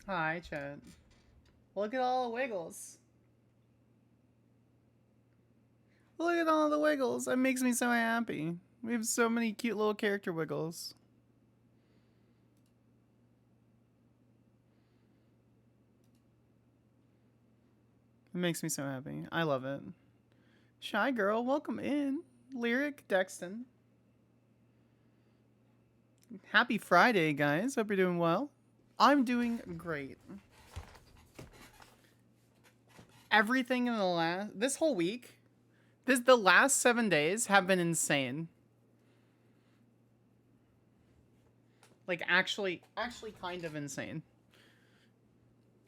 Hi, chat. Look at all the wiggles. Look at all the wiggles. That makes me so happy. We have so many cute little character wiggles. It makes me so happy. I love it. Shy girl, welcome in. Lyric Dexton. Happy Friday, guys. Hope you're doing well. I'm doing great. Everything in this whole week, the last 7 days have been insane. Like actually kind of insane.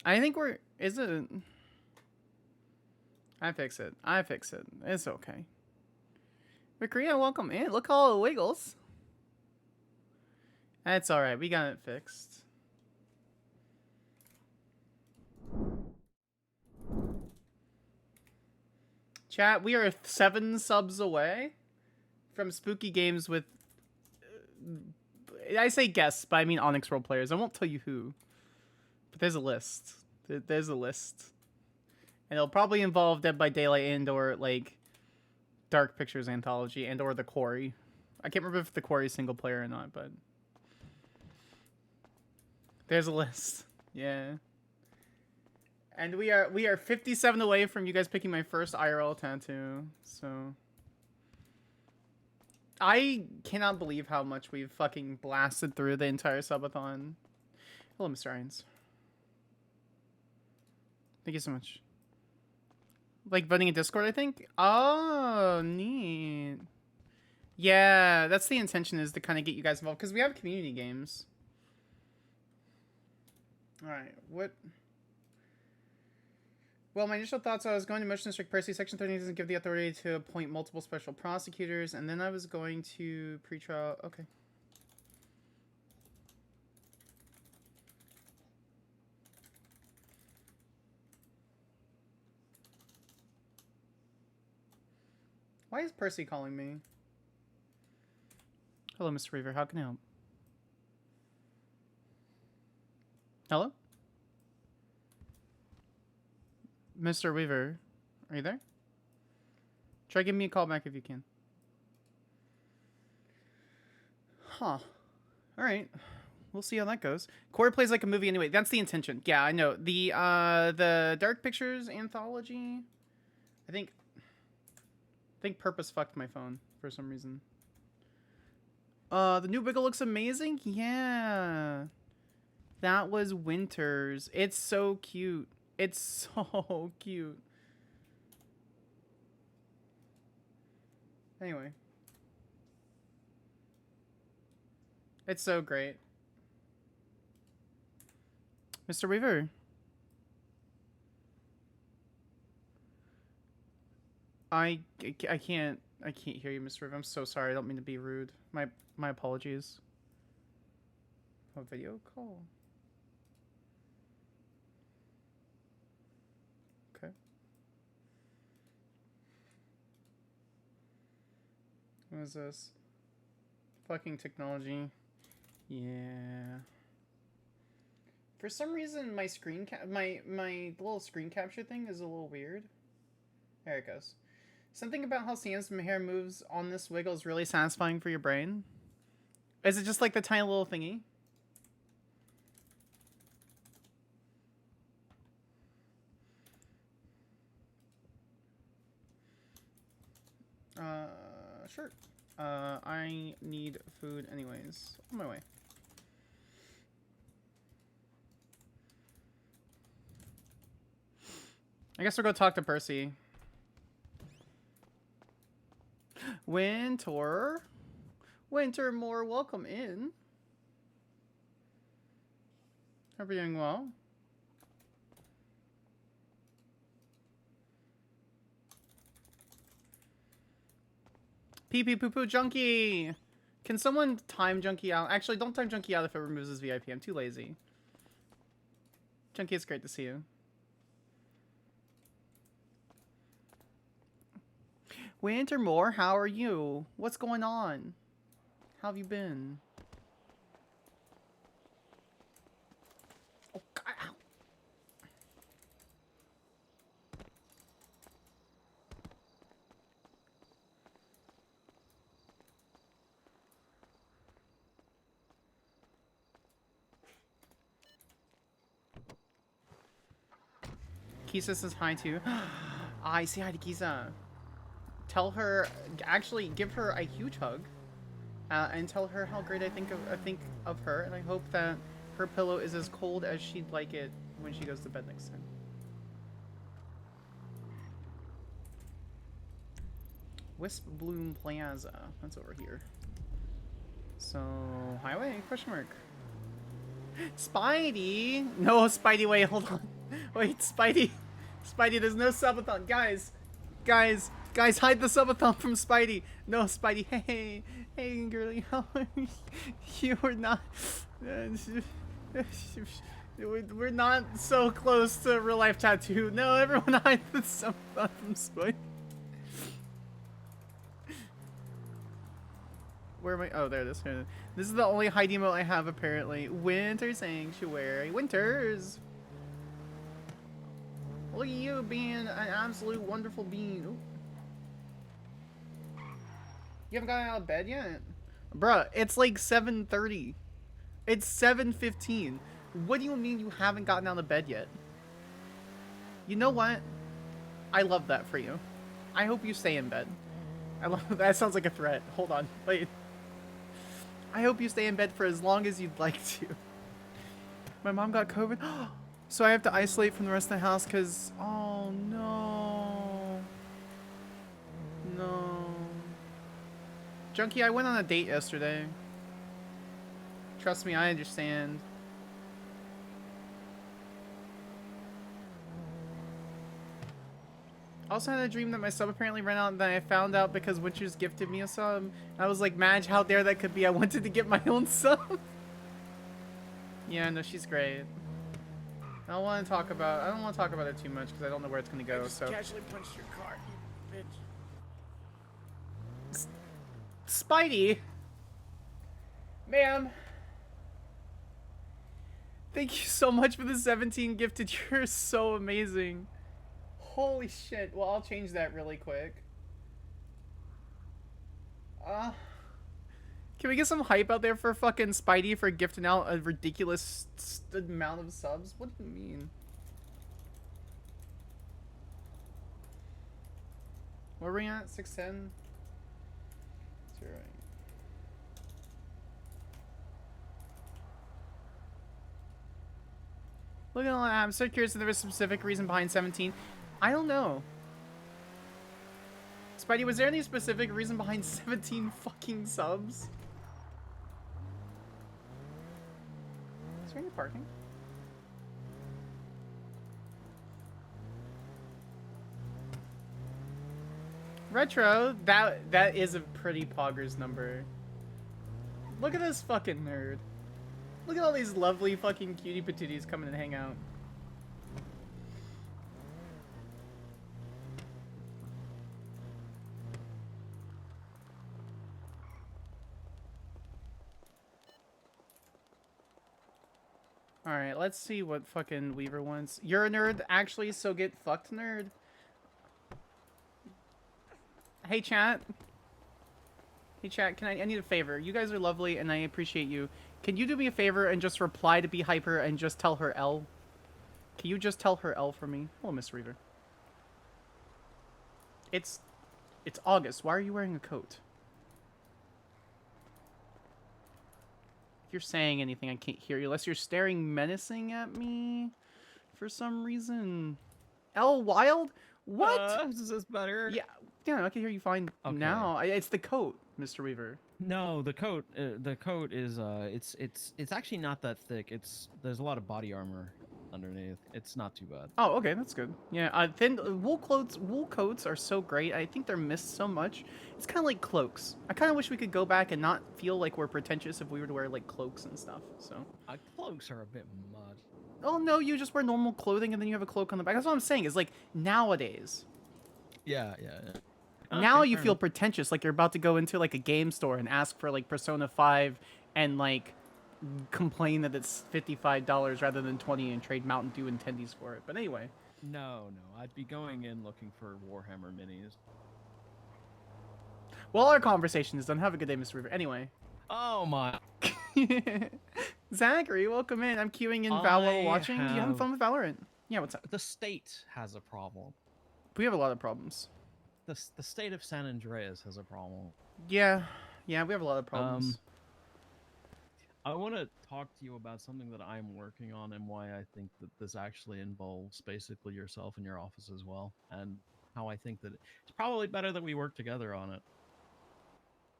I think is it I fix it. It's okay. Korea, welcome in. Look at all the wiggles. That's alright. We got it fixed. Chat, we are 7 subs away from spooky games with... I say guests, but I mean Onyx role players. I won't tell you who. But there's a list. There's a list. And it'll probably involve Dead by Daylight and or, like, Dark Pictures Anthology and or The Quarry. I can't remember if The Quarry is single player or not, but... There's a list. Yeah. And we are 57 away from you guys picking my first IRL tattoo. So I cannot believe how much we've fucking blasted through the entire subathon. Hello, Mr. Irons. Thank you so much. Like voting in Discord, I think? Oh, neat. Yeah, that's the intention, is to kind of get you guys involved, because we have community games. Alright, what... Well, my initial thoughts, I was going to motion to strike Percy. Section 30 doesn't give the authority to appoint multiple special prosecutors, and then I was going to pretrial... Okay. Why is Percy calling me? Hello, Mr. Reaver. How can I help? Hello? Mr. Weaver, are you there? Try giving me a call back if you can. Huh. Alright. We'll see how that goes. Corey plays like a movie anyway. That's the intention. Yeah, I know. The Dark Pictures Anthology, I think Purpose fucked my phone for some reason. The new Wiggle looks amazing? Yeah. That was Winter's. It's so cute. It's so cute. Anyway. It's so great. Mr. Weaver. I can't hear you, Mr. Weaver. I'm so sorry. I don't mean to be rude. My apologies. A video call. Okay. What is this? Fucking technology. Yeah. For some reason, my my little screen capture thing is a little weird. There it goes. Something about how Sam's hair moves on this wiggle is really satisfying for your brain. Is it just like the tiny little thingy? Sure. I need food anyways. On my way. I guess we'll go talk to Percy. Winter Moore, welcome in. Hope you're doing well. Pee pee poo poo junkie. Can someone time junkie out? Actually, don't time junkie out if it removes his VIP. I'm too lazy. Junkie, it's great to see you. Wintermore, how are you? What's going on? How have you been? Oh, God, ow. Kisa says hi too. I say hi to Kisa. Tell her, actually give her a huge hug, and tell her how great I think of her, and I hope that her pillow is as cold as she'd like it when she goes to bed next time. Wisp Bloom Plaza. That's over here. So, highway? Question mark. Spidey! No, Spidey, wait, hold on. Wait, Spidey. Spidey, there's no subathon. Guys, hide the subathon from Spidey. No, Spidey, hey, girly, how are you? You are not... We're not so close to real life tattoo. No, everyone hide the subathon from Spidey. Where am I? Oh, there it is. This is the only hide emote I have, apparently. Winter Sanctuary. Winters! Look at you being an absolute wonderful being. Ooh. You haven't gotten out of bed yet? Bruh, it's like 7:30. It's 7:15. What do you mean you haven't gotten out of bed yet? You know what? I love that for you. I hope you stay in bed. I love that. Sounds like a threat. Hold on. Wait. I hope you stay in bed for as long as you'd like to. My mom got COVID. So I have to isolate from the rest of the house because... Oh, no. No. Junkie, I went on a date yesterday. Trust me, I understand. I also had a dream that my sub apparently ran out, and then I found out because Winters gifted me a sub. I was like, Madge, how dare that could be? I wanted to get my own sub. Yeah, no, she's great. I don't want to talk about it too much because I don't know where it's gonna go. So casually punched your car, you bitch. Spidey, ma'am, thank you so much for the 17 gifted. You're so amazing. Holy shit. Well, I'll change that really quick. Can we get some hype out there for fucking Spidey for gifting out a ridiculous amount of subs? What do you mean? Where are we at? 610? That's right. Look at all that. I'm so curious if there was a specific reason behind 17. I don't know. Spidey, was there any specific reason behind 17 fucking subs? Is there any parking? Retro, that is a pretty poggers number. Look at this fucking nerd. Look at all these lovely fucking cutie patooties coming and hang out. Alright, let's see what fucking Weaver wants. You're a nerd, actually, so get fucked, nerd. Hey, chat. Hey, chat, I need a favor. You guys are lovely, and I appreciate you. Can you do me a favor and just reply to Be Hyper and just tell her L? Can you just tell her L for me? Hello, Miss Weaver. It's August. Why are you wearing a coat? If you're saying anything, I can't hear you unless you're staring menacing at me for some reason. L Wild? What? Is this better? Yeah, I can hear you fine now. It's the coat, Mr. Weaver. No, the coat is it's actually not that thick. There's a lot of body armor underneath. It's not too bad. Oh, okay, that's good. Yeah, thin wool coats are so great. I think they're missed so much. It's kind of like cloaks. I kind of wish we could go back and not feel like we're pretentious if we were to wear like cloaks and stuff. So cloaks are a bit much. Oh no, you just wear normal clothing and then you have a cloak on the back. That's what I'm saying. Is like nowadays. Yeah. Now you feel pretentious, like you're about to go into like a game store and ask for like Persona 5 and like complain that it's $55 rather than $20 and trade Mountain Dew and tendies for it. But anyway. No, I'd be going in looking for Warhammer minis. Well, our conversation is done. Have a good day, Mr. River. Anyway. Oh my. Zachary, welcome in. I'm queuing in Valorant watching. You having fun with Valorant? Yeah, what's up? The state has a problem. We have a lot of problems. The state of San Andreas has a problem. Yeah, yeah, we have a lot of problems. I want to talk to you about something that I'm working on and why I think that this actually involves basically yourself and your office as well, and how I think that it's probably better that we work together on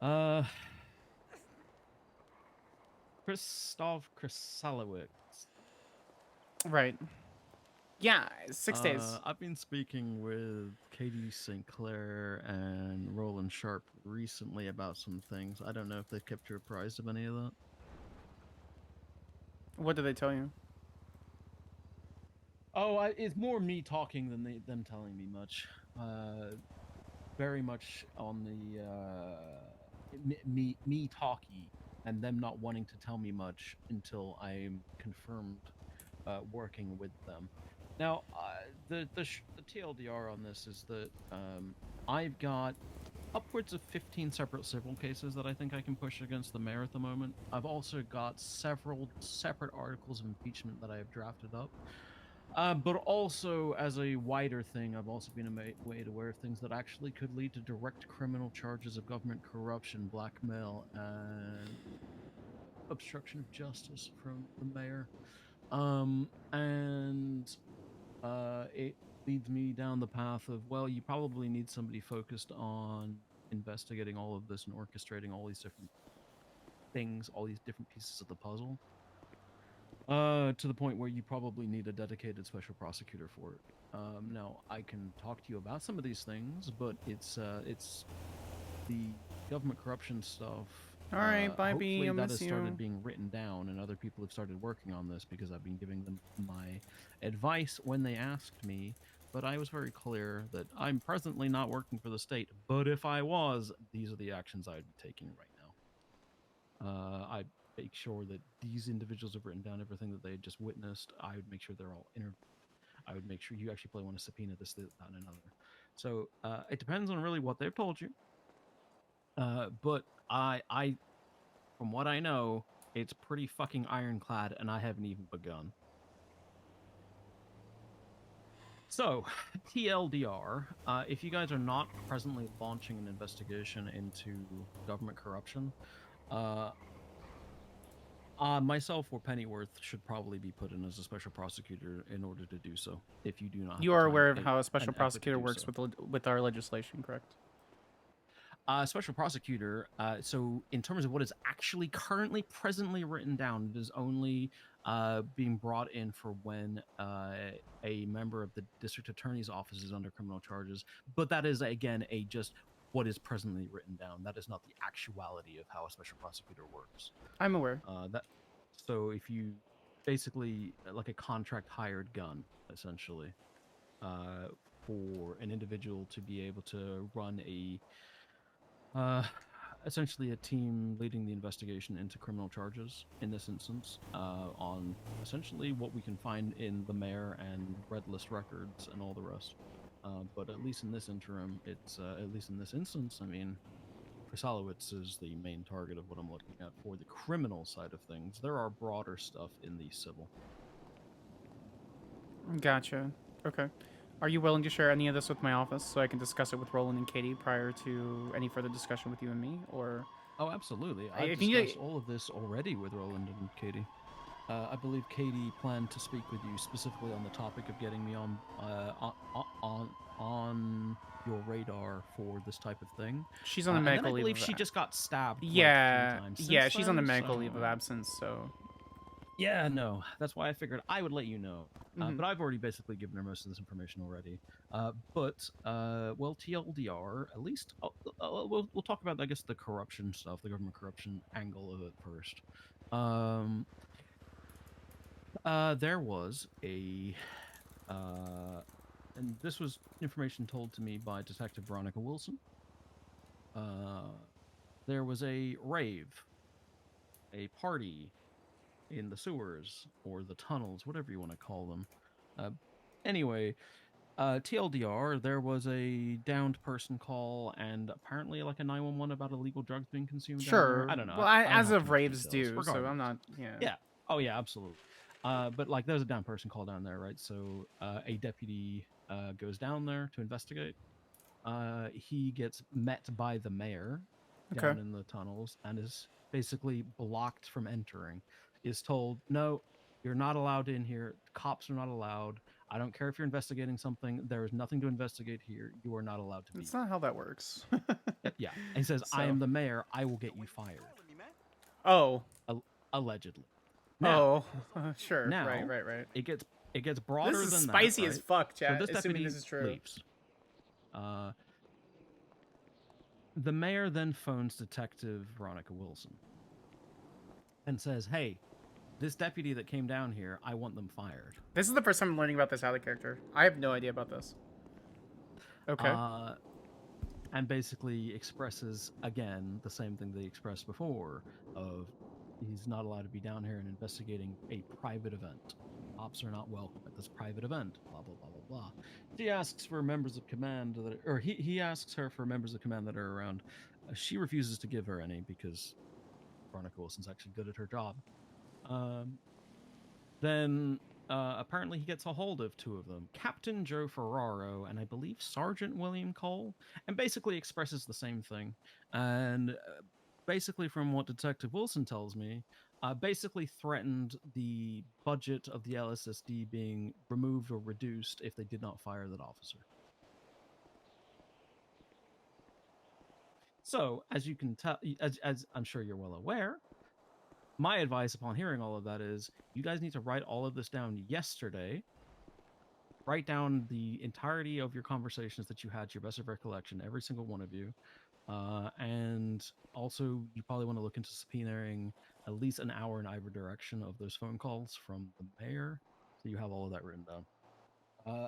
it. Christoph Krisalowicz. Right. Yeah, 6 days. I've been speaking with Katie St. Clair and Roland Sharp recently about some things. I don't know if they've kept you apprised of any of that. What did they tell you? Oh, it's more me talking than them telling me much. Very much on the me talky, and them not wanting to tell me much until I'm confirmed working with them. Now, the TLDR on this is that I've got upwards of 15 separate civil cases that I think I can push against the mayor at the moment. I've also got several separate articles of impeachment that I have drafted up. But also, as a wider thing, I've also been made aware of things that actually could lead to direct criminal charges of government corruption, blackmail, and obstruction of justice from the mayor. It leads me down the path of, well, you probably need somebody focused on investigating all of this and orchestrating all these different things, all these different pieces of the puzzle. To the point where you probably need a dedicated special prosecutor for it. Now, I can talk to you about some of these things, but it's the government corruption stuff. All right, bye, B. Hopefully I'll that miss has you. started being written down, and other people have started working on this because I've been giving them my advice when they asked me. But I was very clear that I'm presently not working for the state. But if I was, these are the actions I'd be taking right now. I make sure that these individuals have written down everything that they had just witnessed. I would make sure they're all interviewed. I would make sure you actually probably want to subpoena this, that, and another. So it depends on really what they've told you. But I, from what I know, it's pretty fucking ironclad, and I haven't even begun. So, TLDR, if you guys are not presently launching an investigation into government corruption, myself or Pennyworth should probably be put in as a special prosecutor in order to do so. If you do not, have You the are time aware of and- how a special and effort to prosecutor do works so. with our legislation, correct? Special prosecutor. So, in terms of what is actually currently presently written down, it is only being brought in for when a member of the district attorney's office is under criminal charges. But that is again just what is presently written down. That is not the actuality of how a special prosecutor works. I'm aware. So if you basically like a contract hired gun, essentially, for an individual to be able to run essentially a team leading the investigation into criminal charges in this instance, on essentially what we can find in the mayor and red list records and all the rest. But at least in this interim, it's at least in this instance, I mean, Krisalowicz is the main target of what I'm looking at for the criminal side of things. There are broader stuff in the civil. Gotcha. Okay. Are you willing to share any of this with my office so I can discuss it with Roland and Katie prior to any further discussion with you and me? Or Oh, absolutely. I I've think you- discussed all of this already with Roland and Katie. I believe Katie planned to speak with you specifically on the topic of getting me on your radar for this type of thing. she's on a And then medical I leave. believe of she a- just got stabbed. like, 3 Yeah, times yeah, since she's on a then, medical leave of so- absence. So Yeah, no, that's why I figured I would let you know. Mhm. But I've already basically given her most of this information already. Well, TLDR, at least we'll talk about, I guess, the corruption stuff, the government corruption angle of it first. There was and this was information told to me by Detective Veronica Wilson. There was a rave, a party in the sewers or the tunnels, whatever you want to call them. Anyway, TLDR, there was a downed person call and apparently like a 911 about illegal drugs being consumed. down there. sure. I don't know. Well, I don't as have of too much raves details. do. So I'm Regardless. not. Yeah. Yeah. Oh yeah, absolutely. But like, there's a down person call down there, right? So a deputy goes down there to investigate. He gets met by the mayor Okay. down in the tunnels and is basically blocked from entering. Is told, no, you're not allowed in here. Cops are not allowed. I don't care if you're investigating something. There is nothing to investigate here. You are not allowed to be. That's not how that works. Yeah. And he says, I So- am the mayor. I will get you fired. Oh. Allegedly. Now, Sure. now Right. it gets broader This is than spicy that, as right? fuck, So chat. this Assuming deputy this is true. leaves. The mayor then phones Detective Veronica Wilson and says, hey, this deputy that came down here, I want them fired. This is the first time I'm learning about this Hallie character. I have no idea about this. Okay. And basically expresses, again, the same thing they expressed before, of he's not allowed to be down here and investigating a private event. Ops are not welcome at this private event, blah, blah, blah, blah, blah. She asks for members of command, he asks her for members of command that are around. She refuses to give her any because Veronica Wilson's actually good at her job. Then apparently he gets a hold of two of them, Captain Joe Ferraro and I believe Sergeant William Cole, and basically expresses the same thing. And basically, from what Detective Wilson tells me, basically threatened the budget of the LSSD being removed or reduced if they did not fire that officer. So, as you can tell, as I'm sure you're well aware, my advice upon hearing all of that is you guys need to write all of this down yesterday. Write down the entirety of your conversations that you had to your best of recollection, every single one of you. And also, you probably want to look into subpoenaing at least an hour in either direction of those phone calls from the mayor, so you have all of that written down.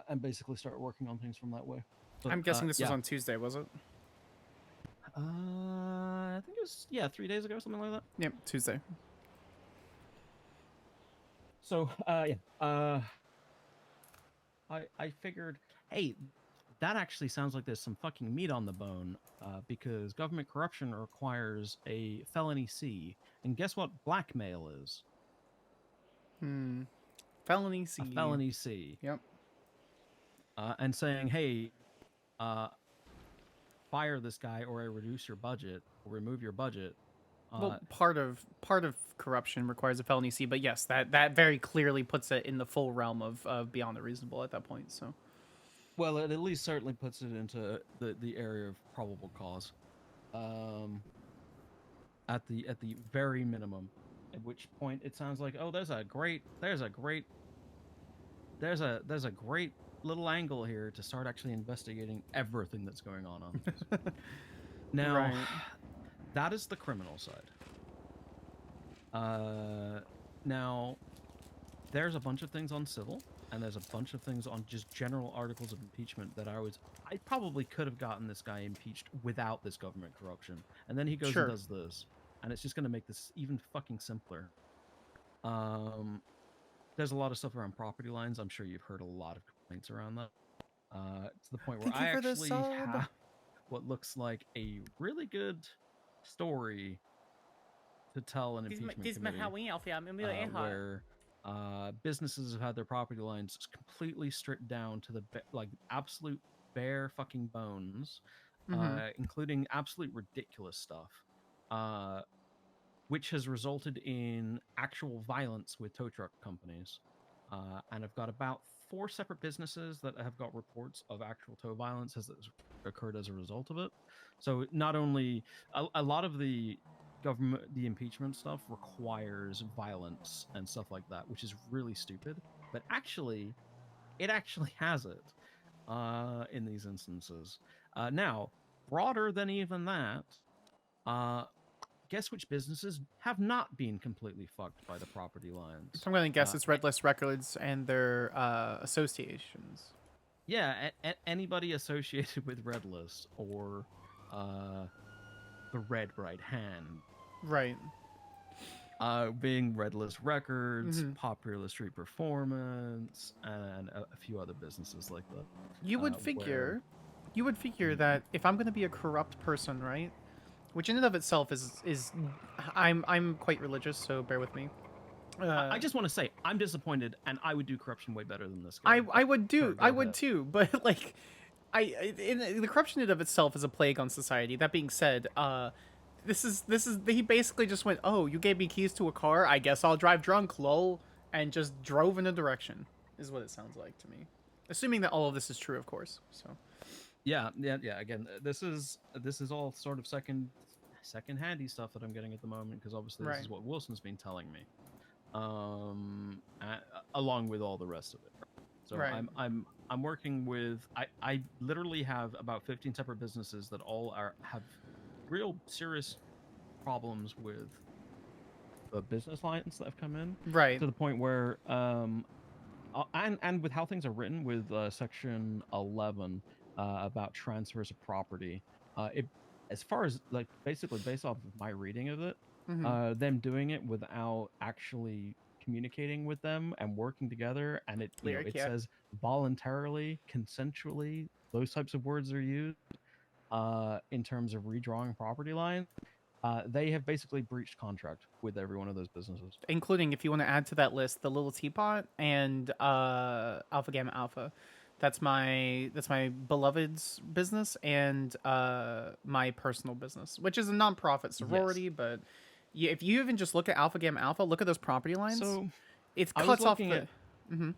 And basically start working on things from that way. But, I'm guessing this was on Tuesday, was it? I think it was 3 days ago, something like that. Yep, Tuesday. So I figured, hey, that actually sounds like there's some fucking meat on the bone, because government corruption requires a felony C, and guess what blackmail is? Felony C. A felony C. Yep. And saying, hey, fire this guy, or I reduce your budget, or remove your budget. Well, part of corruption requires a felony C, but yes, that very clearly puts it in the full realm of beyond the reasonable at that point. So, well, it at least certainly puts it into the area of probable cause, at the very minimum. At which point it sounds like, oh, there's a great little angle here to start actually investigating everything that's going on this. Now. Right. That is the criminal side. Now, there's a bunch of things on civil, and there's a bunch of things on just general articles of impeachment that I probably could have gotten this guy impeached without this government corruption. And then he goes Sure. and does this. And it's just going to make this even fucking simpler. There's a lot of stuff around property lines. I'm sure you've heard a lot of complaints around that. To the point where Thank you I for the actually sub. have what looks like a really good story to tell an impeachment committee, where businesses have had their property lines completely stripped down to the absolute bare fucking bones, including absolute ridiculous stuff, which has resulted in actual violence with tow truck companies. And I've got about 4 separate businesses that have got reports of actual tow violence has occurred as a result of it. So not only a lot of the impeachment stuff requires violence and stuff like that, which is really stupid, but actually it actually has it in these instances. Now, broader than even that, guess which businesses have not been completely fucked by the property lines? So I'm going to guess it's Red List Records and their associations. Yeah, anybody associated with Red List or the Red Right Hand. Right. Being Red List Records, Popular Street Performance, and a few other businesses like that. You would figure that if I'm going to be a corrupt person, right? Which in and of itself is I'm quite religious, so bear with me. I just want to say I'm disappointed, and I would do corruption way better than this guy. I would do. Sure, go I would ahead. too. But like, the corruption in and of itself is a plague on society. That being said, this is he basically just went, oh, you gave me keys to a car, I guess I'll drive drunk, lol, and just drove in a direction. Is what it sounds like to me. Assuming that all of this is true, of course. So. Yeah. Again, this is all sort of second-handy stuff that I'm getting at the moment, because obviously this Right. is what Wilson's been telling me, along with all the rest of it. So Right. I'm working with I literally have about 15 separate businesses that all have real serious problems with the business lines that have come in, Right. to the point where and with how things are written with section 11 about transfers of property, it, as far as like basically based off of my reading of it, Mm-hmm. them doing it without actually communicating with them and working together, and it Lyric, it yeah. says voluntarily, consensually, those types of words are used in terms of redrawing property lines. They have basically breached contract with every one of those businesses. Including, if you want to add to that list, the Little Teapot and Alpha Gamma Alpha. That's my beloved's business and my personal business, which is a nonprofit sorority. Yes. But yeah, if you even just look at Alpha Gamma Alpha, look at those property lines. So It I was cuts off looking the. at Mm-hmm.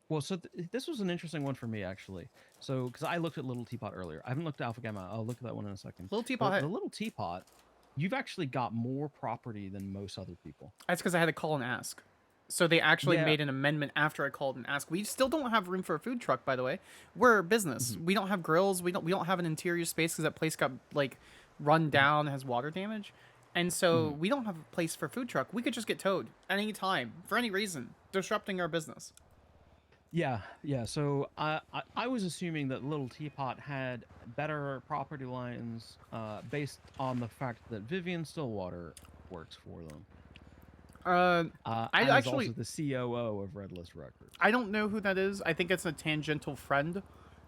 well, so this was an interesting one for me actually. So because I looked at Little Teapot earlier, I haven't looked at Alpha Gamma. I'll look at that one in a second. Little The, Teapot. the Little Teapot, you've actually got more property than most other people. That's because I had to call and ask. So they actually Yeah. made an amendment after I called and asked. We still don't have room for a food truck, by the way. We're a business. Mhm. We don't have grills. We don't have an interior space because that place got like run down, has water damage, and so Mhm. we don't have a place for a food truck. We could just get towed at any time for any reason, disrupting our business. Yeah. So I was assuming that Little Teapot had better property lines based on the fact that Vivian Stillwater works for them. I And is actually also the COO of Red List Records. I don't know who that is. I think it's a tangential friend.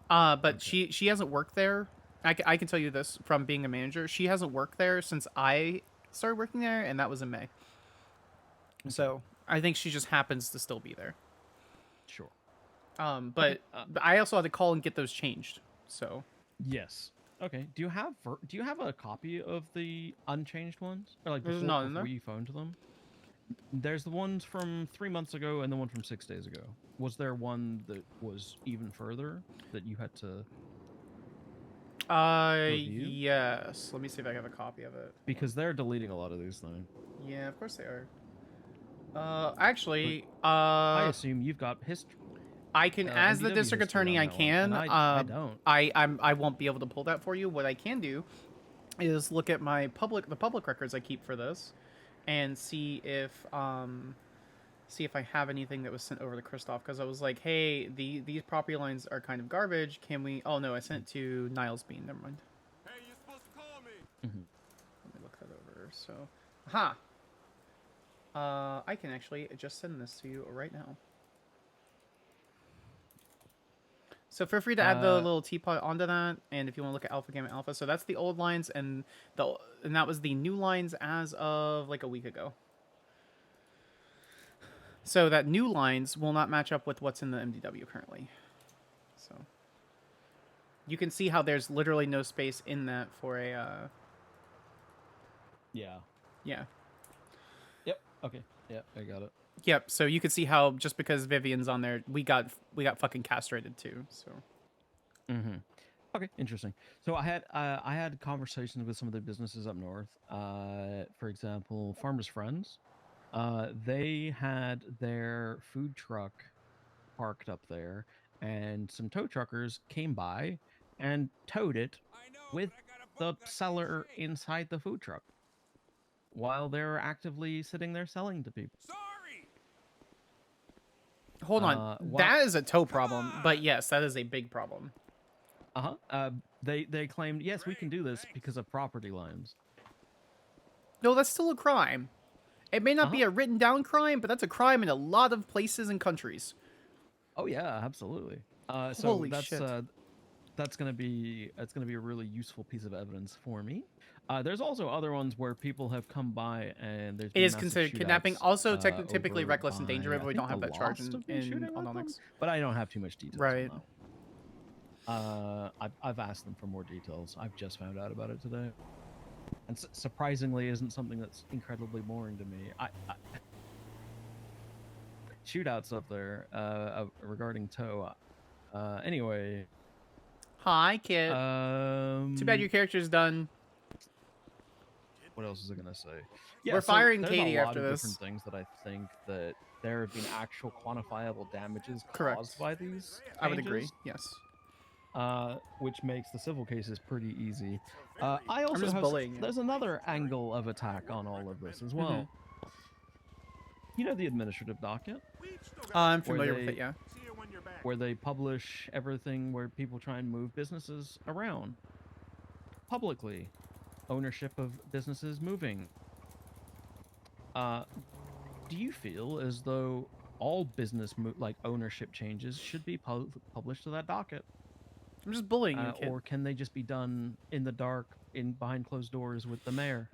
But Okay. she hasn't worked there. I can tell you this from being a manager. She hasn't worked there since I started working there, and that was in May. Okay. So I think she just happens to still be there. Sure. But Okay. but I also had to call and get those changed. So Yes. Okay. Do you have a copy of the unchanged ones, or like there's before none in before there. you phoned them? There's the ones from 3 months ago and the one from 6 days ago. Was there one that was even further that you had to review? Yes. Let me see if I have a copy of it. Because they're deleting a lot of these things. Yeah, of course they are. Actually, I assume you've got history. I can, as the MDW district history attorney, on I that one, can. and I don't. I won't be able to pull that for you. What I can do is look at the public records I keep for this, and see if I have anything that was sent over to Christoph, because I was like, hey, these property lines are kind of garbage. Can we? Oh no, I sent it to Niles Bean. Never mind. Hey, you're supposed to call me. Mhm. Let me look that over. So, I can actually just send this to you right now. So feel free to add the little teapot onto that, and if you want to look at Alpha Gamma Alpha, so that's the old lines, and that was the new lines as of like a week ago. So that new lines will not match up with what's in the MDW currently. So you can see how there's literally no space in that for a Yeah. yeah. Yep. Okay. Yeah, I got it. Yep. So you can see how just because Vivian's on there, we got fucking castrated too. So. Mm-hmm. Okay, interesting. So I had conversations with some of the businesses up north. For example, Farmers Friends. They had their food truck parked up there, and some tow truckers came by and towed it I know, with but I got a the bug seller inside the food truck while they're actively sitting there selling to people. Sorry. Hold on. What? That is a tow problem, but yes, that is a big problem. They claimed, yes, we can Great, do this thanks. because of property lines. No, that's still a crime. It may not be a written down crime, but that's a crime in a lot of places and countries. Oh yeah, absolutely. So Holy that's shit. that's gonna be a really useful piece of evidence for me. There's also other ones where people have come by and there's It been is massive considered kidnapping. shootouts, Also, typically over reckless by, endangerment, I but we think don't the have that charge Lost have been in shooting at them, Aldonix. but I don't have too much details Right. on that. I've asked them for more details. I've just found out about it today, and surprisingly, isn't something that's incredibly boring to me. Shootouts up there regarding tow. Anyway. Hi, Kit. Too bad your character's done. What else was I gonna say? We're firing there's Katie a lot after of this. different things that I think that there have been actual quantifiable damages Correct. caused by these changes. I would agree. Yes. Which makes the civil cases pretty easy. I also just have, bullying you. there's another angle of attack on all of this as well. You know the administrative docket? I'm familiar with it, yeah. Where they publish everything where people try and move businesses around publicly. Ownership of businesses moving. Do you feel as though all business ownership changes should be published to that docket? I'm just bullying you, kid. Or can they just be done in the dark, behind closed doors with the mayor?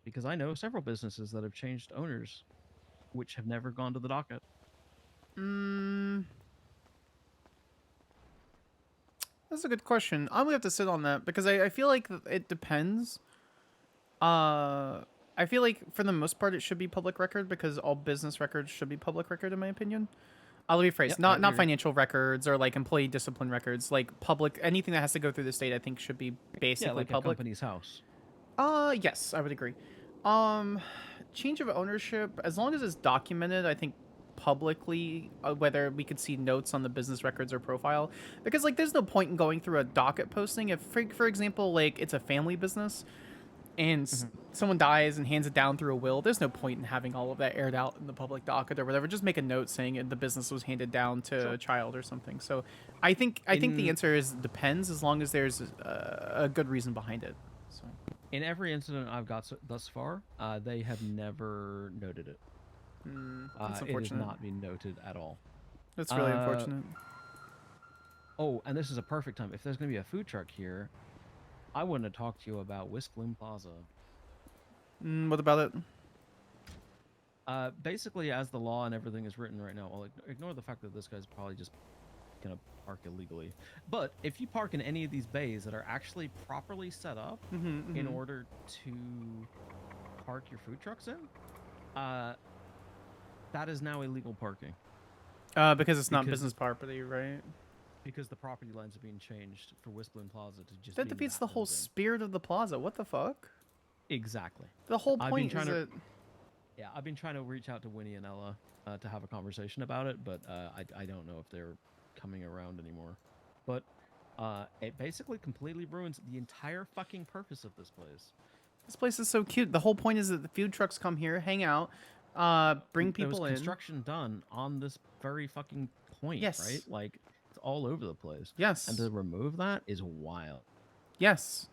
Because I know several businesses that have changed owners, which have never gone to the docket. That's a good question. I'm gonna have to sit on that because I feel like it depends. I feel like for the most part it should be public record because all business records should be public record in my opinion. Let me rephrase. Yep, not financial records or like employee discipline records. Like public, anything that has to go through the state, I think should be basically like public. A company's house. Yes, I would agree. Change of ownership, as long as it's documented, I think publicly, whether we could see notes on the business records or profile, because like there's no point in going through a docket posting if, for example, like it's a family business and someone dies and hands it down through a will, there's no point in having all of that aired out in the public docket or whatever. Just make a note saying the business was handed down to a child or something. So I think the answer is depends, as long as there's a good reason behind it. So in every incident I've got thus far, they have never noted it. That's it has not been noted at all. That's really unfortunate. Oh, and this is a perfect time. If there's going to be a food truck here, I want to talk to you about Whiskloom Plaza. What about it? Basically, as the law and everything is written right now, I'll ignore the fact that this guy's probably just going to park illegally. But if you park in any of these bays that are actually properly set up in order to park your food trucks in, that is now illegal parking. Because it's not business property, right? Because the property lines are being changed for Whiskloom Plaza to just. That defeats the whole spirit of the plaza. What the fuck? Exactly. The whole point is that. Yeah, I've been trying to reach out to Winnie and Ella to have a conversation about it, but I don't know if they're coming around anymore. But it basically completely ruins the entire fucking purpose of this place. This place is so cute. The whole point is that the food trucks come here, hang out, bring people in. There was construction done on this very fucking point, right? Like, it's all over the place. Yes. And to remove that is wild. Yes.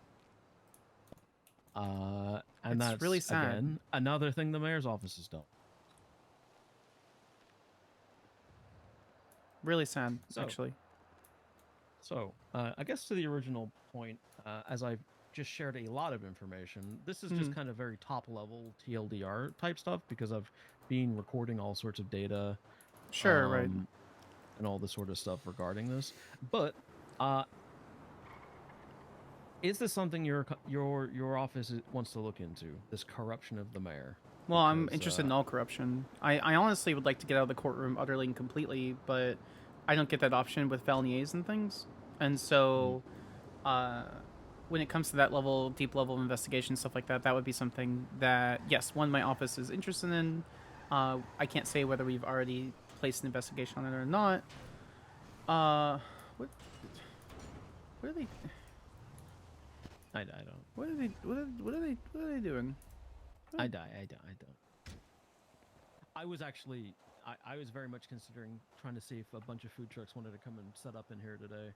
And it's that's really sad. Again, another thing the mayor's office has done. Really sad, actually. So, I guess to the original point, as I've just shared a lot of information, this is just kind of very top-level TLDR type stuff because I've been recording all sorts of data. Sure, right. And all this sort of stuff regarding this. But, is this something your office wants to look into? This corruption of the mayor? Well, I'm interested in all corruption. I honestly would like to get out of the courtroom utterly and completely, but I don't get that option with felonies and things. And so, when it comes to that level, deep level of investigation, stuff like that, that would be something that, yes, my office is interested in. I can't say whether we've already placed an investigation on it or not. What are they? I don't. What are they doing? I don't. I was actually, I was very much considering trying to see if a bunch of food trucks wanted to come and set up in here today.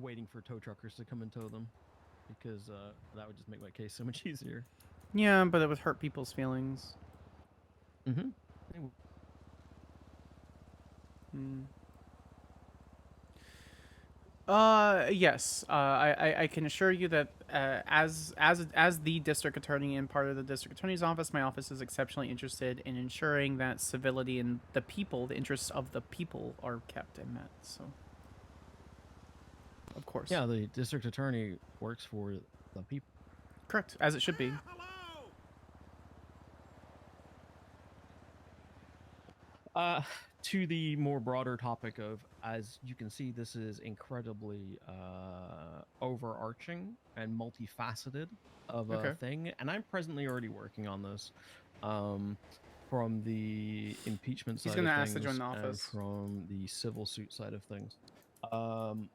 Waiting for tow truckers to come and tow them, because that would just make my case so much easier. Yeah, but it would hurt people's feelings. Yes. I can assure you that as the district attorney and part of the district attorney's office, my office is exceptionally interested in ensuring that civility and the people, the interests of the people, are kept and met. So, of course, Yeah, the district attorney works for the people. correct, as it should be. Hello! To the more broader topic of, as you can see, this is incredibly overarching and multifaceted of a Okay. thing, and I'm presently already working on this, from the impeachment He's side gonna of ask to join things the and office. from the civil suit side of things. Um,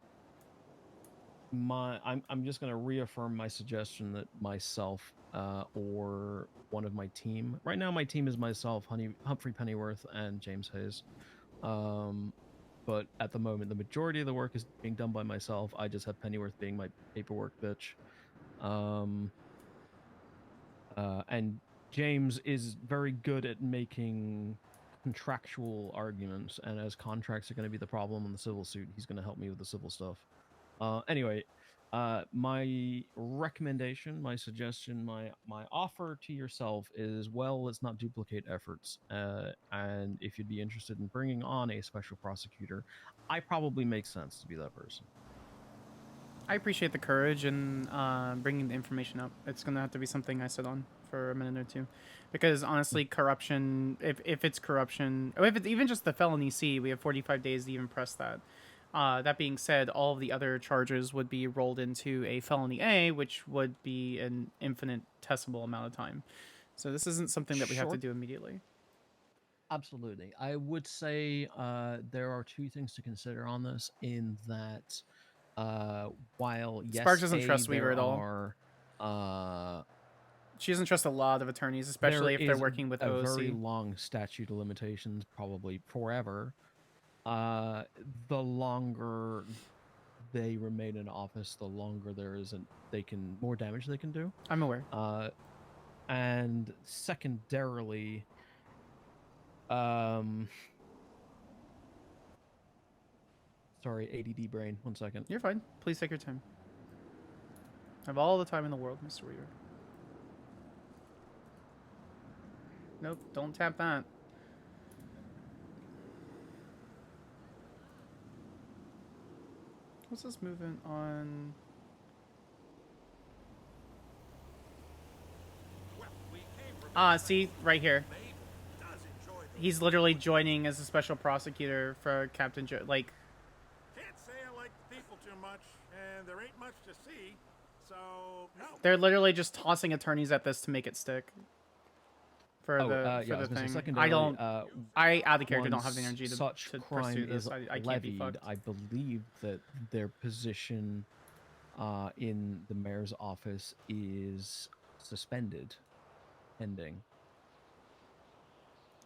I'm just going to reaffirm my suggestion that myself or one of my team, right now my team is myself, Humphrey Pennyworth, and James Hayes. But at the moment the majority of the work is being done by myself. I just have Pennyworth being my paperwork bitch. And James is very good at making contractual arguments, and as contracts are going to be the problem in the civil suit, he's going to help me with the civil stuff. Anyway, my recommendation, my suggestion, my offer to yourself is, well, let's not duplicate efforts. And if you'd be interested in bringing on a special prosecutor, I probably make sense to be that person. I appreciate the courage and bringing the information up. It's gonna have to be something I sit on for a minute or two, because honestly, corruption. If it's corruption, or if it's even just the felony C, we have 45 days to even press that. That being said, all of the other charges would be rolled into a felony A, which would be an infinitesimal amount of time. So this isn't something that we have to Sure. do immediately. Absolutely. I would say there are two things to consider on this, in that while, Sparks yes, doesn't trust Weaver there at all. are She doesn't trust a lot of attorneys, there especially if they're is working with a very OOC. long statute of limitations, probably forever. The longer they remain in office, the longer more damage they can do. I'm aware. And secondarily, sorry, ADD brain. 1 second. You're fine. Please take your time. I have all the time in the world, Mr. Weaver. Nope, don't tap that. What's this movement on? Well, we came from See, right here. Maine does enjoy the He's literally joining as a special prosecutor for Captain Joe. Like, Can't say I like the people too much, and there ain't much to see, so no. they're literally just tossing attorneys at this to make it stick. For I the was gonna say, thing. secondarily, I don't. I, out of character, don't once have the energy to such pursue crime this. is I can't be levied, fucked. I believe that their position in the mayor's office is suspended, pending.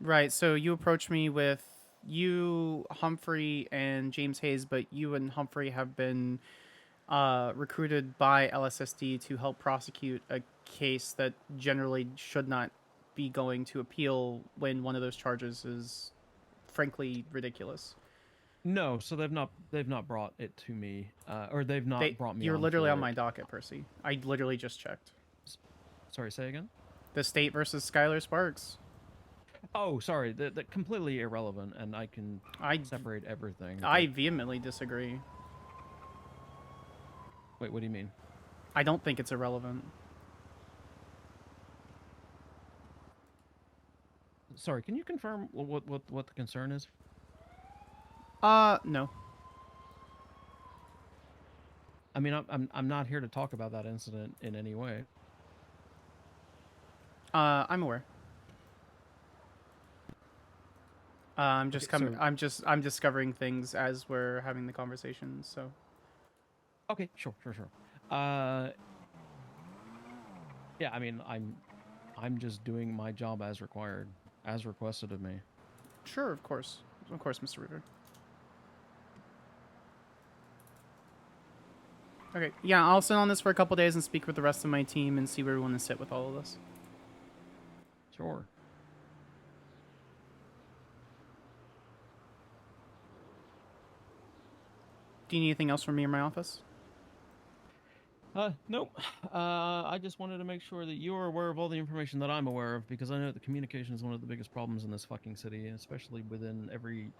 Right. So you approached me with you, Humphrey, and James Hayes, but you and Humphrey have been recruited by LSSD to help prosecute a case that generally should not be going to appeal when one of those charges is frankly ridiculous. No, so they've not brought it to me, or they've not brought me. You're on literally for on my it. docket, Percy. I literally just checked. Sorry, say again. The state versus Skyler Sparks. Oh, sorry. That completely irrelevant, and I can I separate everything. I vehemently disagree. Wait, what do you mean? I don't think it's irrelevant. Sorry, can you confirm what the concern is? No. I mean, I'm not here to talk about that incident in any way. I'm aware. I'm just Okay, coming. so- I'm discovering things as we're having the conversation. So Okay, sure. Yeah, I mean, I'm just doing my job as required, as requested of me. sure, of course, Mr. River. Okay, yeah, I'll sit on this for a couple days and speak with the rest of my team and see where we want to sit with all of this. Sure. Do you need anything else from me or my office? Nope. I just wanted to make sure that you are aware of all the information that I'm aware of, because I know that communication is one of the biggest problems in this fucking city, especially within every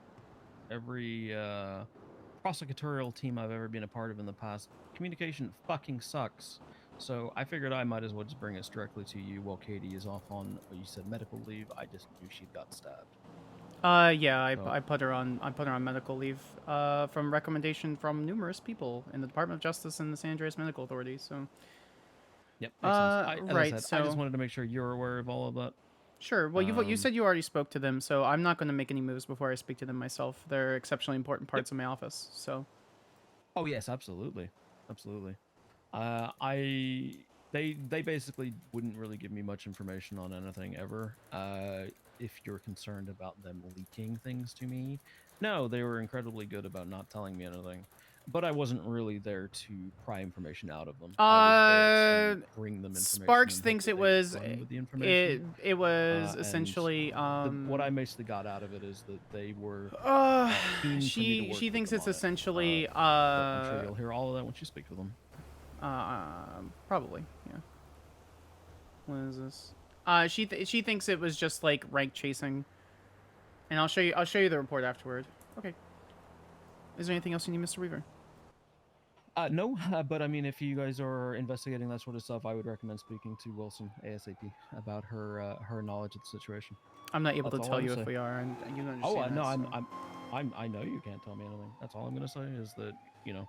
prosecutorial team I've ever been a part of in the past. Communication fucking sucks. So I figured I might as well just bring us directly to you while Katie is off on, you said medical leave. I just knew she'd got stabbed. Yeah, So, I put her on medical leave from recommendation from numerous people in the Department of Justice and the San Andreas Medical Authority. So, yep, makes sense. As I right. said, I just So, wanted to make sure you're aware of all of that. sure. Well, you Um, said you already spoke to them, so I'm not going to make any moves before I speak to them myself. They're exceptionally important yep. parts of my office. So, Oh yes, absolutely, absolutely. I they basically wouldn't really give me much information on anything ever. If you're concerned about them leaking things to me, no, they were incredibly good about not telling me anything. But I wasn't really there to pry information out of them. I was there uh, to bring them information Sparks and hope thinks that it they would was run with the information. it was And essentially what I basically got out of it is that they were keen for me to work she with thinks them it's on it. essentially But I'm sure you'll hear all of that once you speak with them. probably, yeah. What is this? She thinks it was just like rank chasing, and I'll show you the report afterward. Okay. Is there anything else you need, Mr. Weaver? No, but I mean, if you guys are investigating that sort of stuff, I would recommend speaking to Wilson ASAP about her knowledge of the situation. I'm not able That's to all tell I'm you gonna if say. we are, and you don't Oh, understand no, that. So. I know you can't tell me anything. That's all I'm gonna say is that, you know,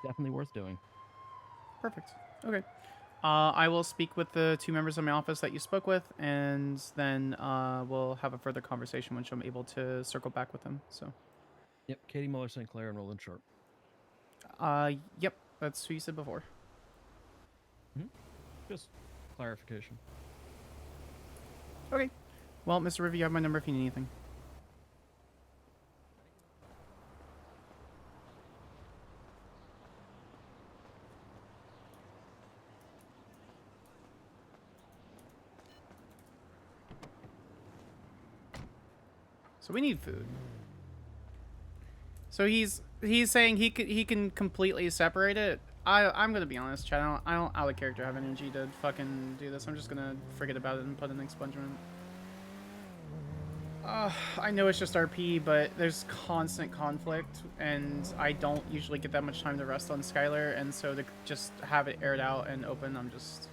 definitely worth doing. Perfect. Okay. I will speak with the two members of my office that you spoke with, and then we'll have a further conversation once I'm able to circle back with them. So. Yep, Katie Muller, St. Clair, and Roland Sharp. Yep. That's who you said before. Mm-hmm. Just clarification. Okay. Well, Mr. River, you have my number if you need anything. So we need food. So he's saying he can completely separate it. I'm gonna be honest, Chad. I don't out of character have energy to fucking do this. I'm just gonna forget about it and put an expungement. I know it's just RP, but there's constant conflict, and I don't usually get that much time to rest on Skyler, and so to just have it aired out and open, I'm just,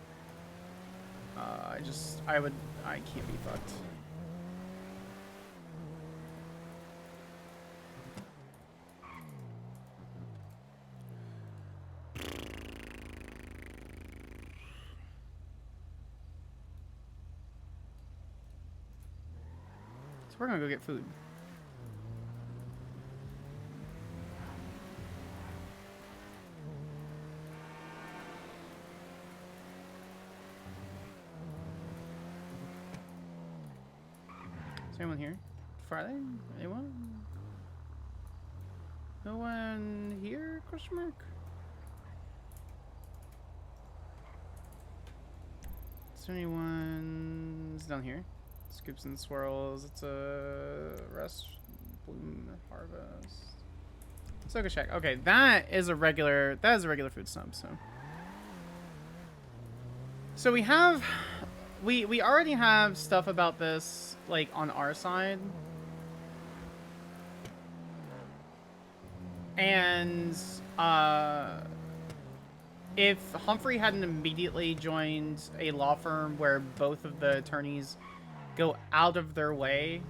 I can't be fucked. So we're gonna go get food. Is anyone here? Friday? Anyone? No one here? Question mark? Is there anyone down here? Scoops and swirls. It's a rest bloom harvest. Soka shack. Okay, that is a regular food stump, so we have we already have stuff about this like on our side. And if Humphrey hadn't immediately joined a law firm where both of the attorneys go out of their way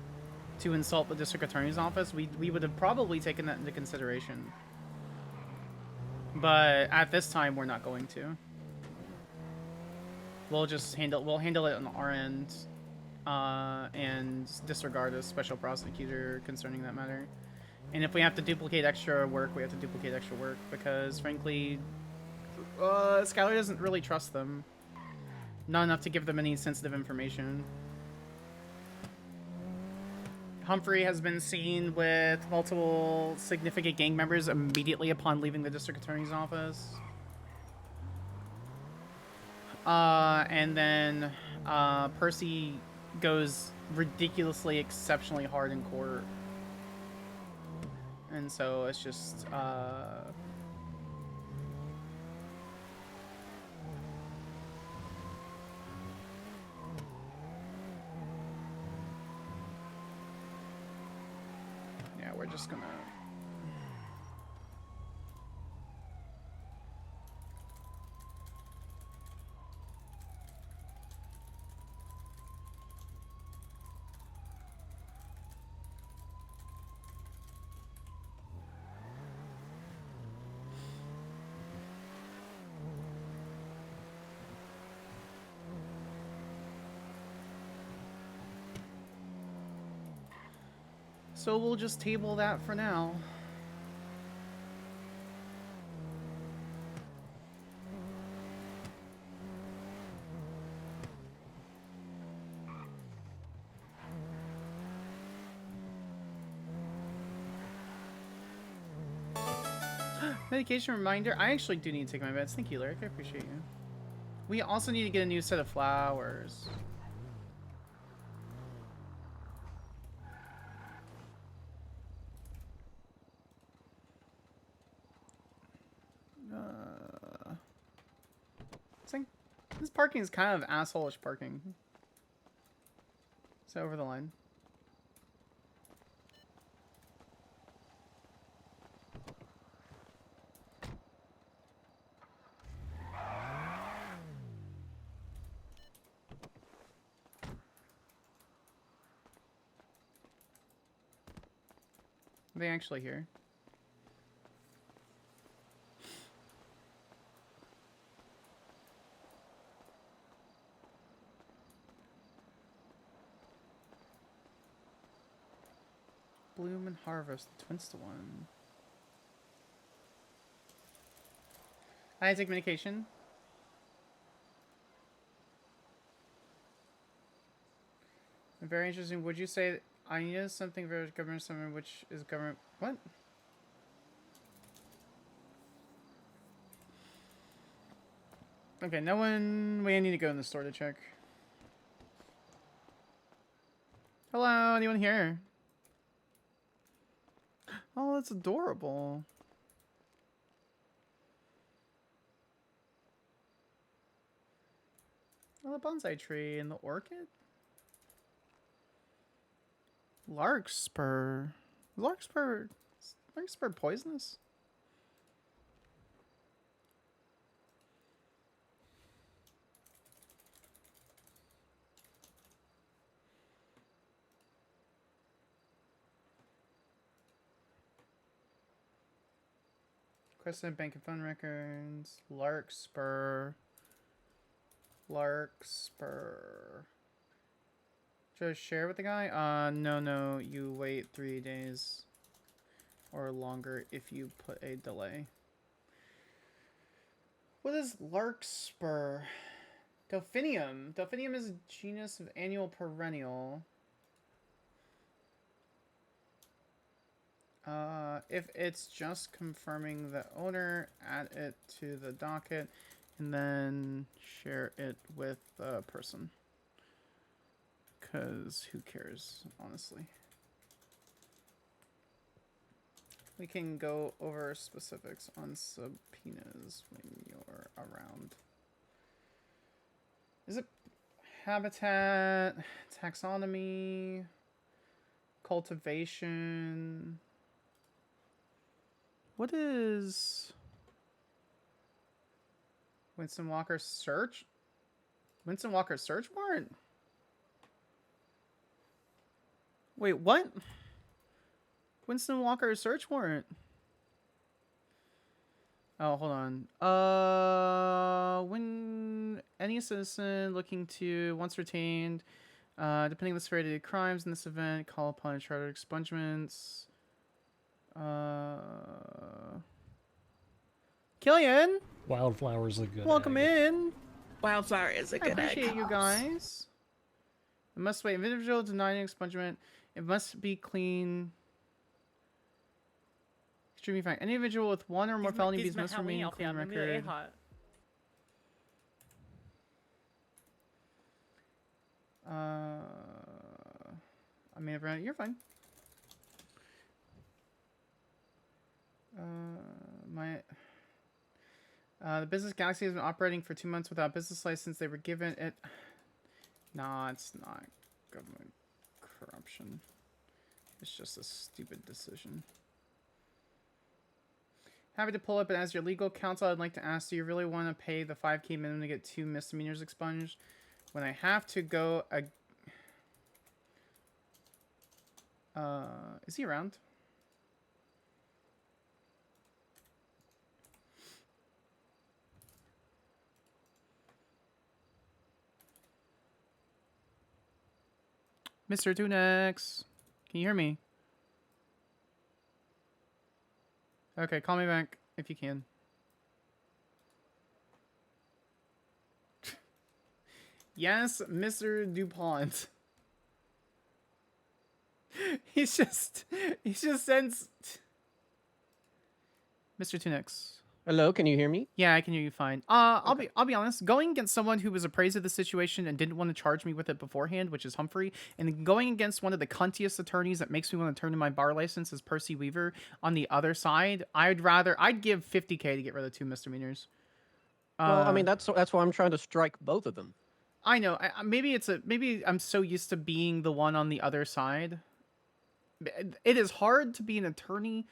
to insult the district attorney's office, we would have probably taken that into consideration. But at this time, we're not going to. We'll handle it on our end, and disregard a special prosecutor concerning that matter. And if we have to duplicate extra work, we have to duplicate extra work, because frankly, Skyler doesn't really trust them. Not enough to give them any sensitive information. Humphrey has been seen with multiple significant gang members immediately upon leaving the district attorney's office. And then Percy goes ridiculously, exceptionally hard in court. And so it's just, just gonna... So we'll just table that for now. Medication reminder. I actually do need to take my meds. Thank you, Lyric. I appreciate you. We also need to get a new set of flowers. This parking is kind of asshole-ish parking. It's over the line. Are they actually here? Bloom and Harvest, the twins to one. I take medication. Very interesting. Would you say I need something for government summon, which is government? What? Okay, no one. Wait, I need to go in the store to check. Hello, anyone here? Oh, that's adorable. Oh, the bonsai tree and the orchid. Larkspur. Larkspur poisonous? Crescent Bank and Phone Records. Larkspur. Larkspur. Should I share with the guy? No, you wait 3 days or longer if you put a delay. What is Larkspur? Delphinium. Delphinium is a genus of annual perennial. If it's just confirming the owner, add it to the docket, and then share it with the person. Because who cares, honestly. We can go over specifics on subpoenas when you're around. Is it habitat, taxonomy, cultivation? What is Winston Walker's search? Winston Walker's search warrant? Wait, what? Winston Walker's search warrant. Oh, hold on. When any citizen looking to, once retained, depending on the severity of crimes in this event, call upon a chartered expungements. Killian! Wildflower's a good Welcome egg. in! Wildflower is a good I appreciate egg. you guys. It must wait. Individual denying expungement. It must be clean. Extremely fine. Any individual with one or more felony abuse must remain in clean record. I mean, you're fine. The business Galaxy has been operating for 2 months without a business license. They were given it. Nah, it's not government corruption. It's just a stupid decision. Happy to pull up, and as your legal counsel, I'd like to ask, do you really want to pay the 5K minimum to get 2 misdemeanors expunged? When I have to go... is he around? Mr. Tunex, can you hear me? Okay, call me back if you can. Yes, Mr. DuPont. He's just sends... Mr. Tunex. Hello, can you hear me? Yeah, I can hear you fine. I'll be honest. Going against someone who was appraised of the situation and didn't want to charge me with it beforehand, which is Humphrey, and then going against one of the cuntiest attorneys that makes me want to turn in my bar license is Percy Weaver. On the other side, I'd give 50K to get rid of 2 misdemeanors. Well, I mean that's why I'm trying to strike both of them. I know. Maybe I'm so used to being the one on the other side. It is hard to be an attorney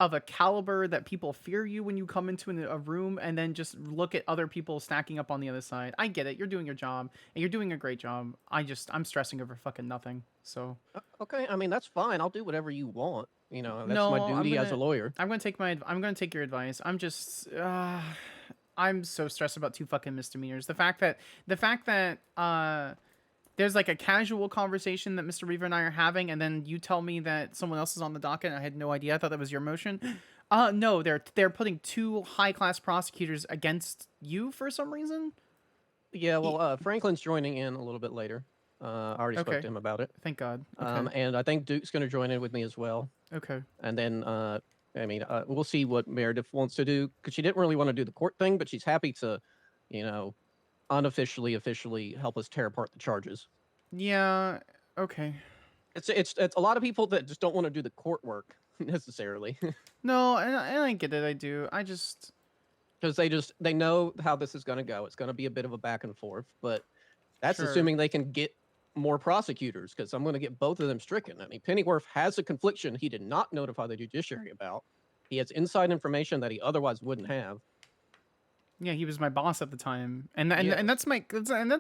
of a caliber that people fear you when you come into a room and then just look at other people stacking up on the other side. I get it. You're doing your job and you're doing a great job. I'm stressing over fucking nothing. So Okay, I mean that's fine. I'll do whatever you want. You know, that's No, my duty as a lawyer. I'm going to take your advice. I'm so stressed about 2 fucking misdemeanors. The fact that there's like a casual conversation that Mr. Weaver and I are having, and then you tell me that someone else is on the docket, and I had no idea. I thought that was your motion. No, they're putting 2 high-class prosecutors against you for some reason. Yeah, well, Franklin's joining in a little bit later. I already spoke to him about it. Thank God. Okay. And I think Duke's going to join in with me as well. Okay. And then, we'll see what Meredith wants to do, because she didn't really want to do the court thing, but she's happy to, officially help us tear apart the charges. Yeah. Okay. It's a lot of people that just don't want to do the court work necessarily. No, and I get it. I do. I just because they know how this is going to go. It's going to be a bit of a back and forth, but that's Sure. assuming they can get more prosecutors, because I'm going to get both of them stricken. I mean, Pennyworth has a confliction he did not notify the judiciary about. He has inside information that he otherwise wouldn't have. Yeah, he was my boss at the time, and Yes. that's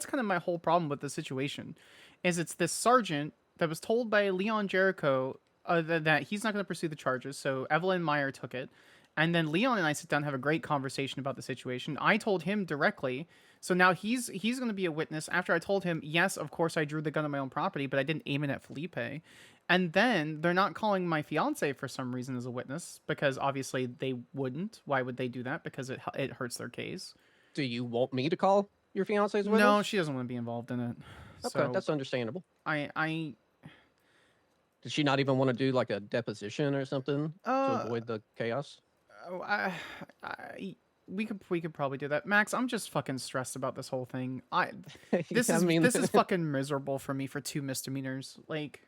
kind of my whole problem with the situation, is it's this sergeant that was told by Leon Jericho that he's not going to pursue the charges. So Evelyn Meyer took it, and then Leon and I sit down and have a great conversation about the situation. I told him directly, so now he's going to be a witness. After I told him, yes, of course I drew the gun on my own property, but I didn't aim it at Felipe. And then they're not calling my fiance for some reason as a witness, because obviously they wouldn't. Why would they do that? Because it hurts their case. Do you want me to call your fiance's witness? No, she doesn't want to be involved in it. Okay, So that's understandable. I Did she not even want to do like a deposition or something to uh avoid the chaos? oh, we could probably do that. Max, I'm just fucking stressed about this whole thing. This is fucking miserable for me for 2 misdemeanors. Like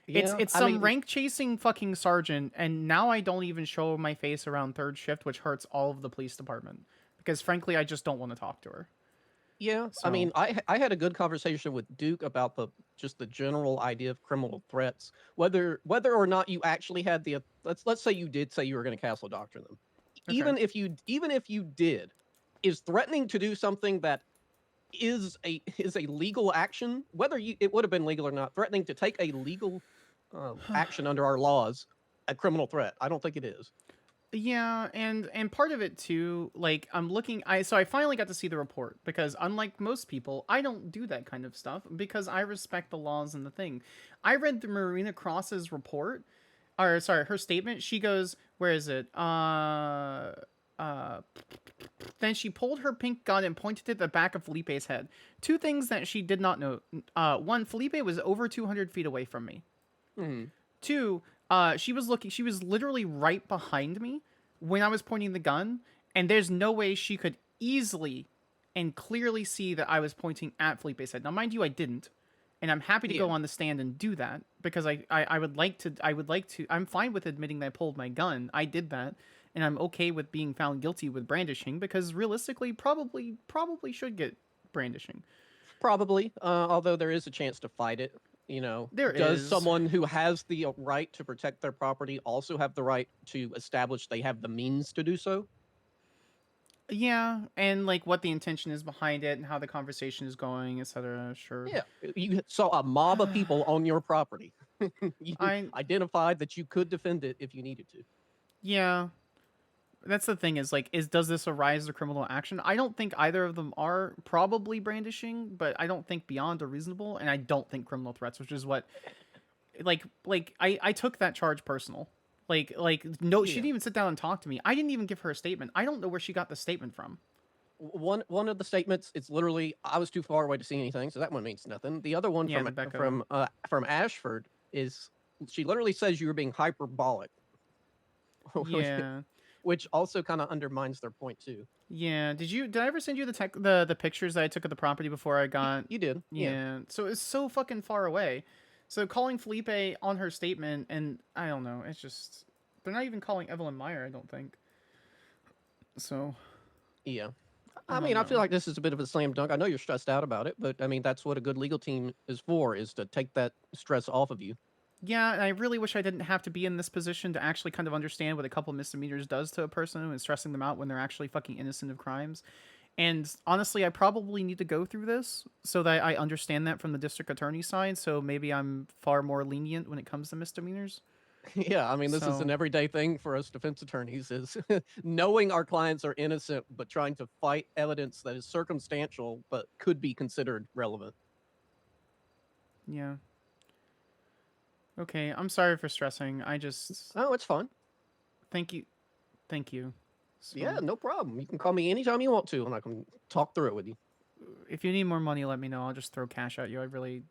it's some rank chasing fucking sergeant, and now I don't even show my face around 3rd shift, which hurts all of the police department, because frankly I just don't want to talk to her. Yeah, So- I mean, I had a good conversation with Duke about the general idea of criminal threats, whether or not you actually had the let's say you did say you were going to castle doctor them. Okay. Even if you did, is threatening to do something that is a legal action, whether it would have been legal or not, threatening to take a legal action under our laws, a criminal threat. I don't think it is. Yeah, and part of it too, like so I finally got to see the report, because unlike most people, I don't do that kind of stuff because I respect the laws and the thing. I read the Marina Cross's report, or sorry, her statement. She goes, where is it? Then she pulled her pink gun and pointed it at the back of Felipe's head. 2 things that she did not know. 1, Felipe was over 200 feet away from me. Mm-hmm. 2, she was literally right behind me when I was pointing the gun, and there's no way she could easily and clearly see that I was pointing at Felipe's head. Now, mind you, I didn't, and I'm happy to go on the stand and do that, because I would like to, I'm fine with admitting that I pulled my gun. I did that, and I'm okay with being found guilty with brandishing, because realistically, probably should get brandishing. Probably, although there is a chance to fight it. You know, There does is. someone who has the right to protect their property also have the right to establish they have the means to do so? Yeah, and like what the intention is behind it and how the conversation is going, etc. Sure. Yeah, you saw a mob of people on your property. You I identified that you could defend it if you needed to. yeah. That's the thing is like is does this arise to criminal action? I don't think either of them are probably brandishing, but I don't think beyond a reasonable, and I don't think criminal threats, which is what I took that charge personal. No, she Yeah. didn't even sit down and talk to me. I didn't even give her a statement. I don't know where she got the statement from. One of the statements, it's literally I was too far away to see anything, so that one means nothing. The other one Yeah, the Becca from Ashford is she literally says you were being hyperbolic, Yeah. which also kind of undermines their point too. Yeah. Did I ever send you the pictures that I took of the property before I got You did, yeah. Yeah. So it's so fucking far away. So calling Felipe on her statement, and I don't know, it's just they're not even calling Evelyn Meyer, I don't think. So Yeah. I I don't mean, I feel know. like this is a bit of a slam dunk. I know you're stressed out about it, but I mean, that's what a good legal team is for, is to take that stress off of you. Yeah, and I really wish I didn't have to be in this position to actually kind of understand what a couple misdemeanors does to a person and stressing them out when they're actually fucking innocent of crimes. And honestly, I probably need to go through this so that I understand that from the district attorney's side. So maybe I'm far more lenient when it comes to misdemeanors. Yeah, I mean, this is So an everyday thing for us defense attorneys is knowing our clients are innocent, but trying to fight evidence that is circumstantial, but could be considered relevant. yeah. Okay, I'm sorry for stressing. I just Oh, it's fun. thank you, thank you. So, Yeah, no problem. You can call me anytime you want to, and I can talk through it with you. if you need more money, let me know. I'll just throw cash at you. I really,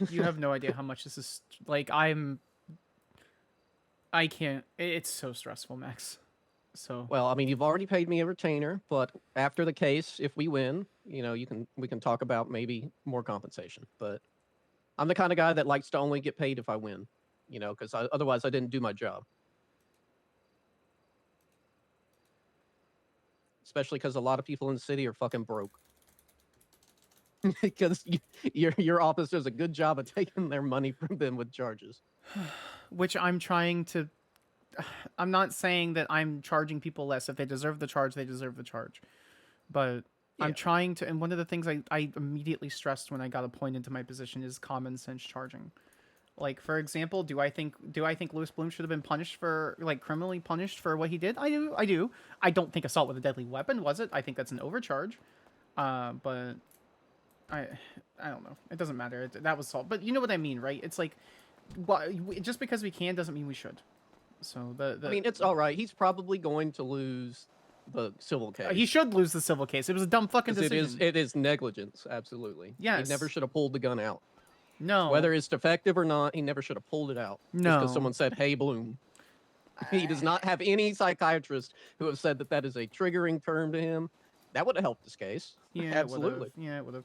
you have no idea how much this is. Like I can't. It's so stressful, Max. So Well, I mean, you've already paid me a retainer, but after the case, if we win, you know, we can talk about maybe more compensation. But I'm the kind of guy that likes to only get paid if I win, you know, because otherwise I didn't do my job. Especially because a lot of people in the city are fucking broke. Because your office does a good job of taking their money from them with charges. which I'm trying to. I'm not saying that I'm charging people less. If they deserve the charge, they deserve the charge. But Yeah. I'm trying to, and one of the things I immediately stressed when I got appointed to my position is common sense charging. Like, for example, do I think Louis Bloom should have been punished for, like, criminally punished for what he did? I do. I don't think assault with a deadly weapon was it. I think that's an overcharge. But I don't know. It doesn't matter. That was assault. But you know what I mean, right? It's like, just because we can doesn't mean we should. So I mean, it's all right. He's probably going to lose the civil case. he should lose the civil case. It was a dumb fucking 'Cause decision. it is negligence, absolutely. Yes. He never should have pulled the gun out. No. Whether it's defective or not, he never should have pulled it out. No. Because someone said, "Hey, Bloom." He does not have any psychiatrist who have said that that is a triggering term to him. That would have helped this case. Yeah, Absolutely. it would have.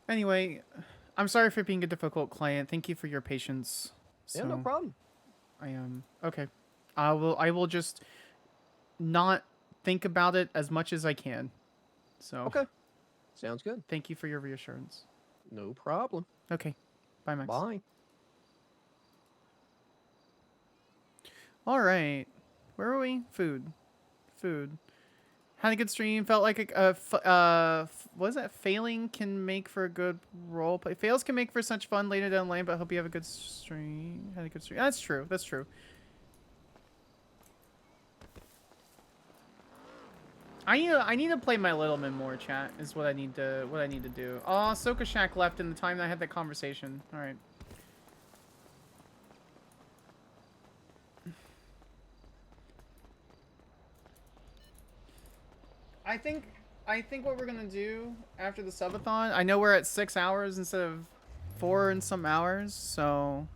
Anyway, I'm sorry for being a difficult client. Thank you for your patience. Yeah, no So, problem. I am okay. I will just not think about it as much as I can. So Okay. Sounds good. thank you for your reassurance. No problem. Okay. Bye, Max. Bye. All right. Where are we? Food. Had a good stream. Felt like what is that? Failing can make for a good role play. Fails can make for such fun later down the lane, but I hope you have a good stream. Had a good stream. That's true. That's true. I need to play my Littleman more, chat. Is what I need to do. Oh, Soka Shack left in the time that I had that conversation. All right. I think what we're gonna do after the subathon. I know we're at 6 hours instead of 4 and some hours, so.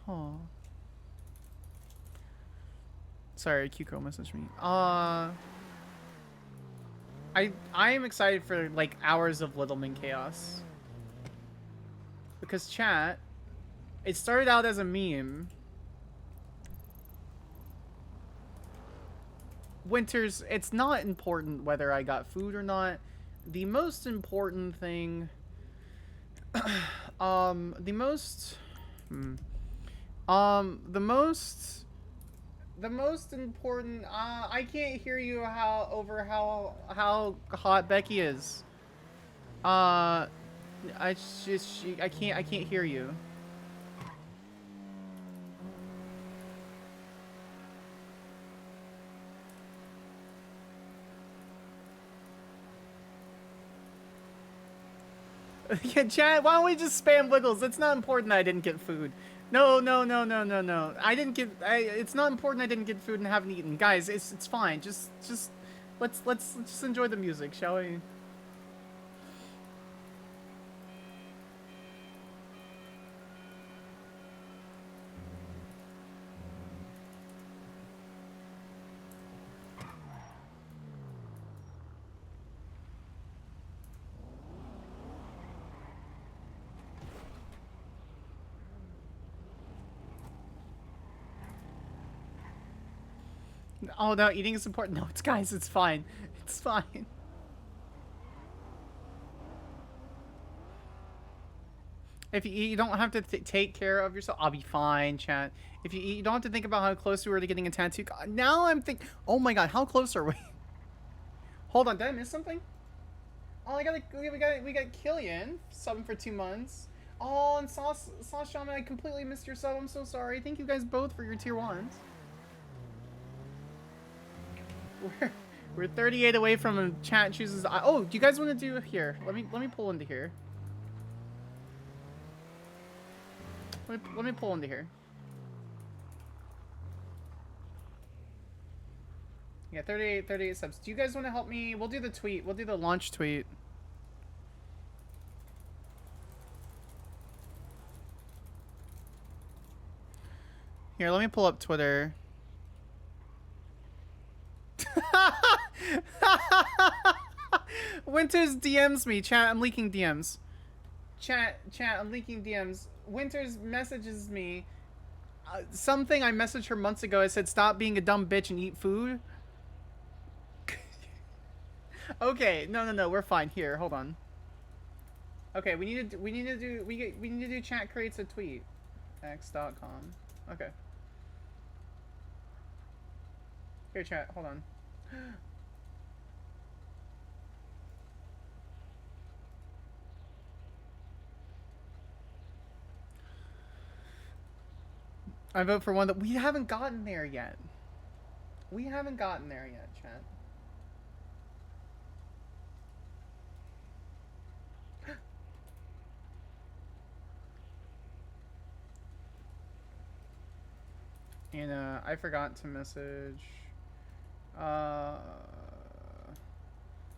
Oh. Sorry, Kiko messaged me. I am excited for like hours of Littleman chaos. Because chat, it started out as a meme. Winters, it's not important whether I got food or not. The most important thing The most, the most, the most important. I can't hear you how hot Becky is. I can't hear you. Yeah, chat, why don't we just spam wiggles? It's not important that I didn't get food. No. I didn't get. It's not important I didn't get food and haven't eaten. Guys, it's fine. Just let's just enjoy the music, shall we? Oh no, eating is important. No, guys, it's fine. It's fine. If you eat, you don't have to take care of yourself. I'll be fine, chat. If you eat, you don't have to think about how close we were to getting a tattoo. God, now I'm thinking, oh my god, how close are we? Hold on, did I miss something? Oh, we got Killian subbing for 2 months. Oh, and Sauce Shaman, I completely missed your sub. I'm so sorry. Thank you guys both for your tier 1s. We're 38 away from a chat chooses. Oh, do you guys want to do here? Let me pull into here. Let me pull into here. Yeah, 38 subs. Do you guys want to help me? We'll do the tweet. We'll do the launch tweet. Here, let me pull up Twitter. Winters DMs me. Chat, I'm leaking DMs. Chat, I'm leaking DMs. Winters messages me something I messaged her months ago. I said, stop being a dumb bitch and eat food. Okay, no, we're fine. Here, hold on. Okay, we need to do chat creates a tweet. X.com. Okay. Here, chat, hold on. I vote for one that we haven't gotten there yet. We haven't gotten there yet, chat. And I forgot to message.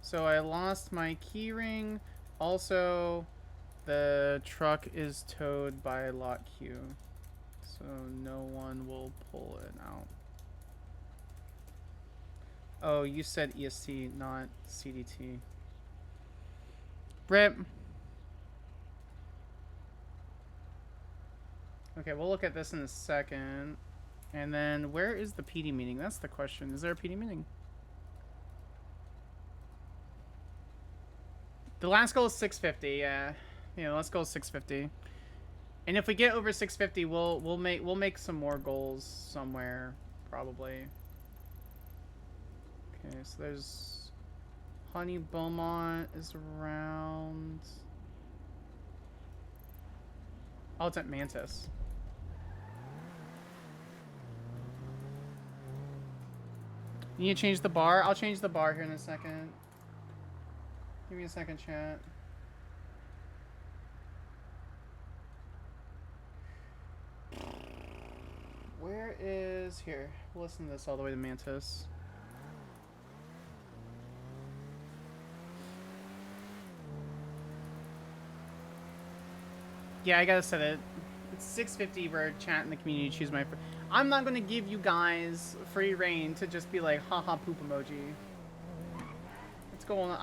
So I lost my keyring. Also, the truck is towed by lot Q. So no one will pull it out. Oh, you said EST, not CDT. RIP. Okay, we'll look at this in a second. And then, where is the PD meeting? That's the question. Is there a PD meeting? The last goal is 650, yeah. Yeah, the last goal is 650. And if we get over 650, we'll make some more goals somewhere, probably. Okay, so there's Honey Beaumont is around. Oh, it's at Mantis. You need to change the bar? I'll change the bar here in a second. Give me a second, chat. Where is... Here, we'll listen to this all the way to Mantis. Yeah, I gotta set it. It's 650 for chat in the community. Choose my... I'm not gonna give you guys free reign to just be like, haha, poop emoji. What's going on?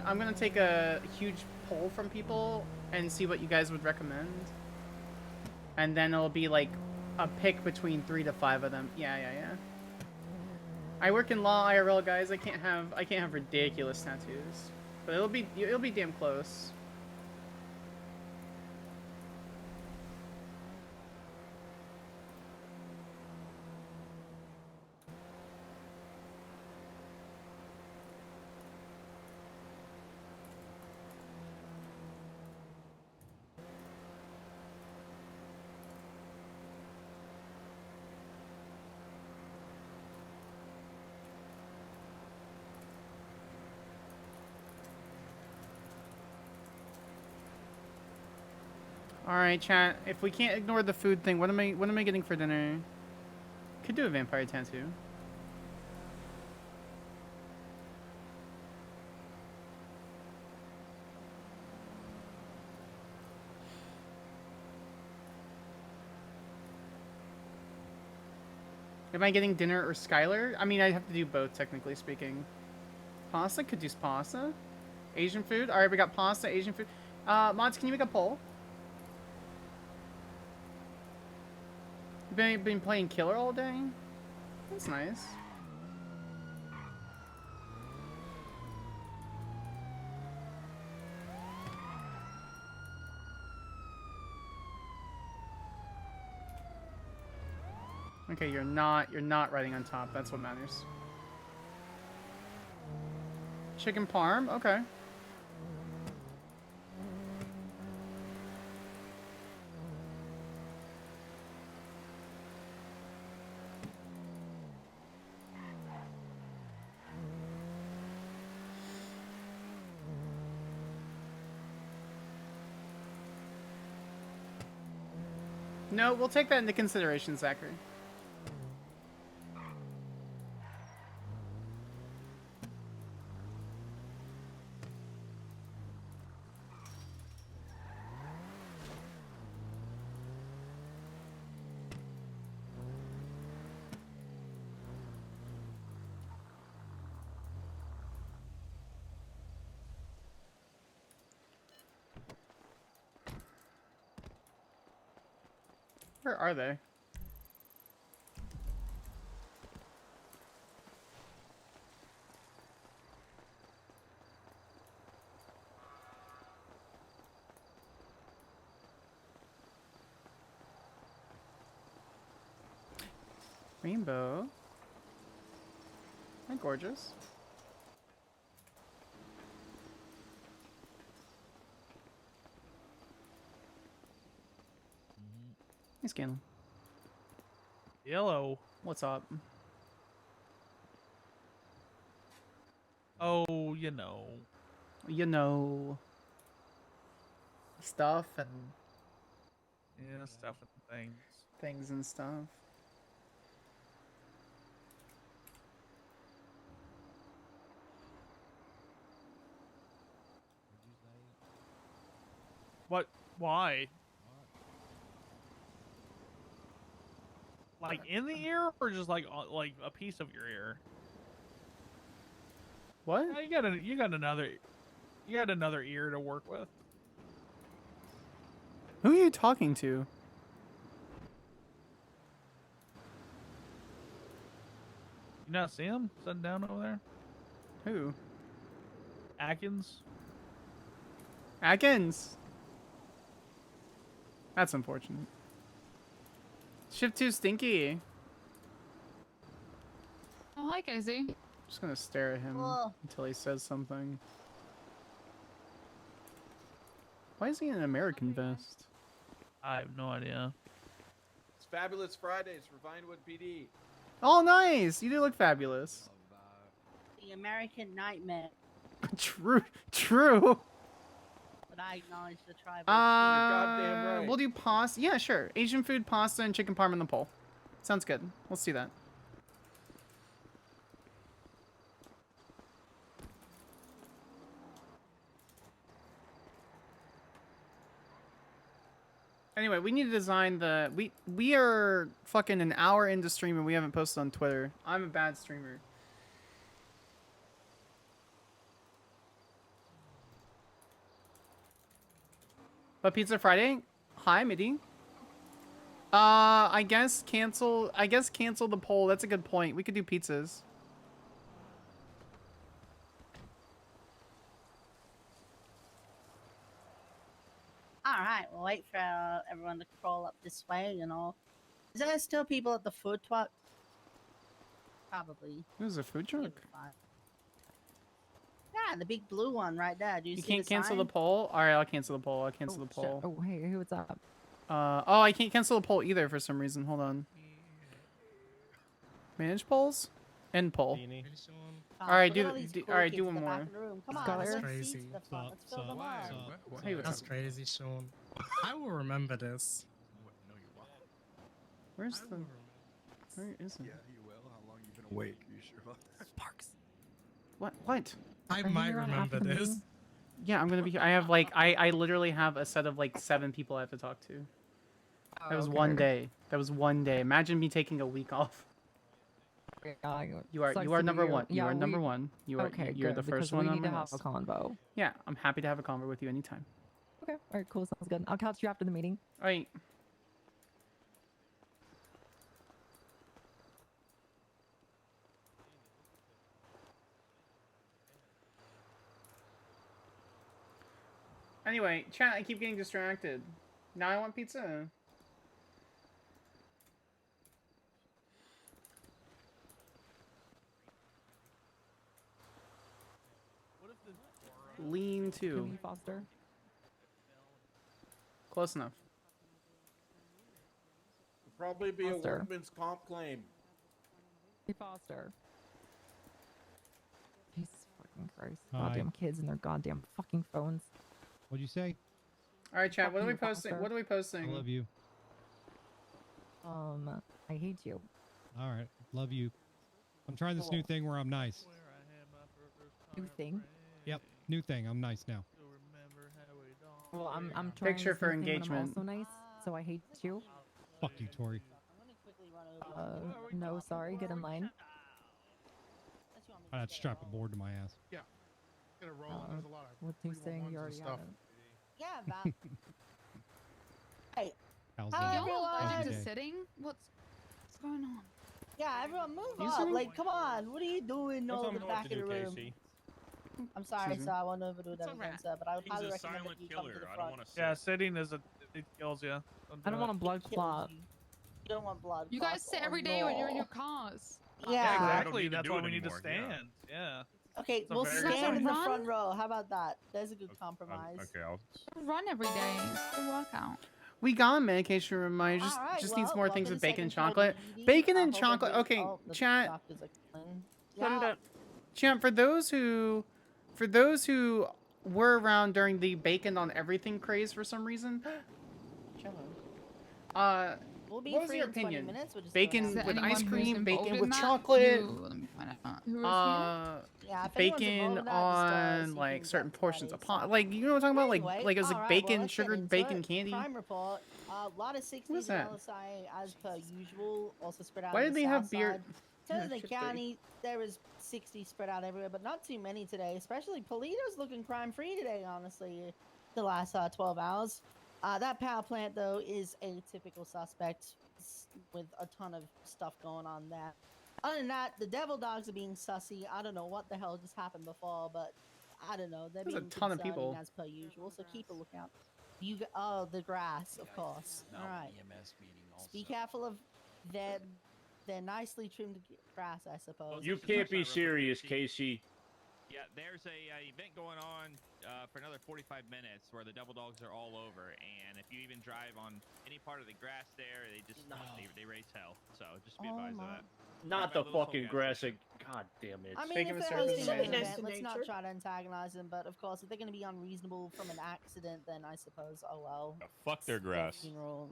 I'm gonna take a huge poll from people and see what you guys would recommend. And then it'll be like a pick between 3 to 5 of them. Yeah. I work in law IRL, guys. I can't have ridiculous tattoos, but it'll be damn close. All right, chat. If we can't ignore the food thing, what am I getting for dinner? Could do a vampire tattoo. Am I getting dinner or Skyler? I mean, I have to do both, technically speaking. Pasta? Could use pasta. Asian food? Alright, we got pasta, Asian food. Mods, can you make a poll? Been playing Killer all day? That's nice. Okay, you're not riding on top. That's what matters. Chicken parm? Okay. No, we'll take that into consideration, Zachary. Where are they? Rainbow. Hi, gorgeous. Hey, Scanlan. Yellow. What's up? Oh, you know. You know. Stuff and Yeah, stuff and things. things and stuff. What? Why? Like in the ear, or just like a piece of your ear? What? Yeah, you got another ear to work with. Who are you talking to? You not see him sitting down over there? Who? Atkins. Atkins. That's unfortunate. Shift 2 Stinky. Oh, hi, Casey. Just gonna stare at him Whoa. until he says something. Why is he in an American vest? I have no idea. It's Fabulous Fridays for Vinewood PD. Oh, nice! You do look fabulous. The American Nightmare, True. True. but I acknowledge the tribal. goddamn right. We'll do pasta. Yeah, sure. Asian food, pasta, and chicken parm in the poll. Sounds good. Let's do that. Anyway, we need to design the... We are fucking an hour into stream and we haven't posted on Twitter. I'm a bad streamer. But Pizza Friday? Hi, Midi. I guess cancel the poll. That's a good point. We could do pizzas. All right, we'll wait for everyone to crawl up this way and all. Is there still people at the food truck? Probably. This is a food truck. Yeah, the big blue one right there. Do you You see can't the cancel sign? the poll? Alright, I'll cancel the poll. I'll cancel the poll. Oh, hey, what's up? Oh, I can't cancel the poll either for some reason. Hold on. Manage polls? End poll. Alright, look at all these cool alright, kids do in one the back more. of the room. Come Skylar? on, let's Crazy, see the front. Let's fill them up. Hey, what's That's up? crazy, Sean. I will remember this. No, you won't. Where's I the? will Where is it? Yeah, you will. How long you been awake? Are you sure about that? Sparks. What? What? I Are you might around remember after the this. meeting? Yeah, I'm gonna be here. I have like I literally have a set of like 7 people I have to talk to. That was Oh, one okay. day. That was one day. Imagine me taking a week off. Yeah, You are sucks you to are be number you. one. You Yeah, are number we- one. You are Okay, you're good, the first because one we on need to my have a list. convo. Yeah, I'm happy to have a convo with you anytime. Okay, all right, cool, sounds good. I'll catch you after the meeting. All right. Anyway, chat, I keep getting distracted. Now I want pizza. Lean to. Jimmy Foster. Close enough. It'll probably be a Foster. workman's comp claim. Jimmy Foster. Jesus fucking Christ. Hi. Goddamn kids and their goddamn fucking phones. What'd you say? All right, chat. Fuck What are we you, posting? Foster. What are we posting? I love you. I hate you. All right, love you. I'm trying this new thing where I'm nice. You think? Yep, new thing. I'm nice now. Well, I'm trying Picture this for new thing, but engagement. I'm also nice, so I hate you. Fuck you, Tori. No, sorry, get in line. I'd strap a board to my ass. Get a roll. There's a lot of What you saying? 311s You and already stuff. have it. Yeah, Val. Hey, How's Hi, that? Oh, everyone. How's your just day? sitting? What's going on? yeah, everyone move You up. sitting? Like, come on. What are you doing over the back of the room? I'm sorry, Excuse sir. me. I won't overdo it, everyone, sir, but I would highly recommend that you come to the front. Yeah, sitting is it kills you. I don't want a blood Kills clot. you. You don't want blood. You guys clots sit or every day when you're in law. your cars. Yeah. exactly. need to That's do why it we need to anymore, yeah. stand. Yeah. Okay, It's a we'll very stand good in the run. front row. How about that? There's a good compromise. Okay, I'll. Run every day. It's a workout. We got medication reminder. Just Alright, just needs well, more welcome things to with the bacon and second chocolate. meeting. Bacon I and hope chocolate. everybody- Okay, oh, the chat. doctors are clean. Yeah. Chat, for those who were around during the bacon on everything craze for some reason. We'll be what was free your in 20 opinion? minutes. We're just Bacon going Is there with anyone ice who's cream, bacon involved in with that? chocolate. Let me find out. Who is Yeah, if anyone's bacon involved in that, just, see on if like you certain can get portions that of pot. ASAP. Like you know what I'm talking about? Anyway, Like it was like alright, well, bacon, let's get sugared into bacon it. candy. Crime report. A lot of 60s What's in that? LSI as per usual. Also spread out. Why on did the they have south beer? side. In terms of the Should they? county, there is 60 spread out everywhere, but not too many today. Especially Polito's looking crime-free today, honestly, the last 12 hours. That power plant, though, is a typical suspect with a ton of stuff going on there. Other than that, the devil dogs are being sussy. I don't know what the hell just happened before, but I don't know. They're There's a being ton of concerning people. as per usual, so keep a lookout. Oh, the grass, of course. All right. Be careful of their nicely trimmed grass, I suppose. You can't be serious, Casey. Yeah, there's a event going on for another 45 minutes where the devil dogs are all over, and if you even drive on any part of the grass there, they just they raise hell. So just be advised of that. Not the fucking grass. God damn it. I mean, Speaking if of they're service hosting an management. event, let's not try to antagonize them. But of course, if they're going to be unreasonable from an accident, then I suppose, oh well. Fuck their grass. Funeral.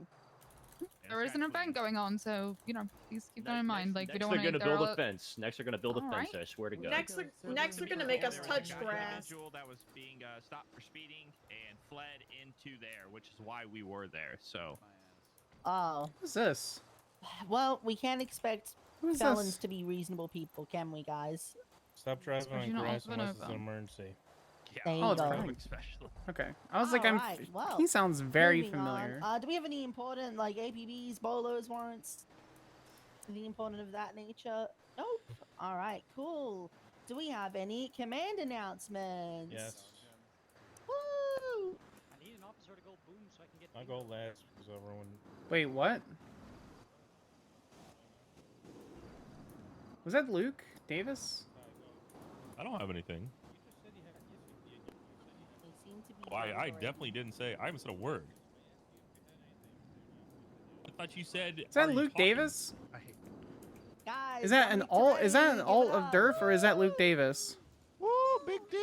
There is an event going on, so please keep that in mind. Like we Next don't they're want to gonna build a fence. Next they're gonna build a fence. Alright. I swear to God. Next they're gonna make us touch grass. Individual that was being stopped for speeding and fled into there, which is why we were there. So. Oh. Who's this? Well, we can't expect Who's felons this? to be reasonable people, can we, guys? Stop driving Especially on not grass open unless it's over. an emergency. Yeah, There you Oh, it's go. fine. Especially. Okay. I was like, Alright, well, he sounds very moving on. familiar. Do we have any important, like, APBs, bolos, warrants? Anything important of that nature? Nope. All right, cool. Do we have any command announcements? Yes. Woo! I need an officer to go boom so I can get. I'll go last because everyone. Wait, what? Was that Luke Davis? I don't have anything. They seem to be Well, I delivering. definitely didn't say. I haven't said a word. I thought you said. Is that "Are you Luke talking?" Davis? Guys, Is that don't an be alt? Is that tiny, an give alt it of up. Durf or is that Luke Davis? Woo, Big D!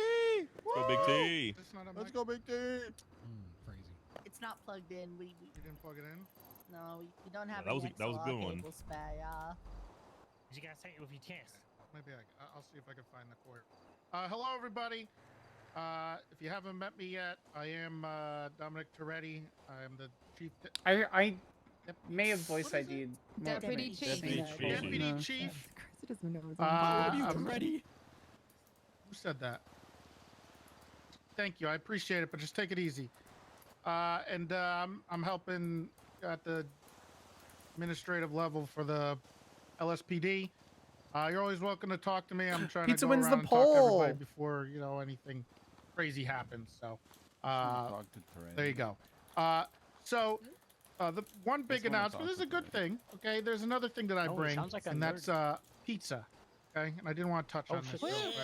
Let's go, Big D! It's not a Let's go, Big D! Crazy. It's It's not plugged in. We You didn't plug it in? no, we don't have that was any a good XLR one. cable spare. Yeah. You gotta say it with your chest. Maybe I'll see if I can find the cord. Hello, everybody. If you haven't met me yet, I am Dominic Toretti. I am the chief. I may have voice ID'd. Deputy Chief. Deputy Chief. Chris doesn't know his Ready? Who said that? Thank you. I appreciate it, but just take it easy. And I'm helping at the administrative level for the LSPD. You're always welcome to talk to me. I'm trying Pizza to go wins around the and talk to poll. everybody before anything crazy happens. So there you go. The one big announcement. This is a good thing. Okay, there's another thing that I bring, sounds like a and nerd. that's pizza. Okay, and I didn't want to touch on this. shit. real quick. Yeah.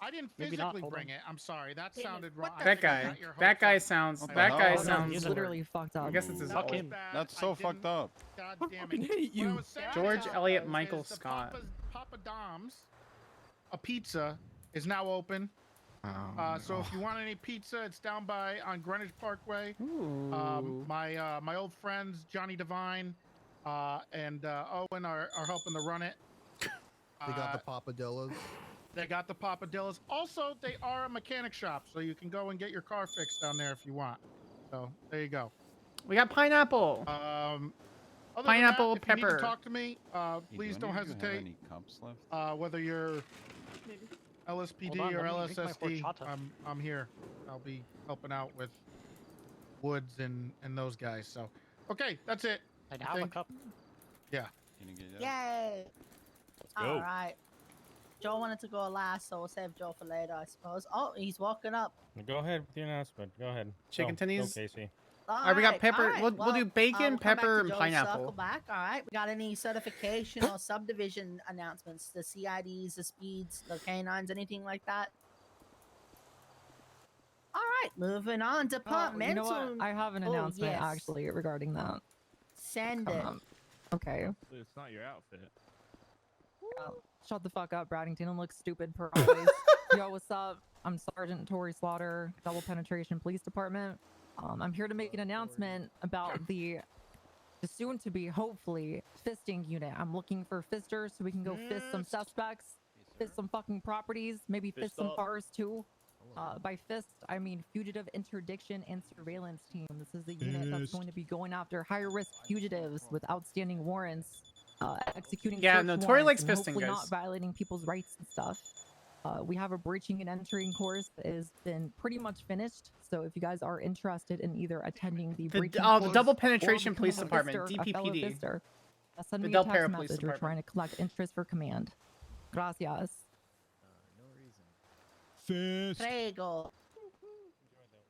I didn't Maybe not, physically hold bring on. it. I'm sorry. That Damn it, sounded what wrong. the I That think I guy. got your That hopes guy up. sounds. What the That hell? guy Oh, no, sounds. you literally fucked up. I guess it's his. That was him. bad. That's I so didn't- fucked up. God I damn fucking it. hate What I you. was saying George is Elliott is Michael the Scott. Papa Dom's, a pizza, is now open. So if you want any pizza, it's down on Greenwich Parkway. Ooh. My old friends Johnny Devine and Owen are helping to run it. They got the papadillas. They got the papadillas. Also, they are a mechanic shop, so you can go and get your car fixed down there if you want. So there you go. We got pineapple. Other than Pineapple that, if you need pepper. to talk to me, please don't hesitate. Any cups left? Whether you're LSPD Hold on, or let me drink my LSSD, horchata. I'm here. I'll be helping out with Woods and those guys. So, okay, that's it. I'd I have a think. cup. Yeah. Can you get Yay. go. All right. Joe wanted to go last, so we'll save Joe for later, I suppose. Oh, he's walking up. Go ahead with the announcement. Go ahead. Chicken Go, tendies? Casey. All right, we got pepper. all right. We'll do Well, bacon, we'll come back pepper, to and Joe's pineapple. Circle back. All right. We got any certification or subdivision announcements? The CIDs, the speeds, the canines, anything like that? All right. Moving on. You know Departmental. what? I have an Oh, announcement yes. actually regarding that. Send it. Okay. It's not your outfit. Shut the fuck up, Bradington, and look stupid per always. Yo, what's up? I'm Sergeant Tori Slaughter, Double Penetration Police Department. I'm here to make an announcement about the soon-to-be, hopefully, fisting unit. I'm looking for fisters so we can go fist some suspects, fist some fucking properties, maybe fist some cars too. By fist, I mean fugitive interdiction and surveillance team. This is the unit that's going to be going after high-risk fugitives with outstanding warrants, executing Yeah, search no, Tori likes warrants, and fisting, hopefully guys. not violating people's rights and stuff. We have a breaching and entering course that has been pretty much finished. So if you guys are interested in either attending the breaching the course Double or Penetration becoming Police a Department, fister, a fellow DPPD. fister, send The me Del a text Perro Police message. We're trying Department. to collect interest for command. Gracias. Fist. Prego.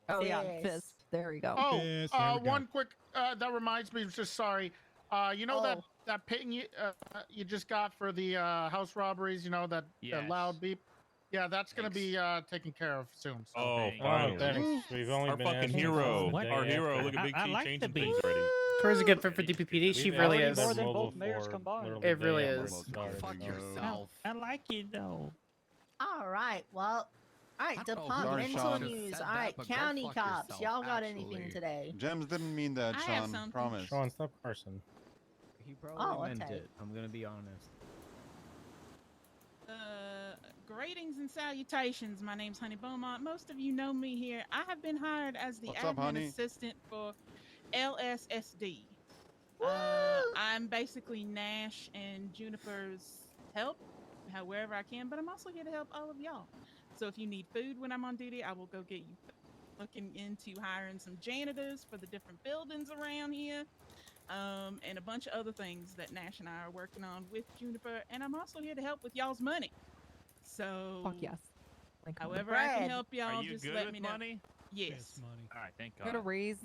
Oh yeah, Fist. fist. There we go. Oh, Fist, there we go. one quick. That reminds me. Just sorry. You know Oh. that ping you just got for the house robberies. You know that loud beep. Yeah, that's gonna be taken care of soon. So. Oh, Thanks. finally. Thanks. We've only Our been fucking asking hero. for the day Our hero. after. Look at Big I T like the changing beat. things already. Tori's a good fit for DPPD. She We've really already is. been More than mobile both mayors for combined. literally It the really day after is. it started. Fuck yourself. I like it though. All right. Well. All right. I don't know who Departmental Sean news. said All that, right. but go County fuck cops. yourself, Y'all got actually. anything today? Gems didn't mean that, I have Sean. something. Promise. Sean, stop cursing. He Oh, okay. I'm gonna be honest. Greetings and salutations. My name's Honey Beaumont. Most of you know me here. I have been hired as the What's up, admin honey? assistant for LSSD. I'm basically Nash and Juniper's help, however I can, but I'm also here to help all of y'all. So if you need food when I'm on duty, I will go get you food. Looking into hiring some janitors for the different buildings around here, and a bunch of other things that Nash and I are working on with Juniper. And I'm also here to help with y'all's money. So, Fuck yes. Like, however I can Bread. help y'all, Are you just good let with me know. money? Yes. money. All right, thank Get a God. raise.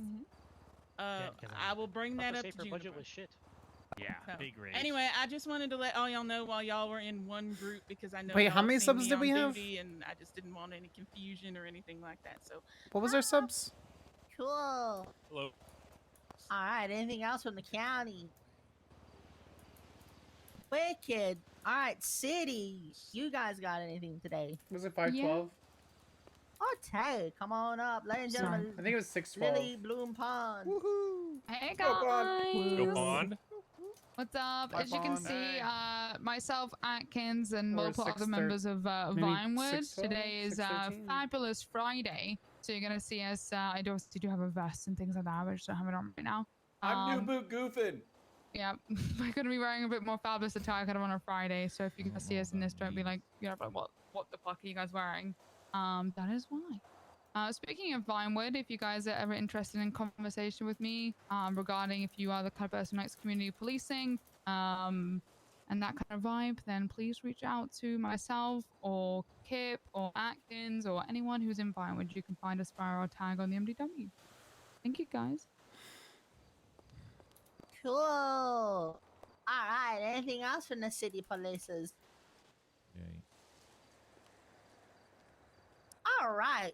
I will bring that up to Budget Juniper. was shit. Yeah, So, big raise. Anyway, I just wanted to let all y'all know while y'all were in one group because I know. Wait, y'all how many seen subs me did we on have? duty, and I just didn't want any confusion or anything like that. So What was our subs? Cool. All Hello. right. Anything else from the county? Wicked. All right. City. You guys got anything today? Was it 512? Hey, come on up, ladies and Sorry. gentlemen. I think it was 612. Lily Bloom Pond. Hey Go, Bond. guys. Go Bond. What's up? Hi, As you can Bond. see, myself, Atkins, and Or multiple other members of maybe Vinewood. 6:12, Today is 6:13. Fabulous Friday. So you're gonna see us. I obviously do have a vest and things like that, but I just don't have it on right now. I'm new boot goofing. Yeah, we're gonna be wearing a bit more fabulous attire kind of on a Friday. So if you guys see us in this, don't be like, like what the fuck are you guys wearing? That is why. Speaking of Vinewood, if you guys are ever interested in conversation with me regarding if you are the kind of person who likes community policing and that kind of vibe, then please reach out to myself or Kip or Atkins or anyone who's in Vinewood. You can find us via our tag on the MDW. Thank you, guys. Cool. All right. Anything else from the city polices? All right.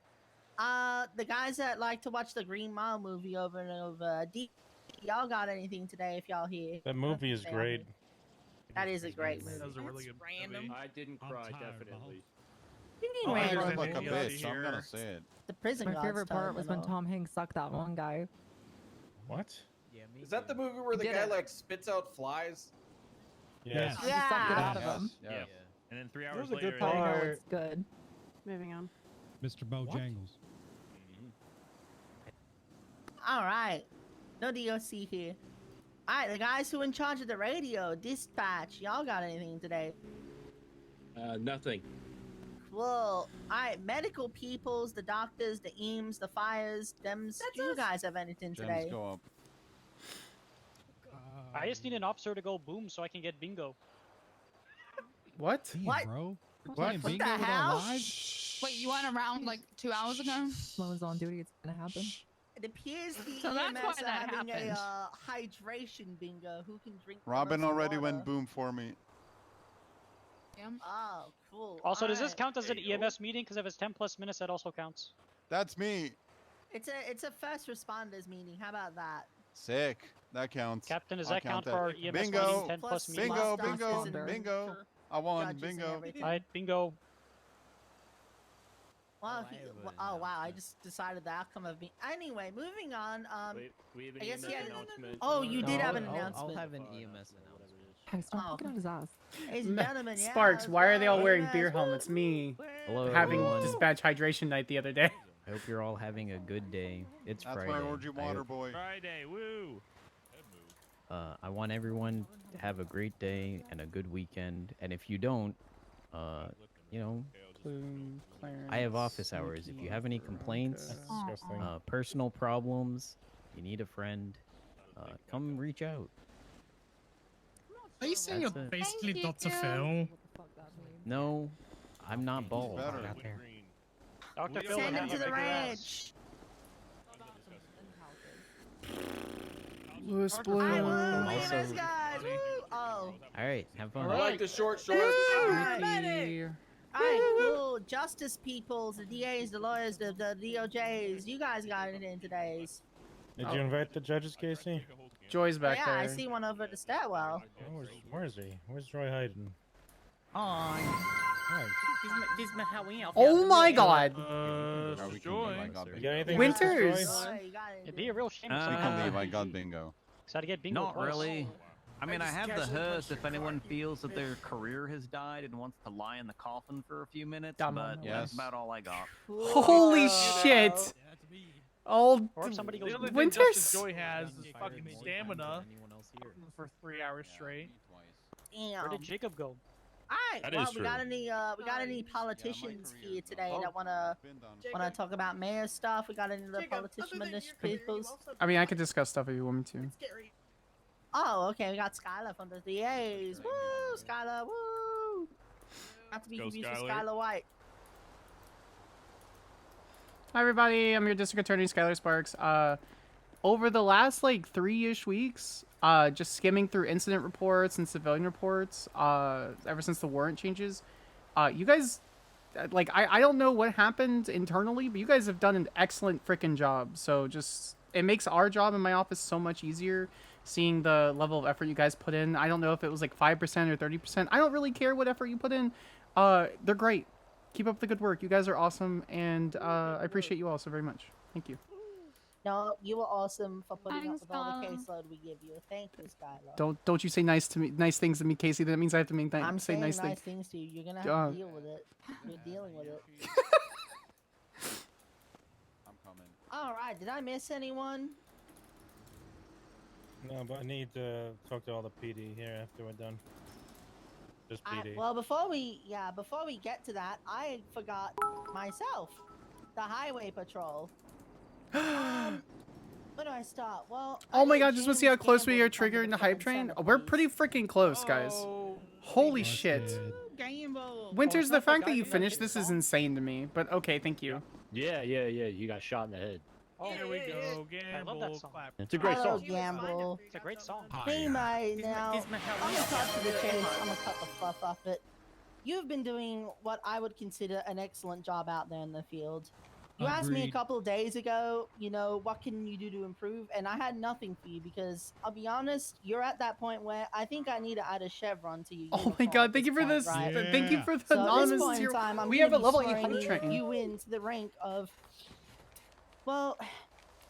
The guys that like to watch the Green Mile movie over and over. Y'all got anything today? If y'all here. That movie is great. That is a great movie. That was a really good movie. I didn't cry, definitely. You mean Oh, random? like a bitch, I'm gonna say it. The prison My guards favorite part was when terminal. Tom Hanks sucked that one guy. What? Is that the movie where the Did guy it. like spits out flies? Yes. He sucked it out of him. Yeah. And then 3 That hours was a later, good I know part. it's good. Moving on. Mr. Bojangles. All right. No DOC here. All right, the guys who are in charge of the radio, dispatch. Y'all got anything today? Nothing. Cool. All right, medical peoples, the doctors, the EAMS, the fires, dems. Do you guys have anything today? Gems go up. I just need an officer to go boom so I can get bingo. What? Damn, What? bro. We're What? playing What bingo the with our hell? lives? wait, you went around like 2 hours ago? Sloan's on duty. It's gonna happen. It appears the So that's EMS why are that having happened. a hydration bingo. Who can drink the Robin most already water? went boom for me. Yeah. Oh, cool. Also, does this Alright. count as an There you go. EMS meeting? Because if it's 10 plus minutes, that also counts. That's me. It's a first responders meeting. How about that? Sick. That counts. Captain, does I'll that count for our EMS Bingo. meeting? 10 plus Plus meetings? Bingo, Plus bingo, doctors and bingo. I won. judges and Bingo. everything. Alright, bingo. Well, oh wow! I just decided the outcome of me. Anyway, moving on. Wait, we have an I guess EMS he had- announcement. Oh, you did have an I'll announcement. have an E EMS Hey, stop Oh. looking at his ass. Ladies and gentlemen, yeah, Sparks, why are they all let's go. wearing EMS, beer woo, helmets? Me Hello, having everyone. dispatch hydration night the other day. I hope you're all having a good day. It's That's Friday. my orangey I water hope- boy. Friday, woo! I want everyone to have a great day and a good weekend. And if you don't, you know, Plume, I have Clarence, office hours. If you have any complaints, Veronica. Disgusting. personal problems, you need a friend, come reach out. Are you saying That's you're it. basically Thank Dr. you. Phil? No, I'm not bald. better. Dr. Phil, Send him have to a the bigger ass. ranch. Lewis I Bloom. woo, Also- EMS guys. Woo. Oh. All right, have fun. I like the short shorts. Ricky. Alright, cool. Justice peoples, the DAs, the lawyers, the DOJs. You guys got anything today's? Did you invite the judges, Casey? Joy's back yeah, there. I see one over at the stairwell. Oh, where is he? Where's Troy hiding? On. Hi. Oh my god. Now we can leave. I got You bingo. got anything? Winters. Troy, you got It'd anything? be a real shame. We if can someone leave. I got bingo. decided to get bingo Not twice. really. I mean, I just have the casually hearse punched if anyone feels that their career has died and wants to lie in the coffin for a few minutes, Dumb. but Yes. that's about all I got. Cool. Holy Go. shit. Old Or if somebody goes The only Winters? thing Justice Joy has is fucking stamina for 3 hours straight. Damn. Where did Jacob go? Alright, That well, is we true. got any politicians here today that wanna Jacob, talk about mayor stuff? We got any other Jacob, other politician than your career, you peoples? also I mean, I could discuss stuff if you want me to. It's scary. Oh, okay, we got Skylar from the DAs. Woo, Skylar, woo! Not to be Go, confused with Skylar. Skylar White. Hi everybody, I'm your district attorney Skyler Sparks. Over the last like 3-ish weeks, just skimming through incident reports and civilian reports, ever since the warrant changes, you guys, like I don't know what happened internally, but you guys have done an excellent freaking job. So just it makes our job in my office so much easier seeing the level of effort you guys put in. I don't know if it was like 5% or 30%. I don't really care what effort you put in. They're great. Keep up the good work. You guys are awesome, and I appreciate you all so very much. Thank you. No, you were awesome for putting up Thanks, with all the Skylar. caseload we give you. Thank you, Skylar. Don't you say nice things to me, Casey. That means I have to make I'm say saying nice nice things. things to you. You're gonna have to deal with it. You're dealing with it. I'm coming. All right. Did I miss anyone? No, but I need to talk to all the PD here after we're done. Just PD. Well, before we get to that, I forgot myself. The highway patrol. Where do I start? Well, Oh my god, just want to see how close we are triggering the hype train? We're pretty freaking close, guys. Holy shit. Gamble. Winters, the fact that you finished this is insane to me, but okay, thank you. Yeah. You got shot in the head. Oh, here we go. I love that song. Clap. It's a great Hello, song. Gamble. It's a great song. Hey, mate. Now, I'm gonna cut to the chase. I'm gonna cut the fluff off it. You've been doing what I would consider an excellent job out there in the field. You asked me a Agreed. couple of days ago, what can you do to improve? And I had nothing for you because I'll be honest, you're at that point where I think I need to add a chevron to you. Oh my god, thank you for this. Thank you for the anonymous At this point in tier. time, I'm We gonna have a be level swearing 800 train. you into the rank of. Well,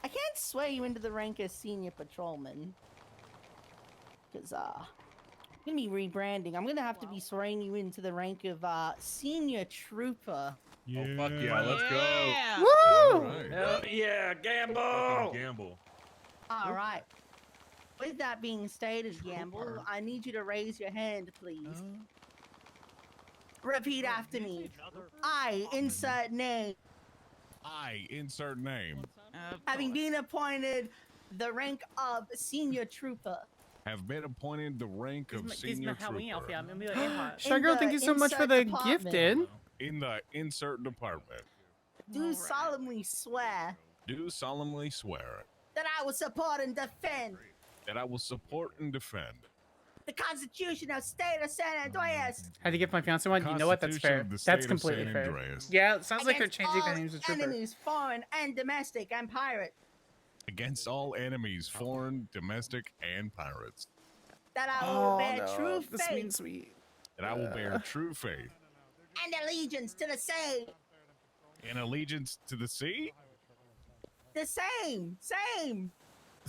I can't swear you into the rank as senior patrolman. Because, I'm gonna be rebranding. I'm gonna have to be swearing you into the rank of, senior trooper. Yeah. Oh, fuck yeah, let's go. Woo! Right. Hell yeah, Gamble! Fucking gamble. All right. With that being stated, Gamble, I need you to raise your hand, please. Repeat after me. I insert name. I insert name. Having been appointed the rank of senior trooper. Have been appointed the rank of senior trooper Sugar, thank you so much for the insert gifted. in the insert department. Do solemnly swear Do solemnly swear that I will support and defend that I will support and defend the Constitution of State of San Andreas Had to give my fiance one. You know what? That's fair. Constitution of the That's State of completely San fair. Andreas. Yeah, it sounds like they're against changing their all names to trooper. enemies, foreign and domestic, and pirate. against all enemies, foreign, domestic, and pirates. That I will bear true This faith means we. That I will bear true faith and allegiance to the same. and allegiance to the sea. The same.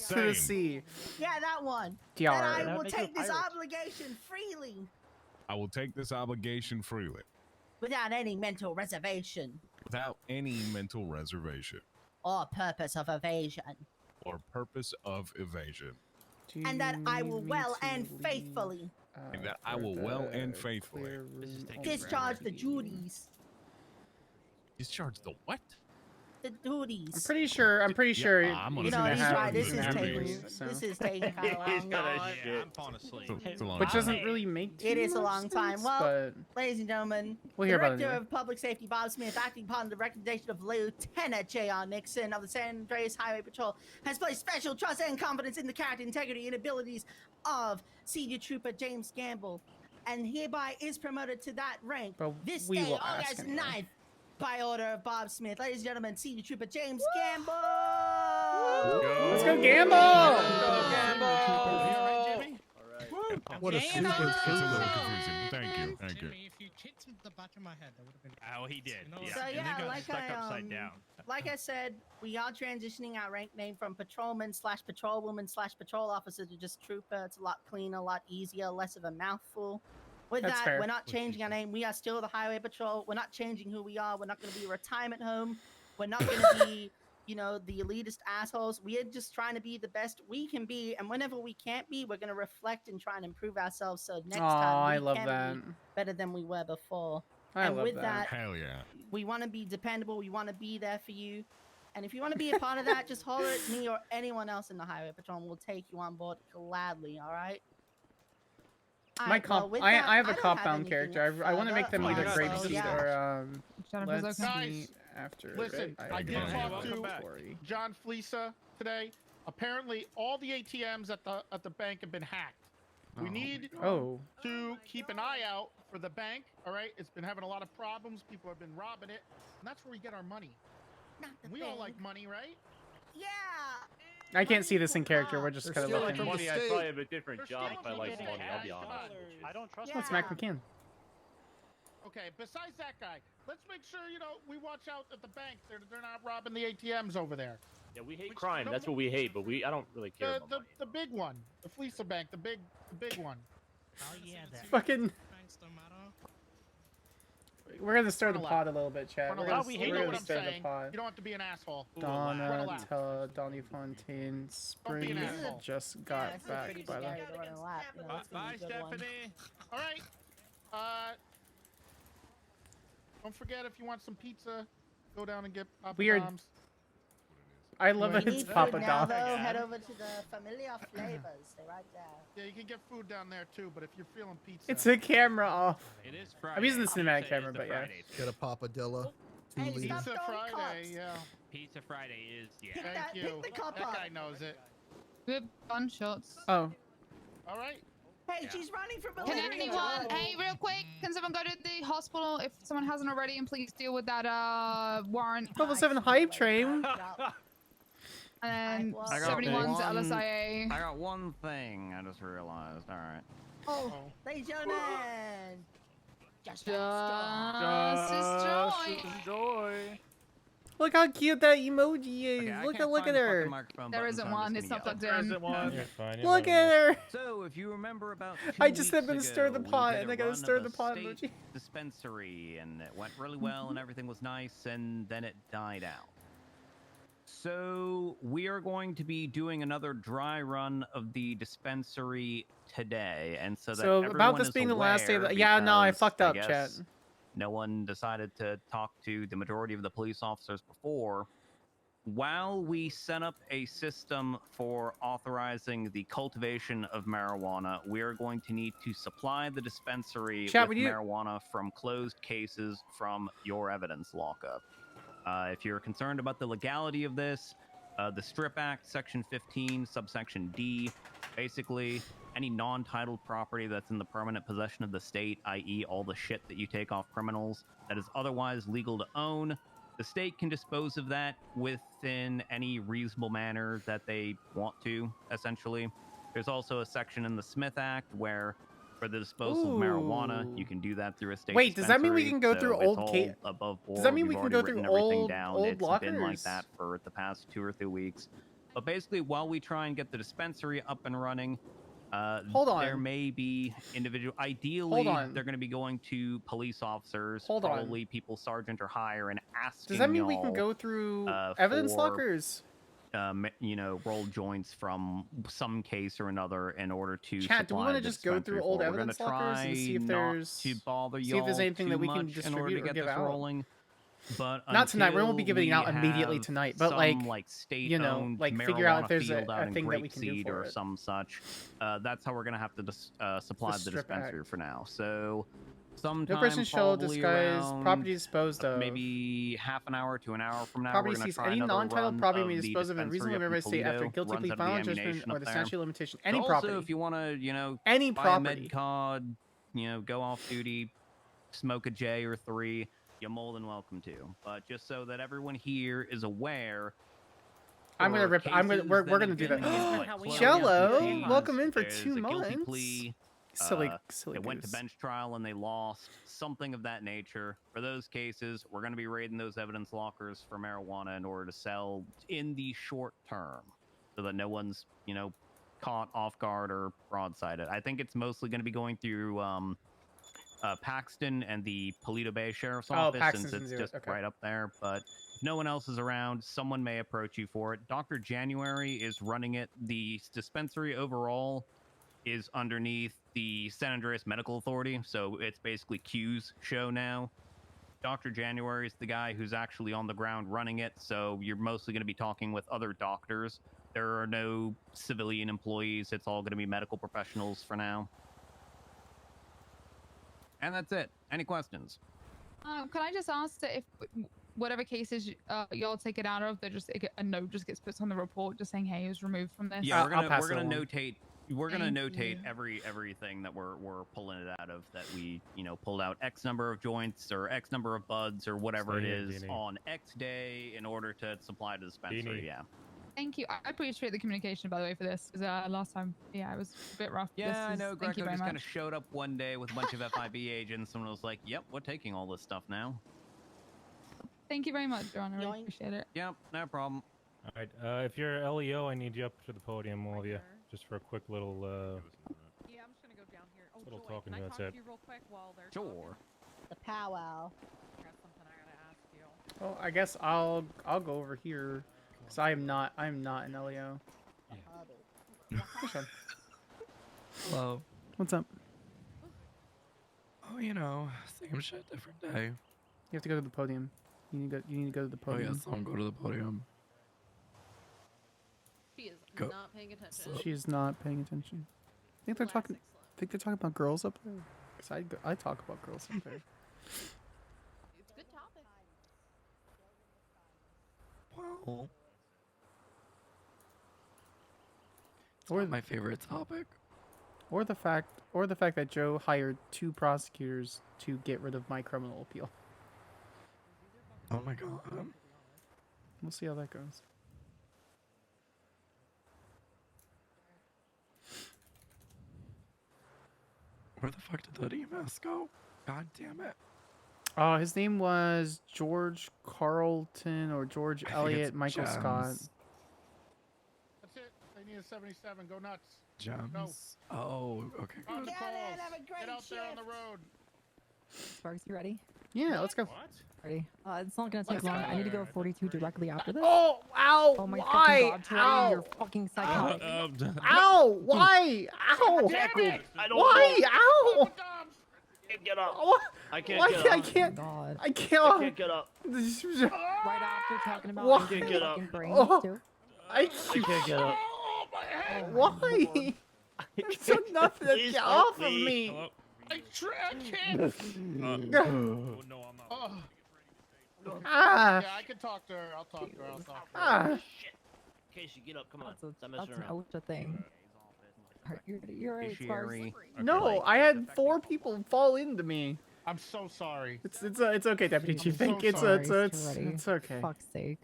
To the Same. sea. Yeah, that one. DR. That I That will makes you a take this pirate. obligation freely I will take this obligation freely, without any mental reservation without any mental reservation or purpose of evasion. or purpose of evasion, And that I will well and faithfully and that I will well and faithfully discharge the duties. discharge the what? The duties. I'm pretty sure. I'm pretty sure. I'm gonna he's No, gonna he's have right. This he's is gonna have taking. these, so. This is taking kind of He's long. got a Yeah, shit. I'm falling asleep. It's a long Which time. doesn't really make too It is a much long time. sense, Well, but ladies and gentlemen, We'll the hear about it Director anyway. of Public Safety Bob Smith, acting upon the recommendation of Lieutenant J.R. Nixon of the San Andreas Highway Patrol, has placed special trust and confidence in the character, integrity, and abilities of Senior Trooper James Gamble, and hereby is promoted to that rank But this we day, will ask August anyway. 9th, by order of Bob Smith. Ladies and gentlemen, Senior Trooper James Gamble! Let's go Gamble! What a stupid. It's a little confusing. Thank you. Thank you. If you hit the back of my head, that would have been. Oh, he did. Yeah. So And yeah, they got like stuck I upside down. like I said, we are transitioning our rank name from patrolman / patrolwoman / patrol officer to just trooper. It's a lot cleaner, a lot easier, less of a mouthful. With That's that, fair. we're not changing our name. We are still the Highway Patrol. We're not changing who we are. We're not going to be a retirement home. We're not going to be, the elitist assholes. We are just trying to be the best we can be. And whenever we can't be, we're going to reflect and try and improve ourselves. So next Aw, time we I love can that. be better than we were before. I and love with that. Hell yeah. we want to be dependable. We want to be there for you. And if you want to be a part of that, just holler at me or anyone else in the Highway Patrol, and we'll take you on board gladly. All right. My comp. I have a cop bound anything character. I want to make them further, either so, grape seed yeah. or Jennifer's let's okay. see after. Listen, I did got it. talk Welcome to back. John Fleesa today. Apparently, all the ATMs at the bank have been hacked. We need Oh. to keep an eye out for the bank. All right, it's been having a lot of problems. People have been robbing it, and that's where we get our money. Not the We all bank. like money, right? Yeah. I can't see this in character. We're just If kind of you like looking. money, I'd state. probably have a different They're job if I stealing liked from money. the I'll be cash. honest. I don't trust Yeah. Let's smack McCann. Okay, besides that guy, let's make sure, we watch out at the bank. They're not robbing the ATMs over there. Yeah, we hate crime. That's what we hate, but I don't really care about money. The big one. The Fleeca Bank, the big one. Oh yeah, that. Fucking. We're gonna stir the pot a little bit, chat. We're gonna, You we're know gonna what I'm stir the saying. pot. You don't have to be an asshole. Donnie Fontaine, Spring asshole. just got back by the. Bye, Stephanie. All right. Don't forget, if you want some pizza, go down and get Papa Weird. Dom's. I love it. You It's need Papa food now, Dom. though, head over to the Familiar Flavors. They're right there. Yeah, you can get food down there too, but if you're feeling pizza, It's a camera off. It is I'm using the Friday. cinematic Pizza camera, is the but yeah. Friday. Get a papadilla. Hey, Two stop leaves. Pizza throwing Friday, cups. yeah. Pizza Friday is Pick Thank that- you. pick the cup That up. guy knows it. Good gunshots. Oh. All right. Hey, she's running for Can malaria. anyone, hey, real quick, can someone go to the hospital if someone hasn't already, and please deal with that warrant? Level 7 hype train. And I got 71's one- LSIA. I got one thing I just realized. All right. Oh, ladies and gentlemen. Just Joy. Look how cute that emoji is. Okay, I look can't at find the fucking her. microphone There button, isn't so I'm one, just it's gonna not plugged yell. in. There isn't one. You're fine. You're Look fine. at her. So, if you remember about 2 I just said I'm weeks gonna stir the ago, we pot, did and a I gotta run stir of the a pot state emoji. dispensary, and it went really well, and everything was nice, and then it died out. So we are going to be doing another dry run of the dispensary today, and so that So about everyone this is being the last day of aware, the- yeah, no, I because fucked up, guess chat. No one decided to talk to the majority of the police officers before. While we set up a system for authorizing the cultivation of marijuana, we are going to need to supply the dispensary Chat, with would you- marijuana from closed cases from your evidence lockup. If you're concerned about the legality of this, the Strip Act, Section 15, subsection D, basically any non-titled property that's in the permanent possession of the state, i.e. all the shit that you take off criminals that is otherwise legal to own, the state can dispose of that within any reasonable manner that they want to, essentially. There's also a section in the Smith Act where for the disposal of marijuana, you can do that through a state Wait, does that mean we dispensary, can go so through it's old all ca- above board. Does that mean We've we can already go through written everything old- down. old It's been like lockers? that for the past 2 or 3 weeks. But basically, while we try and get the dispensary up and running, Hold on. there may be individual. Ideally, Hold on. they're going to be going to police officers, Hold on. probably people sergeant or higher, and asking. Does that mean we can y'all, go through evidence for, lockers? Roll joints from some case or another in order to. Chat, do we want wanna just go through old evidence lockers and see if there's- to bother see if there's y'all anything too that we can much in order distribute to or get give this out? rolling. But Not tonight. We won't be until giving it out we immediately have tonight, but some, like, state you know, owned like figure out marijuana if there's field out a in thing that we can do Grapeseed for or it. some such. That's how we're gonna have to supply the Strip dispensary Act. for now. So sometime No person shall probably disguise around, property disposed of. maybe half an hour to an hour from now. Property we're gonna seized. try Any another non-titled run property of may the dispose of in a dispensary reasonable up in manner state after Toledo, guilty runs plea, out of the final judgment, ammunition or up the there. statute of limitation. So Any also, property. if you want to, Any buy property. a med cod, go off duty, smoke a J or 3, you're more than welcome to. But just so that everyone here is aware. I'm gonna for rip. I'm gonna. cases We're that gonna have do been, that. closed Jello, cases, welcome in for there's 2 a guilty months. plea, Silly, silly they went to goose. bench trial and they lost, something of that nature. For those cases, we're going to be raiding those evidence lockers for marijuana in order to sell in the short term, so that no one's caught off guard or broadsided. I think it's mostly going to be going through Paxton and the Paleto Bay Sheriff's Office, Paxton's since gonna it's do it, just okay. right up there. But if no one else is around, someone may approach you for it. Dr. January is running it. The dispensary overall is underneath the San Andreas Medical Authority, so it's basically Q's show now. Dr. January is the guy who's actually on the ground running it, so you're mostly going to be talking with other doctors. There are no civilian employees. It's all going to be medical professionals for now. And that's it. Any questions? Can I just ask that if whatever cases y'all take it out of, that just a note just gets put on the report, just saying, "Hey, it was removed from this." Yeah, we're gonna pass it along. notate. We're gonna Thank notate you. everything that we're pulling it out of, that we pulled out X number of joints or X number of buds or whatever Stay it here, is Beanie. on X day in order to supply to the dispensary. Beanie. Yeah. Thank you. I appreciate the communication, by the way, for this. Because last time, yeah, it was a bit rough. Yeah, I know. Thank you Greco very just kind of much. showed up one day with a bunch of FIB agents and was like, "Yep, we're taking all this stuff now." Thank you very much, John. I really appreciate it. Yep, no problem. All right. If you're LEO, I need you up to the podium, all of you, just for a quick little. Yeah, I'm just gonna go down here. Oh, Little Joy, talking, can I that's talk it. to you real quick while they're Sure. The powwow. I got something I gotta ask you. Well, I guess I'll go over here because I'm not an LEO. Hello. What's up? Oh, you know, same shit, different day. You have to go to the podium. You need to go to the Oh podium. yes, I'll go to the podium. She is Go. not paying attention. She's not paying attention. I think they're talking. About girls up there. Cause I talk about girls up there. It's a good topic. Well, it's Or not my favorite topic. Or the fact that Joe hired 2 prosecutors to get rid of my criminal appeal. Oh my god. We'll see how that goes. Where the fuck did that EMS go? God damn it. His name was George Carlton or George I think Elliott it's Michael Scott. That's it. They need a 77. Go nuts. Gems. Go. Oh, okay. On Good. the Get calls. in, have a great Get out there on the shift. road. Sparks, you ready? Yeah, let's go. Ready? It's not gonna take long. I need to go 42 directly after this. Oh, ow! Oh my why? fucking god, Tori, Ow! you're fucking psychotic. Ow! Why? Ow! I don't Why? know. Ow! I can't get up. Oh, I can't why? get up. I can't. God. I can't. I can't get up. Right after talking about What? your Can't get up. fucking brains Oh. too. I can't get up. Why? It's enough to Please get help off of me. I can't. Oh. Ah. Yeah, I can talk to her. I'll talk to her. I'll talk to her. Ah. Shit. Casey, get up. Come on. Stop That's messing an around. OSHA thing. Alright, you're right, Sparks. Judiciary. No, I had 4 people fall into me. I'm so sorry. It's okay, Deputy Chief. so Think it's sorry. it's okay. Fuck's sake.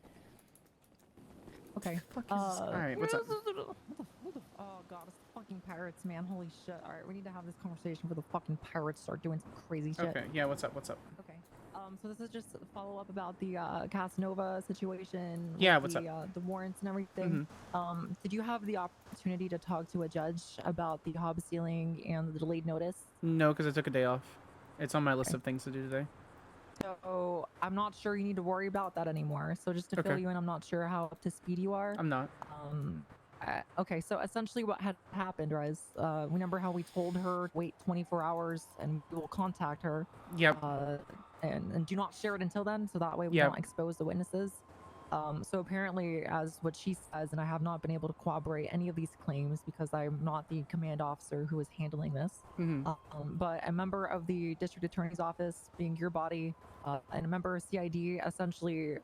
Okay. Alright, what's up? Oh god, it's fucking pirates, man. Holy shit. Alright, we need to have this conversation before the fucking pirates start doing some crazy shit. Okay, yeah, what's up? Okay. So this is just a follow up about the Casanova situation. with Yeah, what's the warrants and everything. Did you have the opportunity to talk to a judge about the Hobbs ceiling and the delayed notice? No, because I took a day off. It's on my list of things to do today. So I'm not sure you need to worry about that anymore. So just to fill Okay. you in, I'm not sure how up to speed you are. I'm not. Okay, so essentially what had happened was, remember how we told her to wait 24 hours and we will contact her. Yep. And do not share it until then, so that way we Yep. don't expose the witnesses. So apparently, as what she says, and I have not been able to corroborate any of these claims because I'm not the command officer who is handling this. But a member of the district attorney's office, being your body, and a member of CID, essentially,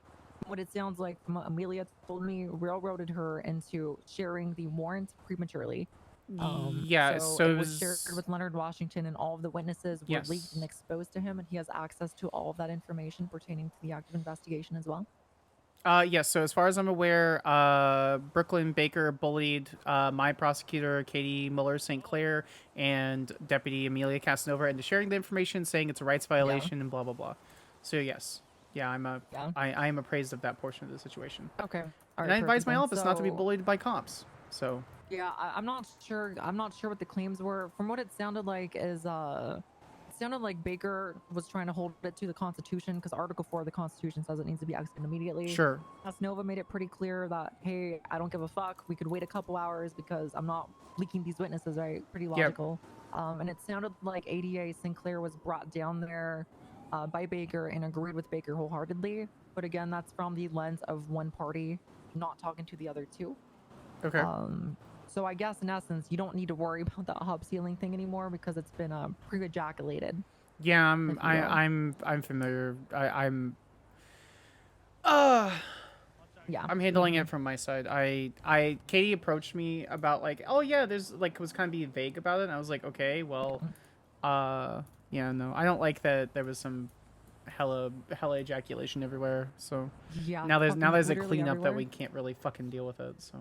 what it sounds like from what Amelia told me, railroaded her into sharing the warrant prematurely. Yeah, so it it was was- shared with Leonard Washington, and all of the witnesses were Yes. leaked and exposed to him, and he has access to all of that information pertaining to the active investigation as well. Yes, so as far as I'm aware, Brooklyn Baker bullied my prosecutor, Katie Muller St. Clair, and Deputy Amelia Casanova into sharing the information, saying it's a rights violation and blah, blah, blah. So, yes. Yeah, I am appraised of that portion of the situation. Okay. All And right, I advise perfect my then. office not to be So- bullied by cops. So, Yeah, I'm not sure. I'm not sure what the claims were. From what it sounded like is, it sounded like Baker was trying to hold it to the Constitution because Article 4 of the Constitution says it needs to be executed immediately. Sure. Casanova made it pretty clear that, hey, I don't give a fuck. We could wait a couple hours because I'm not leaking these witnesses, right? Pretty logical. And it sounded like ADA Sinclair was brought down there by Baker and agreed with Baker wholeheartedly. But again, that's from the lens of one party not talking to the other two. Okay. So I guess in essence, you don't need to worry about the hub ceiling thing anymore because it's been pre-ejaculated. yeah, if you will. I'm familiar. Yeah. I'm handling it from my side. Katie approached me about like, oh yeah, there's like, was kind of being vague about it. And I was like, okay, well, yeah, no, I don't like that there was some hella ejaculation everywhere. So Yeah, now there's a literally cleanup that everywhere. we can't really fucking deal with it. So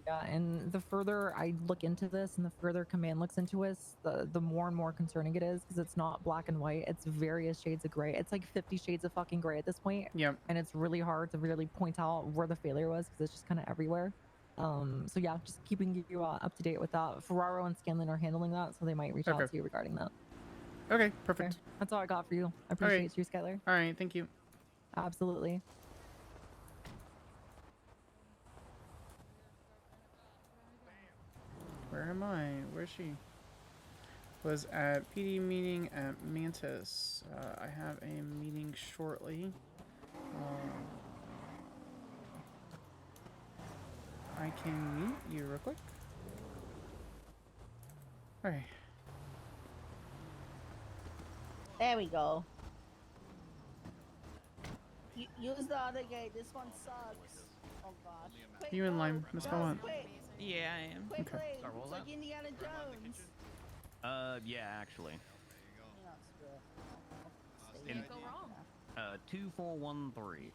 Yeah, and the further I look into this and the further command looks into us, the more and more concerning it is because it's not black and white. It's various shades of gray. It's like 50 shades of fucking gray at this point. Yep. And it's really hard to really point out where the failure was because it's just kind of everywhere. So yeah, just keeping you up to date with that. Ferraro and Scanlon are handling that, so they might reach out Okay. to you regarding that. okay, perfect. Okay, that's all I got for you. I appreciate you, Skyler. All right, thank you. Absolutely. Where am I? Where's she? Was at PD meeting at Mantis. I have a meeting shortly. I can meet you real quick. Alright. There we go. Use the other gate. This one sucks. Oh gosh. Quick, You in go. line, Miss Go, Belmont? quick. Yeah, I am. Quickly. Okay. It's like Indiana Jones. Yeah, actually. No, screw it. In- Can't go wrong. 2413.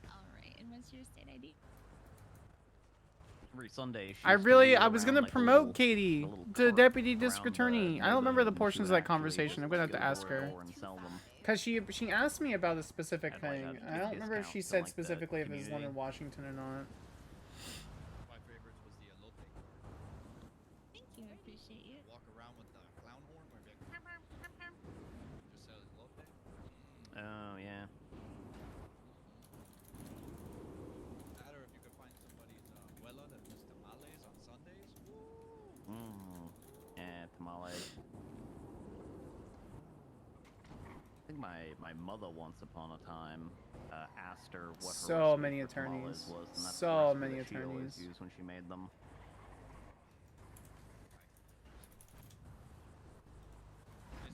All right, and what's your state ID? Every Sunday. She I used to really, wheel I was around gonna like a promote little- Katie a little to cart deputy district around the attorney. I don't remember the neighborhood, and she portions of would that actually conversation. I'm gonna have go to ask door to her. door and sell them. Cause she asked me about a specific Had, like, thing. a I don't remember if she discount to, said like, the specifically if it was one community. in Washington or not. My favorites was the elote card. Thank you, I appreciate you. Walk around with the clown horn where they just says elote. Oh, yeah. That or if you could find somebody's abuela that does tamales on Sundays. Yeah, tamales. I think my mother once upon a time asked her what her So recipe many for tamales attorneys. was, and that's So the recipe many that she always attorneys. used when she made them.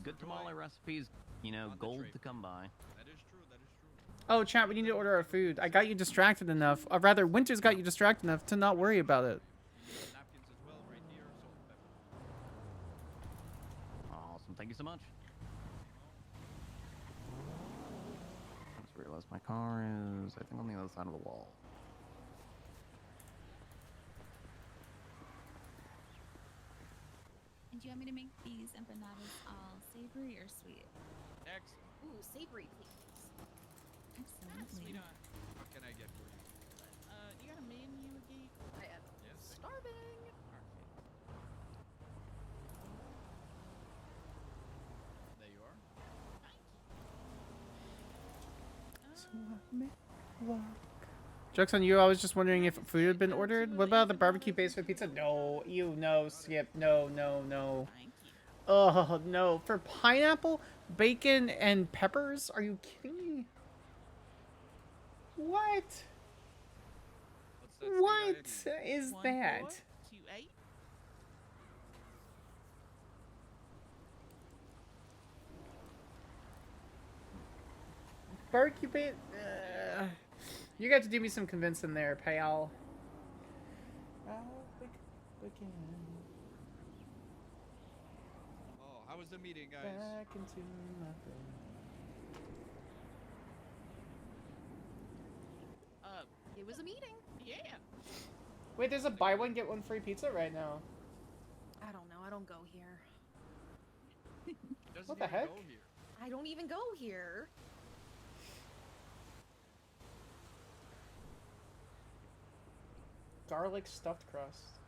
Good tamale recipes, you know, gold to come by. That is true. That is true. Oh, chat, we need to order our food. I got you distracted enough. Or rather, Winter's got you distracted enough to not worry about it. Napkins as well, right here. Salt and pepper. Awesome, thank you so much. Just realized my car is, I think, on the other side of the wall. And do you want me to make these empanadas all savory or sweet? Excellent. Ooh, savory, please. Excellent. Sweetheart, what can I get for you? You got a menu again? I am Yes. starving. There you are. Joke's on you, I was just wondering if food had been ordered. What about the barbecue base for pizza? No, no, Skip. No, no, no. Oh, no. For pineapple, bacon, and peppers? Are you kidding me? What? What is that? 1428. Barbecue base? You got to do me some convincing there, pal. Oh, how was the meeting, guys? Back into nothing. It was a meeting. Yeah. Wait, there's a buy one get one free pizza right now. I don't know. I don't go here. What the heck? I don't even go here. Garlic stuffed crust.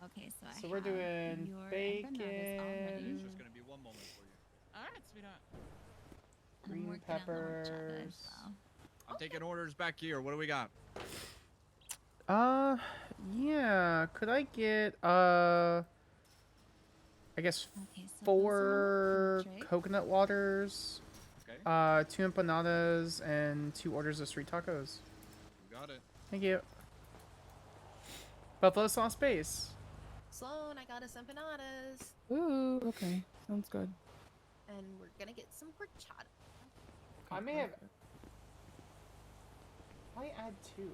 Okay, so I So we're have doing your empanadas already. bacon, It's just gonna be one moment for you. All right, sweetheart. I'm green working on the horchata as peppers. well. I'm taking orders back here. What do we got? Yeah. Could I get I guess Okay, so those are 4 Patrick. coconut waters, Okay. 2 empanadas, and 2 orders of street tacos. You got it. Thank you. Buffalo sauce base. Sloan, I got us empanadas. Ooh, okay. Sounds good. And we're gonna get some horchata. I may have. I add 2.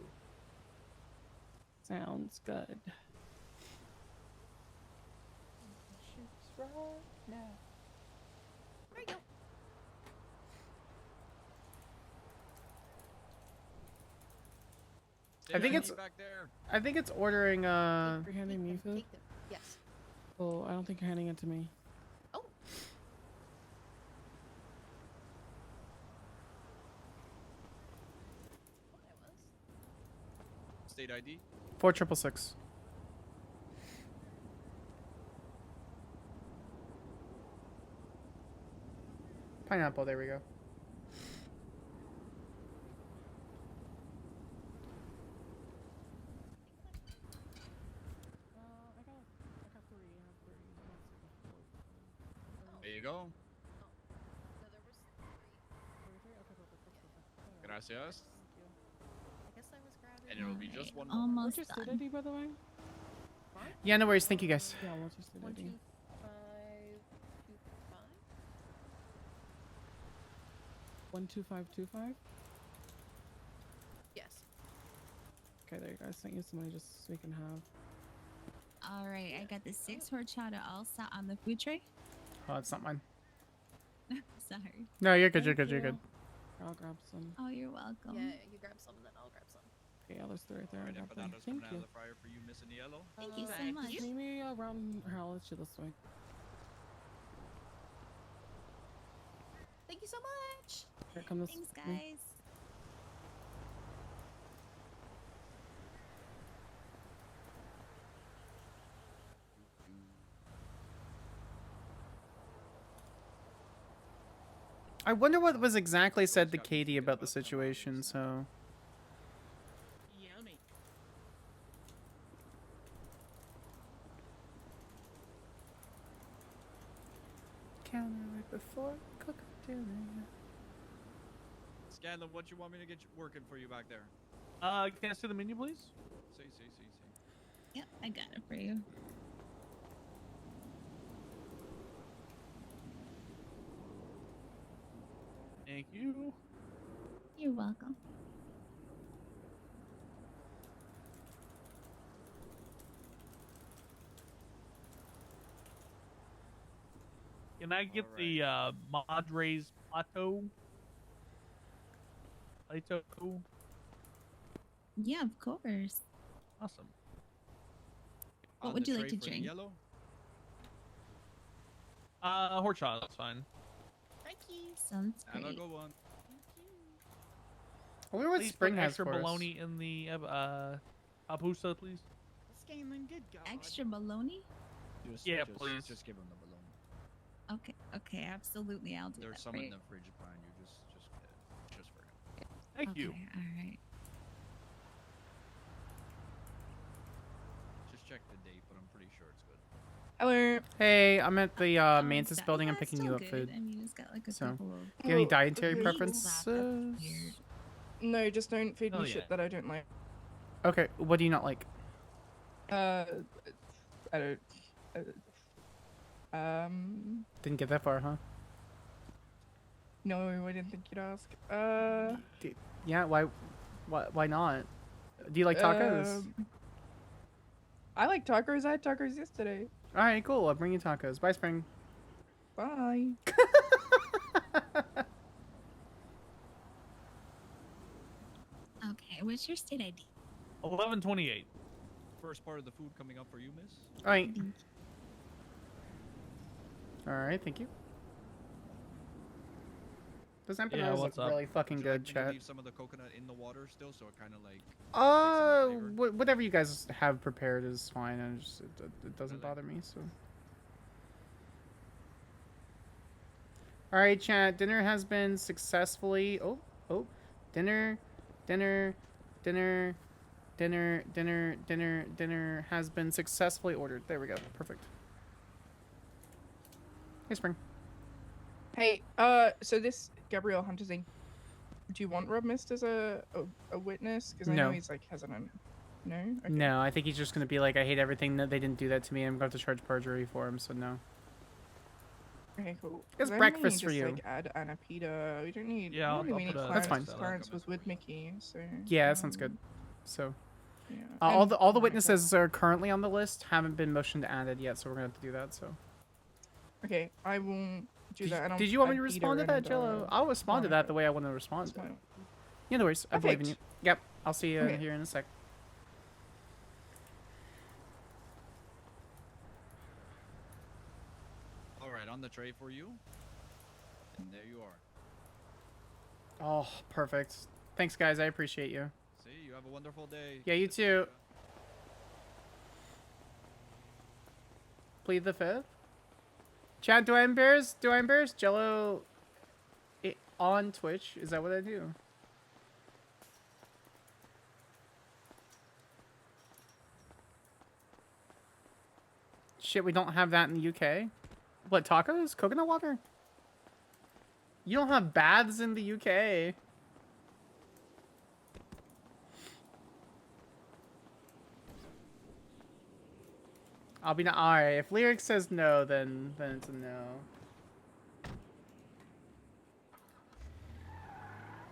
Sounds good. right now. There you go. I think it's. back there. I think it's ordering. You're handing me food? Take them. Yes. Oh, I don't think you're handing it to me. Oh. State ID. 4666. Pineapple. There we go. There you go. Gracias. And it'll be just one more. What's your state ID, by the way? Yeah, no worries. Thank you guys. Yeah, what's your state ID? 12525. Yes. Okay, there you go. I sent you some money just so we can have. All right, I got the 6 horchata all set on the food tray. Oh, that's not mine. Sorry. No, you're good. You're Thank good. You're you. good. I'll grab some. Oh, you're welcome. Yeah, you grab some, then I'll grab some. Okay, yeah, there's 3 right there. I Alright, got them. empanadas Thank coming out you. of the fryer for you, Miss Aniello. Thank you so Thank much. you. Meet me around here. I'll let you this way. Thank you so much. Here come this. Thanks, me. guys. I wonder what was exactly said to Katie about the situation. So. Yummy. Counter right before cook dinner. Scanlon, what you want me to get working for you back there? Can I see the menu, please? See. Yep, I got it for you. Thank you. You're welcome. Can I get the Madre's Plateau? Yeah, of course. Awesome. What On would the you like tray to for the drink? Yellow? Horchata, that's fine. Thank you. Sounds Have a great. good one. I wonder what Please Spring put has extra for us. bologna in the papusa, please. Scanlan, good God. Extra bologna? Yeah, please. Just give him the balloon. Okay, absolutely. I'll do There's that some for in you. the fridge behind you. Just for him. Thank Okay, you. all right. Just check the date, but I'm pretty sure it's good. Hello. Hey, I'm at the Oh, Mantis is that- building. yeah, I'm picking still you up good. food. I mean, it's got like a So, couple of. do you have any Oh, dietary okay. preferences? Weird. No, just don't feed me Oh, shit yeah. that I don't like. Okay, what do you not like? I don't. Didn't get that far, huh? No, I didn't think you'd ask. Yeah, why not? Do you like tacos? I like tacos. I had tacos yesterday. All right, cool. I'll bring you tacos. Bye, Spring. Bye. Okay, what's your state ID? 1128. First part of the food coming up for you, miss. All right. All right, thank you. Those empanadas Yeah, look what's up? really fucking Would you like good, me to chat. leave some of the coconut in the water still, so it kind of like. takes in the flavor? Whatever you guys have prepared is fine. And it doesn't bother me. So. All right, chat. Dinner has been successfully. Dinner has been successfully ordered. There we go. Perfect. Hey, Spring. Hey, so this Gabriel Hunter's thing. Do you want Rob Mist as a witness? Because I know No. he's like hesitant. No. Okay. No, I think he's just gonna be like, I hate everything that they didn't do that to me. I'm going to have to charge perjury for him. So no. Okay, cool. It's 'Cause I breakfast only for just, you. Like, add Anna Peter. We don't need. Yeah, I'll we need put a- That's Clarence. fine. Clarence was with Mickey, so. Yeah, that sounds good. So. Yeah. All And the Monica. witnesses are currently on the list haven't been motioned added yet, so we're gonna have to do that. So. Okay, I won't do that. I don't. Did you want me I to beat respond her to in that, the Jello? I'll respond to that the way I want to respond to it. Yeah, no worries. I believe in you. Perfect. Yep. I'll see you Okay. here in a sec. All right, on the tray for you. And there you are. Oh, perfect. Thanks, guys. I appreciate you. See, you have a wonderful day. Yeah, you too. Plead the fifth. Chat, do I embarrass Jello on Twitch? Is that what I do? Shit, we don't have that in the UK. What, tacos? Coconut water? You don't have baths in the UK. I'll be not alright. If Lyric says no, then it's a no.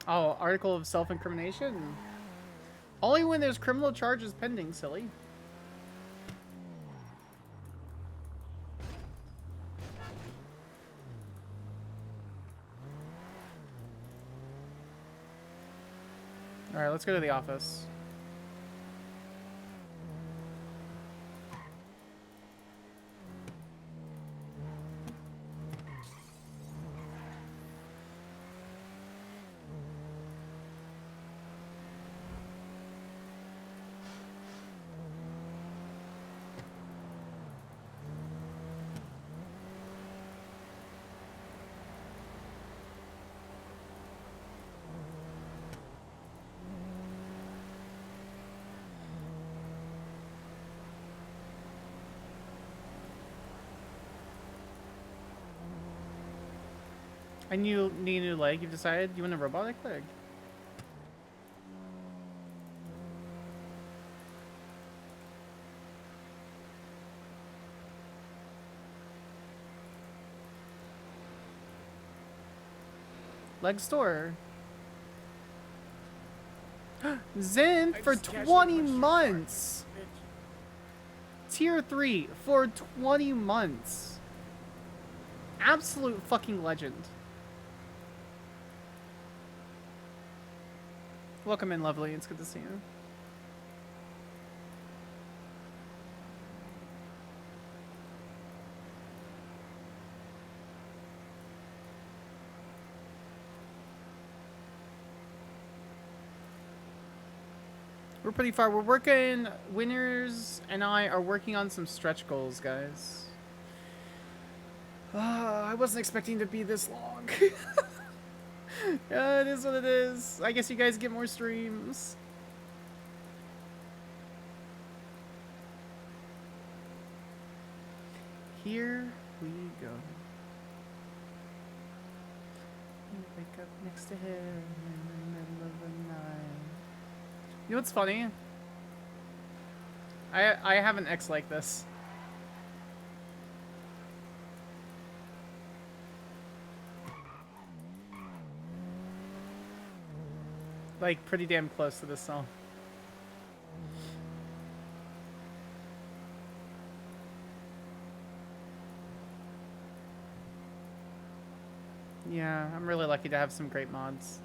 Oh, article of self-incrimination? Only when there's criminal charges pending, silly. Alright, let's go to the office. And you need a new leg, you've decided? You want a robotic leg? Leg store. Zen for 20 months! Tier 3 for 20 months. Absolute fucking legend. Welcome in, lovely. It's good to see you. We're pretty far. We're working. Winners and I are working on some stretch goals, guys. I wasn't expecting to be this long. Yeah, it is what it is. I guess you guys get more streams. Here we go. You wake up next to him in the middle of the night. You know what's funny? I have an ex like this. Like, pretty damn close to this song. Yeah, I'm really lucky to have some great mods.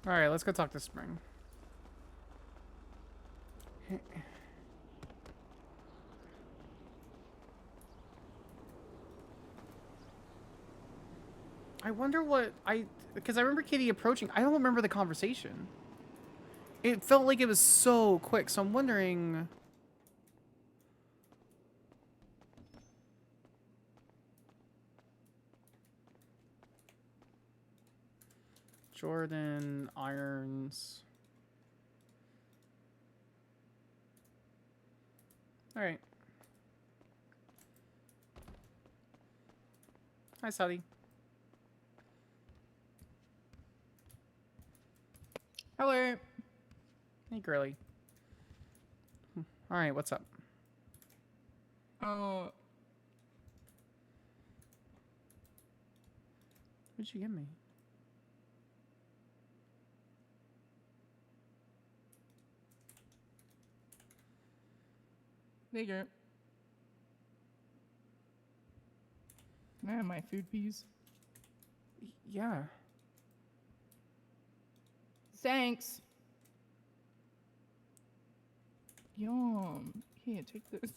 Alright, let's go talk to Spring. I wonder what because I remember Katie approaching. I don't remember the conversation. It felt like it was so quick, so I'm wondering. Jordan Irons. All right. Hi, Saudi. Hello. Hey, girly. All right, what's up? Oh. What'd you give me? There you go. Can I have my food, please? Yeah. Thanks. Yum. Here, take this.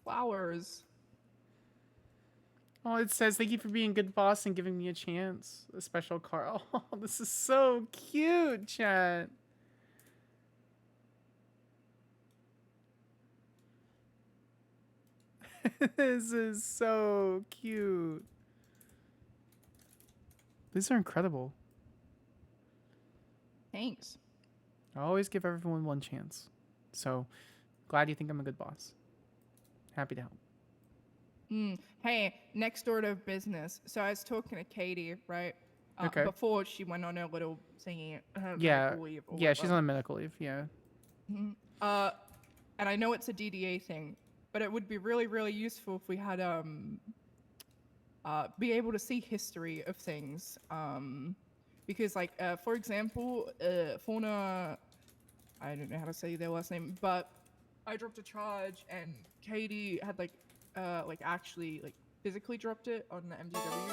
Flowers. Oh, it says, thank you for being a good boss and giving me a chance. A special card. Oh, this is so cute, chat. This is so cute. These are incredible. Thanks. I always give everyone one chance. So, glad you think I'm a good boss. Happy to help. Hey, next order of business. So I was talking to Katie, right? Okay. Before she went on her little thingy. Her Yeah. medical leave or Yeah, she's whatever. on medical leave. Yeah. And I know it's a DDA thing, but it would be really, really useful if we had be able to see history of things. Because like for example, Fauna, I don't know how to say their last name, but I dropped a charge and Katie had like actually like physically dropped it on the MDW,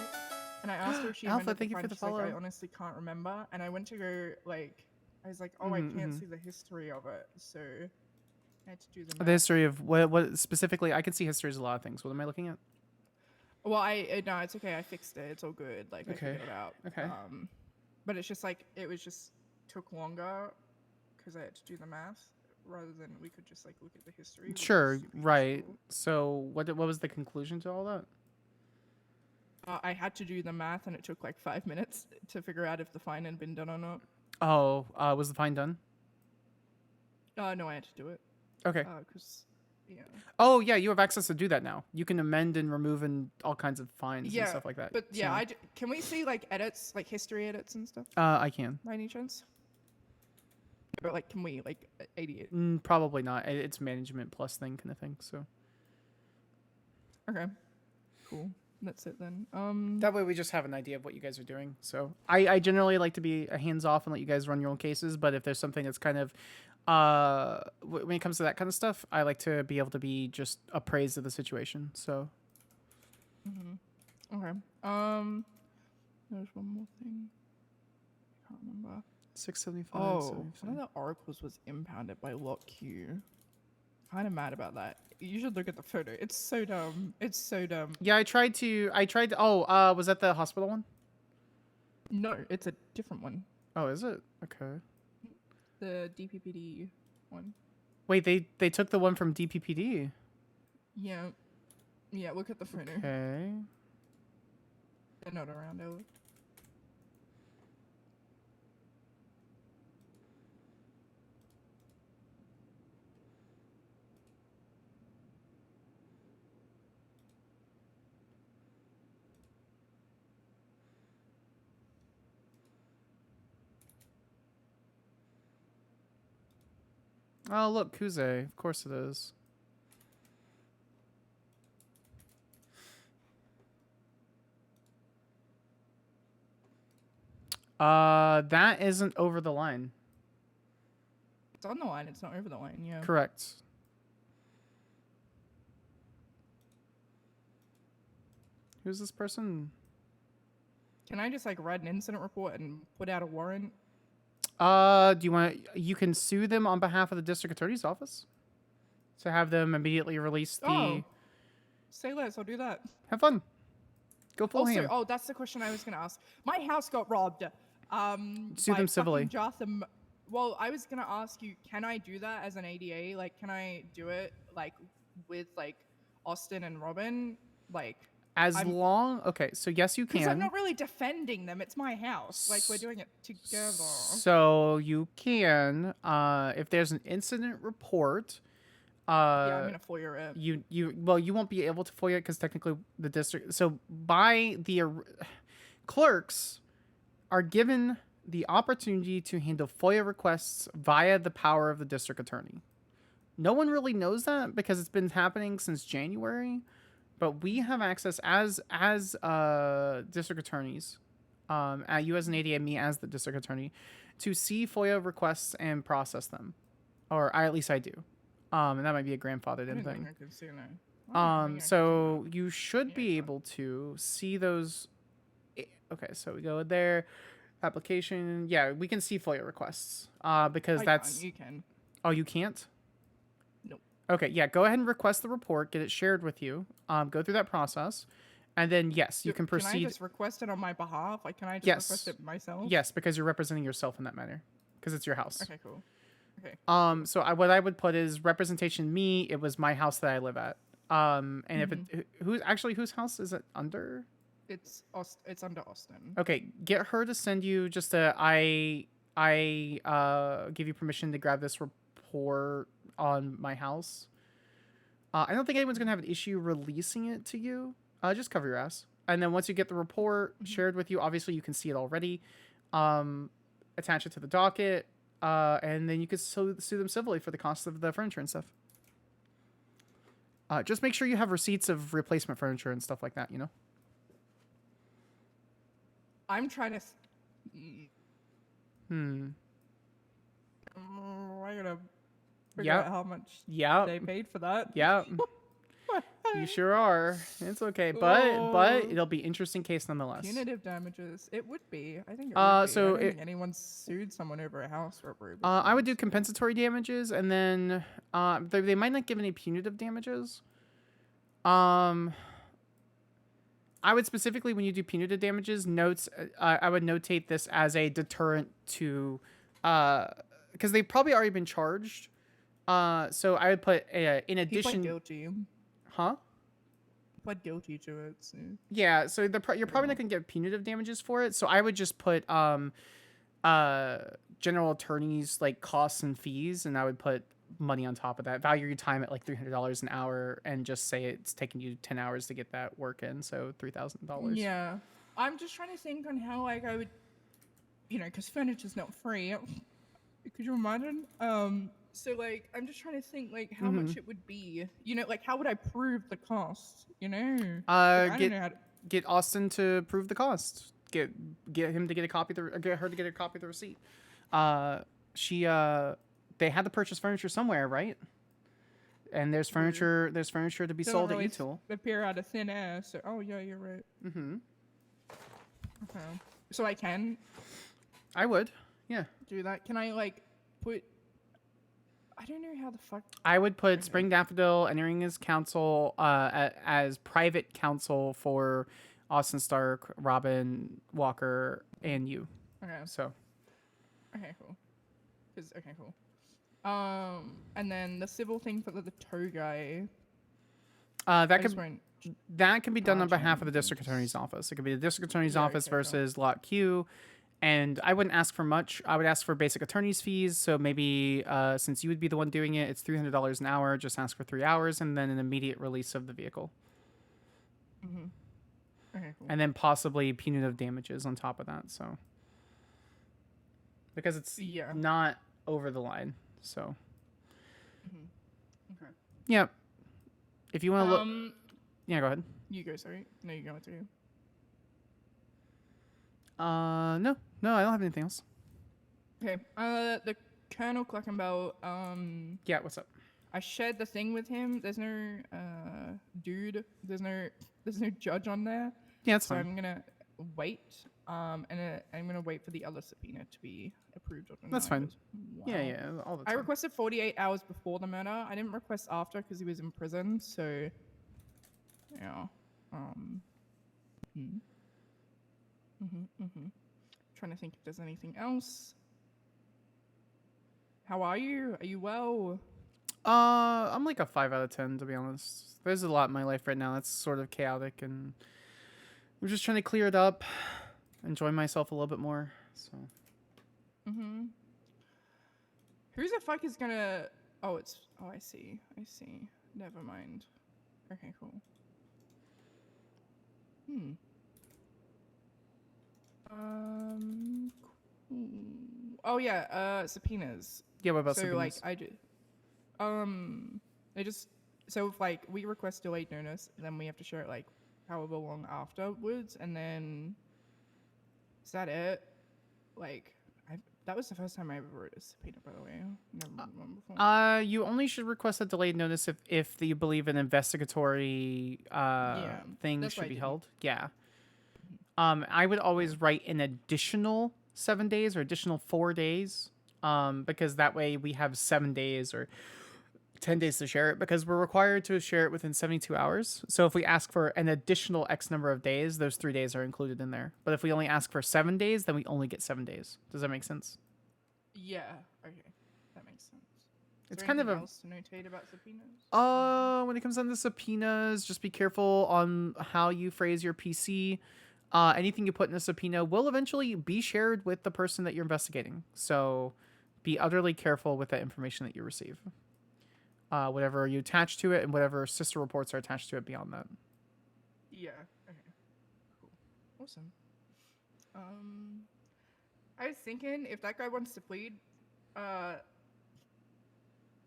and I asked her if she Alpha, amended thank the you for fine. the She's like, I follow. honestly can't remember, and I went to go like, I was like, oh, I can't see the history of it, so I had to do the The math. history of what specifically? I can see histories of a lot of things. What am I looking at? Well, no, it's okay. I fixed it. It's all good. Like I Okay. figured it out. Okay. But it's just like it was just took longer because I had to do the math rather than we could just like look at the history. which is Sure. super Right. useful. So what was the conclusion to all that? I had to do the math and it took like 5 minutes to figure out if the fine had been done or not. Oh, was the fine done? No, I had to do it. Okay. Because, yeah. Oh yeah, you have access to do that now. You can amend and remove and all kinds of fines and stuff like that. But yeah, So, can we see like edits, like history edits and stuff? I can. By any chance? But like, can we like 88? Probably not. It's management plus thing kind of thing. So. Okay. Cool. That's it then. That way we just have an idea of what you guys are doing. So I generally like to be hands off and let you guys run your own cases. But if there's something that's kind of, when it comes to that kind of stuff, I like to be able to be just appraised of the situation. So. Okay. There's one more thing. I can't remember. 675. Oh, one of the articles was impounded by Lot Q. Kind of mad about that. You should look at the photo. It's so dumb. It's so dumb. Yeah, I tried to. Oh, was that the hospital one? No, it's a different one. Oh, is it? Okay. The DPPD one. Wait, they took the one from DPPD. Yeah. Yeah, look at the photo. Okay. They're not around, are they? Oh, look, Kuze. Of course it is. That isn't over the line. It's on the line. It's not over the line. Yeah. Correct. Who's this person? Can I just like write an incident report and put out a warrant? Do you want? You can sue them on behalf of the district attorney's office to have them immediately release the. Oh. say less. I'll do that. Have fun. Go full ham. Oh, that's the question I was gonna ask. My house got robbed. Sue by them civilly. fucking Jotham. Well, I was gonna ask you, can I do that as an ADA? Like, can I do it like with like Austin and Robin? Like, Okay, so yes, you because can. I'm not really defending them. It's my house. Like, we're doing it together. So you can, if there's an incident report. Yeah, I'm gonna FOIA it. You won't be able to FOIA it because technically the district. So by the clerks are given the opportunity to handle FOIA requests via the power of the district attorney. No one really knows that because it's been happening since January, but we have access as district attorneys, at you as an ADA, me as the district attorney, to see FOIA requests and process them, or at least I do. And that might be a grandfathered in thing. I could see that. So you should be able to see those. Okay, so we go there, application. Yeah, we can see FOIA requests. Because that's. You can. Oh, you can't? Nope. Okay, yeah, go ahead and request the report, get it shared with you, go through that process, and then yes, you can proceed. Can I just request it on my behalf? Like, can I just request it myself? Yes, because you're representing yourself in that manner, because it's your house. Okay, cool. Okay. So what I would put is representation me. It was my house that I live at. And if it whose house is it under? It's under Austin. Okay, get her to send you just I give you permission to grab this report on my house. I don't think anyone's gonna have an issue releasing it to you. Just cover your ass. And then once you get the report shared with you, obviously you can see it already. Attach it to the docket. And then you could sue them civilly for the cost of the furniture and stuff. Just make sure you have receipts of replacement furniture and stuff like that, you know? I'm trying to... I gotta figure out how much they paid for that. Yeah. You sure are. It's okay, but it'll be interesting case nonetheless. Punitive damages. It would be. I think it would be. So I don't think anyone's sued someone over a house robbery. I would do compensatory damages, and then they might not give any punitive damages. I would specifically, when you do punitive damages, I would notate this as a deterrent to, because they've probably already been charged. So I would put in addition. He pled guilty. Huh? Pled guilty to it. So. Yeah, so you're probably not gonna get punitive damages for it. So I would just put general attorney's like costs and fees, and I would put money on top of that. Value your time at like $300 an hour, and just say it's taking you 10 hours to get that work in, so $3,000. Yeah, I'm just trying to think on how like I would, because furniture's not free. Could you imagine? So like I'm just trying to think like how much it would be. Like how would I prove the cost? I don't know how to... Get Austin to prove the cost. Get him to get a copy. Get her to get a copy of the receipt. They had to purchase furniture somewhere, right? And there's furniture. There's furniture to be sold at U-Tool. Appear out of thin air. So yeah, you're right. Okay. So I can. I would. Yeah. Do that. Can I like put? I don't know how the fuck. I would put Spring Daffodil entering as counsel, as private counsel for Austin Stark, Robin Walker, and you. Okay. So. Okay, cool. Okay, cool. And then the civil thing for the tow guy. That can be done on behalf of the district attorney's office. It could be the district attorney's office versus Lot Q. And I wouldn't ask for much. I would ask for basic attorney's fees. So maybe since you would be the one doing it, it's $300 an hour. Just ask for 3 hours and then an immediate release of the vehicle. Okay, cool. And then possibly punitive damages on top of that. So because it's not over the line. So Okay. Yeah. If you want to look. Yeah, go ahead. You go, sorry. No, you go too. No, I don't have anything else. Okay. The Colonel Cluckenbell. Yeah, what's up? I shared the thing with him. There's no dude. There's no judge on there. Yeah, that's so fine. I'm gonna wait. And I'm gonna wait for the other subpoena to be approved. That's fine. Wow. Yeah, all the time. I requested 48 hours before the murder. I didn't request after because he was in prison. So Yeah. Trying to think if there's anything else. How are you? Are you well? I'm like a 5 out of 10 to be honest. There's a lot in my life right now that's sort of chaotic, and I'm just trying to clear it up, enjoy myself a little bit more. So. Who the fuck is gonna? Oh, it's. Oh, I see. I see. Never mind. Okay, cool. Cool. Oh yeah. Subpoenas. Yeah, what about so subpoenas? like I just so if like we request delayed notice, then we have to share it like however long afterwards, and then is that it? Like that was the first time I ever wrote a subpoena, by the way. Never wrote one before. You only should request a delayed notice if you believe an investigatory thing should be held. Yeah. I would always write an additional 7 days or additional 4 days, because that way we have 7 days or 10 days to share it, because we're required to share it within 72 hours. So if we ask for an additional X number of days, those 3 days are included in there. But if we only ask for 7 days, then we only get 7 days. Does that make sense? Yeah. Okay. That makes sense. It's kind of anything a else to notate about subpoenas? When it comes down to subpoenas, just be careful on how you phrase your PC. Anything you put in a subpoena will eventually be shared with the person that you're investigating. So be utterly careful with that information that you receive. Whatever you attach to it and whatever sister reports are attached to it beyond that. Yeah. Okay. Cool. Awesome. I was thinking if that guy wants to plead,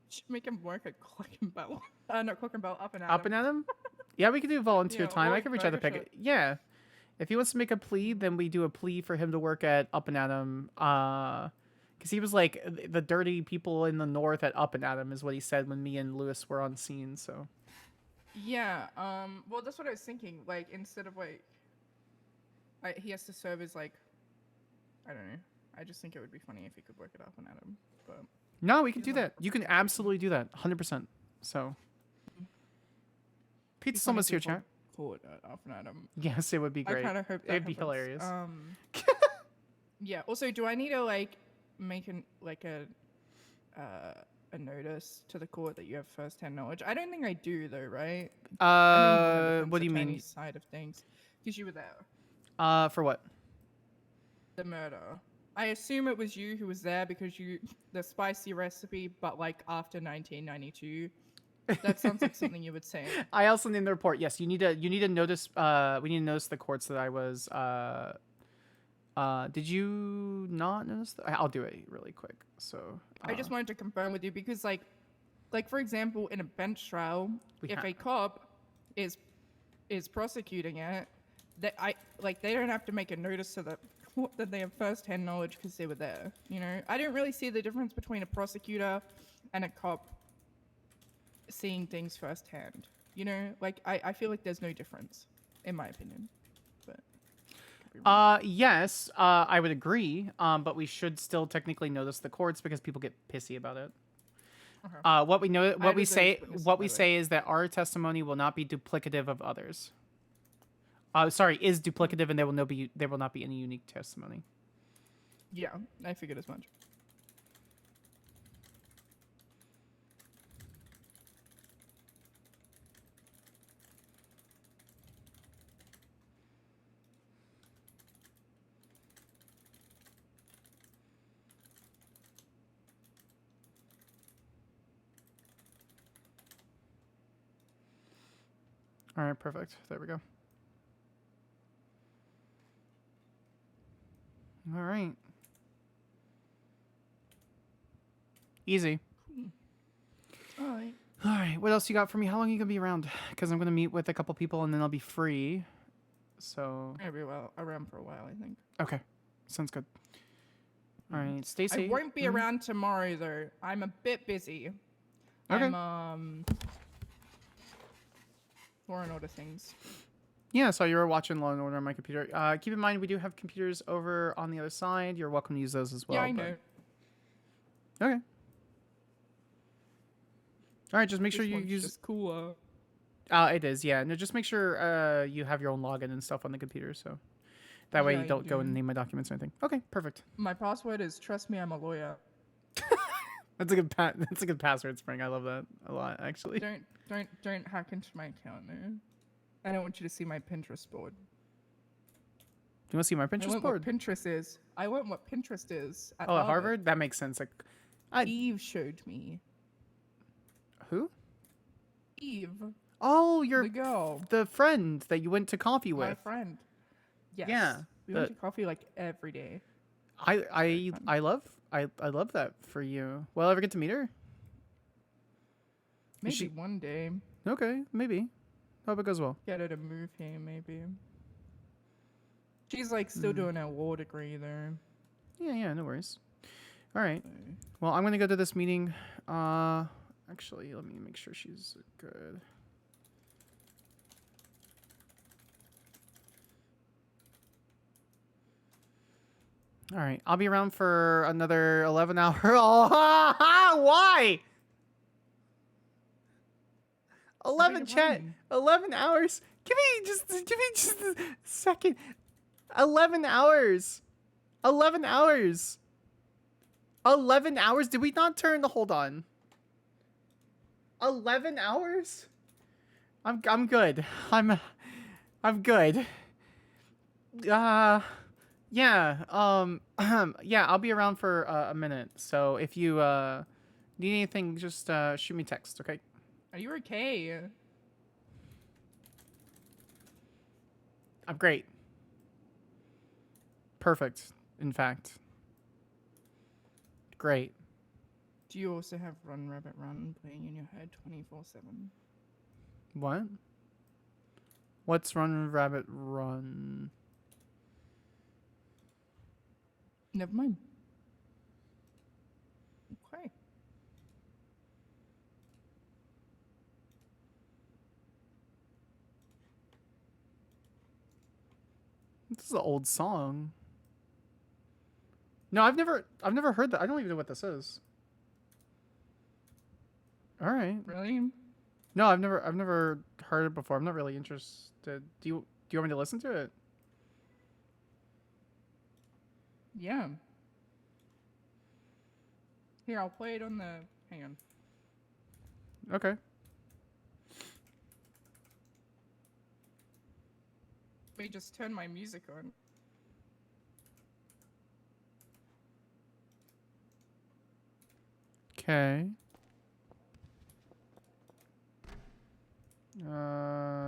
should make him work at Clock and Bell. Not Clock and Bell, Up and Adam. Up and Adam? Yeah, we could do volunteer Yeah, time. or I can reach out to burger Peg. shop. Yeah. If he wants to make a plea, then we do a plea for him to work at Up and Adam. Because he was like, the dirty people in the north at Up and Adam is what he said when me and Lewis were on scene, so. Yeah. Well, that's what I was thinking. Like, instead of like, he has to serve as like, I don't know. I just think it would be funny if he could work it Up and Adam. But No, we can do that. You can absolutely do that. 100%. So. Pete's funny almost here, if he chat. pulled Up and Adam. Yes, it would be great. I kind of hope that It'd be happens. hilarious. Yeah. Also, do I need to like make a notice to the court that you have first-hand knowledge? I don't think I do, though, right? What do you mean? Attorney's side of things, because you were there. For what? The murder. I assume it was you who was there because the spicy recipe, but like after 1992. That sounds like something you would say. I also need the report. Yes, you need to notice. We need to notice the courts that I was. Did you not notice? I'll do it really quick. So I just wanted to confirm with you because, like for example, in a bench trial, if a cop is prosecuting it, they don't have to make a notice to the court that they have first-hand knowledge because they were there. You know, I don't really see the difference between a prosecutor and a cop seeing things firsthand. You know, like I feel like there's no difference, in my opinion. But yes, I would agree. But we should still technically notice the courts because people get pissy about it. What we say is that our testimony will not be duplicative of others. Is duplicative, and there will not be any unique testimony. Yeah, I figured as much. All right, perfect. There we go. All right. Easy. All right. All right. What else you got for me? How long are you gonna be around? Because I'm gonna meet with a couple people and then I'll be free. So. I'll be around for a while, I think. Okay. Sounds good. All right, Stacy. I won't be around tomorrow though. I'm a bit busy. Okay. I'm Law and Order things. Yeah, so you were watching Law and Order on my computer. Keep in mind we do have computers over on the other side. You're welcome to use those as well. Yeah, I know. Okay. All right, just make sure you use. Just cooler. It is, yeah. No, just make sure you have your own login and stuff on the computer, so that way Yeah, you I don't go do. and name my documents or anything. Okay, perfect. My password is trust me, I'm a lawyer. That's a good that's a good password, Spring. I love that a lot, actually. Don't hack into my account, no. I don't want you to see my Pinterest board. Do you want to see my I Pinterest want board? what Pinterest is. I want what Pinterest is at Oh, Harvard. at Harvard? That makes sense. Like, Eve showed me. Who? Eve. Oh, you're the girl. The friend that you went to coffee with. My friend. Yes. Yeah. We went to coffee like every day. I love that for you. Will I ever get to meet her? Maybe she- one day. Okay, maybe. Hope it goes well. Get her to move here, maybe. She's like still doing her law degree though. Yeah, no worries. All right. Well, I'm gonna go to this meeting. Actually, let me make sure she's good. All right, I'll be around for another 11 hour. Oh, why? 11 chat. 11 hours. Give me just a second. 11 hours. 11 hours. 11 hours. Did we not turn the hold on? 11 hours? I'm good. I'm good. Yeah, yeah, I'll be around for a minute. So if you need anything, just shoot me a text, okay? Are you okay? I'm great. Perfect, in fact. Great. Do you also have Run Rabbit Run playing in your head 24/7? What? What's Run Rabbit Run? Never mind. Okay. This is an old song. No, I've never heard that. I don't even know what this is. All right. Really? No, I've never heard it before. I'm not really interested. Do you want me to listen to it? Yeah. Here, I'll play it on the... Hang on. Okay. Let me just turn my music on. Okay.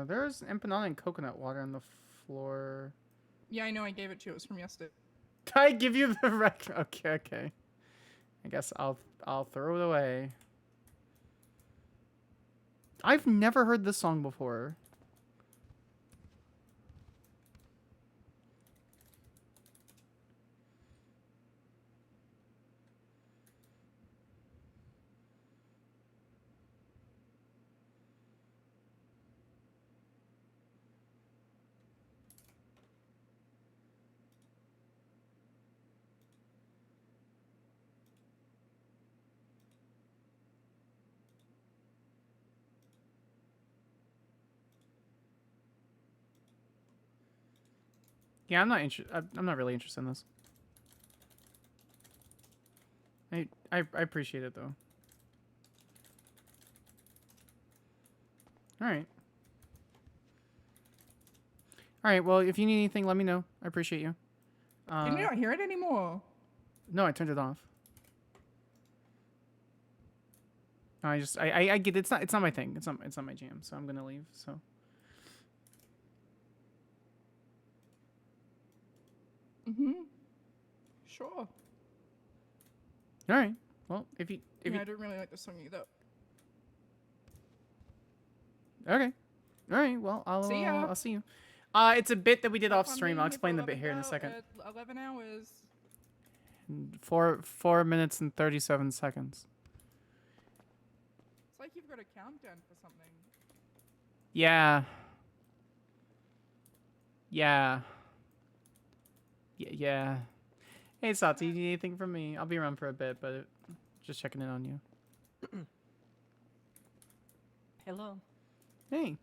There's empanada and coconut water on the floor. Yeah, I know, I gave it to you. It was from yesterday. Did I give you the rec? Okay. I guess I'll throw it away. I've never heard this song before. Yeah, I'm not really interested in this. I appreciate it though. All right. All right. Well, if you need anything, let me know. I appreciate you. Can you not hear it anymore? No, I turned it off. I get it. It's not my thing. It's not my jam. So I'm gonna leave. So. Sure. All right. Well, if you I don't really like the song either. Okay. All right. Well, I'll See ya. I'll see you. It's a bit that we did Have off fun stream. being I'll here explain for the bit here in a 11 second. 11 hours. 4 minutes and 37 seconds. It's like you've got a countdown for something. Yeah. Yeah. Yeah. Hey, Sati, you need anything from me? I'll be around for a bit, but just checking in on you. Hello. Hey.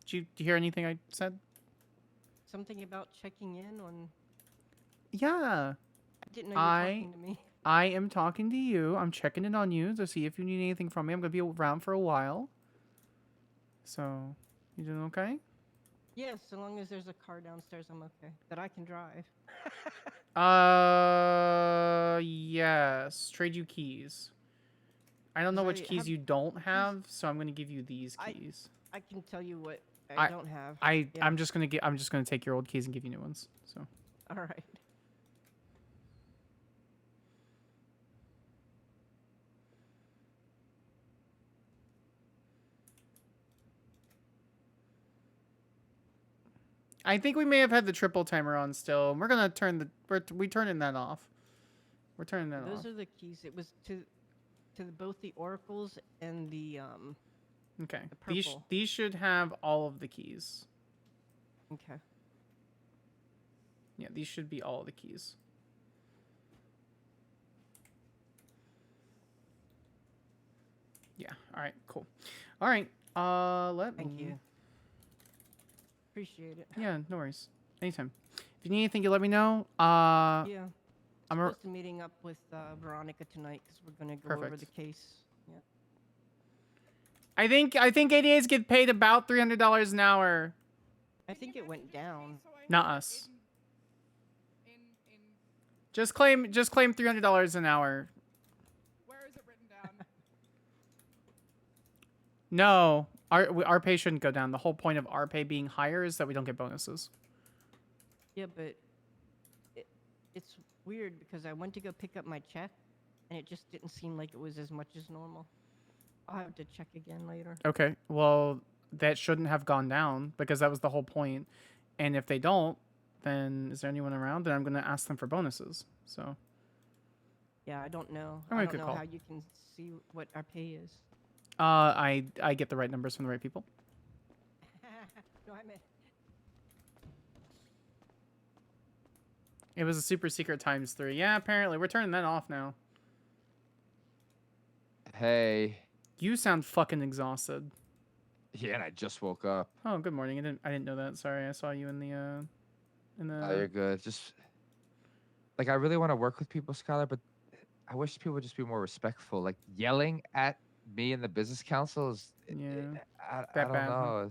Did you hear anything I said? Something about checking in on. Yeah. I didn't know you were talking to me. I am talking to you. I'm checking in on you to see if you need anything from me. I'm gonna be around for a while. So, you doing okay? Yes, so long as there's a car downstairs, I'm okay. That I can drive. Yes. Trade you keys. I don't know Cause which I keys have you don't have, so I'm gonna give you these I- keys. I can tell you what I don't have. I'm Yeah. just gonna take your old keys and give you new ones. So. All right. I think we may have had the triple timer on still. And we're gonna turn we turning that off. We're turning that off. Those are the keys. It was to both the oracles and the Okay. the purple. These should have all of the keys. Okay. Yeah, these should be all of the keys. Yeah. All right. Cool. All right. Thank you. Appreciate it. Yeah. No worries. Anytime. If you need anything, you let me know. Yeah. I'm supposed to meeting up with Veronica tonight because we're gonna go over the Perfect. case. Yeah. I think ADAs get paid about $300 an hour. I think it went down. Not us. Just claim $300 an hour. Where is it written down? No, our pay shouldn't go down. The whole point of our pay being higher is that we don't get bonuses. Yeah, but it's weird because I went to go pick up my check, and it just didn't seem like it was as much as normal. I'll have to check again later. Okay, well, that shouldn't have gone down because that was the whole point. And if they don't, then is there anyone around? Then I'm going to ask them for bonuses. So. Yeah, I don't know. I'll I make don't a know call. how you can see what our pay is. I get the right numbers from the right people. No, I meant. It was a super secret ×3. Yeah, apparently we're turning that off now. Hey. You sound fucking exhausted. Yeah, and I just woke up. Oh, good morning. I didn't know that. Sorry, I saw you in the Oh, you're good. Just like I really want to work with people, Skylar, but I wish people would just be more respectful. Like yelling at me in the business council is I don't bad, huh? know.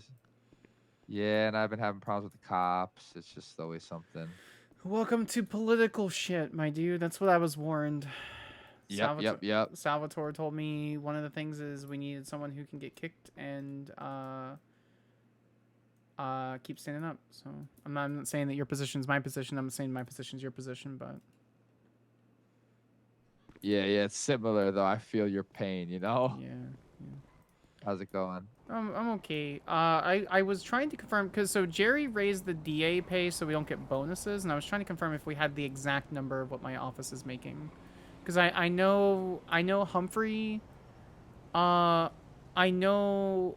Yeah, and I've been having problems with the cops. It's just always something. Welcome to political shit, my dude. That's what I was warned. Yep. Salvatore told me one of the things is we needed someone who can get kicked and keep standing up. So I'm not saying that your position is my position. I'm saying my position is your position, but Yeah, it's similar though. I feel your pain, you know? Yeah. How's it going? I'm okay. I was trying to confirm so Jerry raised the DA pay so we don't get bonuses, and I was trying to confirm if we had the exact number of what my office is making, because I know Humphrey. I know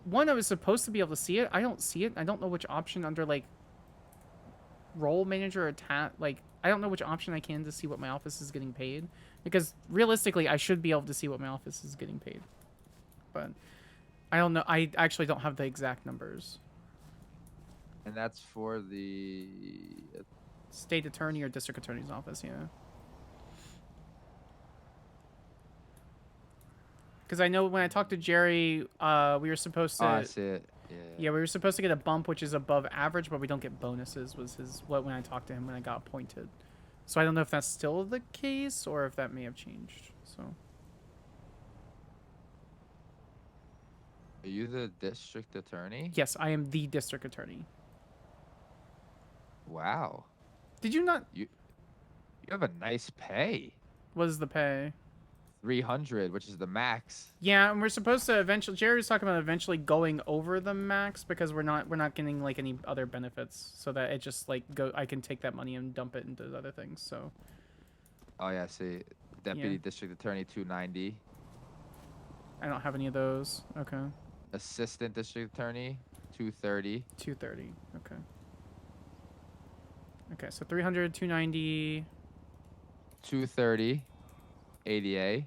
one. I was supposed to be able to see it. I don't see it. I don't know which option under like role manager or I don't know which option I can to see what my office is getting paid, because realistically I should be able to see what my office is getting paid, but I don't know. I actually don't have the exact numbers. And that's for the State attorney or district attorney's office, yeah. Because I know when I talked to Jerry, we were supposed to. Oh, I see it. Yeah, we were supposed to get a bump, which is above average, but we don't get bonuses. Was when I talked to him when I got appointed. So I don't know if that's still the case or if that may have changed. So. Are you the district attorney? Yes, I am the district attorney. Wow. Did you not? You have a nice pay. What is the pay? 300, which is the max. Yeah, and we're supposed to eventually. Jerry's talking about eventually going over the max because we're not getting like any other benefits, so that it just like I can take that money and dump it into other things. So. Oh yeah, I see. Deputy district attorney 290. I don't have any of those. Okay. Assistant district attorney 230. 230. Okay. Okay, so 300, 290. 230. ADA.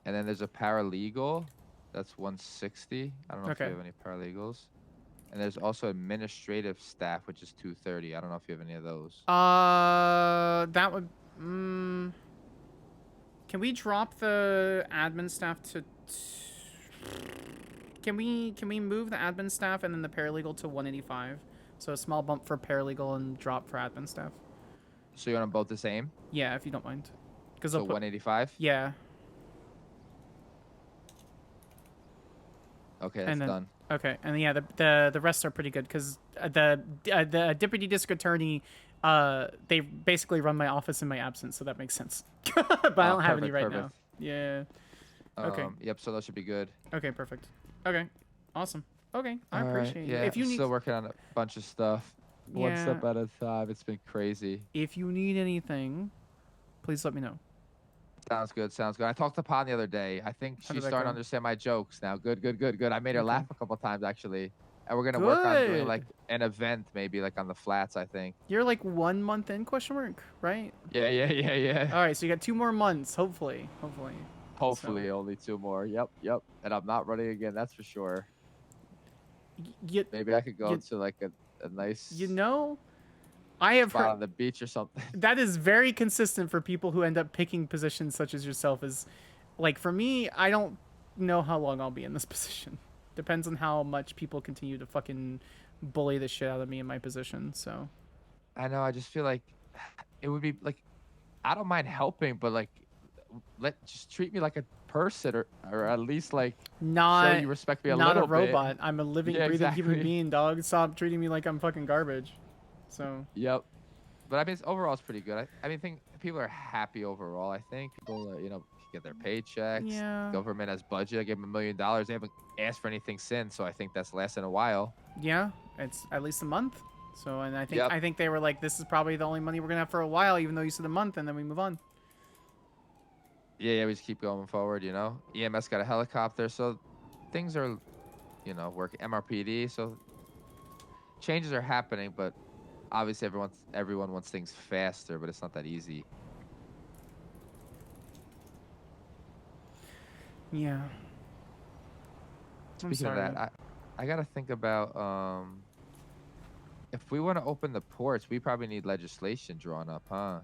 And then there's a paralegal. That's 160. I don't know if you have any paralegals. And there's also administrative staff, which is 230. I don't know if you have any of those. That would. Can we drop the admin staff to? Can we move the admin staff and then the paralegal to 185? So a small bump for paralegal and drop for admin staff. So you want them both the same? Yeah, if you don't mind. So 185. Yeah. Okay, that's done. Okay, and yeah, the rest are pretty good because the deputy district attorney, they basically run my office in my absence, so that makes sense. But I don't have any right now. Yeah. Okay. Yep. So that should be good. Okay. Perfect. Okay. Awesome. Okay. I All right, appreciate it. Yeah. If you need, still working on a bunch of stuff. One Yeah. step at a time. It's been crazy. if you need anything, please let me know. Sounds good. Sounds good. I talked to Pon the other day. I think How she's did that starting to go? understand my jokes now. Good. I made her Okay. laugh a couple times actually. And we're gonna work on doing Good. like an event, maybe like on the flats. I think. You're like 1 month in, question mark, right? Yeah. All right, so you got 2 more months, hopefully. Hopefully, only 2 more. Yep. And I'm not running again. That's for sure. Maybe I could go to like a nice. You know, I have spot heard on the beach or something. that is very consistent for people who end up picking positions such as yourself. Is like for me, I don't know how long I'll be in this position. Depends on how much people continue to fucking bully the shit out of me in my position. So I know. I just feel like it would be like I don't mind helping, but like just treat me like a person, or at least like show you respect me a not little a robot. bit. I'm a living, Yeah, breathing human exactly. being, dog. Stop treating me like I'm fucking garbage. So Yep. But I mean, overall, it's pretty good. I mean, people are happy overall. I think people, get their paychecks. Yeah. Government has budget. I gave them $1 million. They haven't asked for anything since, so I think that's lasting a while. yeah, it's at least a month. So and I think Yep. I think they were like, this is probably the only money we're gonna have for a while, even though you said a month, and then we move on. Yeah, we just keep going forward. EMS got a helicopter, so things are, working. MRPD, so changes are happening, but obviously everyone wants things faster, but it's not that easy. Yeah. I'm Speaking of sorry. that, I gotta think about if we want to open the ports, we probably need legislation drawn up, huh?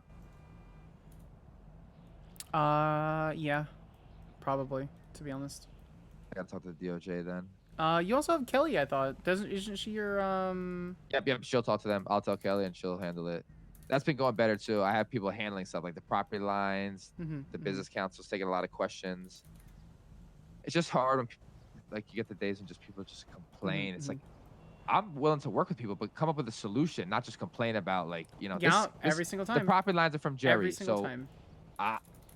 Yeah, probably. To be honest. I gotta talk to the DOJ then. You also have Kelly. I thought isn't she your Yep. She'll talk to them. I'll tell Kelly, and she'll handle it. That's been going better too. I have people handling stuff like the property lines. The business council's taking a lot of questions. It's just hard when, you get the days when just people just complain. It's like I'm willing to work with people, but come up with a solution, not just complain about Yeah, every single time. The property lines are from Jerry, Every single so time.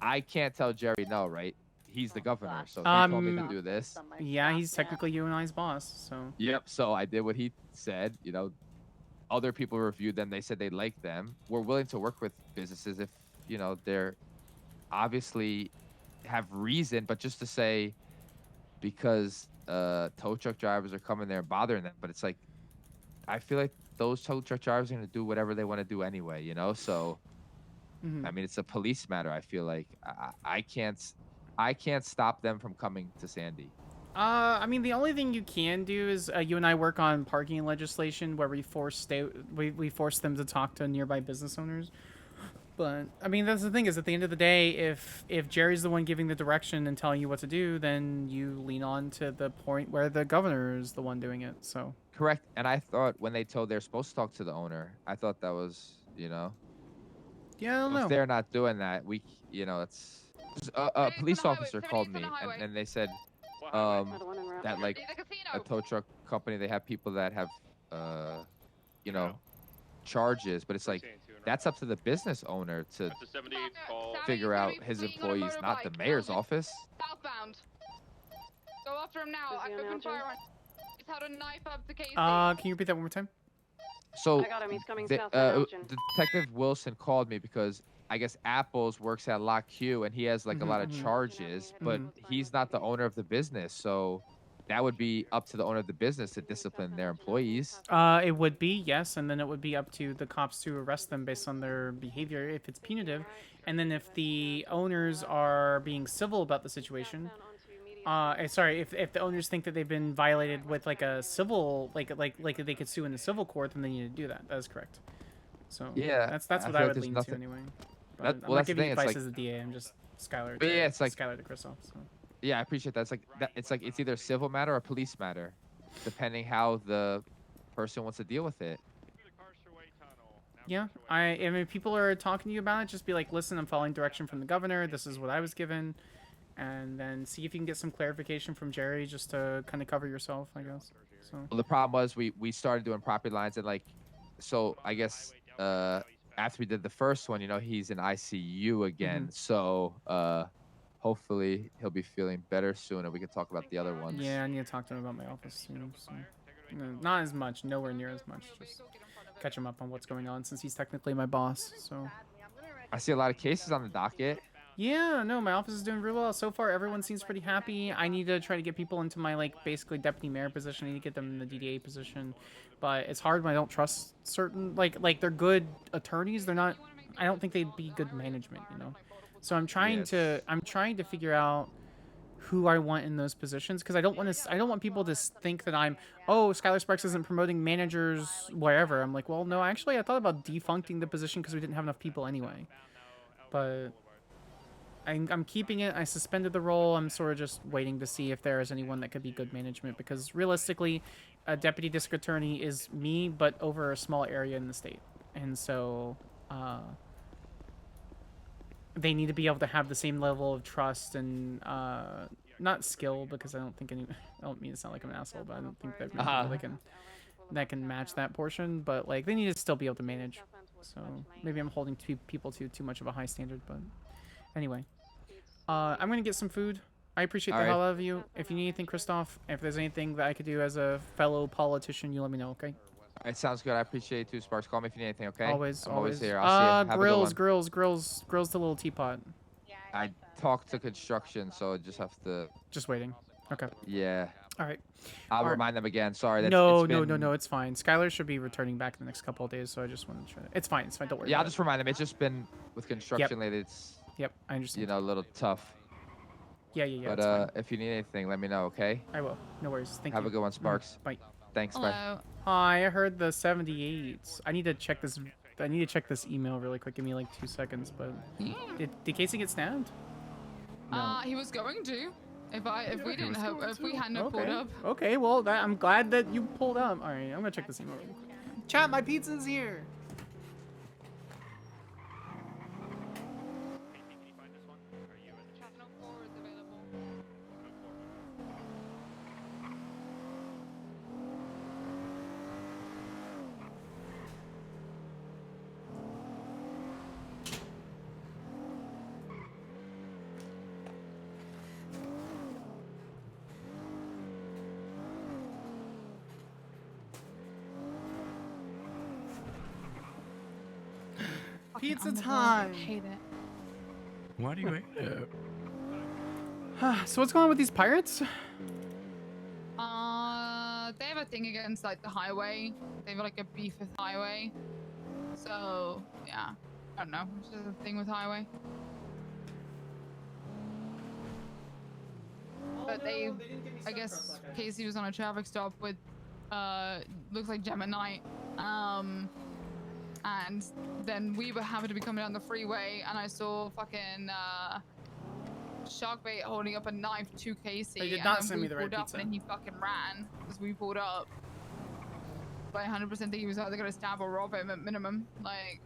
I can't tell Jerry no, right? He's the governor, so he told me to do this. Yeah, he's technically you and I's boss. So. Yep. So I did what he said. Other people reviewed them. They said they liked them. We're willing to work with businesses if they're obviously have reason, but just to say because tow truck drivers are coming there and bothering them, but it's like I feel like those tow truck drivers are gonna do whatever they want to do anyway. So I mean, it's a police matter. I feel like I can't stop them from coming to Sandy. I mean, the only thing you can do is you and I work on parking legislation where we force them to talk to nearby business owners. But I mean, that's the thing is at the end of the day, if Jerry's the one giving the direction and telling you what to do, then you lean on to the point where the governor is the one doing it. So Correct. And I thought when they told they're supposed to talk to the owner, I thought that was yeah, I don't know. if they're not doing that, it's a police officer called me and they said that like a tow truck company, they have people that have charges, but it's like that's up to the business owner to figure out his employees, not the mayor's office. Southbound. Go after him now. I've opened fire on. He's held a knife up to Casey. can you repeat that one more time? So I got him. He's coming the- southbound, Elgin. Detective Wilson called me because I guess Apples works at Lock Q and he has like a lot of charges, but he's not the owner of the business, so that would be up to the owner of the business to discipline their employees. It would be, yes, and then it would be up to the cops to arrest them based on their behavior if it's punitive. And then if the owners are being civil about the situation, Sorry, if the owners think that they've been violated with like a civil, like they could sue in the civil court, then they need to do that. That is correct. So Yeah, that's I what feel I like would there's lean to nothing- anyway. But That- I'm well, not that's the giving thing, you it's advice like- as a DA. I'm just Skylar. But yeah, it's like- Skylar to Christoph. So. Yeah, I appreciate that. It's like it's either a civil matter or a police matter, depending how the person wants to deal with it. Yeah, I mean, people are talking to you about it. Just be like, listen, I'm following direction from the governor. This is what I was given, and then see if you can get some clarification from Jerry, just to kind of cover yourself, I guess. So. Well, the problem was we started doing property lines and like, so I guess after we did the first one, he's in ICU again. So hopefully he'll be feeling better soon, and we can talk about the other ones. Yeah, I need to talk to him about my office soon. So. No, not as much, nowhere near as much. Just catch him up on what's going on since he's technically my boss. So. I see a lot of cases on the docket. Yeah, no, my office is doing really well. So far, everyone seems pretty happy. I need to try to get people into my, like, basically deputy mayor position. I need to get them in the DDA position. But it's hard when I don't trust certain, like they're good attorneys. They're not, I don't think they'd be good management, So I'm trying to figure out who I want in those positions, because I don't want people to think that Skyler Sparks isn't promoting managers wherever. I'm like, well, no, actually, I thought about defuncting the position because we didn't have enough people anyway. But I'm keeping it. I suspended the role. I'm sort of just waiting to see if there is anyone that could be good management, because realistically, a deputy district attorney is me, but over a small area in the state. And so they need to be able to have the same level of trust and not skill, because I don't mean to sound like I'm an asshole, but I don't think there's many people that can match that portion. But like, they need to still be able to manage. So maybe I'm holding people to too much of a high standard, but anyway, I'm gonna get some food. I appreciate the hell out of you. If you need anything, Christoph, if there's anything that I could do as a fellow politician, you let me know, okay? All right, sounds good. I appreciate it too, Sparks. Call me if you need anything, okay? Always, I'm always here. I'll see you. Have a good one. Grills the little teapot. I talked to construction, so I just have to. Just waiting. Okay. Yeah. All right. I'll remind them again. Sorry. No, it's fine. Skylar should be returning back in the next couple of days, so I just wanted to try. It's fine. Don't worry. Yeah, I'll about just remind them. It's just been with construction lately. It's. Yep, I understand. A little tough. Yeah. But if you need anything, let me know, okay? I will. No worries. Thank you. Have a good one, Sparks. Bye. Thanks. Hello. Bye. Hi, I heard the 78s. I need to check this. Email really quick. Give me like 2 seconds. But did Casey get snapped? No. He was going to. If we hadn't pulled up. Okay, well, I'm glad that you pulled up. All right, I'm gonna check this email really quick. Chat, my pizza's here. Pizza time. Hate it. Why do you hate it? So what's going on with these pirates? They have a thing against like the highway. They have like a beef with highway. So yeah, I don't know. It's just a thing with highway. But I guess Casey was on a traffic stop with, looks like Gemini, and then we were happened to be coming down the freeway, and I saw fucking Sharkbait holding up a knife to Casey. They did and not then send we me the right pulled up, pizza. and then he fucking ran because we pulled up. But I 100% think he was either gonna stab or rob him at minimum, like.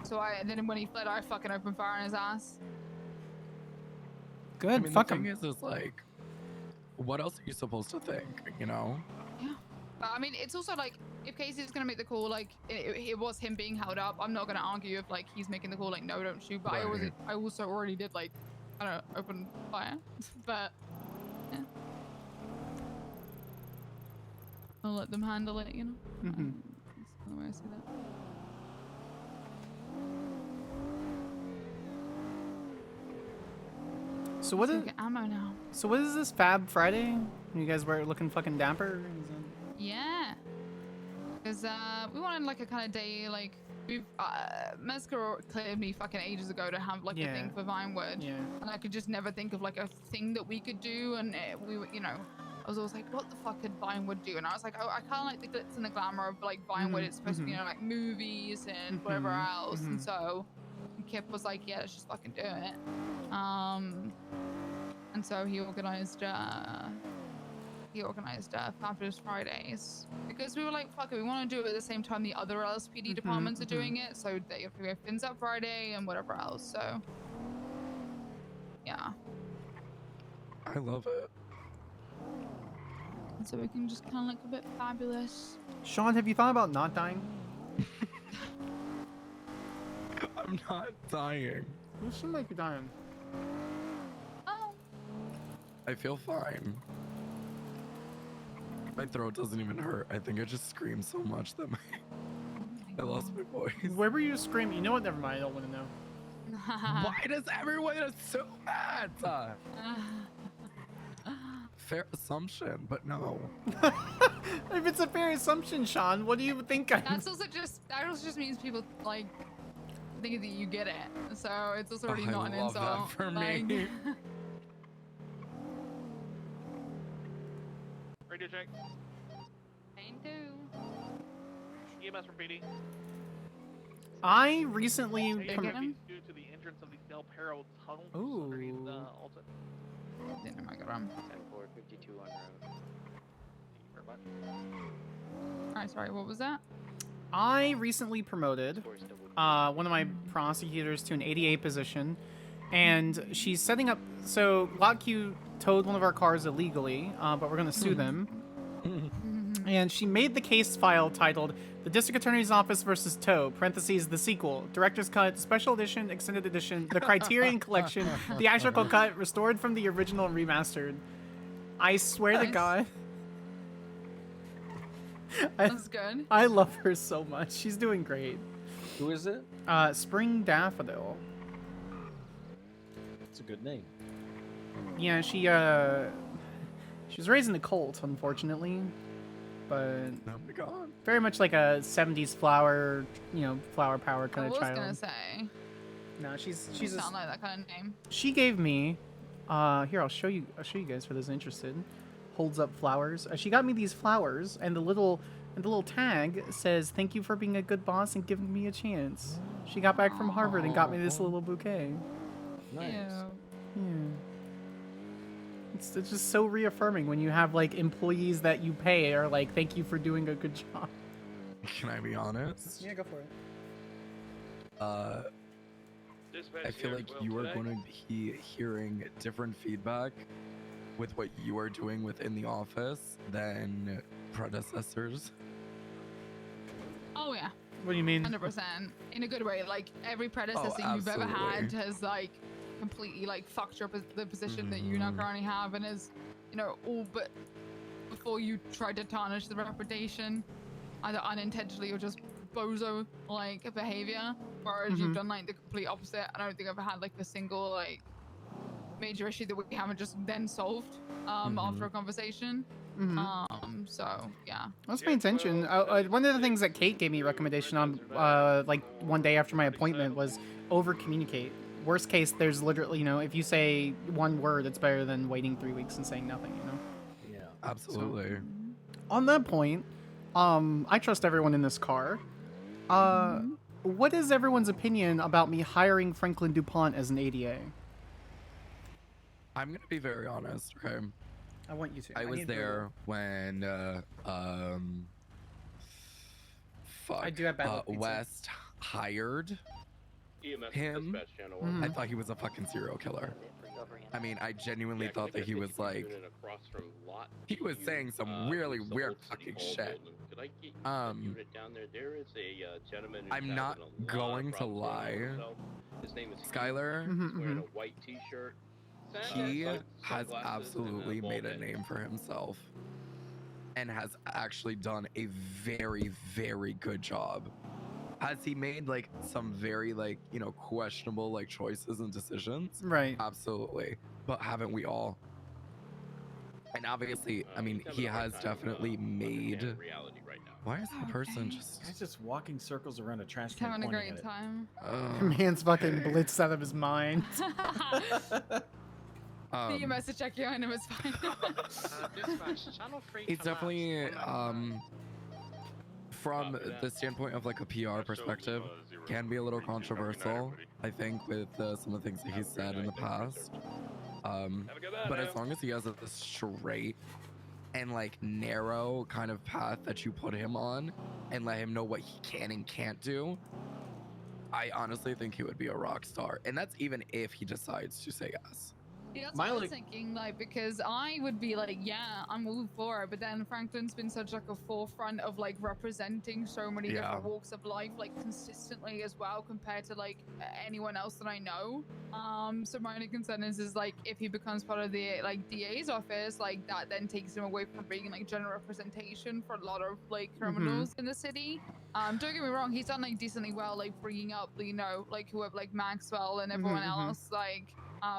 So and then when he fled, I fucking opened fire on his ass. Good, I mean, fuck the him. thing is like, what else are you supposed to think? Yeah. But I mean, it's also like, if Casey's gonna make the call, like, it was him being held up. I'm not gonna argue if, like, he's making the call, like, no, don't shoot. But Right. I also already did, like, I don't know, open fire. But, yeah. I'll let them handle it, you know? Mm-hmm. That's the way I see that. So what is? Let's go get ammo now. So what is this Fab Friday? You guys were looking fucking dapper. Yeah. Because we wanted like a kind of day, like we've Mescal cleared me fucking ages ago to have like a thing for Vinewood, and I could just never think of like a thing that we could do, and we were, you know, I was always like, what the fuck could Vinewood do? And I was like, oh, I kind of like the glitz and the glamour of like Vinewood. It's supposed to be, you know, like movies and whatever else, and so Kip was like, yeah, let's just fucking do it. And so he organized Fabulous Fridays because we were like, fuck it, we want to do it at the same time the other LSPD departments are doing it, so they have Fins Up Friday and whatever else. So yeah, I love it. and so we can just kind of look a bit fabulous. Sean, have you thought about not dying? I'm not dying. You seem like you're dying. Oh. I feel fine. My throat doesn't even hurt. I think I just screamed so much that I lost my voice. Where were you screaming? You know what? Never mind. I don't want to know. Why does everyone assume that? Fair assumption, but no. If it's a fair assumption, Sean, what do you think? That also just means people like think that you get it, so it's also already not an love insult. that for like, me. Radio check. Pain too. EMS from PD. I recently Due to the entrance of the Del Perro tunnel. Ooh. Underneath Alton. Didn't I got wrong. 10-4-52 on road. Alright, sorry, what was that? I recently promoted one of my prosecutors to an 88 position, and she's setting up. So LotQ towed one of our cars illegally, but we're going to sue them. And she made the case file titled "The District Attorney's Office versus Tow (parentheses the sequel, Director's Cut, Special Edition, Extended Edition, the Criterion Collection, Theatrical Cut, restored from the original and remastered." I swear to God. That's good. I love her so much. She's doing great. Who is it? Spring Daffodil. It's a good name. Yeah, she was raised in the cult, unfortunately, but oh my God. Very much like a 70s flower, flower power kind of child. I was gonna say. No, she's sound like that kind of name. She gave me, here I'll show you guys for those interested. Holds up flowers. She got me these flowers, and the little tag says, "Thank you for being a good boss and giving me a chance." She got back from Harvard and got me this little bouquet. Nice. Yeah. It's just so reaffirming when you have like employees that you pay are like, "Thank you for doing a good job." Can I be honest? Yeah, go for it. I feel like you are going to be hearing different feedback with what you are doing within the office than predecessors. Oh yeah. What do you mean? 100%. In a good way. Like every predecessor you've ever had has like completely like fucked your the position that you now currently have, and is, all but before you tried to tarnish the reputation, either unintentionally or just bozo like behavior, whereas you've done like the complete opposite. I don't think I've ever had like a single like major issue that we haven't just then solved after a conversation. So yeah, that's my intention. One of the things that Kate gave me a recommendation on like one day after my appointment was over communicate. Worst case, there's literally, if you say one word, it's better than waiting 3 weeks and saying nothing, Yeah, absolutely. So, on that point, I trust everyone in this car. What is everyone's opinion about me hiring Franklin DuPont as an ADA? I'm gonna be very honest, okay? I want you to. I was there when I do have bad luck pizza. West hired him. I thought he was a fucking serial killer. I mean, I genuinely thought that he was like, he was saying some really weird fucking shit. I'm not going to lie, Skyler, wearing a white t-shirt. he has absolutely made a name for himself and has actually done a very, very good job. Has he made like some very questionable like choices and decisions? Right. Absolutely. But haven't we all? And obviously, I mean, he has definitely made Why is the person just... Guy's just walking circles around a trash Just can having a pointing great at it. time. Man's fucking blitzed out of his mind. You message check you on him is fine. Dispatch, channel 3 It's definitely from Copy that. the standpoint of like a PR perspective, can be a little controversial. I think with some of the things that he's said in the past. But as long as he has a straight and like narrow kind of path that you put him on, and let him know what he can and can't do, I honestly think he would be a rock star. And that's even if he decides to say yes. Yeah, that's what I was thinking, like, because I would be like, yeah, I'm all for it, but then Franklin's been such like a forefront of like representing so many different walks of life, like consistently as well, compared to like anyone else that I know. So my only concern is like if he becomes part of the like DA's office, like that then takes him away from being like general representation for a lot of like criminals in the city. Don't get me wrong, he's done like decently well, like bringing up, you know, like whoever, like Maxwell and everyone else, like.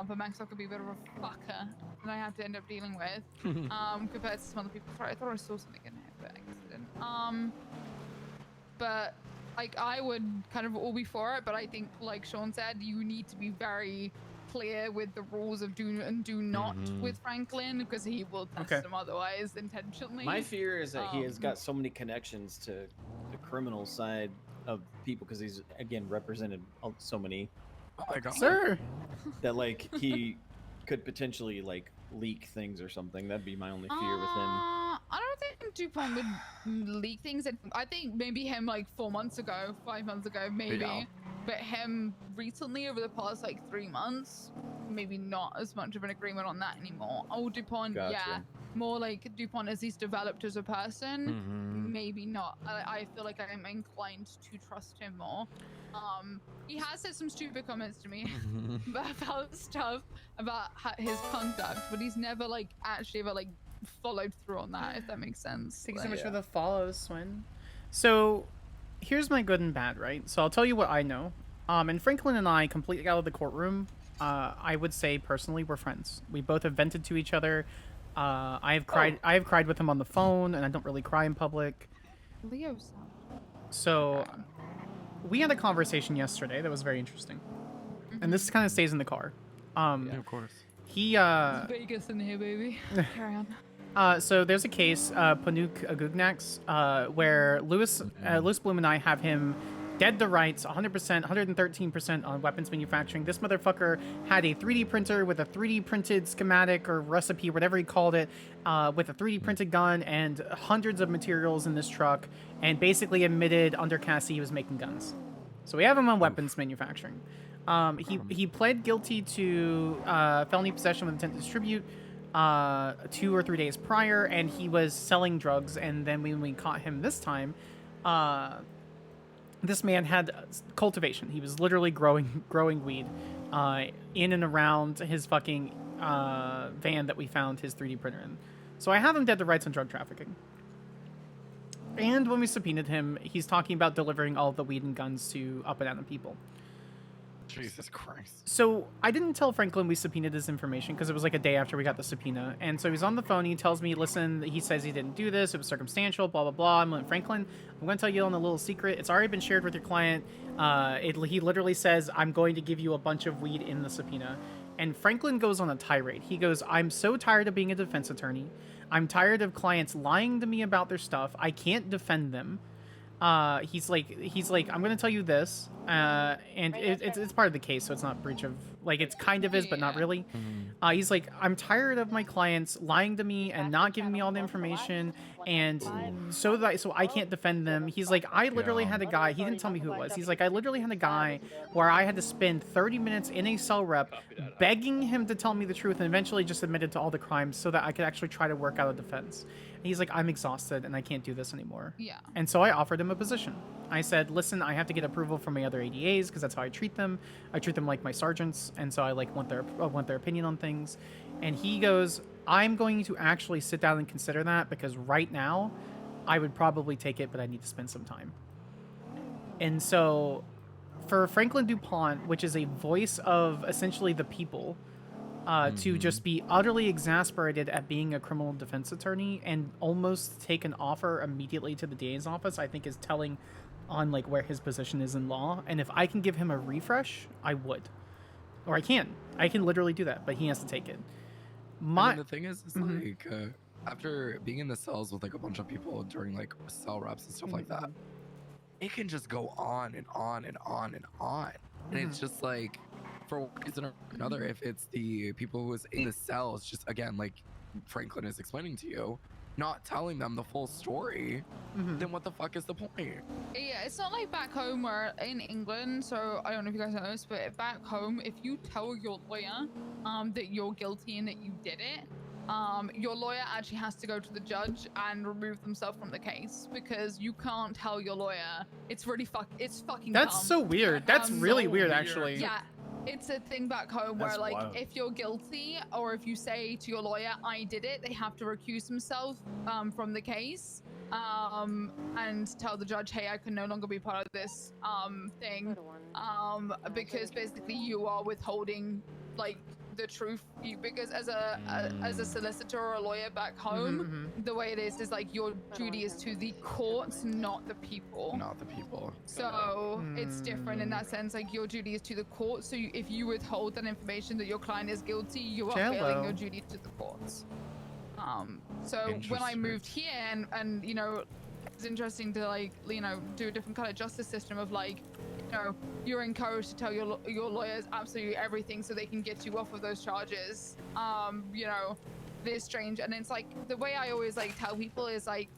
But Maxwell could be a bit of a fucker that I have to end up dealing with, compared to some other people. Sorry, I thought I saw something in here, but I didn't. But like I would kind of all be for it, but I think, like Sean said, you need to be very clear with the rules of do and do not with Franklin, because he will test them otherwise intentionally. My fear is that he has got so many connections to the criminal side of people because he's again represented so many. Oh my God. Sir. That like he could potentially like leak things or something. That'd be my only fear with him. I don't think DuPont would leak things. I think maybe him like 4 months ago, 5 months ago, maybe. Yeah. But him recently, over the past like 3 months, maybe not as much of an agreement on that anymore. Oh, DuPont, yeah. More like DuPont as he's developed as a person, maybe not. I feel like I'm inclined to trust him more. He has said some stupid comments to me about stuff about his conduct, but he's never like actually ever like followed through on that, if that makes sense. Thank you so much for the follows, Swin. So here's my good and bad, right? So I'll tell you what I know. And Franklin and I completely out of the courtroom, I would say personally we're friends. We both have vented to each other. I have cried with him on the phone, and I don't really cry in public. Leo's. So we had a conversation yesterday that was very interesting. And this kind of stays in the car. Of course. He It's Vegas in here, baby. Carry on. So there's a case, Panuk Agugnax, where Louis Bloom and I have him dead to rights, 100%, 113% on weapons manufacturing. This motherfucker had a 3D printer with a 3D printed schematic or recipe, whatever he called it, with a 3D printed gun and hundreds of materials in this truck, and basically admitted under Cassie he was making guns. So we have him on weapons manufacturing. He pled guilty to felony possession with intent to distribute 2 or 3 days prior, and he was selling drugs. And then when we caught him this time, this man had cultivation. He was literally growing weed in and around his fucking van that we found his 3D printer in. So I have him dead to rights on drug trafficking. And when we subpoenaed him, he's talking about delivering all of the weed and guns to up and down people. Jesus Christ. So I didn't tell Franklin we subpoenaed his information because it was like a day after we got the subpoena. And so he's on the phone. He tells me, listen, he says he didn't do this. It was circumstantial, blah, blah, blah. I'm like, Franklin, I'm going to tell you on a little secret. It's already been shared with your client. He literally says, I'm going to give you a bunch of weed in the subpoena. And Franklin goes on a tirade. He goes, I'm so tired of being a defense attorney. I'm tired of clients lying to me about their stuff. I can't defend them. He's like, I'm going to tell you this, and it's part of the case, so it's not breach of, like, it's kind of is, but not really. He's like, I'm tired of my clients lying to me and not giving me all the information, and so I can't defend them. He's like, I literally had a guy, he didn't tell me who it was. He's like, I literally had a guy where I had to spend 30 minutes in a cell rep begging him to tell me the truth, and eventually just admitted to all the crimes so that I could actually try to work out a defense. And he's like, I'm exhausted and I can't do this anymore. Yeah. And so I offered him a position. I said, listen, I have to get approval from my other ADAs because that's how I treat them. I treat them like my sergeants, and so I want their opinion on things. And he goes, I'm going to actually sit down and consider that because right now I would probably take it, but I need to spend some time. And so for Franklin DuPont, which is a voice of essentially the people, to just be utterly exasperated at being a criminal defense attorney and almost take an offer immediately to the DA's office, I think is telling on like where his position is in law. And if I can give him a refresh, I would. Or I can literally do that, but he has to take it. I mean, the thing is like after being in the cells with like a bunch of people during like cell reps and stuff like that, it can just go on and on and on and on. And it's just like, for one reason or another, if it's the people who is in the cells, just again, like Franklin is explaining to you, not telling them the full story, then what the fuck is the point? Yeah, it's not like back home where in England, so I don't know if you guys know this, but back home, if you tell your lawyer that you're guilty and that you did it, your lawyer actually has to go to the judge and remove themselves from the case because you can't tell your lawyer. It's really fucking That's dumb. so weird. That's really weird, actually. Yeah. It's a thing back home That's where, like, wild. if you're guilty or if you say to your lawyer, I did it, they have to recuse themselves from the case and tell the judge, hey, I can no longer be part of this thing because basically you are withholding, like, the truth. Because as a solicitor or a lawyer back home, the way it is like your duty is to the courts, not the people. Not the people. So it's different in that sense. Like your duty is to the court. So if you withhold that information that your client is guilty, you are failing your duty to the courts. So when I moved here and you know, it's interesting to like, you know, do a different kind of justice system of like, you know, you're encouraged to tell your lawyers absolutely everything so they can get you off of those charges. You know, it is strange. And it's like, the way I always like tell people is like,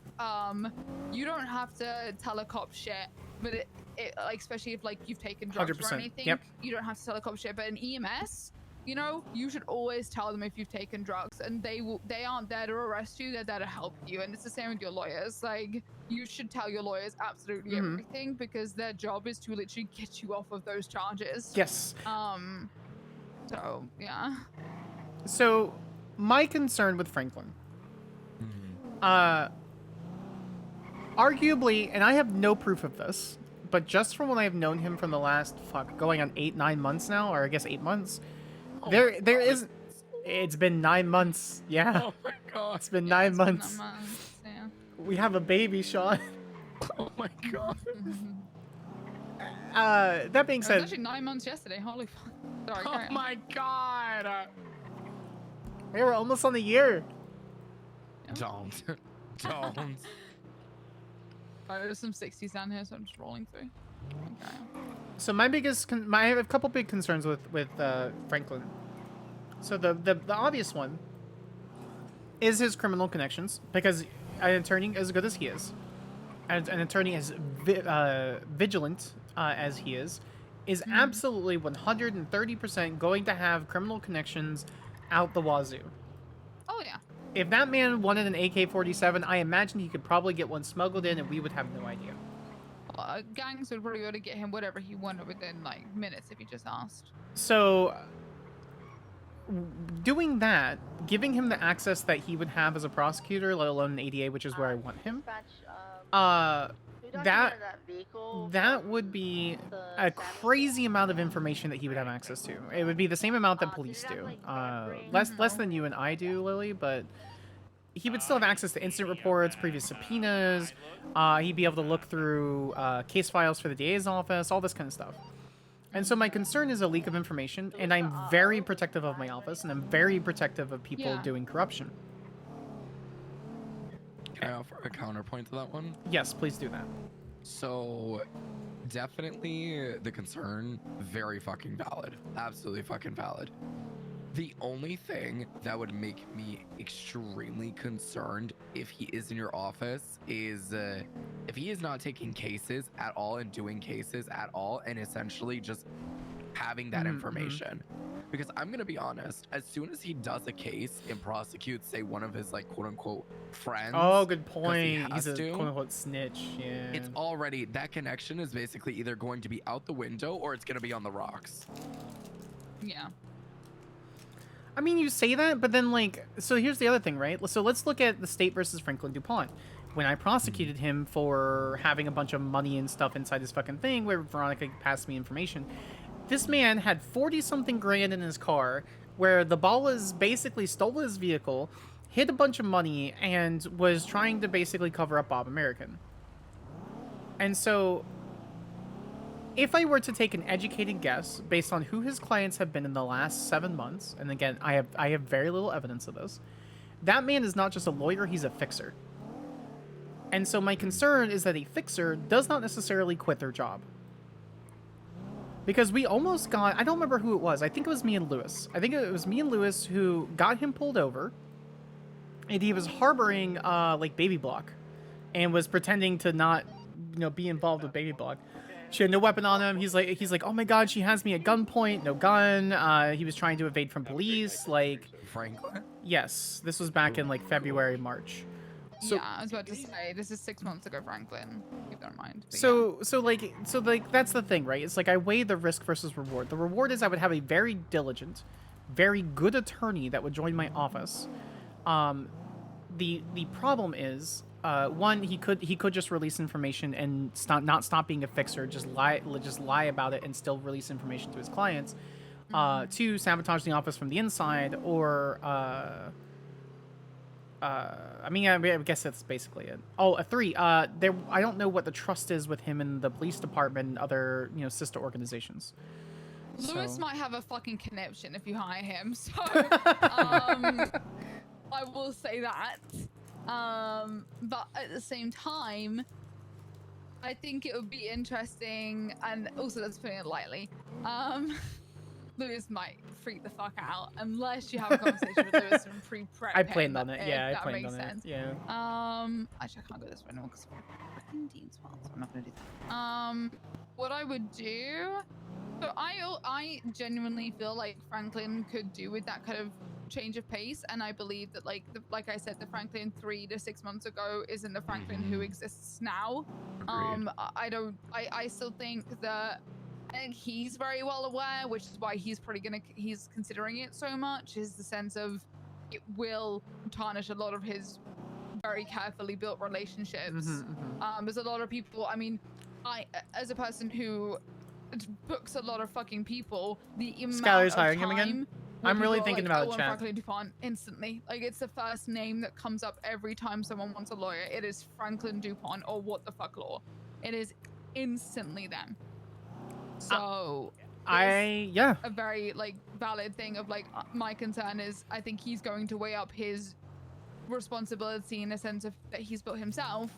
you don't have to tell a cop shit, but it like, especially if like you've taken drugs 100%, or anything, yep. you don't have to tell a cop shit. But in EMS, you know, you should always tell them if you've taken drugs, and they aren't there to arrest you, they're there to help you. And it's the same with your lawyers. Like, you should tell your lawyers absolutely everything because their job is to literally get you off of those charges. Yes. So yeah. So my concern with Franklin, arguably, and I have no proof of this, but just from what I have known him from the last going on 8-9 months now, or I guess 8 months, there is. It's been 9 months. Yeah. Oh my god. It's been 9 months. Yeah. We have a baby, Sean. Oh my god. That being It was said, actually 9 months yesterday. Holy fuck. Sorry. Oh carry on. my god. we were almost on the year. Don't. There's some 60s down here, so I'm just rolling through. Okay. So my biggest, I have a couple big concerns with Franklin. So the obvious one is his criminal connections, because an attorney as good as he is, and an attorney as vigilant as he is absolutely 130% going to have criminal connections out the wazoo. Oh yeah. If that man wanted an AK-47, I imagine he could probably get one smuggled in, and we would have no idea. Gangs would probably be able to get him whatever he wanted within like minutes if he just asked. So, doing that, giving him the access that he would have as a prosecutor, let alone an ADA, which is where I want him, that would be a crazy amount of information that he would have access to. It would be the same amount that police do. Less than you and I do, Lily, but he would still have access to incident reports, previous subpoenas. He'd be able to look through case files for the DA's office, all this kind of stuff. And so my concern is a leak of information, and I'm very protective of my office, and I'm very protective of people doing corruption. Can I offer a counterpoint to that one? Yes, please do that. So, definitely the concern, very fucking valid. Absolutely fucking valid. The only thing that would make me extremely concerned if he is in your office is if he is not taking cases at all and doing cases at all and essentially just having that information. Because I'm going to be honest, as soon as he does a case and prosecutes, say, one of his, like, quote-unquote friends. Oh, good point. He's a to, quote-unquote snitch, yeah. It's already, that connection is basically either going to be out the window or it's going to be on the rocks. Yeah. I mean, you say that, but then, like, so here's the other thing, right? So let's look at the state versus Franklin DuPont. When I prosecuted him for having a bunch of money and stuff inside his fucking thing, where Veronica passed me information, this man had 40-something grand in his car, where the Ballas basically stole his vehicle, hid a bunch of money, and was trying to basically cover up Bob American. And so, if I were to take an educated guess based on who his clients have been in the last 7 months, and again, I have very little evidence of this, that man is not just a lawyer, he's a fixer. And so my concern is that a fixer does not necessarily quit their job. Because we almost got, I don't remember who it was, I think it was me and Lewis. I think it was me and Lewis who got him pulled over, and he was harboring, like, Baby Block, and was pretending to not, be involved with Baby Block. She had no weapon on him. He's like, oh my god, she has me at gunpoint, no gun. He was trying to evade from police, like... Franklin? Yes, this was back in, like, February, March. So, yeah, I was about to say, this is 6 months ago, Franklin. Keep that in mind. But So that's the thing, right? It's like I weigh the risk versus reward. The reward is I would have a very diligent, very good attorney that would join my office. The problem is, one, he could just release information and not stop being a fixer, just lie about it and still release information to his clients. Two, sabotage the office from the inside, or I guess that's basically it. Oh, three, I don't know what the trust is with him and the police department and other, sister organizations. Lewis might have a fucking connection if you hire him, so I will say that. But at the same time, I think it would be interesting, and also that's putting it lightly. Lewis might freak the fuck out unless you have a conversation with Lewis and pre-prep I him, planned on it. Yeah, I that planned makes on sense. it. Yeah. Actually, I can't go this way anymore because fucking Dean's fault, so I'm not gonna do that. What I would do, so I genuinely feel like Franklin could do with that kind of change of pace, and I believe that like I said, the Franklin 3 to 6 months ago isn't the Franklin who exists now. Agreed. I still think that I think he's very well aware, which is why he's considering it so much, is the sense of it will tarnish a lot of his very carefully built relationships. There's a lot of people, I mean, as a person who books a lot of fucking people, the amount Skyler's of hiring him time again? where I'm really people are thinking like, about "Oh, it, I'm chat. Franklin Dupont," instantly. Like, it's the first name that comes up every time someone wants a lawyer. It is Franklin Dupont or What the Fuck Law. It is instantly them. So yeah. a very like valid thing of like my concern is I think he's going to weigh up his responsibility in a sense of that he's built himself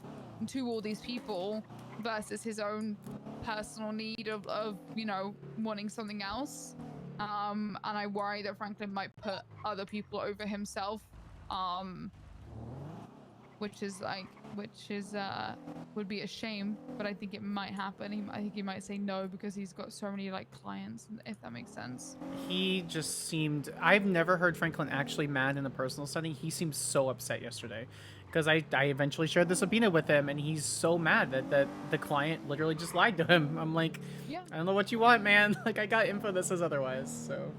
to all these people versus his own personal need of wanting something else. And I worry that Franklin might put other people over himself, which would be a shame, but I think it might happen. I think he might say no because he's got so many like clients, if that makes sense. He just seemed, I've never heard Franklin actually mad in a personal setting. He seemed so upset yesterday because I eventually shared the subpoena with him, and he's so mad that the client literally just lied to him. I'm like, yeah, I don't know what you want, man. Like, I got info that says otherwise, so.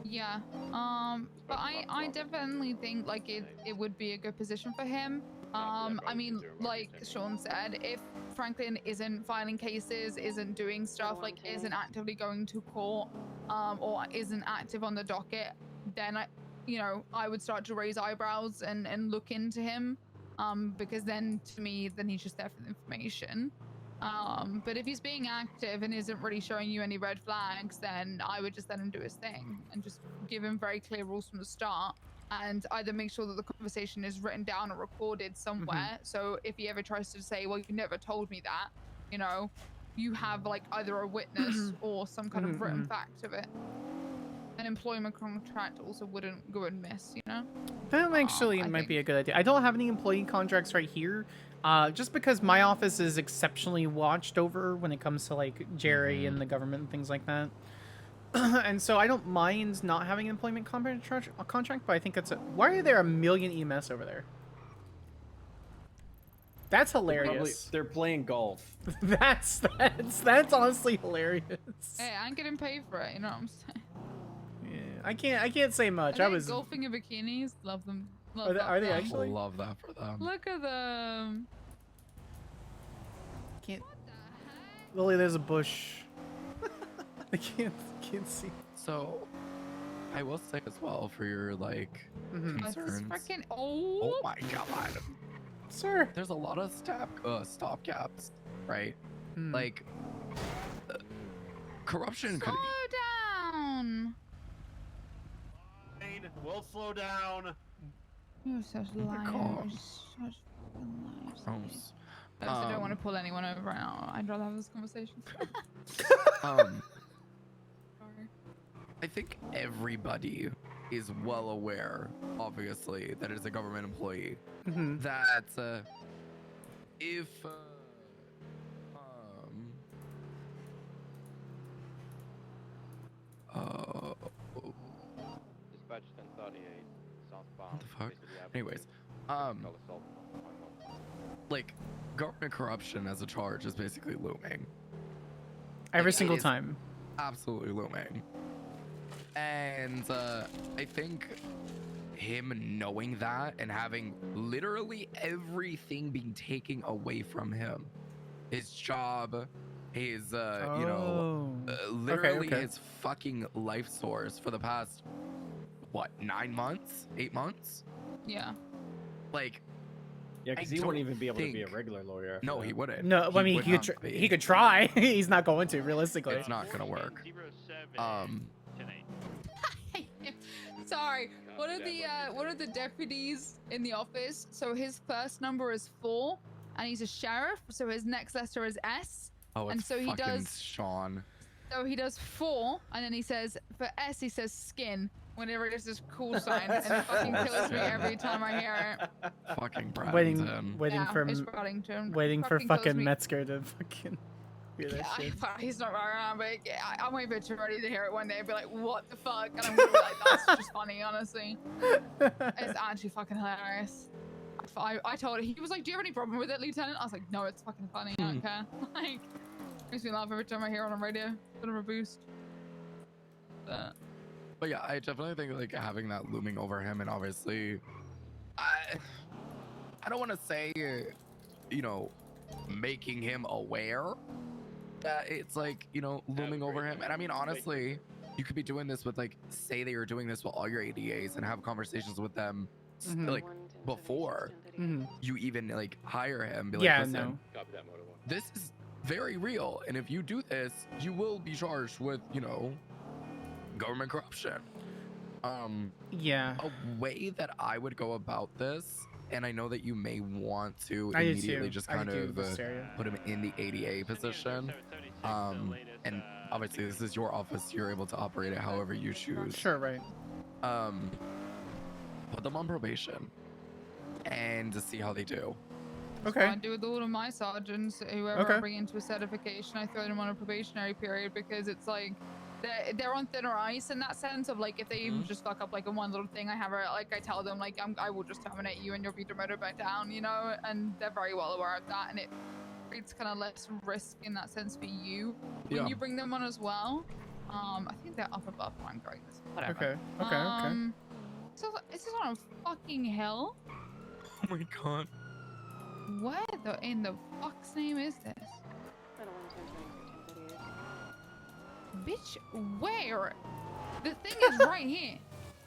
Yeah, but I definitely think like it would be a good position for him. I mean, like Sean said, if Franklin isn't filing cases, isn't doing stuff, like isn't actively going to court, or isn't active on the docket, then I would start to raise eyebrows and look into him, because then to me, then he's just there for the information. But if he's being active and isn't really showing you any red flags, then I would just let him do his thing and just give him very clear rules from the start, and either make sure that the conversation is written down or recorded somewhere. So if he ever tries to say, well, you never told me that, you have like either a witness or some kind of written fact of it. An employment contract also wouldn't go amiss, That actually might be a good idea. I don't have any employee contracts right here, just because my office is exceptionally watched over when it comes to like Jerry and the government and things like that. And so I don't mind not having an employment contract, but I think that's why are there a million EMS over there? That's hilarious. They're playing golf. That's honestly hilarious. Hey, I'm getting paid for it, you know what I'm saying? Yeah, I can't say much. Are I they was golfing in bikinis. Love them. Are they actually? Love that for them. Look at them. Can't. Lily, there's a bush. I can't see. So, I will say as well for your like This is concerns. freaking Oh my god, sir. There's a lot of stop gaps, right? Like corruption could. Slow down. We'll slow down. You're such liars. Such fucking liars. I also don't want to pull anyone over right now. I'd rather have this conversation. Sorry. I think everybody is well aware, obviously, that it's a government employee. That if Dispatch 1038 southbound. what the fuck? Anyways, like government corruption as a charge is basically looming. Every Like, single it is time. Absolutely looming. And I think him knowing that and having literally everything being taken away from him, his job, his you know, literally okay. his fucking life source for the past what, 9 months, 8 months? Yeah. Like, Yeah, because I he wouldn't don't even be able to be a think- regular lawyer. after No, that. he wouldn't. No, I mean would he could not be. he could try. He's not going to realistically. It's not gonna work. Sorry. One of the deputies in the office. So his first number is 4, and he's a sheriff. So his next letter is S. Oh, it's and so he fucking does. Sean. So he does 4, and then he says for S he says skin. Whenever it is this cool sign, and it fucking kills me every time I hear it. Fucking Braddington. Waiting Yeah, for it's Braddington. waiting for Fucking kills fucking me. Metzger to fucking hear that Yeah, shit. he's not right around, but yeah, I'm waiting for ready to hear it one day and be like, what the fuck? And I'm gonna be like, that's just funny, honestly. It's actually fucking hilarious. I told him, he was like, do you have any problem with it, Lieutenant? I was like, no, it's fucking funny, I don't care. Like, makes me laugh every time I hear it on the radio. Bit of a boost. But yeah, I definitely think like having that looming over him, and obviously, I don't want to say, you know, making him aware that it's like, you know, looming over him. And I mean, honestly, you could be doing this with like, say that you're doing this with all your ADAs and have conversations with them like before you even like hire him. Be like, Yeah, listen, no. this is very real, and if you do this, you will be charged with, you know, government corruption. Yeah. A way that I would go about this, and I know that you may want to I do immediately too. just I kind do of this area. put him in the ADA position. And obviously this is your office, you're able to operate it however you choose. Sure, right. Put them on probation and to see how they do. Okay. I do with all of my sergeants, whoever I bring into a certification, I throw them on a probationary period because it's like they're on thinner ice in that sense of like if they even just fuck up like in one little thing, I tell them like I will just terminate you and you'll be demoted back down, you know, and they're very well aware of that, and it creates kind of less risk in that sense for you when you bring them on as well. I think they're up above where I'm going this. Whatever. Okay. So is this on a fucking hill? Oh my god. Where in the fuck's name is this? Bitch, where? The thing is right here.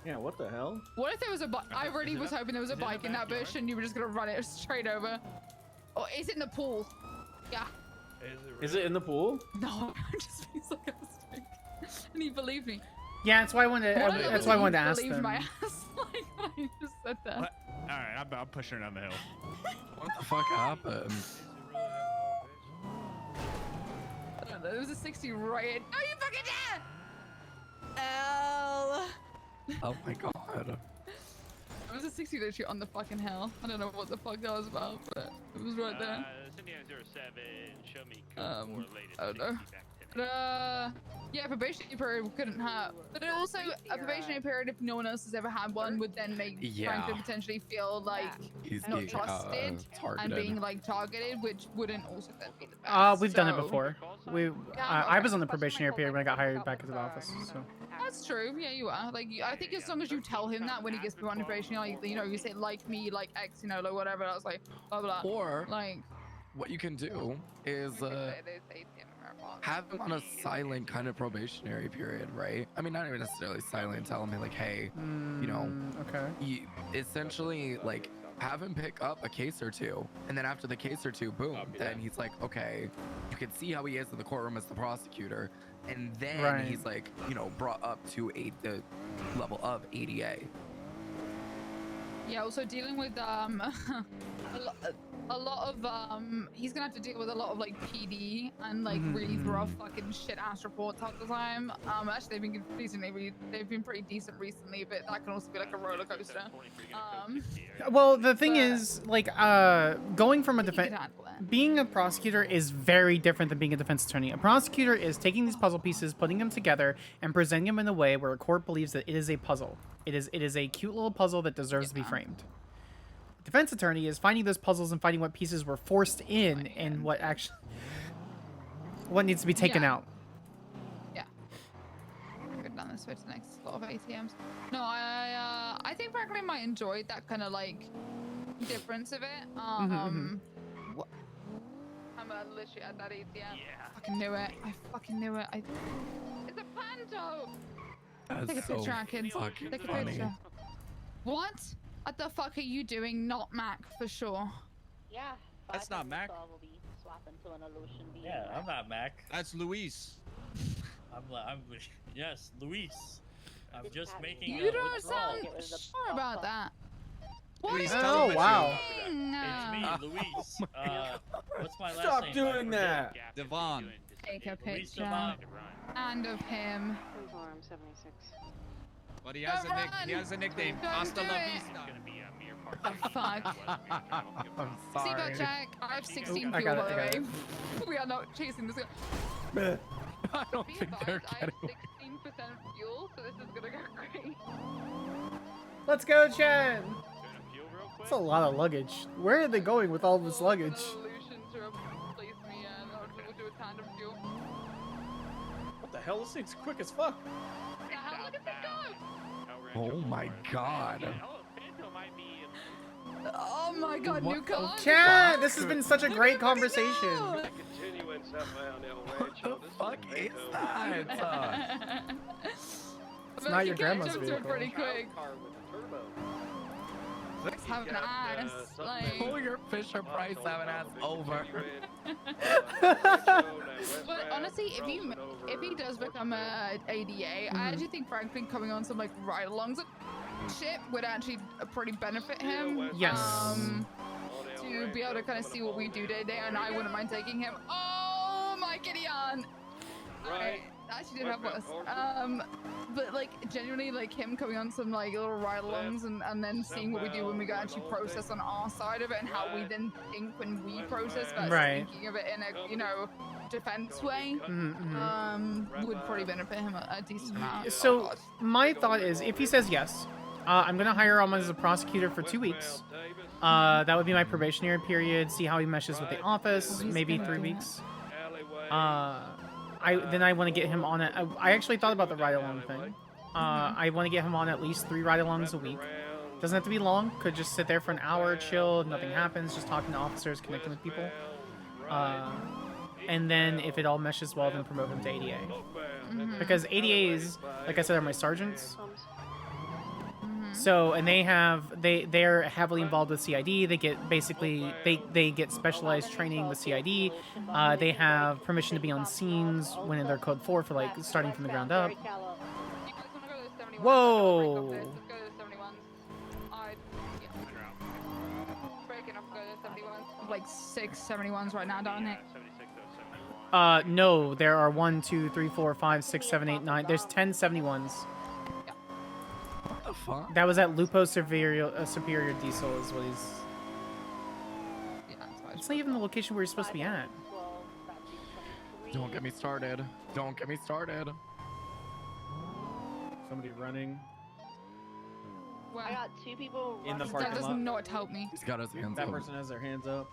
Yeah, what the hell? What if there was a bike? I really was hoping there was a bike in that bush and you were just gonna run it straight over. Oh, it's in the pool. Yeah. Is it in the pool? No, I'm just being sarcastic. And he believed me. Yeah, that's why I wanted. That's why I wanted to ask believed them. my ass like when I just said that. All right, I'm pushing her down the hill. What the fuck happened? There was a 60 right in. No, you fucking dare! L. Oh my god. There was a 60 literally on the fucking hill. I don't know what the fuck that was about, but it was right there. Cindy 07, show me code for latest I don't know. But, yeah, probationary period couldn't hurt. But it also, a probationary period, if no one else has ever had one, would then make Franklin potentially feel like He's not being, trusted and targeted. being like targeted, which wouldn't also then be the best. We've done it So- before. I was on the probationary period when I got hired back into the office. So. That's true. Yeah, you are. Like, I think as long as you tell him that when he gets put on probation, like, you know, you say like me, like X, you know, like whatever. I was like, blah blah. Or like, what you can do is have him on a silent kind of probationary period, right? I mean, not even necessarily silent. Tell him like, hey, you know, okay. you essentially like have him pick up a case or two, and then after the case or two, boom, then he's like, okay, you can see how he is in the courtroom as the prosecutor, and then Right. he's like, you know, brought up to the level of ADA. Yeah, also dealing with a lot of he's gonna have to deal with a lot of like PD and like really rough fucking shit ass reports all the time. Actually they've been pretty decent recently, but that can also be like a roller coaster. Well, the thing is, like, going from a defense, being a prosecutor is very different than being a defense attorney. A prosecutor is taking these puzzle pieces, putting them together, and presenting them in a way where a court believes that it is a puzzle. It is a cute little puzzle that deserves to be framed. Defense attorney is finding those puzzles and finding what pieces were forced in and what needs to be taken out. Yeah. Go down this way to the next lot of ATMs. No, I think frankly I might enjoy that kind of like difference of it. I'm literally at that ATM. Yeah. I fucking knew it. I fucking knew it. It's a panto. Take a picture, Atkins. Take a picture. What? What the fuck are you doing? Not Mac for sure. Yeah. That's not Mac. Will be swapping to an illusion being Yeah, I'm not Mac. That's Luis. I'm yes, Luis. I'm just making You a don't withdrawal. sound sure about that. What Luis, are you tell him wow. doing? It's me, Luis. What's my last Stop name? doing that. Devon. Take a Luis picture. Devon. And of him. Form 76. But he has Don't a nickname. Don't Hasta do la it. vista. Oh, fuck. I'm sorry. Seatbelt check. I have 16 I fuel, got by it, the I got way. We are not chasing this guy. I don't Be think they're advised, I have getting 16% fuel, so this is gonna go great. Let's go, Chen! That's a lot of luggage. Where are they going with all this luggage? Solution to replace me and we'll do a tandem fuel. What the hell? This thing's quick as fuck. What the hell? Look at this go! Oh my god. Oh my god, new car! Chen, this has been such a great conversation. What the fuck is that? It's not your grandma's Jumped to vehicle. it pretty quick. Let's have an ass. Like, Pull your Fisher Price have an ass over. but honestly, if he does become a ADA, I actually think frankly coming on some like ride-alongs shit would actually pretty benefit him. Yes. To be able to kind of see what we do day to day, and I wouldn't mind taking him. Oh my Gideon! Alright, I actually did have worse. But like genuinely, like him coming on some like little ride-alongs and then seeing what we do when we go actually process on our side of it and how we then think when we process versus Right. thinking of it in a defense way. Would probably benefit him a decent amount. So my thought is, if he says yes, I'm gonna hire him as a prosecutor for 2 weeks. That would be my probationary period. See how he meshes with the office. Maybe 3 weeks. I want to get him on it. I actually thought about the ride-along thing. I want to get him on at least 3 ride-alongs a week. Doesn't have to be long. Could just sit there for an hour, chill, nothing happens, just talking to officers, connecting with people. And then if it all meshes well, then promote him to ADA. Because ADAs, like I said, are my sergeants. So, and they're heavily involved with CID. They get they get specialized training with CID. They have permission to be on scenes when in their code 4 for like starting from the ground up. Whoa! Like 6 71s right now, don't it? No, there are 1, 2, 3, 4, 5, 6, 7, 8, 9. There's 10 71s. What the fuck? That was at Lupo Superior Diesel is what he's... It's not even the location where he's supposed to be at. Don't get me started. Don't get me started. Somebody running. Well, I got 2 people In the running parking that does lot. not help me. He's got his hands That up. person has their hands up.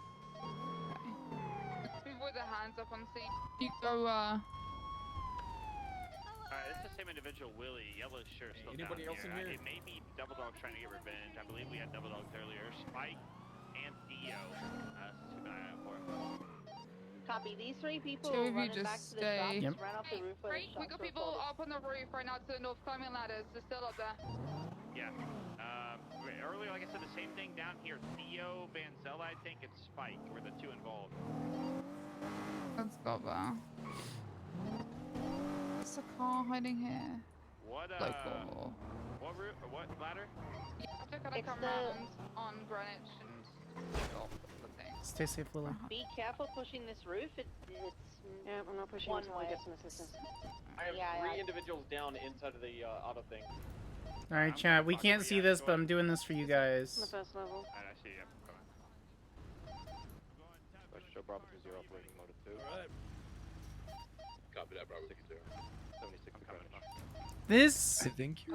People with their hands up on scene. You go, Alright, it's the same individual, Willie. Yellow shirt still Anybody down else in here? It may be Double Dog trying to get revenge. I believe we had Double Dogs earlier. Spike and Theo. Keep an eye out for him. Copy. These 3 people Two of you running just back to the stay. shop. Yep. Ran off the roof where the We shots got were people flooded. up on the roof right now to the north climbing ladders. They're still up there. Yeah. Earlier, like I said, the same thing down here. Theo, Vanzella, I think, and Spike were the 2 involved. Let's go there. What's the car hiding here? What, Like, what route, or what ladder? yeah, they're gonna come round on Greenwich and take off the thing. Stay safe, Lily. Be careful pushing this roof. It's Yeah, I'm not pushing one until I way. get some assistance. I have Yeah, 3 yeah. individuals down inside of the auto thing. All right, chat. We can't see this, but I'm doing this for you On the guys. first level. I see, yeah, Special show Bravo 20 operating mode 2. Alright. Copy that, Bravo 60. 76 I'm coming. This I think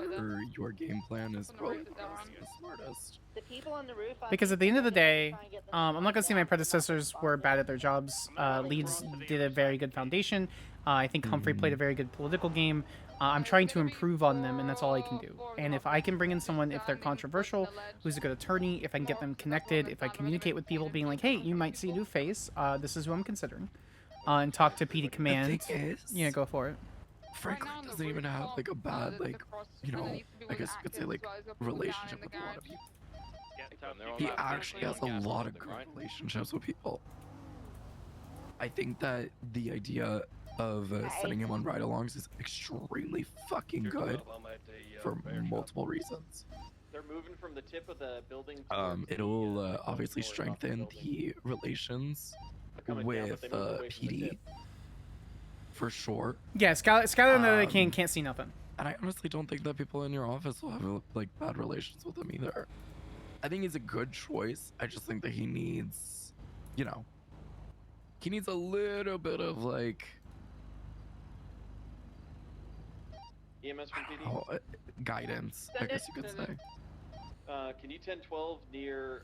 your game plan is probably the smartest. The people on the roof. because at the end of the day, I'm not gonna say my predecessors were bad at their jobs. Leeds did a very good foundation. I think Humphrey played a very good political game. I'm trying to improve on them, and that's all I can do. And if I can bring in someone, if they're controversial, who's a good attorney, if I can get them connected, if I communicate with people, being like, hey, you might see a new face. This is who I'm considering. And talk to PD Command. Yeah, go for it. Franklin doesn't even have like a bad like, you know, I guess you could say like relationship with a lot of people. He actually has a lot of good relationships with people. I think that the idea of setting him on ride-alongs is extremely fucking good for multiple reasons. They're moving from the tip of the building. towards It'll the, obviously north top of the strengthen building. the relations Coming down, but with they moved away from the PD tip. for sure. Yeah, Skylar and the other king can't see nothing. And I honestly don't think that people in your office will have like bad relations with him either. I think he's a good choice. I just think that he needs, you know, he needs a little bit of like, EMS from PD. guidance, I guess you could say. Can you 1012 near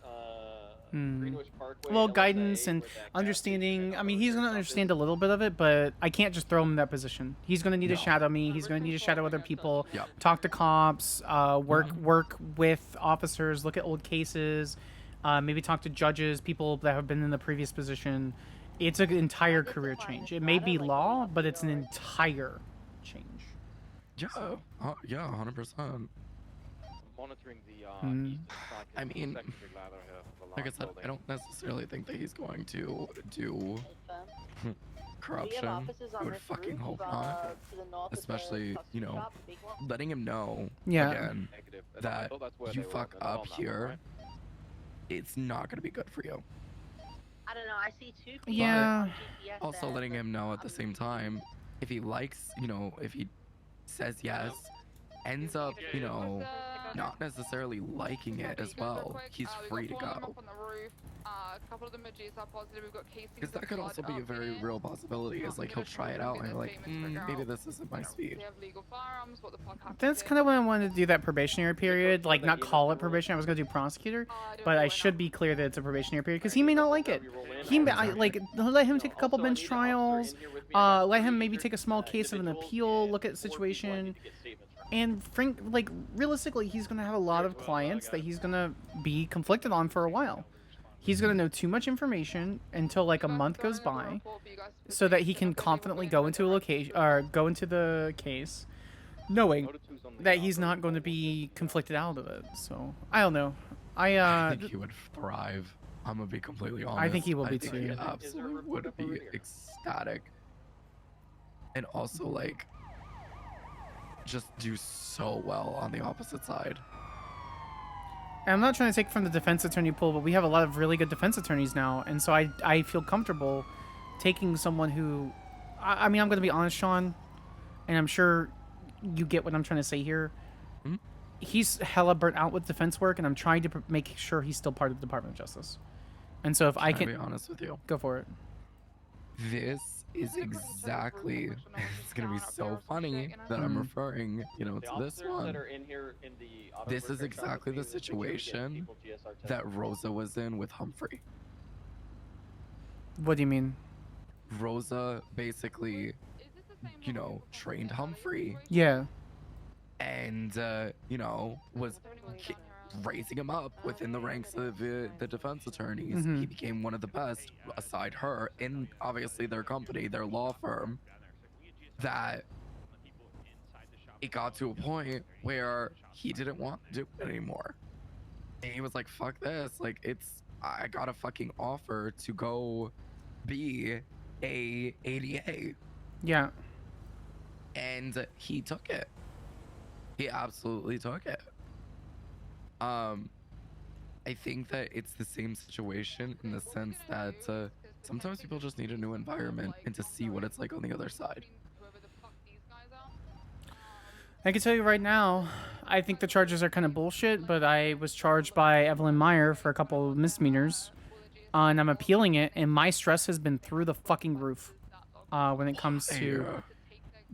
Hmm. Greenwich Parkway? Well, LSA, guidance and where that gas understanding. I mean, he's going to understand a little bit of it, but I can't just throw him in that position. He's going to need to shadow me. He's going to need to shadow other people, talk to cops, work with officers, look at old cases, maybe talk to judges, people that have been in the previous position. It's an entire career change. It may be law, but it's an entire change. Yeah, yeah, 100%. Monitoring the Mm. eastern side. I mean, secondary ladder here for the like I line said, building. I don't necessarily think that he's going to do corruption. offices on I would this fucking roof, hope not. to the north of the Especially, you know, shop, the big one. letting him know Yeah. again Negative. I that thought that's where you they were, fuck they're not up on that one, here, right? it's not going to be good for you. I don't know. I see 2 people Yeah. on GPS Also there, letting but him know at the same time, if he likes, you know, if he says yes, ends up, you know, not necessarily liking it as well, he's free to go. A couple of the midgets are positive. We've got casings. Because that could also be a very real possibility, is like he'll try it out and you're like, maybe this isn't my speed. They have legal firearms. What the fuck happens? That's kind of when I wanted to do that probationary period, like not call it probation. I was gonna do prosecutor, but I should be clear that it's a probationary period because he may not like it. He may let him take a couple bench trials, let him maybe take a small case of an appeal, look at the situation, and realistically, he's gonna have a lot of clients that he's gonna be conflicted on for a while. He's gonna know too much information until like a month goes by, so that he can confidently go into a location or go into the case, knowing that he's not going to be conflicted out of it. So I don't know. I think he would thrive. I'm gonna be completely honest. I think he will be I think too. He absolutely would be ecstatic, and also like just do so well on the opposite side. And I'm not trying to take from the defense attorney pool, but we have a lot of really good defense attorneys now, and so I feel comfortable taking someone who, I mean, I'm going to be honest, Sean, and I'm sure you get what I'm trying to say here. He's hella burnt out with defense work, and I'm trying to make sure he's still part of the Department of Justice. And so if I can be honest with you, go for it. This is exactly. It's gonna be so funny that I'm referring, you know, to this one. This is exactly the situation that Rosa was in with Humphrey. What do you mean? Rosa basically, you know, trained Humphrey. Yeah. And you know, was raising him up within the ranks of the defense attorneys. He became one of the best, aside her, in obviously their company, their law firm, that it got to a point where he didn't want to do it anymore. And he was like, fuck this. Like, I got a fucking offer to go be a ADA. Yeah. And he took it. He absolutely took it. I think that it's the same situation in the sense that sometimes people just need a new environment and to see what it's like on the other side. I can tell you right now, I think the charges are kind of bullshit, but I was charged by Evelyn Meyer for a couple of misdemeanors, and I'm appealing it, and my stress has been through the fucking roof when it comes to...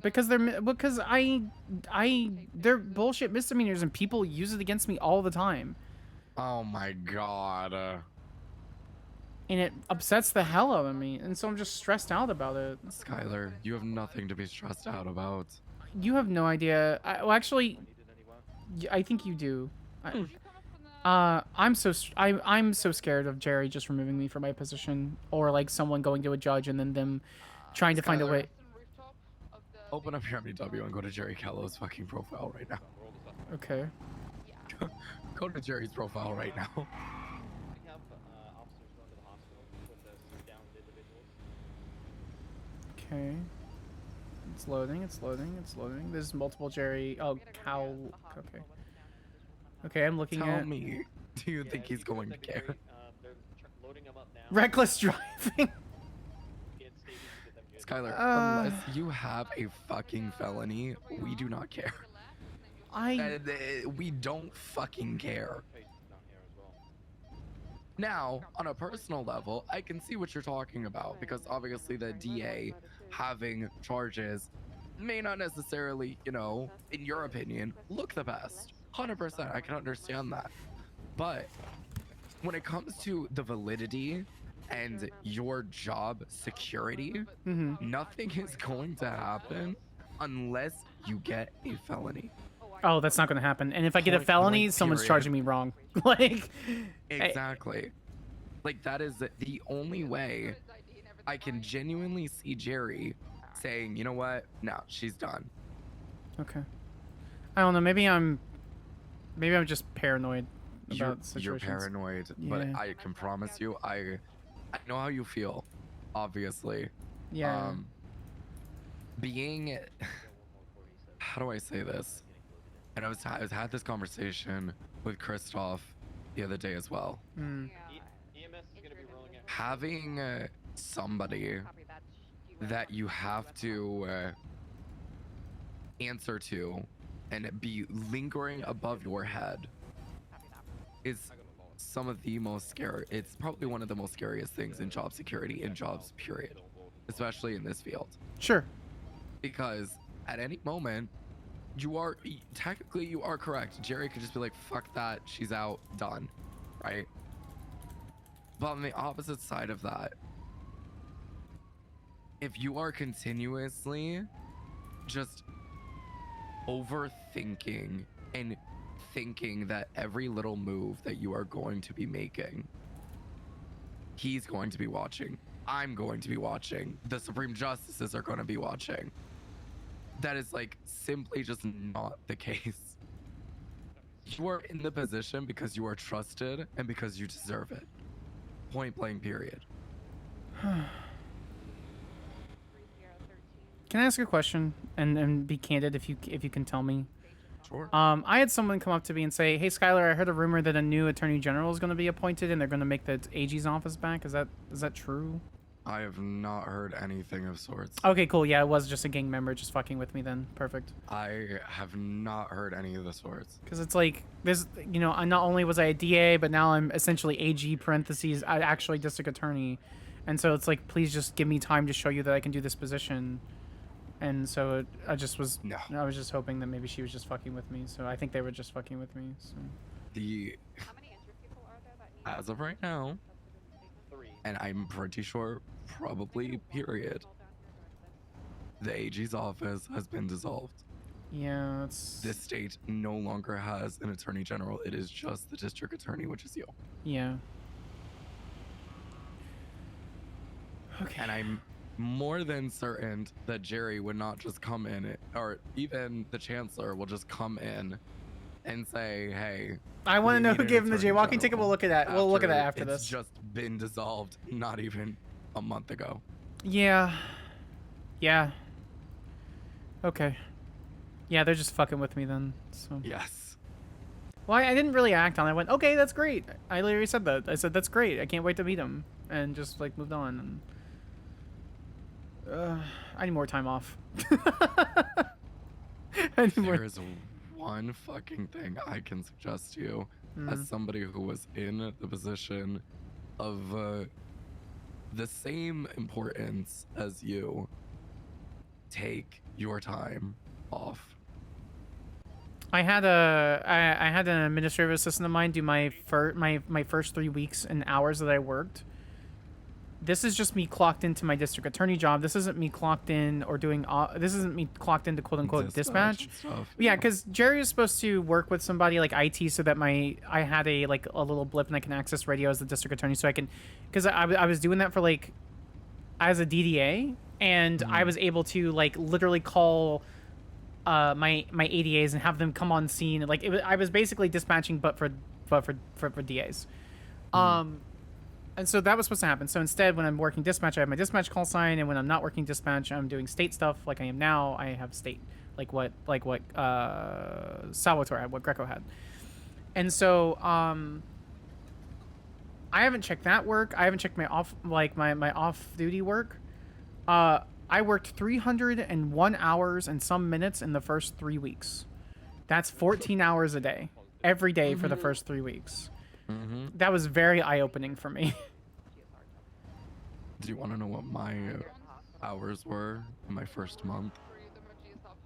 Because they're bullshit misdemeanors, and people use it against me all the time. Oh my god. And it upsets the hell out of me, and so I'm just stressed out about it. Skyler, you have nothing to be stressed out about. You have no idea. Well, actually, I think you do. I'm so scared of Jerry just removing me from my position, or like someone going to a judge and then them trying to find a way. Open up your MDW and go to Jerry Callow's fucking profile right now. Okay. Go to Jerry's profile right now. Okay. It's loading, it's loading, it's loading. There's multiple Jerry... Oh, cow... Okay. Okay, I'm looking at... Tell me, do you think he's going to care? Reckless driving! Skyler, unless you have a fucking felony, we do not care. We don't fucking care. Now, on a personal level, I can see what you're talking about, because obviously the DA having charges may not necessarily, you know, in your opinion, look the best. 100%, I can understand that. But when it comes to the validity and your job security, nothing is going to happen unless you get a felony. Oh, that's not going to happen. And if I get a felony, someone's charging me wrong. Like... Exactly. Like, that is the only way I can genuinely see Jerry saying, you know what? No, she's done. Okay. I don't know. Maybe I'm just paranoid about situations. You're paranoid, but I can promise you, I know how you feel, obviously. Yeah. Being... How do I say this? And I had this conversation with Christoph the other day as well. Having somebody that you have to answer to and be lingering above your head is some of the most scary. It's probably one of the most scariest things in job security, in jobs, period, especially in this field. Sure. Because at any moment, you are correct. Jerry could just be like, fuck that, she's out, done, right? But on the opposite side of that, if you are continuously just overthinking and thinking that every little move that you are going to be making, he's going to be watching, I'm going to be watching, the Supreme Justices are going to be watching, that is like simply just not the case. You are in the position because you are trusted and because you deserve it. Point blank, period. Can I ask a question and be candid if you can tell me? Sure. I had someone come up to me and say, "Hey, Skyler, I heard a rumor that a new attorney general is going to be appointed and they're going to make the AG's office back. Is that true?" I have not heard anything of sorts. Okay, cool. Yeah, it was just a gang member just fucking with me then. Perfect. I have not heard any of the sorts. Because it's like, there's, you know, not only was I a DA, but now I'm essentially AG parentheses, actually district attorney. And so it's like, please just give me time to show you that I can do this position. And so I was just hoping that maybe she was just fucking with me. So I think they were just fucking with me. So. As of right now, and I'm pretty sure probably period, the AG's office has been dissolved. Yeah, it's This state no longer has an attorney general. It is just the district attorney, which is you. yeah. Okay. And I'm more than certain that Jerry would not just come in, or even the chancellor will just come in and say, "Hey, I want to we know need who an gave him the attorney jaywalking ticket. We'll look at that. We'll look at that after it's this. just been dissolved not even a month ago. Yeah. Yeah. Okay. Yeah, they're just fucking with me then. So. Yes. Well, I didn't really act on it. I went, okay, that's great. I literally said that. I said, that's great. I can't wait to meet him. And just, like, moved on. And, I need more time off. There is one fucking thing I can suggest to you as somebody who was in the position of the same importance as you. Take your time off. I had an administrative assistant of mine do my first 3 weeks and hours that I worked. This is just me clocked into my district attorney job. This isn't me clocked in or doing. This isn't me clocked into quote unquote dispatch. Yeah, because Jerry is supposed to work with somebody like IT so that I had a little blip and I can access radio as the district attorney so I can, because I was doing that for like as a DDA and I was able to like literally call my ADAs and have them come on scene. Like I was basically dispatching but for DAs. And so that was supposed to happen. So instead, when I'm working dispatch, I have my dispatch call sign, and when I'm not working dispatch, I'm doing state stuff like I am now. I have state, like what Salvatore had, what Greco had. And so I haven't checked that work. I haven't checked my my off-duty work. I worked 301 hours and some minutes in the first 3 weeks. That's 14 hours a day, every day for the first 3 weeks. That was very eye-opening for me. Do you want to know what my hours were in my first month?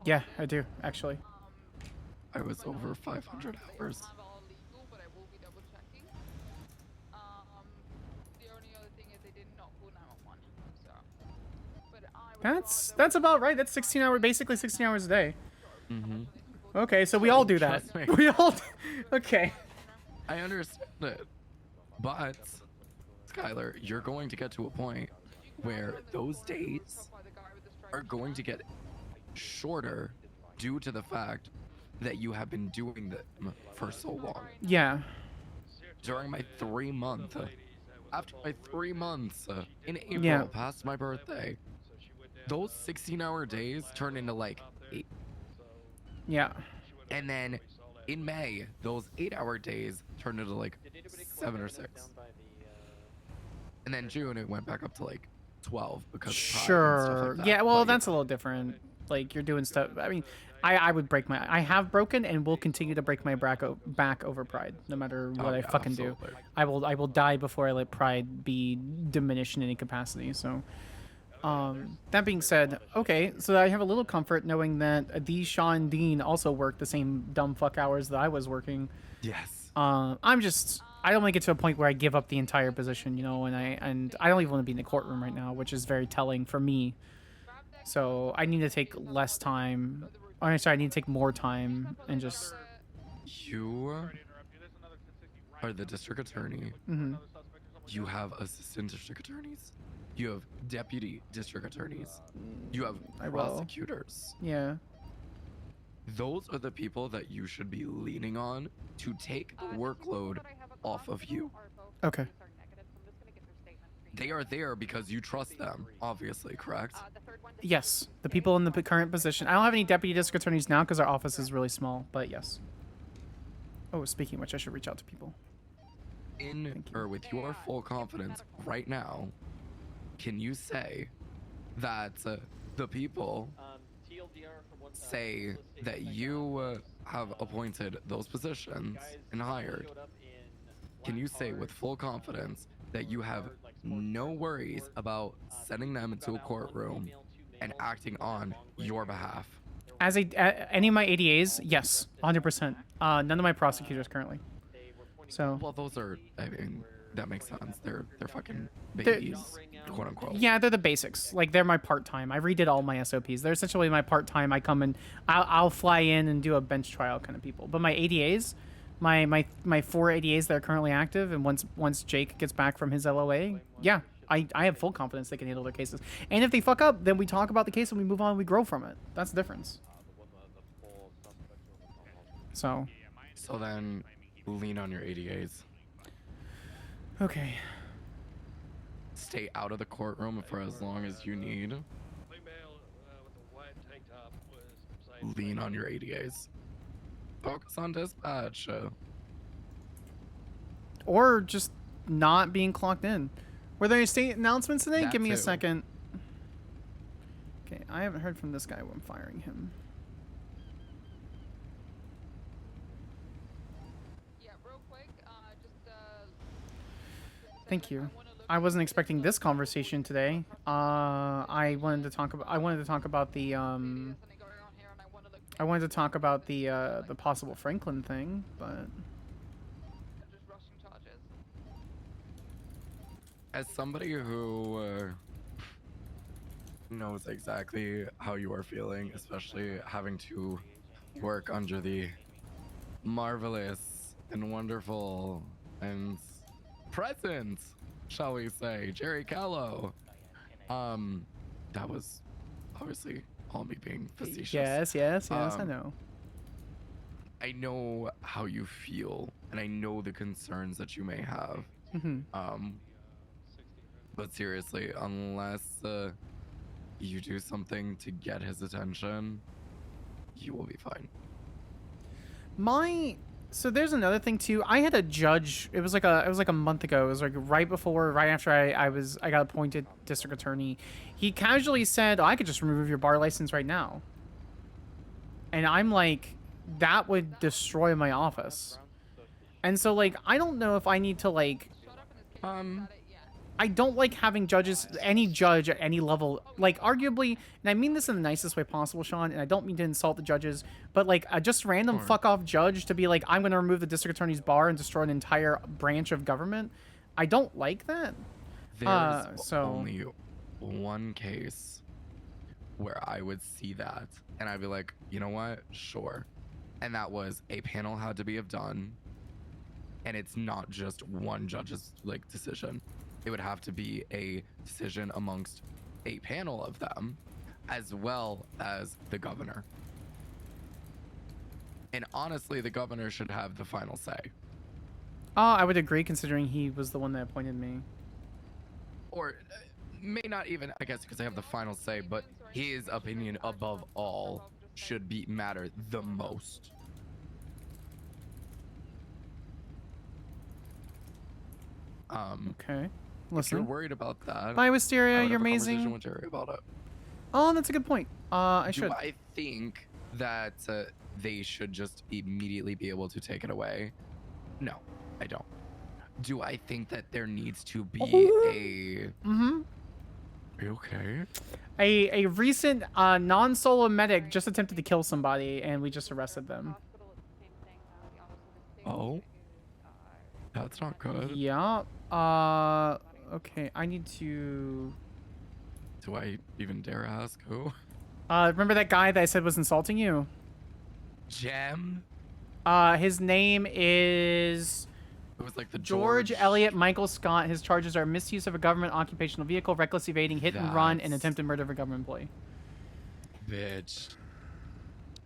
Yeah, I do, actually. I was over 500 hours. That's about right. That's 16 hours, basically 16 hours a day. Okay, so we all do that. Trust me. We all. Okay. I understand it, but Skyler, you're going to get to a point where those days are going to get shorter due to the fact that you have been doing them for so long. Yeah. During my 3 month, after my 3 months in April, Yeah. past my birthday, those 16-hour days turn into like 8. Yeah. And then in May, those 8-hour days turned into like 7 or 6. And then June, it went back up to like 12 because of Pride and stuff Sure. like that. Yeah, well, But, that's a little different. Like, you're doing stuff. I mean, I would break my. I have broken and will continue to break my back over Pride, no matter what I fucking do. I will die before I let Pride be diminished in any capacity. So, that being said, okay, so I have a little comfort knowing that these Sean Dean also worked the same dumb fuck hours that I was working. Yes. I don't want to get to a point where I give up the entire position, you know, and I don't even want to be in the courtroom right now, which is very telling for me. So I need to take less time. Or sorry, I need to take more time and just. You are the district attorney. Mhm. You have assistant district attorneys. You have deputy district attorneys. You have I will. prosecutors. Yeah. Those are the people that you should be leaning on to take the workload off of you. Okay. They are there because you trust them, obviously, correct? Yes, the people in the current position. I don't have any deputy district attorneys now because our office is really small, but yes. Oh, speaking of which, I should reach out to people. With your full confidence right now, can you say that the people say that you have appointed those positions and hired? Can you say with full confidence that you have no worries about sending them into a courtroom and acting on your behalf? As any of my ADAs, yes, 100%. None of my prosecutors currently. So. Well, those are, I mean, that makes sense. They're fucking They're- babies, quote unquote. Yeah, they're the basics. Like they're my part-time. I redid all my SOPs. They're essentially my part-time. I come and I'll fly in and do a bench trial kind of people. But my ADAs, my 4 ADAs that are currently active, and once Jake gets back from his LOA, yeah, I have full confidence they can handle their cases. And if they fuck up, then we talk about the case and we move on. We grow from it. That's the difference. So then lean on your ADAs. Okay. Stay out of the courtroom for as long as you need. Lean on your ADAs. Focus on dispatch. Or just not being clocked in. Were there any state announcements today? That Give me a too. second. Okay, I haven't heard from this guy when I'm firing him. Thank you. I wasn't expecting this conversation today. I wanted to talk about the possible Franklin thing, but As somebody who knows exactly how you are feeling, especially having to work under the marvelous and wonderful and present, shall we say, Jerry Callow. That was obviously all me being facetious. yes, I know. I know how you feel, and I know the concerns that you may have. But seriously, unless you do something to get his attention, you will be fine. So there's another thing too. I had a judge. It was like a month ago. It was like right after I got appointed district attorney. He casually said, "I could just remove your bar license right now." And I'm like, that would destroy my office. And so like, I don't know if I need to like, I don't like having judges, any judge at any level, like arguably, and I mean this in the nicest way possible, Sean, and I don't mean to insult the judges, but like a just random fuck off judge to be like, I'm going to remove the district attorney's bar and destroy an entire branch of government. I don't like that. There's only one case where I would see that, and I'd be like, you know what? Sure. And that was a panel had to be done, and it's not just one judge's like decision. It would have to be a decision amongst a panel of them, as well as the governor. And honestly, the governor should have the final say. I would agree, considering he was the one that appointed me. Or may not even, I guess, because they have the final say, but his opinion above all should matter the most. Okay. If Listen. you're worried about that, Bye, Wisteria. I would You're have a amazing. conversation with Jerry about it. Oh, that's a good point. I should. Do I think that they should just immediately be able to take it away? No, I don't. Do I think that there needs to be a... Mm-hmm. Are you okay? A recent non-solo medic just attempted to kill somebody, and we just arrested them. Oh? That's not good. Yeah. Okay, I need to... Do I even dare ask who? Remember that guy that I said was insulting you? Gem? His name is... It was like the George Elliott Michael Scott. His charges are misuse of a government occupational vehicle, reckless evading, hit and run, and attempted murder of a government employee. Bitch.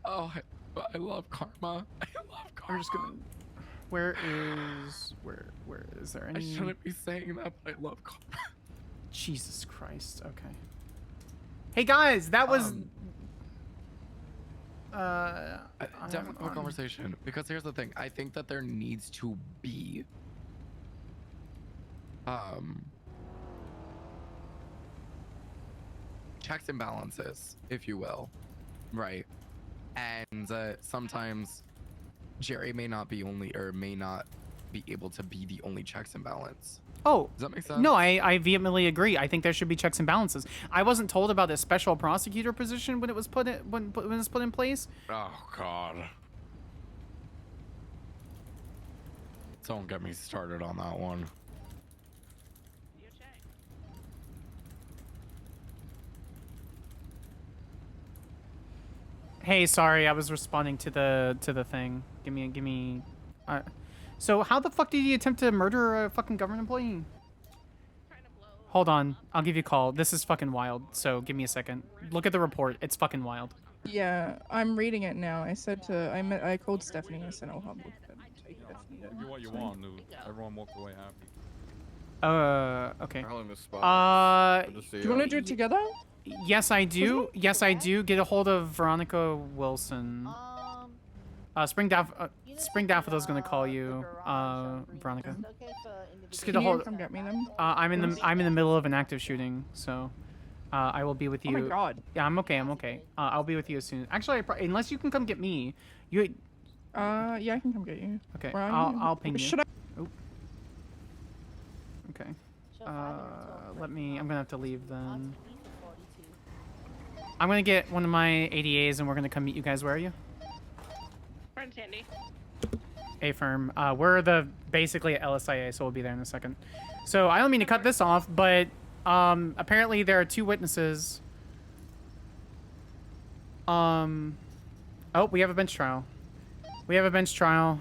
Oh, I love karma. I love karma. I'm just gonna... Where is there any... I shouldn't be saying that, but I love karma. Jesus Christ. Okay. Hey guys, that was... Definitely have a conversation, because here's the thing. I think that there needs to be checks and balances, if you will, right? And sometimes Jerry may not be able to be the only checks and balance. Oh, does that make sense? No, I vehemently agree. I think there should be checks and balances. I wasn't told about this special prosecutor position when it was put in, when it was put in place. Oh God! Don't get me started on that one. Hey, sorry, I was responding to the thing. Give me. So how the fuck did you attempt to murder a fucking government employee? Hold on, I'll give you a call. This is fucking wild. So give me a second. Look at the report. It's fucking wild. Yeah, I'm reading it now. I called Stephanie. I said I'll have a look at it. Take it if needed. Do what you Fine. want, dude. Everyone walked away happy. Okay. Do you want to do it together? Yes, I do. Yes, I do. Get a hold of Veronica Wilson. Spring Daffodil's gonna call you, Veronica. Just get a Can you hold. come get me then? I'm in the middle of an active shooting, so I will be with you. Oh my god. Yeah, I'm okay. I'm okay. I'll be with you as soon. Actually, unless you can come get me, you. Yeah, I can come get you. Okay, Where are you? I'll ping you. Should I? Oh. Okay. I'm gonna have to leave then. I'm gonna get one of my ADAs and we're gonna come meet you guys. Where are you? Friend Sandy. A-firm. We're basically at LSIA, so we'll be there in a second. So I don't mean to cut this off, but apparently there are 2 witnesses. Oh, we have a bench trial. We have a bench trial.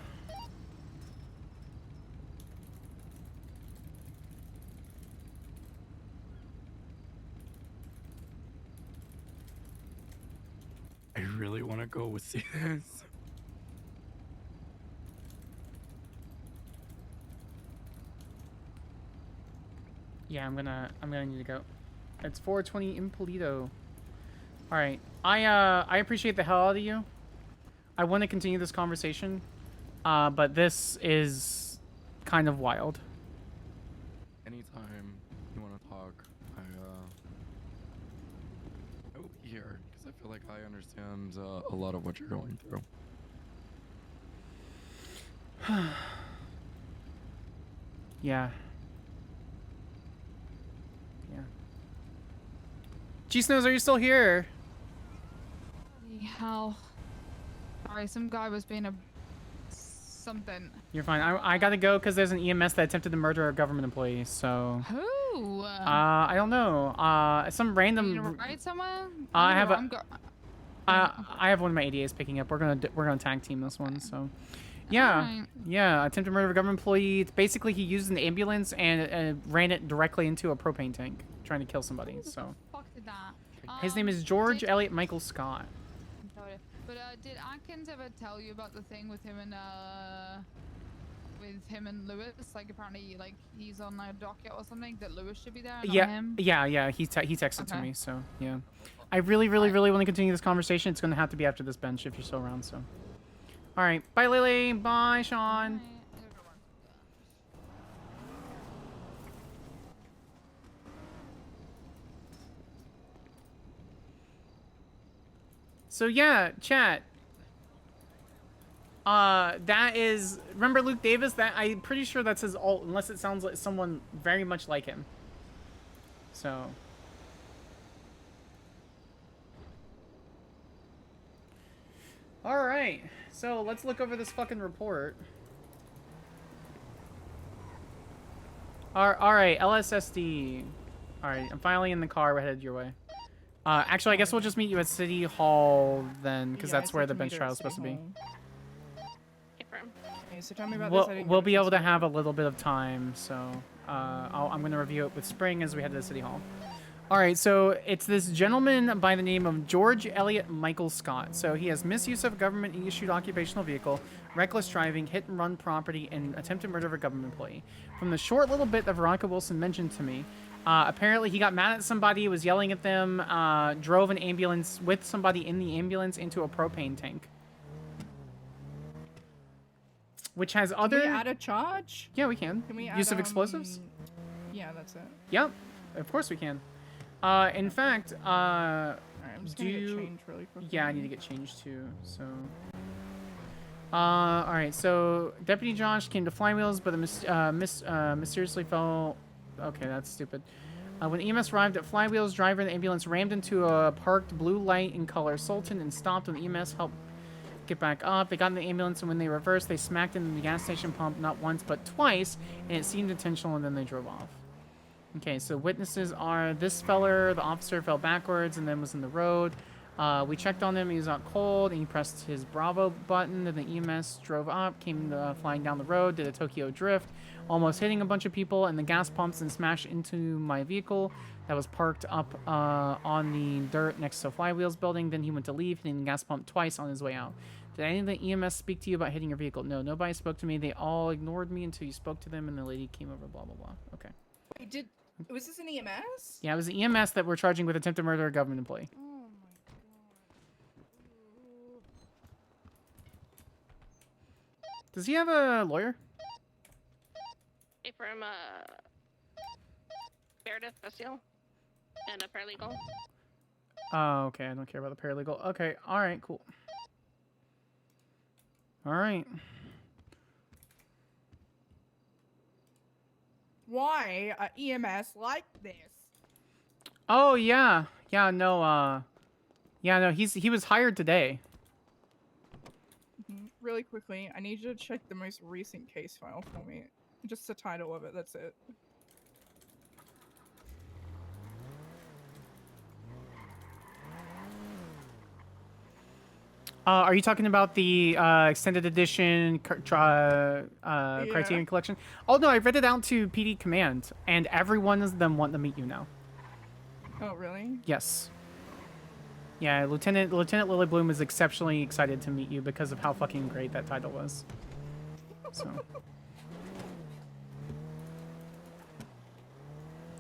I really want to go with this. Yeah, I'm gonna need to go. It's 4:20 in Polito. All right, I appreciate the hell out of you. I want to continue this conversation, but this is kind of wild. Anytime you want to talk, oh, here, because I feel like I understand a lot of what you're going through. Yeah. Yeah. G-Snows, are you still here? Bloody hell. Sorry, some guy was being a something. You're fine. I gotta go because there's an EMS that attempted to murder a government employee. So. Who? I don't know. Some random. You right somewhere? I have I have one of my ADAs picking up. We're gonna tag team this one. So. Yeah. Alright. Yeah. Attempted murder of a government employee. It's basically he used an ambulance and ran it directly into a propane tank, trying to kill somebody. So. Fuck did that? His name is George Elliott Michael Scott. But did Atkins ever tell you about the thing with him and Lewis? Like apparently, like he's on a docket or something that Lewis should be there. Not him? Yeah. He texted to Okay. me. So yeah. I really want to continue this conversation. It's gonna have to be after this bench if you're still around. So. All right. Bye, Lily. Bye, Sean. So yeah, chat. That is, remember Luke Davis? That I'm pretty sure that's his alt, unless it sounds like someone very much like him. So. All right. So let's look over this fucking report. All right, LSSD. All right, I'm finally in the car. We're headed your way. Actually, I guess we'll just meet you at City Hall then, because Yeah, I that's said where to the meet bench her at trial is City supposed to be. Okay, so tell me about this. I didn't We'll get be it able to this have a little bit of time, so I'm going to review it with Spring as we head to the City Hall. All right, so it's this gentleman by the name of George Elliott Michael Scott. So he has misuse of a government-issued occupational vehicle, reckless driving, hit-and-run property, and attempted murder of a government employee. From the short little bit that Veronica Wilson mentioned to me, apparently he got mad at somebody, was yelling at them, drove an ambulance with somebody in the ambulance into a propane tank. Which has other... Can we add a charge? Yeah, we can. Can we add, Use of explosives? Yeah, that's it. Yep, of course we can. In fact, I'm just gonna get changed really quickly. Yeah, I need to get changed too. So, all right. So Deputy Josh came to Flywheels, but mysteriously fell. Okay, that's stupid. When EMS arrived at Flywheels, driver in the ambulance rammed into a parked blue light in color Sultan and stopped when the EMS helped get back up. They got in the ambulance, and when they reversed, they smacked into the gas station pump not once but twice, and it seemed intentional, and then they drove off. Okay, so witnesses are this feller, the officer fell backwards and then was in the road. We checked on him. He was out cold, and he pressed his Bravo button. Then the EMS drove up, came flying down the road, did a Tokyo drift, almost hitting a bunch of people and the gas pumps, and smashed into my vehicle that was parked up on the dirt next to Flywheels building. Then he went to leave, hitting the gas pump twice on his way out. Did any of the EMS speak to you about hitting your vehicle? No, nobody spoke to me. They all ignored me until you spoke to them, and the lady came over, blah, blah, blah. Okay. Wait, was this an EMS? Yeah, it was the EMS that we're charging with attempted murder of a government employee. Oh Does he have a lawyer? Hey, from Meredith Bastille and a paralegal. Oh, okay. I don't care about the paralegal. Okay. All right. Cool. All right. Why are EMS like this? Oh yeah. Yeah. No. Yeah. No. He was hired today. Really quickly, I need you to check the most recent case file for me. Just the title of it. That's it. Are you talking about the extended edition Criterion Collection? Oh no, I read it out to PD Command, and every one of them want to meet you now. Oh really? Yes. Yeah, Lieutenant Lily Bloom is exceptionally excited to meet you because of how fucking great that title was.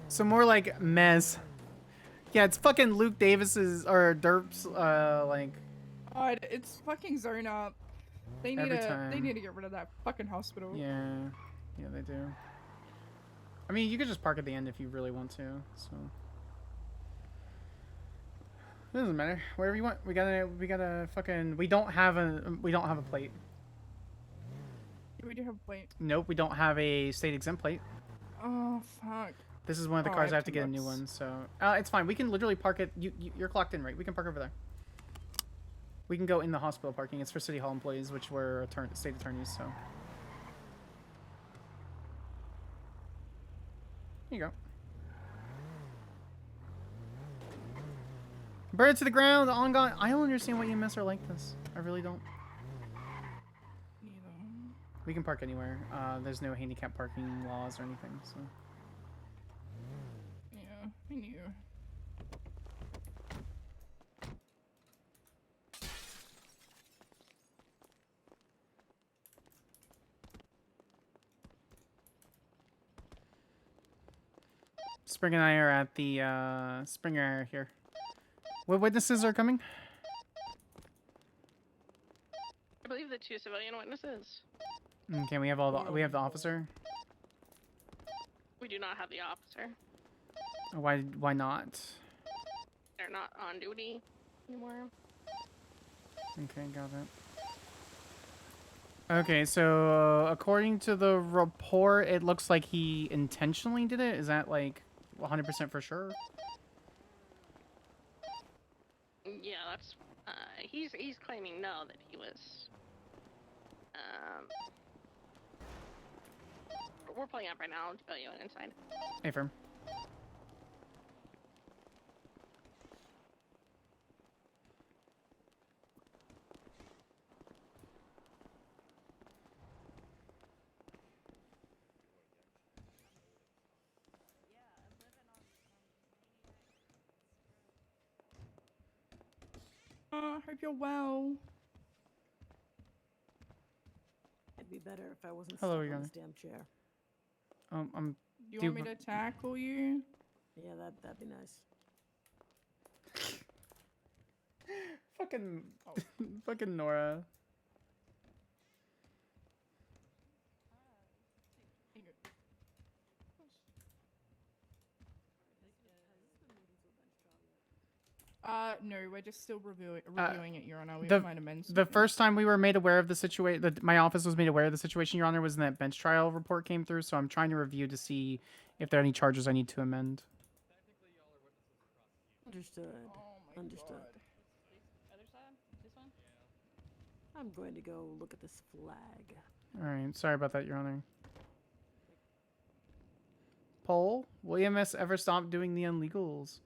So more like Mez. Yeah, it's fucking Luke Davis's or Derp's like. God, it's fucking zone up. They need Every they time. need to get rid of that fucking hospital. Yeah, yeah, they do. I mean, you could just park at the end if you really want to. So it doesn't matter. Wherever you want. We gotta fucking. We don't have a plate. We do have a plate. Nope, we don't have a state exempt plate. Oh fuck. This is one of the Oh, cars I have to 10 get a new bucks. one. So it's fine. We can literally park it. You're clocked in, right? We can park over there. We can go in the hospital parking. It's for City Hall employees, which were state attorneys. So here you go. Bird to the ground, ongoing. I don't understand why EMS are like this. I really don't. We can park anywhere. There's no handicap parking laws or anything. So. Yeah, I knew. Spring and I are at the Springer here. What witnesses are coming? I believe the 2 civilian witnesses. Okay, we have we have the officer. We do not have the officer. Why not? They're not on duty anymore. Okay, got it. Okay, so according to the report, it looks like he intentionally did it. Is that like 100% for sure? Yeah, that's he's claiming no, that he was we're pulling up right now to fill you in inside. Hey, firm. Hope you're well. It'd be better if I wasn't Hello, stuck Your on Honor. this damn chair. I'm. Do you want me to tackle you? Yeah, that'd be nice. Fucking, fucking Nora. No, we're just still reviewing it, Your Honor. We The, might amend the something. first time we were made aware of the situation, my office was made aware of the situation, Your Honor, was when that bench trial report came through. So I'm trying to review to see if there are any charges I need to amend. Understood. Understood. Other side? This one? I'm going to go look at this flag. All right, sorry about that, Your Honor. Poll, will EMS ever stop doing the illegals?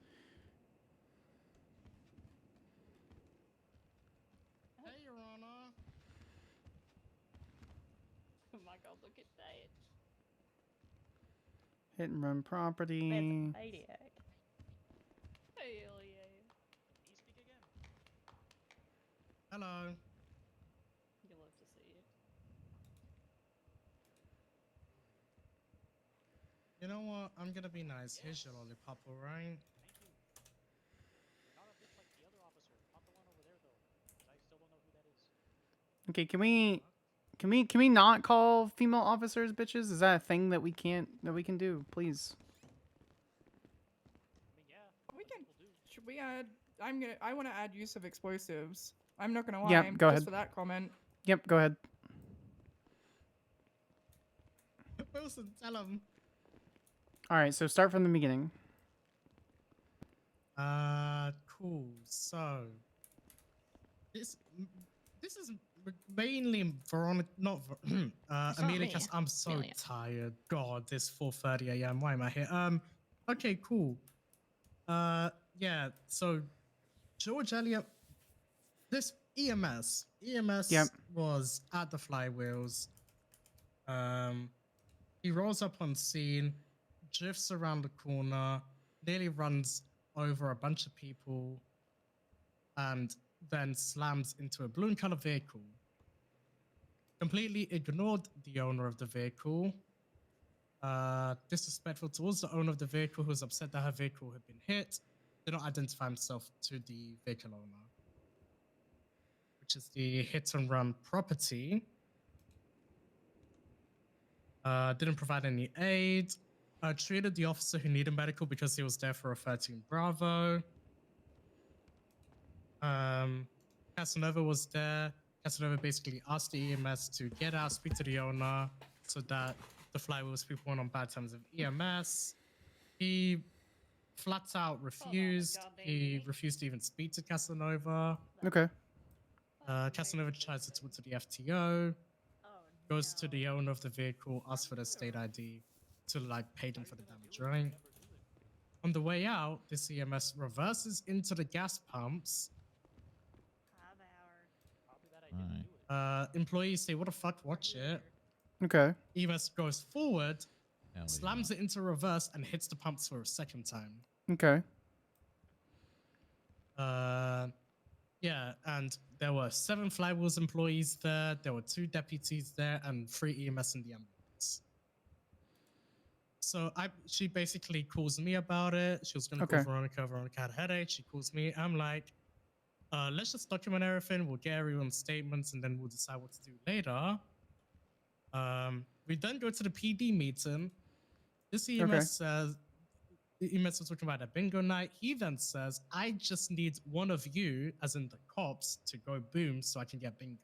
go look at that. Hit and run property. That's a maniac. Hell yeah. Hello. You love to see it. You know what? I'm gonna be nice. Here's your lollipop, alright? Okay, can we not call female officers bitches? Is that a thing that we can do? Please. We can. Should we add? I want to add use of explosives. I'm not gonna lie. Yeah, go just ahead. for that comment. Yep, go ahead. Wilson, tell him. All right, so start from the beginning. Cool. So, this is mainly Veronica, not It's not Amelia. me. Because I'm so Amelia. tired. God, it's 4:30 a.m. Why am I here? Okay, cool. Yeah. So, George Elliott, this EMS Yep. was at the flywheels. He rolls up on scene, drifts around the corner, nearly runs over a bunch of people, and then slams into a balloon color vehicle. Completely ignored the owner of the vehicle. Disrespectful towards the owner of the vehicle, who was upset that her vehicle had been hit. Did not identify himself to the vehicle owner, which is the hit and run property. Didn't provide any aid. Treated the officer who needed medical because he was there for a 13 Bravo. Casanova was there. Casanova basically asked the EMS to get out, speak to the owner, so that the flywheels people weren't on bad terms of EMS. He flat out refused. He refused to even speak to Casanova. Okay. Casanova tries to talk to the FTO. Goes to the owner of the vehicle, asks for their state ID to like pay them for the damage, right? On the way out, this EMS reverses into the gas pumps. Employees say, "What the fuck? Watch it." Okay. EMS goes forward, slams it into reverse, and hits the pumps for a second time. Okay. Yeah, and there were 7 flywheels employees there. There were 2 deputies there, and 3 EMS in the ambulance. So she basically calls me about it. She was gonna call Veronica. Veronica had a headache. She calls me. I'm like, let's just document everything. We'll get everyone's statements, and then we'll decide what to do later. We then go to the PD meeting. This EMS says, the EMS was talking about a bingo night. He then says, I just need one of you, as in the cops, to go boom so I can get bingo.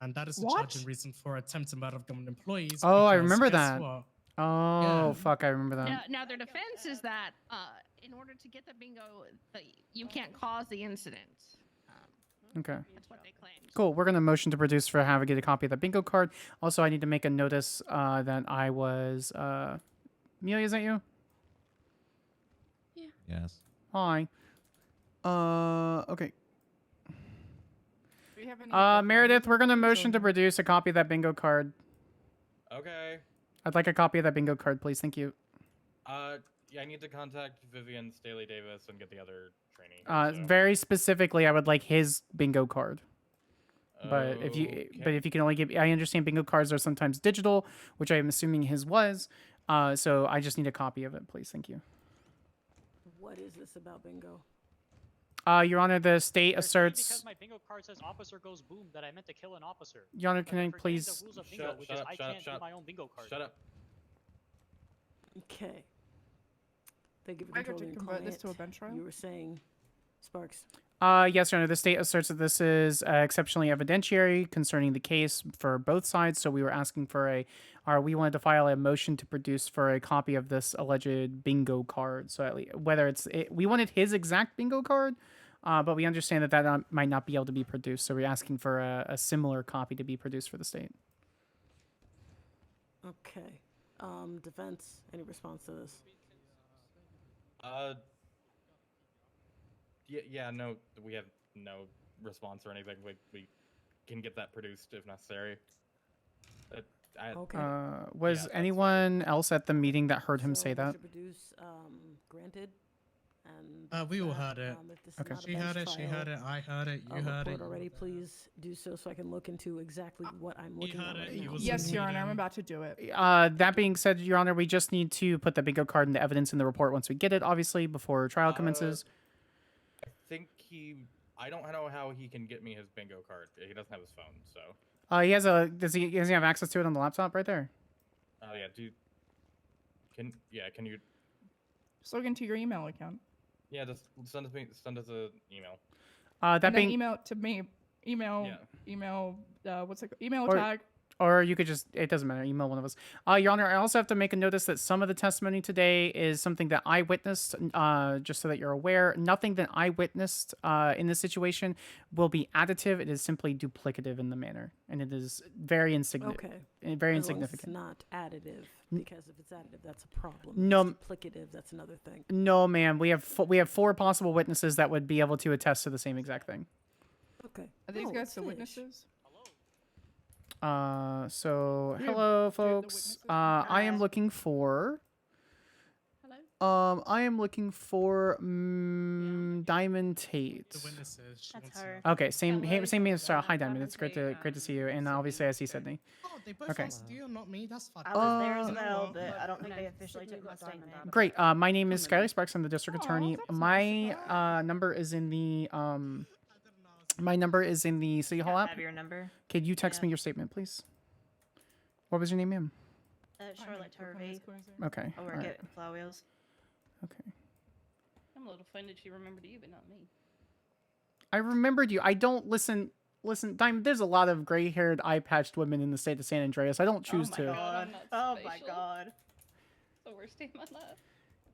And that is the charging reason for attempted murder of government employees. Oh, I because remember guess that. what? Oh, Yeah. fuck, I remember that. Now their defense is that in order to get the bingo, you can't cause the incident. Okay. That's what they claim. Cool. We're gonna motion to produce for have a get a copy of the bingo card. Also, I need to make a notice that I was Amelia, is that you? Yeah. Yes. Hi. Okay. Do we have any Meredith, we're gonna motion to produce a copy of that bingo card. Okay. I'd like a copy of that bingo card, please. Thank you. Yeah, I need to contact Vivian Staley Davis and get the other training. Very specifically, I would like his bingo card. But if you can only give, I understand bingo cards are sometimes digital, which I am assuming his was. So I just need a copy of it, please. Thank you. What is this about bingo? Your Honor, the state asserts. Because my bingo card says officer goes boom that I meant to kill an officer. Your Honor, can I forgetting please? The rules of bingo, which is I can't do my own bingo card. Shut up. Okay. Thank you for I got to controlling your convert this to a client. bench trial. You were saying, Sparks. Yes, Your Honor. The state asserts that this is exceptionally evidentiary concerning the case for both sides. So we were asking for we wanted to file a motion to produce for a copy of this alleged bingo card. So at least, whether we wanted his exact bingo card, but we understand that might not be able to be produced. So we're asking for a similar copy to be produced for the state. Okay. Defense, any response to this? Yeah, no, we have no response or anything. We can get that produced if necessary. Was anyone else at the meeting that heard him say that? Produce, granted. And We all heard it. If this is Okay. not a She heard bench it. She heard trial, it. I heard it. You heard it. report already. Please do so I can look into exactly what I'm looking at right now. Yes, Your Honor, I'm about to do it. That being said, Your Honor, we just need to put the bingo card and the evidence in the report once we get it, obviously, before trial commences. I think I don't know how he can get me his bingo card. He doesn't have his phone, so. He has a. Does he have access to it on the laptop right there? Oh yeah, can you? Just log into your email account. Yeah, just send us an email. That being email to me. Email. What's it called? Email Or- tag. Or you could just, it doesn't matter, email one of us. Your Honor, I also have to make a notice that some of the testimony today is something that I witnessed, just so that you're aware. Nothing that I witnessed in this situation will be additive. It is simply duplicative in the manner. And it is very insignificant. Okay. Very As long as insignificant. It's not additive, because if it's additive, that's a problem. No. If it's duplicative, that's another thing. No, ma'am. We have 4 possible witnesses that would be able to attest to the same exact thing. Okay. Are these Oh, guys the fish. witnesses? So Yeah, hello, folks. I am looking for. I am looking for Diamond Tate. The witnesses. That's her. Okay, same name as Hi Diamond. It's great to see you, and obviously I see Sydney. Oh, they both Okay. asked you, not me. That's fine. I was there as well, but I don't think they officially took my statement. Great. My name is Skyler Sparks. I'm the district attorney. My number is in the City Hall app. Have your number? Could you text me your statement, please? What was your name, ma'am? Charlotte Turvey. Okay. I work alright. at Fly Wheels. Okay. I'm a little offended she remembered you, but not me. I remembered you. I don't listen. Listen, Diamond. There's a lot of gray-haired, eye-patched women in the state of San Andreas. I don't choose to. God. Oh my god. It's the worst day of my life.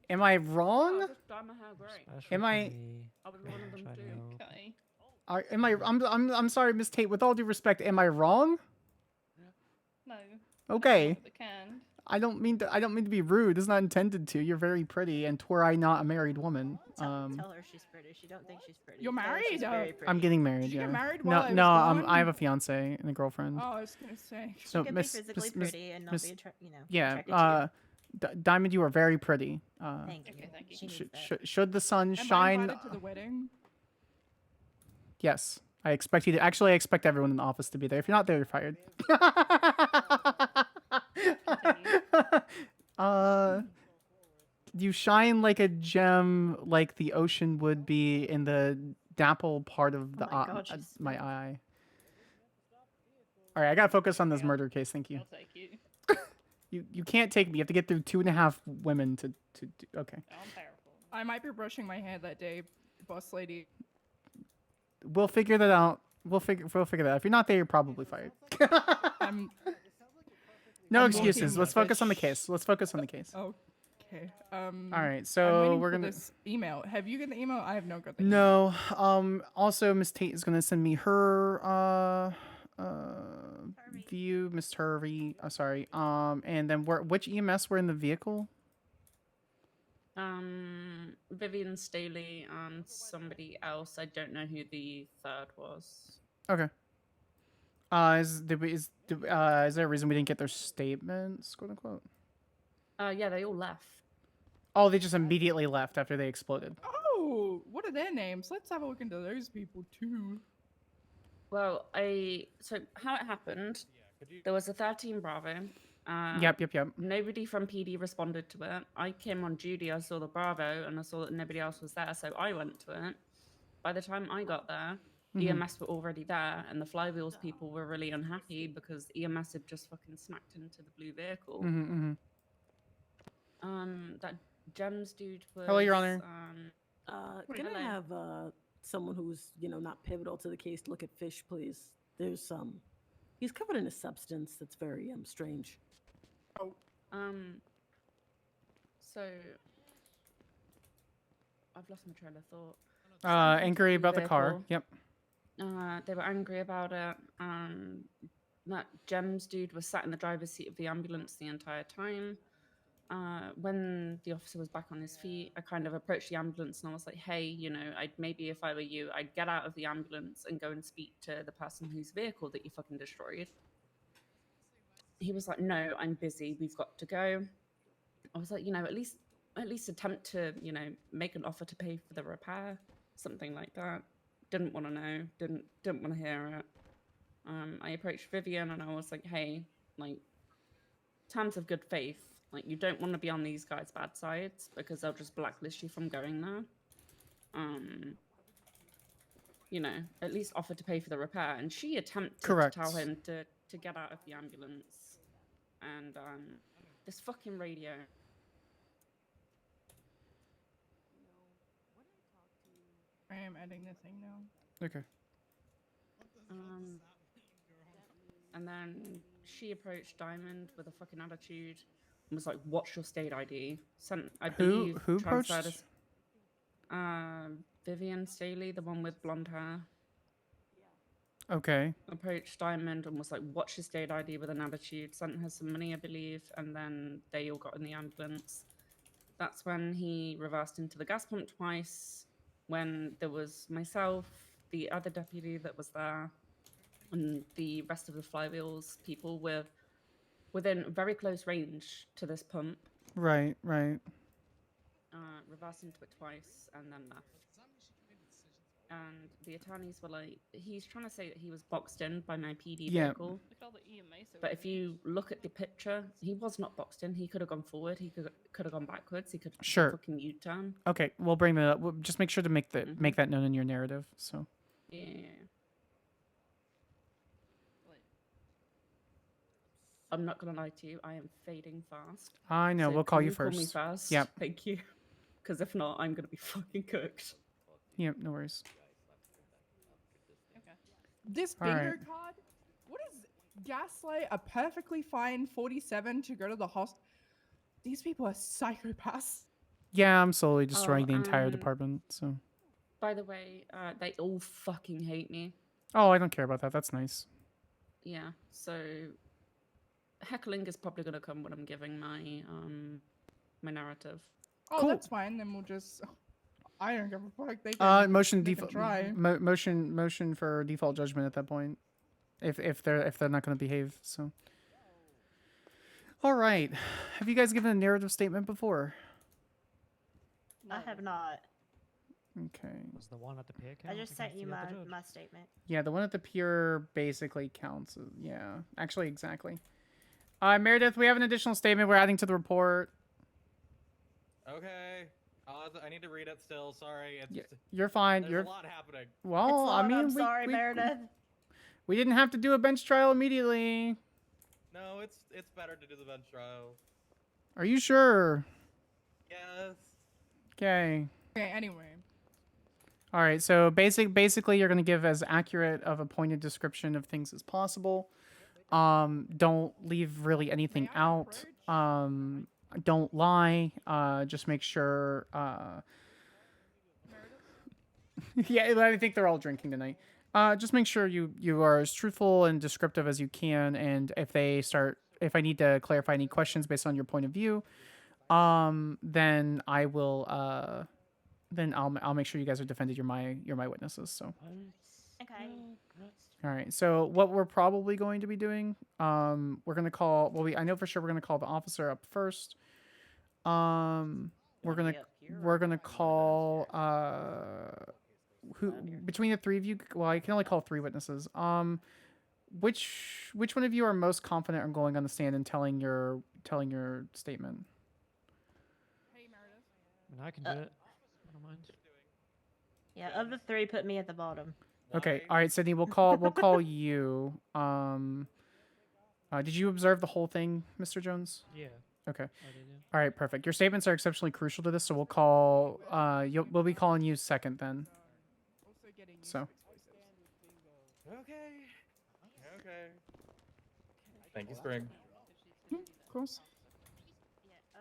Am I wrong? Oh, just dye my hair gray. Am I? I was one of them too. Okay. Am I? I'm sorry, Miss Tate. With all due respect, am I wrong? No. Okay. The can. I don't mean to be rude. It's not intended to. You're very pretty, and were I not a married woman. Tell her she's pretty. She don't think she's pretty. You're Tell her married? she's very pretty. I'm getting married. Did you yeah. get married no, while I was no. gone? I have a fiance and a girlfriend. Oh, I was gonna say. She So can Miss, be physically Miss- pretty and not Miss- be attracted to Yeah. you. Diamond, you are very pretty. Thank you. Thank you. She needs that. Should the sun Am I shine? invited to the wedding? Yes. I expect you to. Actually, I expect everyone in the office to be there. If you're not there, you're fired. You shine like a gem, like the ocean would be in the dapple part of the my God, she's my eye. All right, I gotta focus on this murder case. Thank you. I'll take you. You can't take me. You have to get through 2.5 women to do. Okay. I'm powerful. I might be brushing my hair that day, boss lady. We'll figure that out. We'll figure that out. If you're not there, you're probably fired. No I'm excuses. working Let's with focus on the case. Let's focus on the case. Okay. All right. I'm So waiting we're for gonna. this email. Have you got the email? I have no got the No. Also, Miss Tate is gonna send me her view, Miss Turvey. Sorry. And then which EMS were in the vehicle? Vivian Staley and somebody else. I don't know who the third was. Okay. Is there a reason we didn't get their statements, quote unquote? Yeah, they all left. Oh, they just immediately left after they exploded. Oh, what are their names? Let's have a look into those people too. Well, so how it happened, there was a 13 Bravo. Yep. Nobody from PD responded to it. I came on duty, I saw the Bravo, and I saw that nobody else was there, so I went to it. By the time I got there, EMS were already there, and the Flywheels people were really unhappy because EMS had just fucking smacked into the blue vehicle. That Gems dude was... Hello, Your Honor. Can I have someone who's not pivotal to the case look at Fish, please? There's he's covered in a substance that's very strange. So I've lost my train of thought. Angry about the car. Vehicle. Yep. They were angry about it. That Gems dude was sat in the driver's seat of the ambulance the entire time. When the officer was back on his feet, I kind of approached the ambulance and I was like, hey, maybe if I were you, I'd get out of the ambulance and go and speak to the person whose vehicle that you fucking destroyed. he was like, "No, I'm busy. We've got to go." I was like, you know, at least attempt to, you know, make an offer to pay for the repair, something like that. Didn't want to know. Didn't want to hear it. I approached Vivian and I was like, hey, like, terms of good faith, like, you don't want to be on these guys' bad sides because they'll just blacklist you from going there. You know, at least offer to pay for the repair. And she attempted Correct. to tell him to get out of the ambulance. And this fucking radio. I am editing the thing now. Okay. And then she approached Diamond with a fucking attitude and was like, "What's your state ID?" Sent, I believe, Who transferred approached? us- Vivian Staley, the one with blonde hair, Okay. approached Diamond and was like, "What's your state ID?" with an attitude. Sent her some money, I believe, and then they all got in the ambulance. That's when he reversed into the gas pump twice. When there was myself, the other deputy that was there, and the rest of the flywheels people were within very close range to this pump. Right. Right. Reversed into it twice and then left. And the attorneys were like, he's trying to say that he was boxed in by my PD Yeah. vehicle. Look at all the EMA. But if you look at the picture, he was not boxed in. He could have gone forward. He could have gone backwards. He could have Sure. fucking U-turn. Okay. We'll bring that up. We'll just make sure to make that known in your narrative. So. Yeah. I'm not gonna lie to you. I am fading fast. I know. So We'll call can you Call me first. first. Yep. Thank you. Because if not, I'm gonna be fucking cooked. Yep. No worries. This All bingo right. card? What is gaslight a perfectly fine 47 to go to the hospital? These people are psychopaths. Yeah, I'm slowly destroying the entire and- department. So. By the way, they all fucking hate me. Oh, I don't care about that. That's nice. Yeah. So heckling is probably gonna come when I'm giving my my narrative. Oh, Cool. that's fine. Then we'll just. I don't give a fuck. They can, Motion they can default. try. Motion for default judgment at that point, if they're not going to behave. So. All right. Have you guys given a narrative statement before? I have not. Okay. Was the one at the pier I just sent you my statement. Yeah, the one at the pier basically counts. Yeah, actually, exactly. Meredith, we have an additional statement we're adding to the report. Okay. I need to read it still. Sorry. It's, You're fine. There's You're a lot happening. well. I mean, I'm sorry, Meredith. We didn't have to do a bench trial immediately. No, it's better to do the bench trial. Are you sure? Yes. Okay, Okay. anyway. All right. So basically, you're going to give as accurate of a pointed description of things as possible. Don't leave really anything out. Don't lie. Just make sure. Yeah, I think they're all drinking tonight. Just make sure you are as truthful and descriptive as you can. And if I need to clarify any questions based on your point of view, then I will. Then I'll make sure you guys are defended. You're my witnesses. So. Okay. All right. So what we're probably going to be doing, we're gonna call. Well, I know for sure we're gonna call the officer up first. We're gonna call who between the three of you. Well, I can only call 3 witnesses. Which one of you are most confident in going on the stand and telling your statement? And I can do it. I don't mind. Yeah, of the 3, put me at the bottom. Okay. All right, Sydney. We'll call you. Did you observe the whole thing, Mr. Jones? Yeah. Okay. I did, yeah. All right. Perfect. Your statements are exceptionally crucial to this, so we'll call. We'll be calling you second then. So. Okay. Okay. Thank you, Spring. Of course.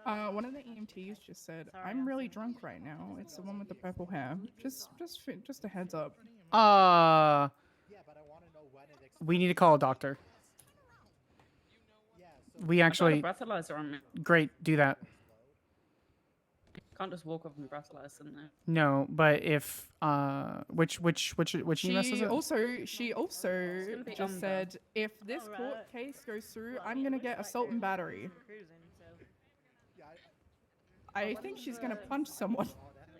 One of the EMTs just said, "I'm really drunk right now." It's the one with the purple hair. Just a heads up. We need to call a doctor. We actually. I got a breathalyzer on me. Great. Do that. Can't just walk off and breathless, isn't it? No, but if which EMS is it? She also gonna be just Umber. said if this court case goes through, I'm gonna get assault and battery. I think she's gonna punch someone.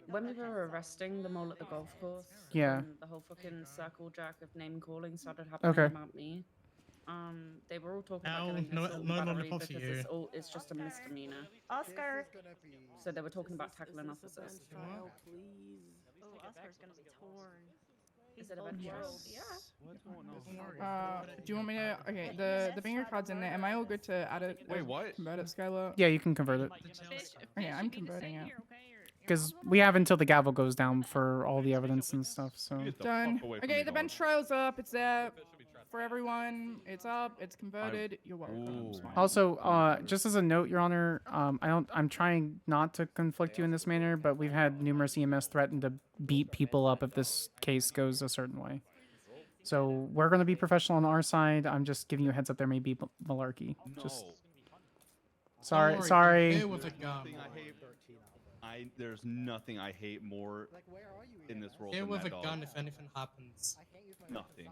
When we were arresting them all at the golf course, Yeah. the whole fucking circle jack of name calling started happening Okay. about me. They were all talking about Ow, getting no- assault and no battery lollipop for because you. it's just a misdemeanor. Oscar. So they were talking about tackling officers. Trial, please. Oh, Oscar's gonna be torn. Is it a bench trial? Yeah. What's going on? Do you want me to? Okay, the bingo card's in there. Am I all good to add it? Wait, what? Convert it, Skylar? Yeah, you can convert it. Okay, I'm converting it. Because we have until the gavel goes down for all the evidence and stuff. So Done. Okay, the bench trial's up. It's there for everyone. It's up. It's converted. You're welcome. Smile. also, just as a note, Your Honor, I'm trying not to conflict you in this manner, but we've had numerous EMS threaten to beat people up if this case goes a certain way. So we're going to be professional on our side. I'm just giving you a heads up. There may be malarkey. Just sorry. It was a gun. There's nothing I hate more in this world It than was that a dog. gun if anything happens. Nothing.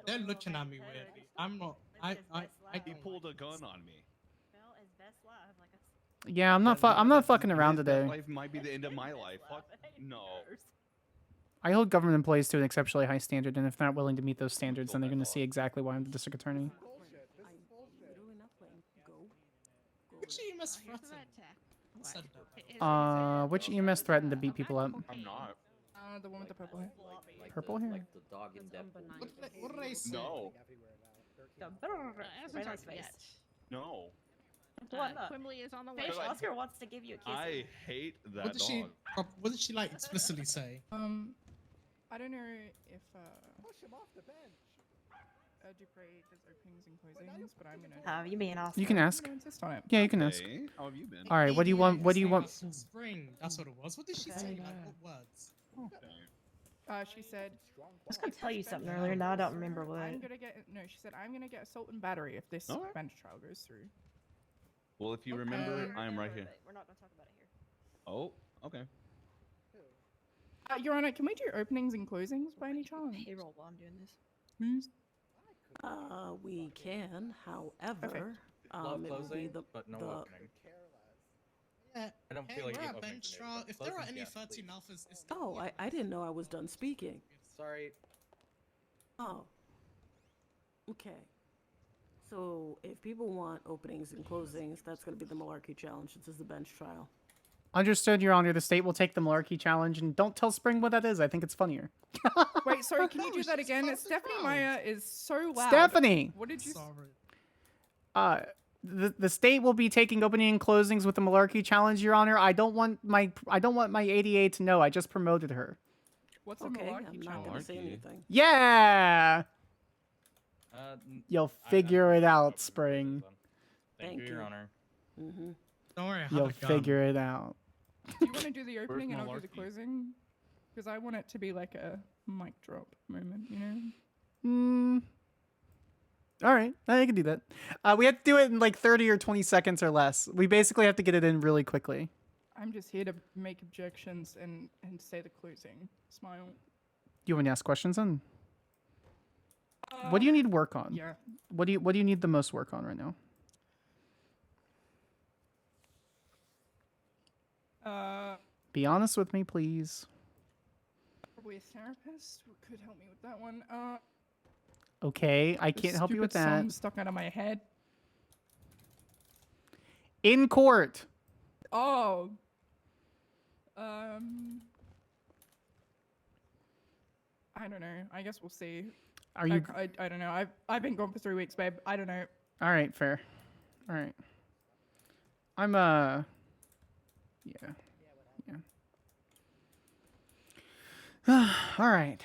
They're looking at me weirdly. I'm not. He pulled a gun on me. Yeah, I'm not fucking around His best today. life might be the end of my life. Fuck no. I hold government employees to an exceptionally high standard, and if they're not willing to meet those standards, then they're going to see exactly why I'm the district attorney. Which EMS threatened? Said that. Which EMS threatened to beat people up? I'm not. The one with the purple hair. Purple hair? Like the dog in Deadpool. What did I say? No. Very nice face. No. Quimbly is on the way. Fish, Oscar wants to give you a kiss. I hate that What did dog. she? What did she like explicitly say? I don't know if Push him off the bench. Dupre does openings and closings, but I'm gonna. You mean Oscar? You can ask. I'm gonna insist on it. Yeah, you can ask. Hey, how have you been? All right, what do you want? What do you want? Spring. That's what it was. What did she say? Like what words? She said. I was gonna tell you something earlier. Now I don't remember what. I'm gonna get She said I'm gonna get assault and battery if this Alright. bench trial goes through. Well, if you remember, I am right here. We're not gonna talk about it here. Oh, okay. Your Honor, can we do openings and closings by any chance? Payroll while I'm doing this. Please. We can, however, Love it will be closing, the but no the opening. Yeah. I don't Hey, feel like we're you at opening bench today, trial. but If there are closings, any yes, 13 please. alphas, it's Oh, I didn't know I was done speaking. Sorry. Oh. Okay. So if people want openings and closings, that's going to be the malarkey challenge. This is the bench trial. Understood, Your Honor. The state will take the malarkey challenge, and don't tell Spring what that is. I think it's funnier. Wait, sorry, can you do that again? Stephanie Meyer is so loud. Stephanie! What did you? The state will be taking opening and closings with the malarkey challenge, Your Honor. I don't want my ADA to know. I just promoted her. What's Okay, a I'm malarkey not going to say Malarkey. anything. Yeah. N- You'll figure it out, Spring. Thank you, Your Honor. Mm-hmm. Don't worry. I have You'll a gun. figure it out. Do you want to do the opening and I'll do the malarkey? closing? Because I want it to be like a mic drop moment, you know? All right, I can do that. We have to do it in like 30 or 20 seconds or less. We basically have to get it in really quickly. I'm just here to make objections and say the closing. Smile. You want to ask questions then? What do you need work on? Yeah. What do you need the most work on right now? Be honest with me, please. Probably a therapist could help me with that one. Okay, I the can't help you with stupid that. song stuck out of my head. In court. Oh. I don't know. I guess we'll see. Are you? I don't know. I've been gone for 3 weeks, babe. I don't know. All right, fair. All right. I'm yeah. All right.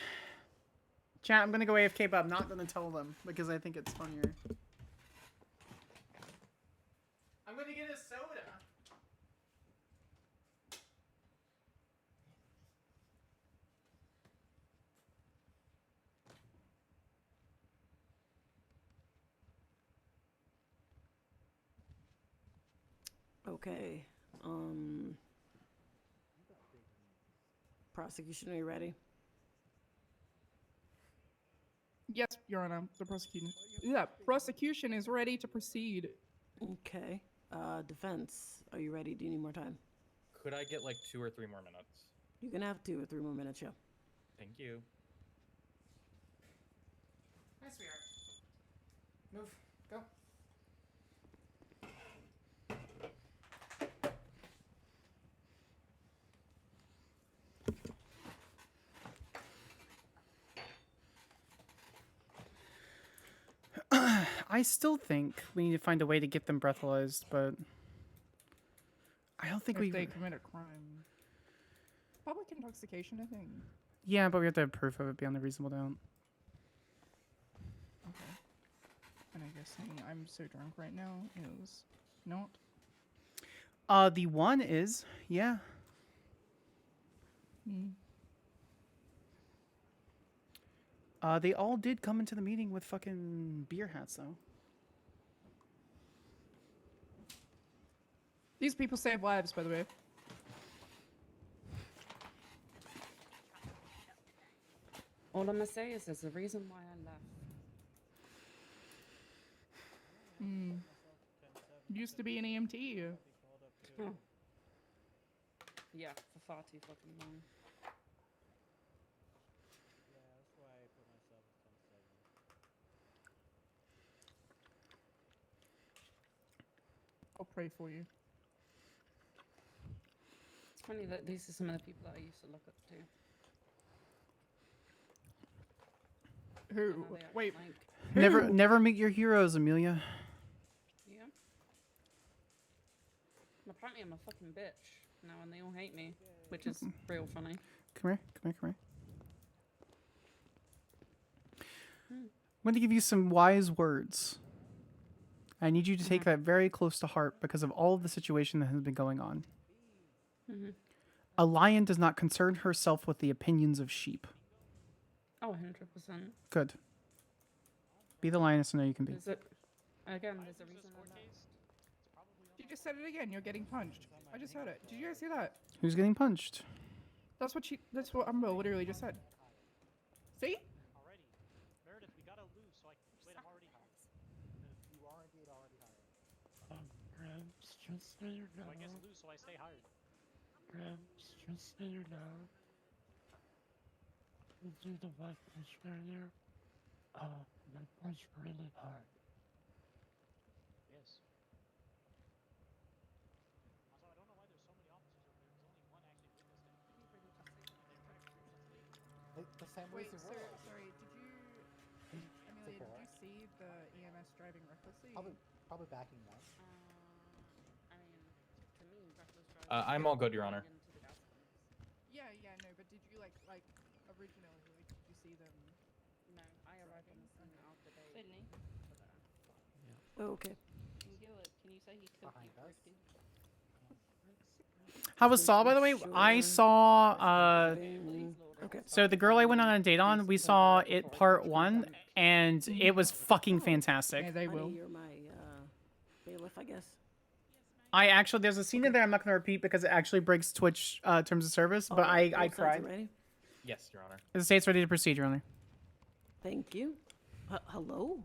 Chat, I'm gonna go AFK, but I'm not gonna tell them because I think it's funnier. I'm gonna get a soda. Okay. Prosecution, are you ready? Yes, Your Honor. The prosecution is ready to proceed. Okay. Defense, are you ready? Do you need more time? Could I get like 2 or 3 more minutes? You can have 2 or 3 more minutes, yeah. Thank you. Hi, sweetheart. Move. Go. I still think we need to find a way to get them breathalyzed, but I don't think If they commit a crime. Public intoxication, I think. Yeah, but we have to have proof of it beyond a reasonable doubt. Okay. And I guess saying I'm so drunk right now is not. The one is, yeah. They all did come into the meeting with fucking beer hats, though. These people save lives, by the way. All I'm gonna say is there's a reason why I left. Used to be an EMT. Oh. Yeah, for far too fucking long. I'll pray for you. It's funny that these are some of the people that I used to look up to. Who? Wait. Never meet your heroes, Amelia. Yeah. Apparently I'm a fucking bitch now and they all hate me, which is real funny. Come here. I'm going to give you some wise words. I need you to take that very close to heart because of all of the situation that has been going on. A lion does not concern herself with the opinions of sheep. Oh, 100%. Good. Be the lioness I know you can be. Again, there's a reason I left. You just said it again. You're getting punched. I just heard it. Did you guys see that? Who's getting punched? That's what Umbo literally just said. See? Already. Meredith, we gotta lose, so wait, I'm already hired. You are indeed already hired. Gramps, just so you know. So I guess lose, so I stay hired. Gramps, just so you know. You see the white fish earlier? That was really hard. Yes. Also, I don't know why there's so many officers over there. There's only one actually witnessed it. The same way Wait, as sir, well. sorry, Amelia, did you see the EMS driving recklessly? Probably backing that. I mean, to me, reckless driving. I'm all good, Your Honor. Yeah, no, but did you like originally? Like, did you see them? No, I arrived on the scene after they. Sydney. Oh, okay. Can you say he could be corrected? How was Saw, by the way? I saw, so the girl I went on a date on, we saw it part 1, and it was fucking fantastic. Yeah, they will. Honey, you're my bailiff, I guess. There's a scene in there I'm not going to repeat because it actually breaks Twitch terms of service, but I cried. Ready? Yes, Your Honor. The state's ready to proceed, Your Honor. Thank you. Hello?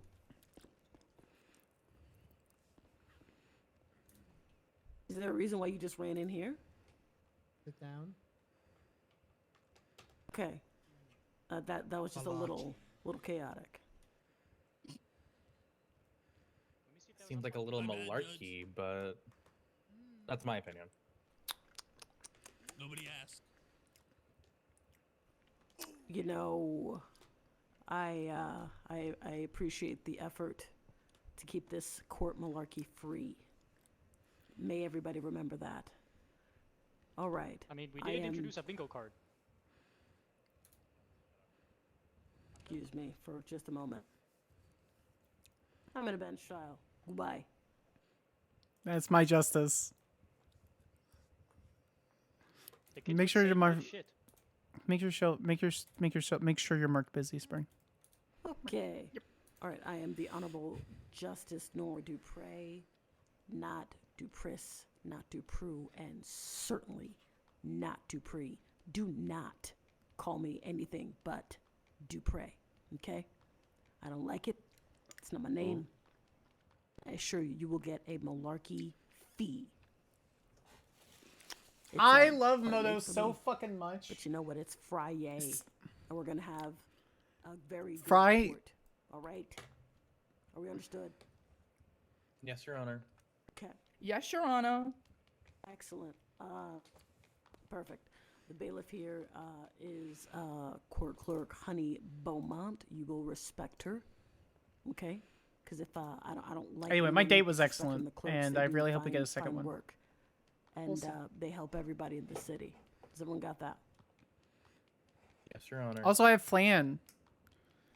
Is there a reason why you just ran in here? Sit down. Okay. That was just a little chaotic. Seems like a little malarkey, but that's my opinion. Nobody asked. You know, I appreciate the effort to keep this court malarkey free. May everybody remember that. All right. I mean, we did introduce a bingo card. Excuse me for just a moment. I'm in a bench trial. Goodbye. That's my justice. Make sure you're marked. Make sure you're marked busy, Spring. Okay. All right. I am the Honorable Justice Nora Dupre, not Dupris, not Dupree, and certainly not Dupree. Do not call me anything but Dupre, okay? I don't like it. It's not my name. I assure you, you will get a malarkey fee. It's, I love quite late Moto for so me, fucking much. But you know what? It's Friday, and we're gonna have a very good Fry- report. All right? Are we understood? Yes, Your Honor. Okay. Yes, Your Honor. Excellent. Perfect. The bailiff here is Court Clerk Honey Beaumont. You will respect her, okay? Because if I don't like. Anyway, my anyone date was disrespecting excellent, the clerks, and they I do really hope we get a fine- second fine one. Work. And We'll see. they help everybody in the city. Has everyone got that? Yes, Your Honor. Also, I have Flan.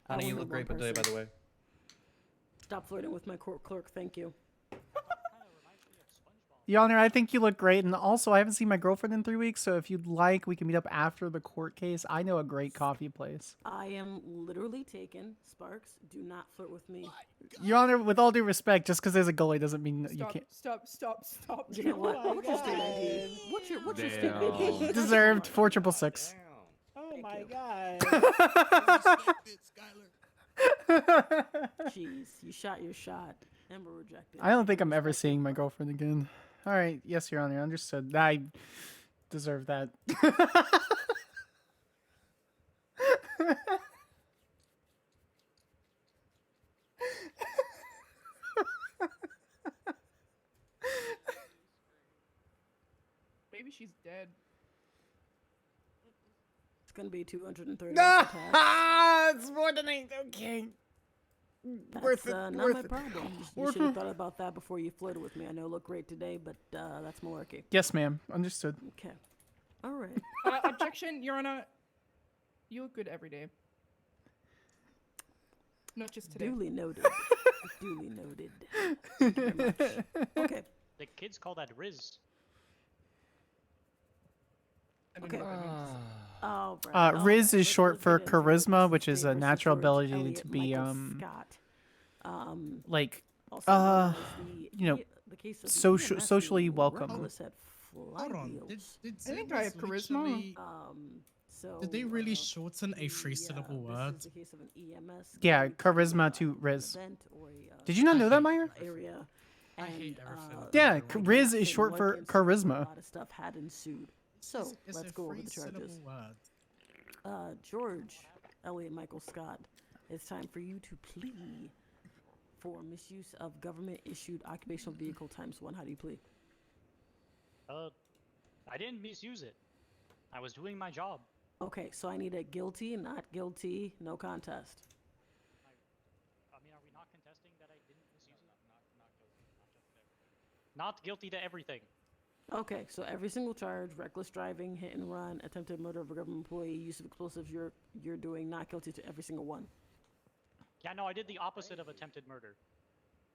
Honey, you only look great one today, by person. the way. Stop flirting with my court clerk. Thank you. Your Honor, I think you look great, and also I haven't seen my girlfriend in 3 weeks, so if you'd like, we can meet up after the court case. I know a great coffee place. I am literally taken. Sparks, do not flirt with me. Your Honor, with all due respect, just because there's a goalie doesn't mean you Stop, can't. stop. You know what? Oh What's your state ID? What's your state Damn. ID? Deserved 466. Oh my god. Jeez, you shot your shot. Ember rejected. I don't think I'm ever seeing my girlfriend again. All right, yes, Your Honor, understood. I deserve that. Maybe she's dead. It's gonna be 230 after tax. It's more than okay. That's Worth it, not worth my it. problem. You Worth should have it. thought about that before you flirted with me. I know I look great today, but that's malarkey. Yes, ma'am. Understood. Okay. All right. Objection, Your Honor. You look good every day. Not just today. Duly noted. Duly noted. Thank you very much. Okay. The kids call that Riz. Okay. All right. Riz is short let's for get into it. charisma, This which is a versus natural George ability Eliot to be Michael Scott. like Also known as you know, the case of the social EMS socially being welcome. reckless at Hold on. flywheels. I think I have charisma. So Did they really shorten a three-syllable word? this is the case of an EMS Yeah, charisma to Riz. Did you not know that, Meyer? area. I hate everything. Yeah, Riz is short for A charisma. lot of stuff had ensued. So It's let's a go over the three-syllable charges. word. George Elliot Michael Scott, it's time for you to plea for misuse of government-issued occupational vehicle ×1. How do you plead? I didn't misuse it. I was doing my job. Okay, so I need a guilty, not guilty, no contest. I mean, are we not contesting that I didn't misuse it? Not guilty to everything. Okay, so every single charge, reckless driving, hit and run, attempted murder of a government employee, use of explosives, you're doing not guilty to every single one. Yeah, no, I did the opposite of attempted murder.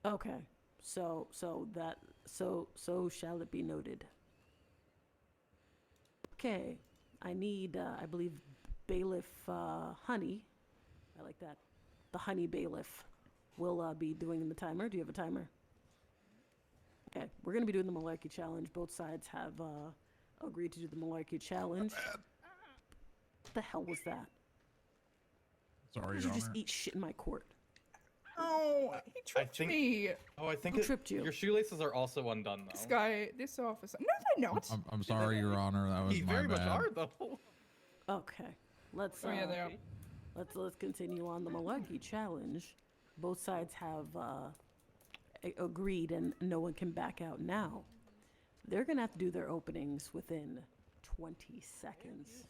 Okay, so shall it be noted. Okay, I need, I believe, bailiff Honey. I like that. The Honey bailiff will be doing the timer. Do you have a timer? Okay, we're gonna be doing the Malarkey challenge. Both sides have agreed to do the Malarkey challenge. What the hell was that? Sorry, Did Your you just Honor. eat shit in my court? Oh, he tripped me. Oh, I think Who tripped you? Your shoelaces are also undone, though. This guy, this officer. No, they're not. I'm sorry, Your Honor. That was You my very much bad. are, though. Okay, let's Oh, yeah, they are. let's continue on the Malarkey challenge. Both sides have agreed, and no one can back out now. They're gonna have to do their openings within 20 seconds.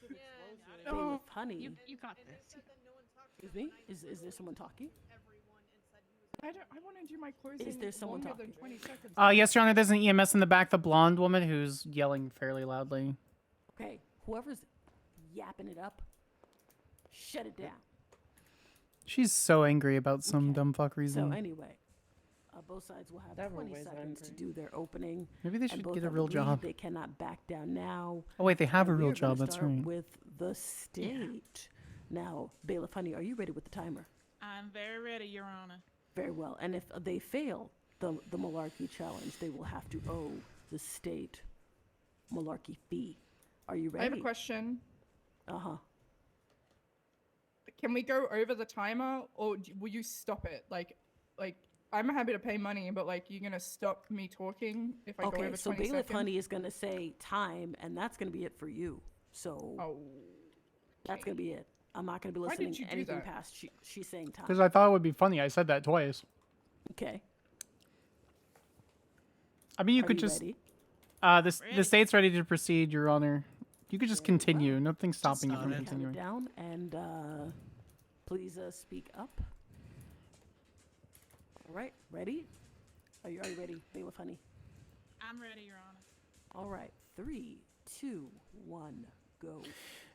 Bailiff Honey. You got this. Excuse me? Is there someone talking? I want to do my closing. Is there someone longer talking? than 20 seconds. Yes, Your Honor, there's an EMS in the back, the blonde woman who's yelling fairly loudly. Okay, whoever's yapping it up, shut it down. She's so angry about some dumb fuck reason. So anyway, both sides will have 20 seconds to do their opening. Maybe they and should both get a have real agreed job. They cannot back down now. Oh, wait, they have a And real we are gonna job, that's start right. With the state. Now, Bailiff Honey, are you ready with the timer? I'm very ready, Your Honor. Very well. And if they fail the Malarkey challenge, they will have to owe the state malarkey fee. Are you ready? I have a question. Uh-huh. Can we go over the timer, or will you stop it? Like, I'm happy to pay money, but like, you're gonna stop me talking if I go Okay, over so 20 Bailiff seconds? Honey is gonna say time, and that's gonna be it for you. So that's gonna be it. I'm not gonna be Why listening did you to do anything that? past she's saying time. Because I thought it would be funny. I said that twice. Okay. I mean, you Are could you just. ready? The state's ready to proceed, Your Honor. You could just continue. Nothing's stopping you from Count it continuing. down, and please speak up. All right, ready? Are you ready, Bailiff Honey? I'm ready, Your Honor. All right, 3, 2, 1, go.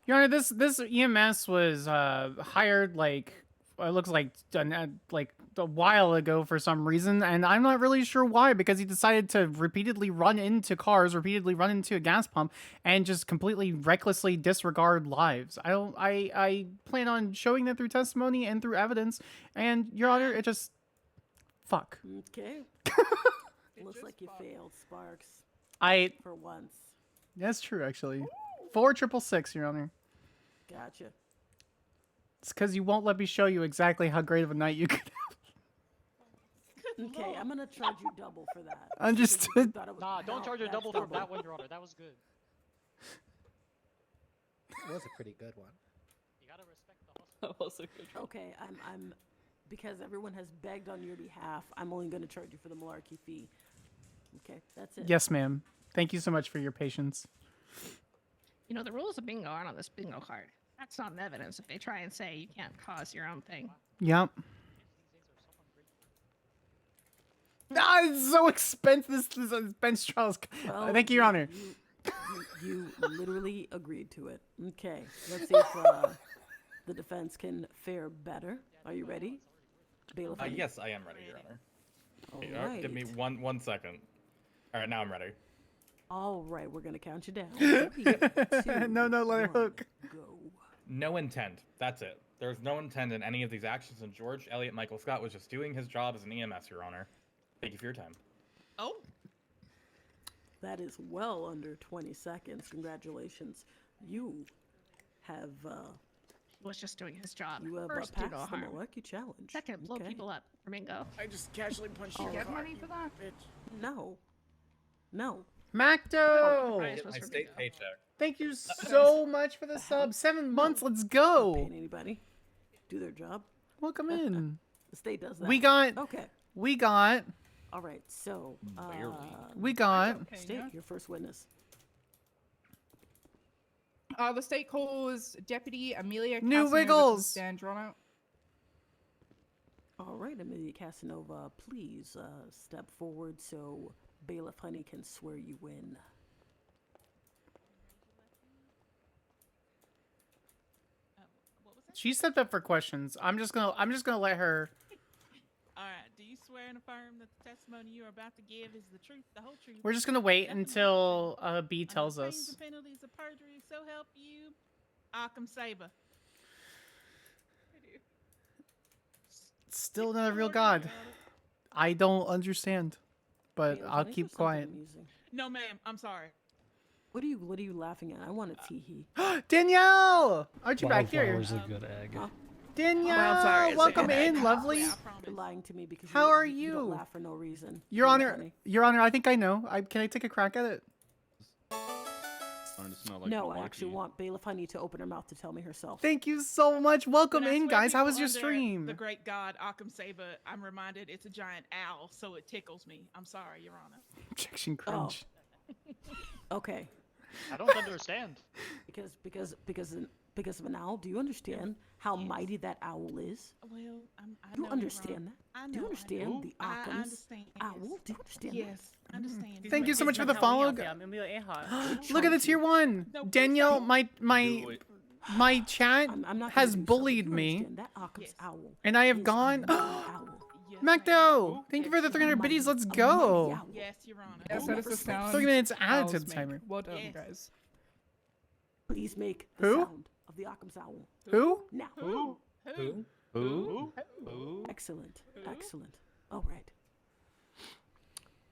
Your Honor, this EMS was hired it looks like a while ago for some reason, and I'm not really sure why, because he decided to repeatedly run into cars, repeatedly run into a gas pump, and just completely recklessly disregard lives. I plan on showing that through testimony and through evidence, and Your Honor, it just fuck. Okay. Looks like you failed, Sparks. For once. That's true, actually. 4,666, Your Honor. Gotcha. It's because you won't let me show you exactly how great of a night you could have. Okay, I'm gonna charge you double for that. Understood. Nah, don't charge her that's double for double. that one, Your Honor. That was good. That was a pretty good one. You gotta respect the hustle. That was a good one. Okay, I'm because everyone has begged on your behalf, I'm only gonna charge you for the malarkey fee. Okay, that's it. Yes, ma'am. Thank you so much for your patience. You know, the rules of bingo aren't on this bingo card. That's not an evidence if they try and say you can't cause your own thing. Yep. Ah, it's so expensive. This bench trials. Well, Thank you, Your Honor. You literally agreed to it. Okay, let's see if the defense can fare better. Are you ready? Bailiff Honey? Yes, I am ready, Your Honor. All Hey, right. give me one second. All right, now I'm ready. All right, we're gonna count you down. 3, 2, No, let her hook. Go. No intent. That's it. There's no intent in any of these actions, and George Elliott Michael Scott was just doing his job as an EMS, Your Honor. Thank you for your time. Oh. That is well under 20 seconds. Congratulations. You have Was just doing his job. you have First, do passed no the harm. malarkey challenge. Second, blow Okay. people up for bingo. I just casually punched All your right. car. Money for that? No. No. Macdo! Prize was My for state bingo. paycheck. Thank you so much for the sub. 7 months. Let's go. Paying anybody do their job. Welcome in. The state does that. We got. Okay. We got. All right. So We got. state your first witness. The state calls Deputy Amelia New Casanova Wiggles. to stand drawn out. All right, Amelia Casanova, please step forward so Bailiff Honey can swear you in. She stepped up for questions. I'm just gonna let her. All right. Do you swear and affirm that the testimony you are about to give is the truth, the whole truth? We're just gonna wait until B tells Under pains us. and penalties of perjury, so help you, Arkham Saber. Still not a real god. I don't understand, but Bailiff I'll Honey, keep do something quiet. amusing. No, ma'am. I'm sorry. What are you laughing at? I want a tee-hee. Danielle, aren't you back here? Wildflower's a good egg. Danielle, sorry, welcome in, lovely. You're lying to me because How are you don't you? laugh for no reason. Your Bailiff Honor, Honey. Your Honor, I think I know. Can I take a crack at it? Starting to smell like No, I malarkey. actually want Bailiff Honey to open her mouth to tell me herself. Thank you so much. Welcome When I in, swear guys. How people was your under stream? The great god Arkham Saber, I'm reminded it's a giant owl, so it tickles me. I'm sorry, Your Honor. Objection cringe. Okay. I don't understand. Because of an owl. Do you understand how mighty that owl is? Well, I Do know, you understand that? I Do you know, understand the I Occam's understand. owl? Do you understand Yes, I understand. Thank you so much for the follow. Look at the tier 1. Danielle, my chat has bullied me, that Occam's owl? and I have gone. Macdo, thank you for the 300 biddies. Let's go. Yes, Your Honor. Yes, that is the sound 3 minutes added to owls the make. timer. Well done, Yes. guys. Please make the Who? sound of the Occam's owl. Who? Now. Who? Excellent. Excellent. All right.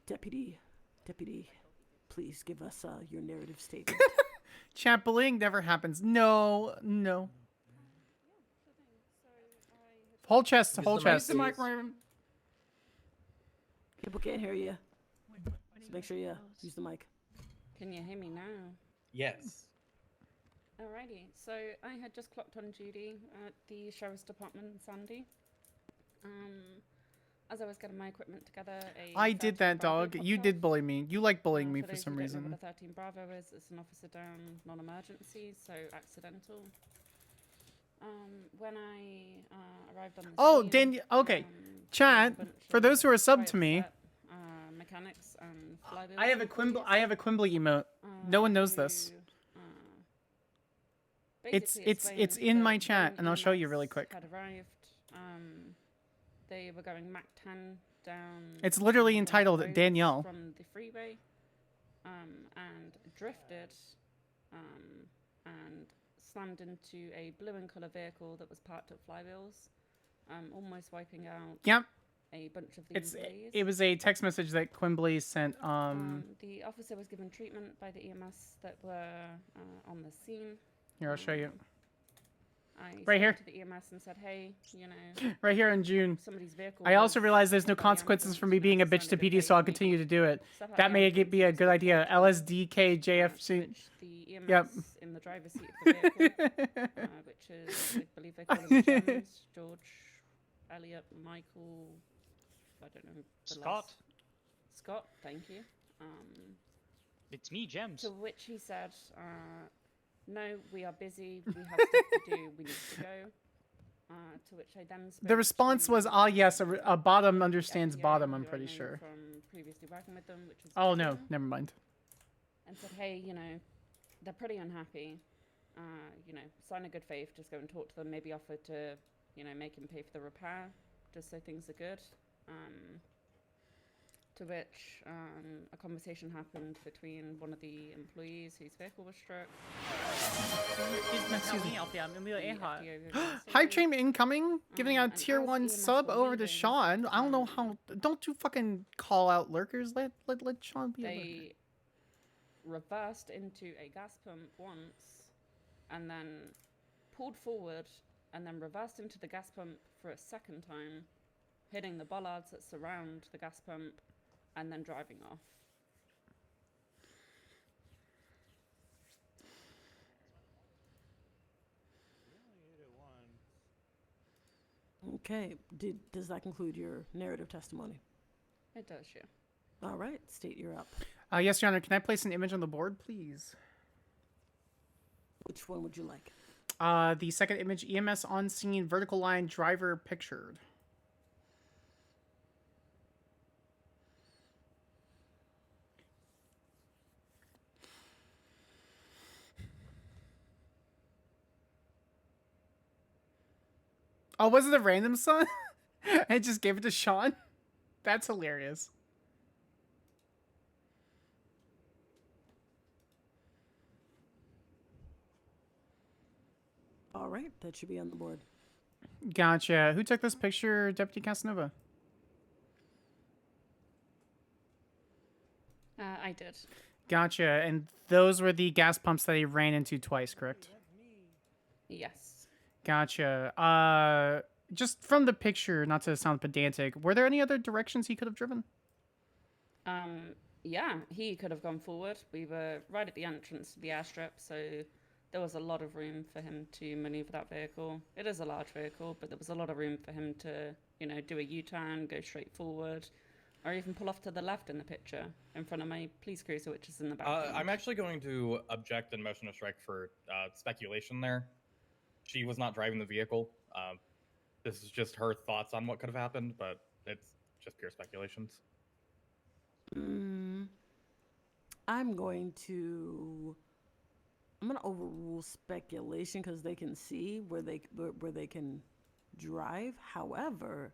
Deputy please give us your narrative statement? Chat bullying never happens. No, no. Whole chest, whole chest. Use the microphone. People can't hear you. So make sure you use the mic. Can you hear me now? Yes. Alrighty, so I had just clocked on duty at the Sheriff's Department in Sandy. As I was getting my equipment together, I did that, dog. You did bully me. You like bullying me for those some who don't know reason. what a 13 Bravo is, it's an officer down, non-emergency, so accidental. When I arrived on the Oh, scene, Daniel. Okay, chat. bunch For those who are subbed to quite me, upset, mechanics and I have a Quimble. I have a Quimble emote. No one knows this. It's in my chat, and I'll show you really quick. Had arrived. They were going Mach 10 down. It's literally one of the entitled roads Danielle. from the freeway, and drifted, and slammed into a blue and colour vehicle that was parked at Flywheels, almost wiping out. Yep. A bunch of the employees. It was a text message that Quimbley sent. The officer was given treatment by the EMS that were on the scene. Here, I'll show you. I Right spoke here. to the EMS and said, hey, you know. Right here in June. Somebody's vehicle I also was realized there's no hit by the consequences for me being a bitch to ambulance, PD, so I'll continue to do it. Step out That the may ambulance be a good idea. LSDK JFC. the EMS Yep. in the driver's seat of the vehicle, which is, I believe they call them Germans, George, Elliot, Michael, I don't know. Scott. Scott, thank you. It's me, Gems. To which he said, no, we are busy, we have stuff to do, we need to go. To which I then spoke The response to was, ah, yes, a bottom understands FBO, bottom, I'm who I pretty know sure. From previously working with them, which is Oh, no, Christian, never mind. and said, hey, you know, they're pretty unhappy. You know, sign a good faith, just go and talk to them, maybe offer to, you know, make him pay for the repair, just so things are good. To which a conversation happened between one of the employees whose vehicle was struck. Hype train incoming, giving out tier 1 sub over to Sean. I don't know how. Don't you fucking call out lurkers. Let Sean be a lurker. They reversed into a gas pump once, and then pulled forward, and then reversed into the gas pump for a second time, hitting the bollards that surround the gas pump, and then driving off. Okay. Does that conclude your narrative testimony? It does, yeah. All right. State you're up. Yes, Your Honor. Can I place an image on the board, please? Which one would you like? The second image, EMS on scene, vertical line, driver pictured. Oh, was it a random son? I just gave it to Sean? That's hilarious. All right. That should be on the board. Gotcha. Who took this picture, Deputy Casanova? I did. Gotcha. And those were the gas pumps that he ran into twice, correct? Yes. Gotcha. Just from the picture, not to sound pedantic, were there any other directions he could have driven? Yeah, he could have gone forward. We were right at the entrance to the airstrip, so there was a lot of room for him to maneuver that vehicle. It is a large vehicle, but there was a lot of room for him to, you know, do a U-turn, go straight forward, or even pull off to the left in the picture in front of my police cruiser, which is in the background. I'm actually going to object and motion to strike for speculation there. She was not driving the vehicle. This is just her thoughts on what could have happened, but it's just pure speculations. I'm going to overrule speculation because they can see where they can drive. However,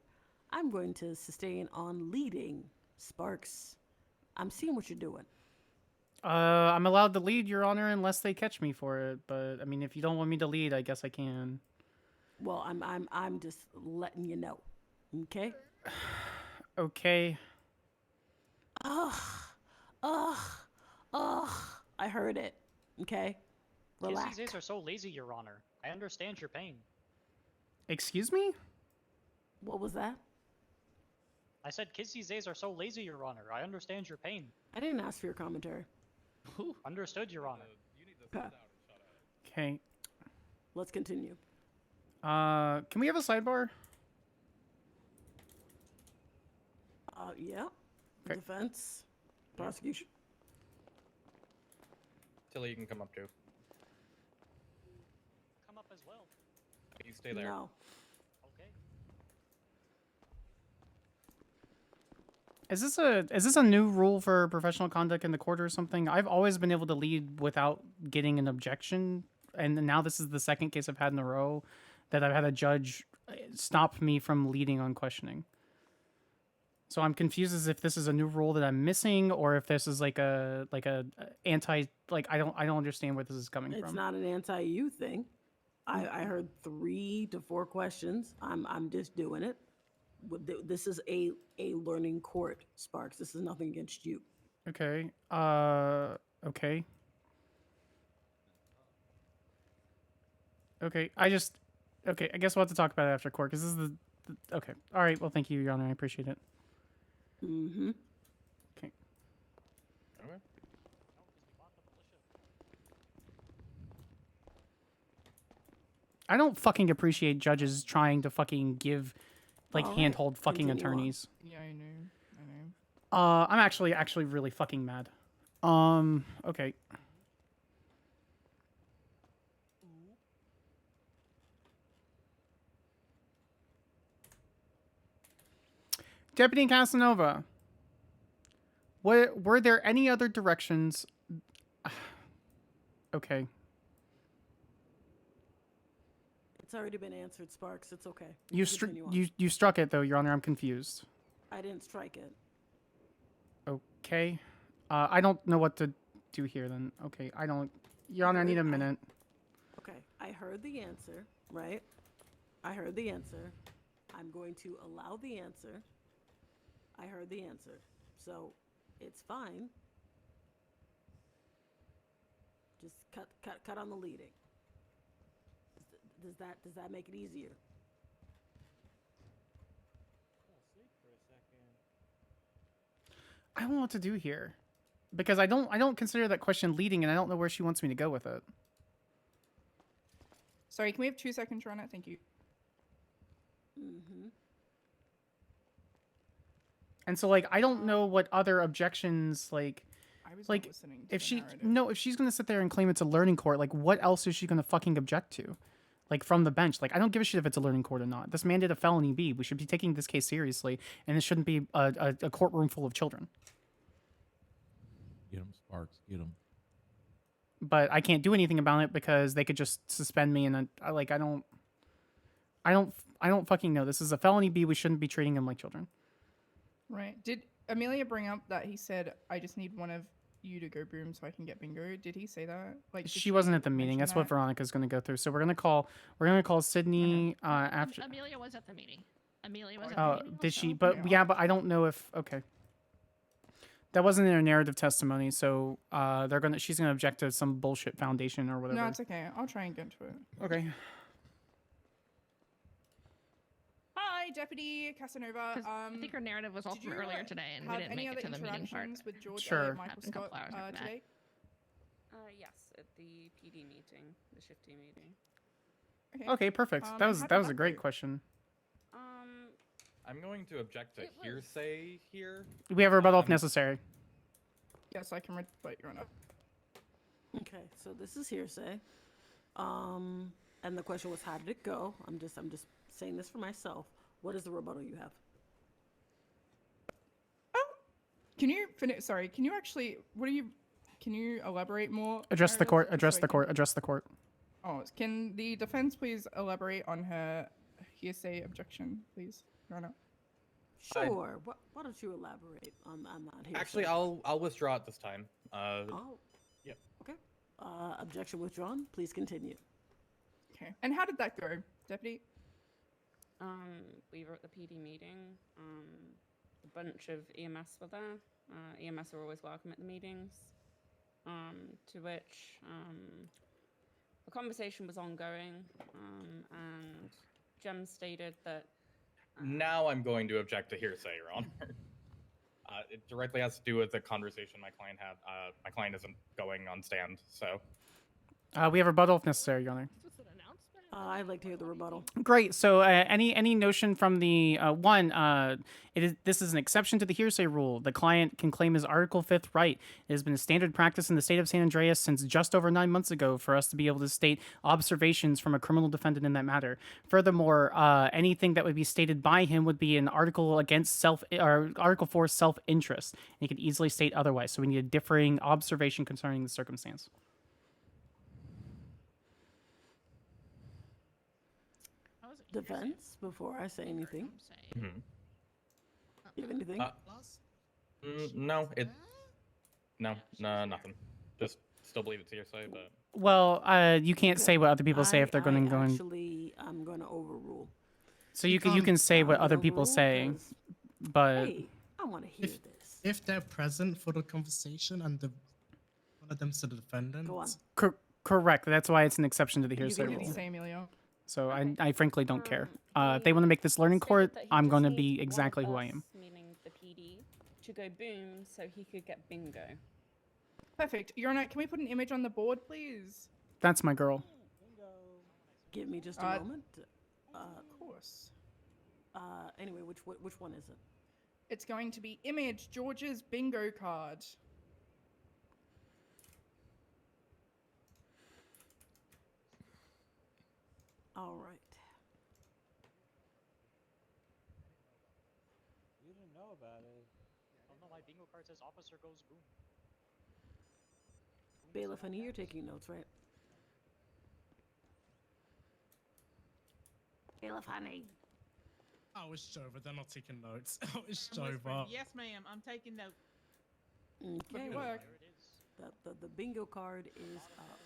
I'm going to sustain on leading. Sparks, I'm seeing what you're doing. I'm allowed to lead, Your Honor, unless they catch me for it. But I mean, if you don't want me to lead, I guess I can. Well, I'm just letting you know. Okay? Okay. Ugh, I heard it. Okay? Kids Relax. these days are so lazy, Your Honor. I understand your pain. Excuse me? What was that? I said kids these days are so lazy, Your Honor. I understand your pain. I didn't ask for your commentary. Understood, Your Honor. Okay. Okay. Let's continue. Can we have a sidebar? Yeah. Okay. Defense. Prosecution. Tilly, you can come up too. Come up as well. You stay there. No. Okay. Is this a new rule for professional conduct in the court or something? I've always been able to lead without getting an objection, and now this is the second case I've had in a row that I've had a judge stop me from leading on questioning. So I'm confused as if this is a new rule that I'm missing, or if this is like a anti, like I don't understand where this is coming It's from. not an anti-you thing. I heard 3 to 4 questions. I'm just doing it. This is a learning court, Sparks. This is nothing against you. Okay. Okay. Okay. I guess we'll have to talk about it after court, because this is the okay. All right. Well, thank you, Your Honor. I appreciate it. Mm-hmm. Okay. I don't fucking appreciate judges trying to fucking give like All right, handhold fucking continue on. attorneys. Yeah, I know. I'm actually really fucking mad. Okay. Deputy Casanova, were there any other directions? Okay. It's already been answered, Sparks. It's okay. You Continue on. you struck it though, Your Honor. I'm confused. I didn't strike it. Okay. I don't know what to do here then. Okay. Your Honor, I need a minute. Okay, I heard the answer, right? I heard the answer. I'm going to allow the answer. I heard the answer. So, it's fine. Just cut on the leading. Does that make it easier? I don't know what to do here, because I don't consider that question leading, and I don't know where she wants me to go with it. Sorry, can we have 2 seconds, Rana? Thank you. Mm-hmm. And so like I don't know what other objections I was not listening to if the she narrative. if she's gonna sit there and claim it's a learning court, like what else is she gonna fucking object to? Like from the bench. Like I don't give a shit if it's a learning court or not. This man did a felony B. We should be taking this case seriously, and this shouldn't be a courtroom full of children. Get him, Sparks. Get him. But I can't do anything about it because they could just suspend me, and I don't fucking know. This is a felony B. We shouldn't be treating them like children. Right. Did Amelia bring up that he said, I just need one of you to go boom so I can get bingo? Did he say that? Like, did She wasn't at the meeting. mention That's what that? Veronica's going to go through. So we're gonna call Sydney after. Amelia was at the meeting. Amelia was at the Oh, meeting. did she? also. But yeah, but I don't know if okay. That wasn't in her narrative testimony, so she's gonna object to some bullshit foundation or whatever. No, it's okay. I'll try and get to it. Okay. Hi, Deputy Casanova. 'Cause I think her narrative was all did from you, earlier today, and we have didn't any make other it to the meeting part. interactions with George Sure. Elliott, Michael Happened a couple Scott hours after that. today? Yes, at the PD meeting, the shifty meeting. Okay, perfect. Um, that was how did that was a that great go? question. I'm going to object to hearsay here. We have a rebuttal if necessary. Yes, I can rebut your honor. Okay, so this is hearsay. And the question was, how did it go? I'm just saying this for myself. What is the rebuttal you have? Can you finish? Sorry, can you actually? Can you elaborate more? Address the Meredith, court. so Address I the can- court. Address the court. Oh, can the defense please elaborate on her hearsay objection, please, Your Honor? Sure. Why don't you elaborate on that hearsay? Actually, I'll withdraw it this time. Oh. Yep. Okay. Objection withdrawn. Please continue. Okay. And how did that go, Deputy? We were at the PD meeting. A bunch of EMS were there. EMS are always welcome at the meetings. to which the conversation was ongoing, and Jem stated that. Now I'm going to object to hearsay, Your Honor. It directly has to do with the conversation my client had. My client isn't going on stand, so. We have rebuttal if necessary, Your Honor. I'd like to hear the rebuttal. Great. So, any notion from the this is an exception to the hearsay rule. The client can claim his Article 5th right. It has been a standard practice in the state of San Andreas since just over 9 months ago for us to be able to state observations from a criminal defendant in that matter. Furthermore, anything that would be stated by him would be an article against Article 4 self-interest. And he could easily state otherwise. So we need a differing observation concerning the circumstance. Defense, before I say anything. Mm-hmm. You have anything? No, nothing. Just still believe it's hearsay, but. Well, you can't say what other people say if they're going to go in. Actually, I'm going to overrule. So you can say what other people say, but. Hey, I want to hear this. If they're present for the conversation and one of them's the defendant. Go on. Correct. That's why it's an exception to the You hearsay can do rule. the same, Emilio. So I frankly don't care. If they want to make this learning court, I'm going to be exactly who I am. Meaning the PD, to go boom so he could get bingo. Perfect. Your Honor, can we put an image on the board, please? That's my girl. Give me just a moment. Of course. Anyway, which one is it? It's going to be image George's bingo card. All right. You didn't know about it. I don't know why bingo card says officer goes boom. Bailiff, honey, you're taking notes, right? Bailiff, honey. Oh, it's Jova. They're not taking notes. Oh, it's I'm whispering, Jova. yes, ma'am. I'm taking notes. Okay. Good work. The bingo card is up.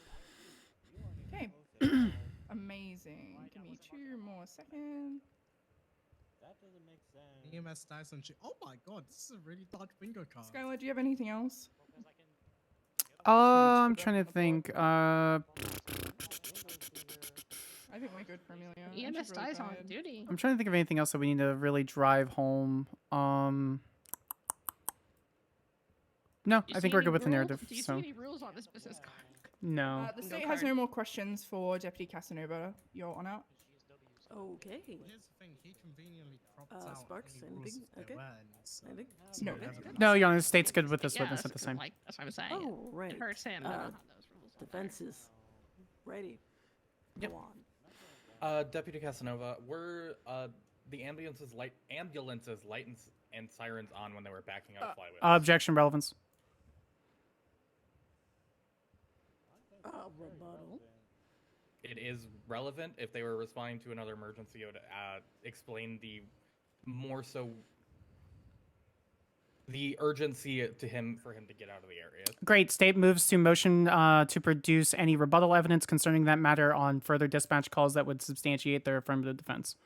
Okay. Amazing. Give me 2 more seconds. That doesn't make sense. EMS Dyson. Oh my god, this is a really dark bingo card. Skylar, do you have anything else? I'm trying to think. I think we're good for Amelia. EMS dies on duty. I'm trying to think of anything else that we need to really drive home. No, I think we're good with the narrative. Do you So see any rules on this business card? no. The state has no more questions for Deputy Casanova, Your Honor. Okay. Here's the thing, he conveniently cropped out Sparks, any rules anything? if there Okay. were any, so Anything? it's No. not evident. No, Your Honor, the state's good with this Yeah, witness at that's the time. like that's what I'm saying. Oh, right. It hurts him. to not have those rules. Defense is ready. Yep. Go on. Deputy Casanova, were the ambulances light and sirens on when they were backing out of flywheels? Objection, relevance. Rebuttal. It is relevant if they were responding to another emergency. It would explain the urgency for him to get out of the area. Great. State moves to motion to produce any rebuttal evidence concerning that matter on further dispatch calls that would substantiate their affirmative defense.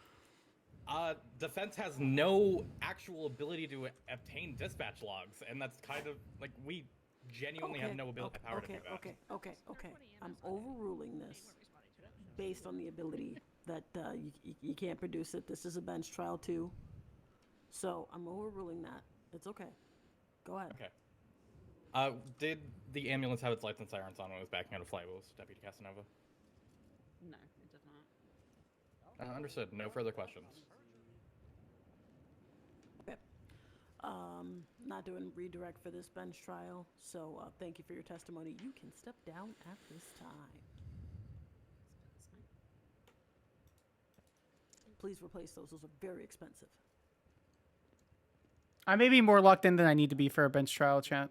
Defense has no actual ability to obtain dispatch logs, and that's kind of like we genuinely have no ability power to do that. Okay. I'm overruling this based on the ability that you can't produce it. This is a bench trial too. So I'm overruling that. It's okay. Go ahead. Okay. Did the ambulance have its lights and sirens on when it was backing out of flywheels, Deputy Casanova? No, it does not. Understood. No further questions. Okay. Not doing redirect for this bench trial, so thank you for your testimony. You can step down at this time. Please replace those. Those are very expensive. I may be more locked in than I need to be for a bench trial, chat.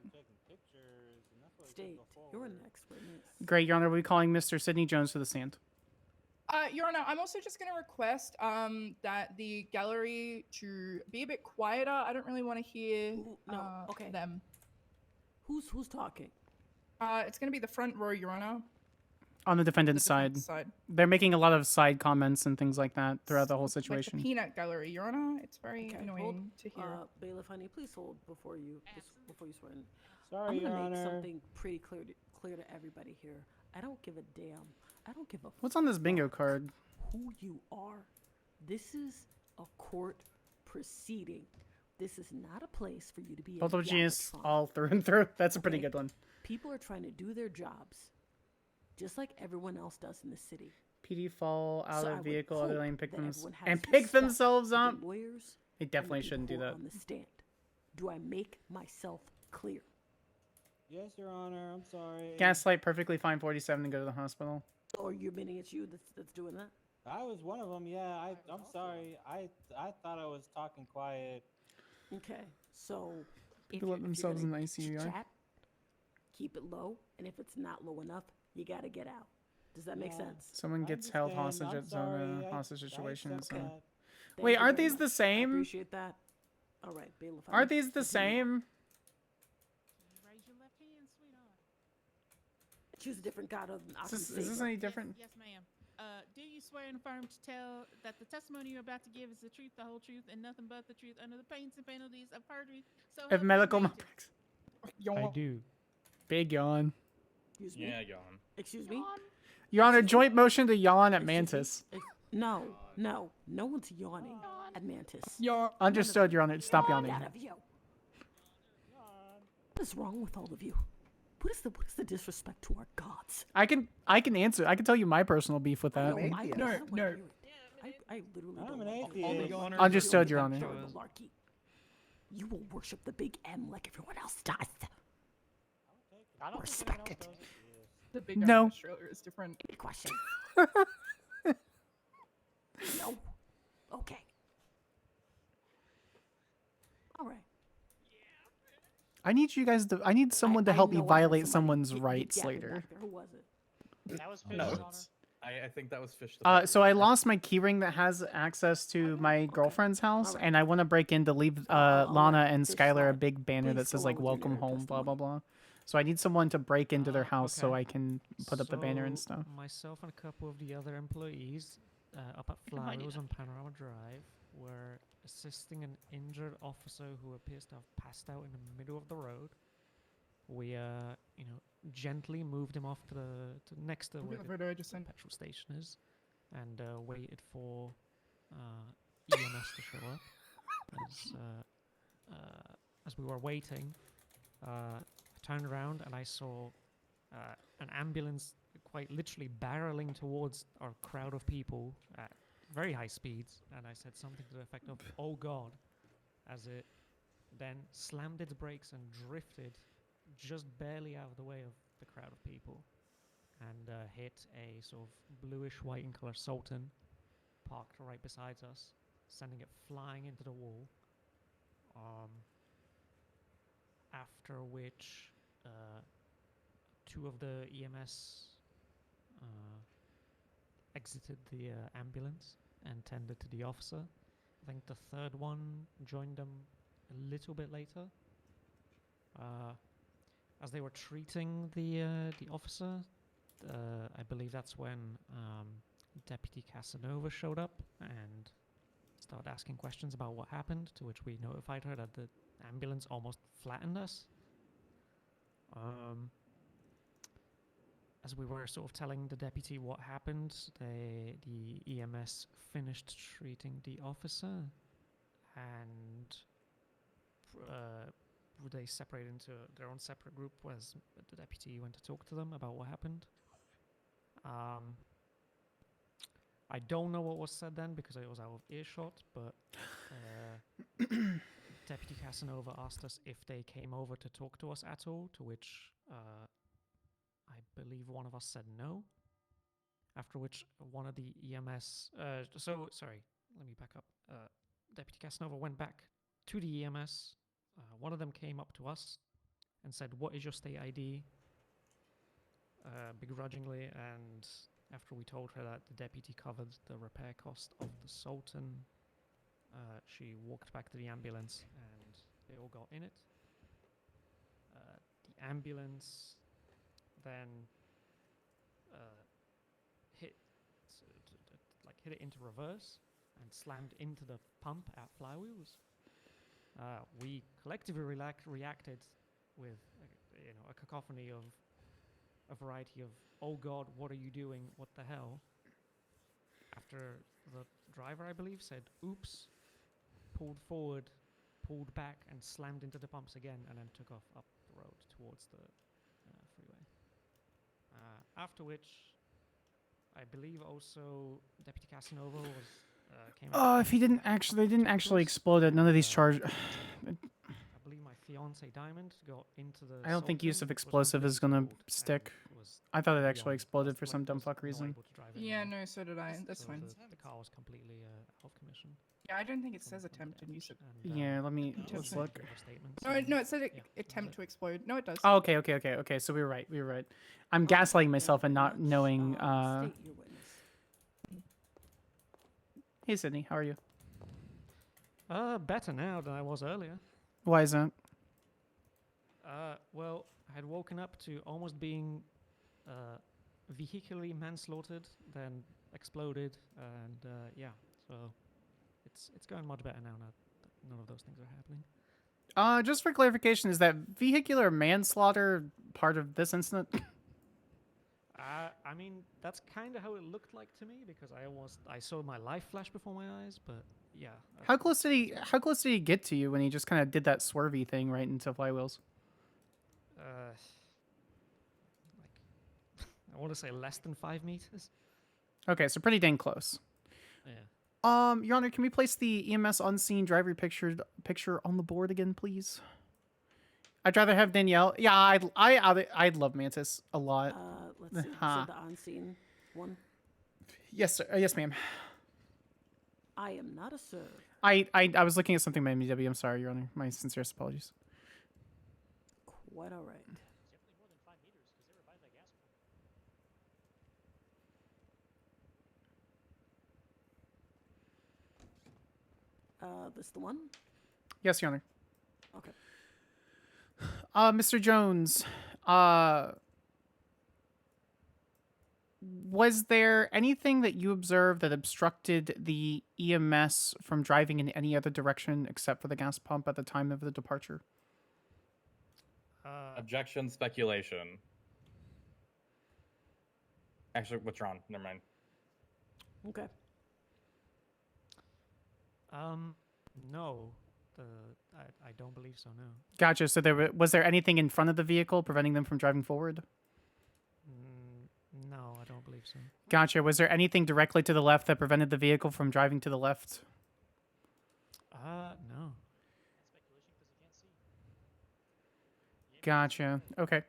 State, you're next witness. Great, Your Honor. We'll be calling Mr. Sidney Jones to the stand. Your Honor, I'm also just going to request that the gallery to be a bit quieter. I don't really want to hear them. Who's talking? It's going to be the front row, Your Honor. On the defendant's side. They're making a lot of side comments and things like that throughout the whole Like the situation. peanut gallery, Your Honor. It's very Okay, annoying to hear. Bailiff Honey, please hold before you swear in. Sorry, I'm Your gonna make Honor. something pretty clear to everybody here. I don't give a damn. I don't give a What's on this bingo card? who you are. This is a court proceeding. This is not a place for you to be. Both a of genius yamatron. all through and through. That's a pretty Okay? good one. People are trying to do their jobs, just like everyone else does in the city. PD fall out So I of would vehicle, other hope lane pick that them everyone has and pick respect themselves for the up. lawyers They and the definitely people shouldn't do who are that. On the stand. Do I make myself clear? Yes, Your Honor. I'm sorry. Gaslight perfectly fine 47 to go to the hospital. Or you're admitting it's you that's doing that? I was one of them. Yeah, I'm sorry. I thought I was talking quiet. Okay, so People let themselves in the ICU. chat, keep it low, and if it's not low enough, you gotta get out. Does that make sense? Someone gets held hostage I'm at sorry. Zona I hostage situation. accept So. that. Thank Wait, you aren't very these the much. I same? appreciate that. All right, bailiff. Aren't these the same? Raise your left hand, sweetheart. Choose a different god other than Is this any different? Yes, ma'am. Do you swear and affirm to tell that the testimony you're about to give is the truth, the whole truth, and nothing but the truth under the pains and penalties of perjury? So If help you medical God? malpractice. I do. Big yawn. Excuse me? Yeah, yawn. Excuse me? You're on a joint motion to yawn at Mantis. No one's yawning at Mantis. Understood, Your Honor. Stop yawning. None of you. What is wrong with all of you? What is the disrespect to our gods? I can answer. I can tell you my personal beef with that. No. I literally I'm don't an want atheist. all of you. Understood, Your You're Honor. malarkey. You will worship the big M like everyone else does. Respect it. The big No. guy in Australia is different. Any question? No. Okay. All right. I need you guys to. I need someone to I help me know I heard violate somebody someone's get rights yapping later. back there. Who was it? That was Fish, No, Your Honor. I think that was Fish. The So I lost my keyring that has access to my girlfriend's house, and I want to break in to leave Lana and Skylar a big banner that says like "Welcome home," blah blah blah. So I need someone to break into their house so I can put up the banner and stuff. Myself and a couple of the other employees up at Flowers on Panorama Drive were assisting an injured officer who appears to have passed out in the middle of the road. We, gently moved him off to next to where the petrol station is, and waited for EMS to show up. As we were waiting, I turned around and I saw an ambulance quite literally barreling towards our crowd of people at very high speeds, and I said something to the effect of, "Oh God," as it then slammed its brakes and drifted just barely out of the way of the crowd of people, and hit a sort of bluish white in color Sultan parked right beside us, sending it flying into the wall. After which two of the EMS exited the ambulance and tended to the officer. I think the third one joined them a little bit later. As they were treating the officer, I believe that's when Deputy Casanova showed up and started asking questions about what happened, to which we notified her that the ambulance almost flattened us. As we were sort of telling the deputy what happened, the EMS finished treating the officer, and they separated into their own separate group as the deputy went to talk to them about what happened. I don't know what was said then because it was out of earshot, but Deputy Casanova asked us if they came over to talk to us at all, to which I believe one of us said no. After which one of the EMS... sorry, let me back up. Deputy Casanova went back to the EMS. One of them came up to us and said, "What is your state ID?" Begrudgingly, and after we told her that the deputy covered the repair cost of the Sultan, she walked back to the ambulance and they all got in it. The ambulance then hit it into reverse and slammed into the pump at flywheels. We collectively reacted with a cacophony of a variety of, oh God, what are you doing? What the hell? After the driver, I believe, said, oops, pulled forward, pulled back, and slammed into the pumps again, and then took off up the road towards the freeway. After which, I believe also Deputy Casanova was came out. Oh, if he didn't actually, they didn't actually explode it. None of these charges. I believe my fiance Diamond got into the. I don't think use of Sultan, was explosive is gonna completely totaled stick. and was I thought it beyond actually exploded for some dumb was fuck not reason. able to drive it Yeah, anymore. no, so did I. That's So fine. the car was completely out of commission. Yeah, I don't think it says attempt and use it. Yeah, let me let's Attempt. look. No, it said attempt to explode. No, it does. Oh, okay. So we were right. We were right. I'm gaslighting myself and not knowing. State your witness. Hey, Sydney, how are you? Better now than I was earlier. Why is that? Well, I had woken up to almost being vehicularly manslaughtered, then exploded, and yeah, so it's going much better now. None of those things are happening. Just for clarification, is that vehicular manslaughter part of this incident? I mean, that's kind of how it looked like to me because I saw my life flash before my eyes, but yeah. How close did he get to you when he just kind of did that swervy thing right into flywheels? Like, I want to say less than 5 meters. Okay, so pretty dang close. Yeah. Your Honor, can we place the EMS unseen driver picture on the board again, please? I'd rather have Danielle. Yeah, I'd love Mantis a lot. Let's see. So the on-scene one. Yes, sir. Yes, ma'am. I am not a sir. I was looking at something by MDW. I'm sorry, Your Honor. My sincerest apologies. Quite all right. Definitely more than 5 meters because they were by the gas pump. This the one? Yes, Your Honor. Okay. Mr. Jones, was there anything that you observed that obstructed the EMS from driving in any other direction except for the gas pump at the time of the departure? Objection, speculation. Actually, withdrawn. Never mind. Okay. No. I don't believe so, no. Gotcha. So was there anything in front of the vehicle preventing them from driving forward? No, I don't believe so. Gotcha. Was there anything directly to the left that prevented the vehicle from driving to the left? No. Gotcha. Okay.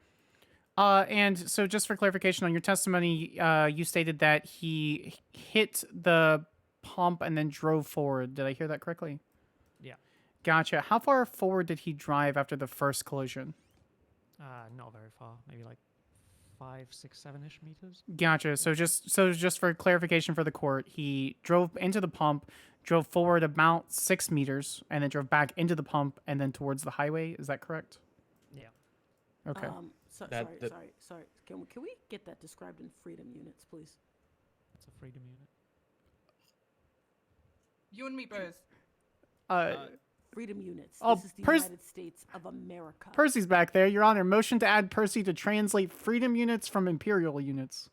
And so just for clarification on your testimony, you stated that he hit the pump and then drove forward. Did I hear that correctly? Yeah. Gotcha. How far forward did he drive after the first collision? Not very far. Maybe like 5, 6, 7-ish meters. Gotcha. So just for clarification for the court, he drove into the pump, drove forward about 6 meters, and then drove back into the pump and then towards the highway. Is that correct? Yeah. Okay. Sorry. Can we get that described in freedom units, please? It's a freedom unit. You and me both. Freedom units. Oh, This is the United States of America. Percy's back there. Your Honor, motion to add Percy to translate freedom units from imperial units.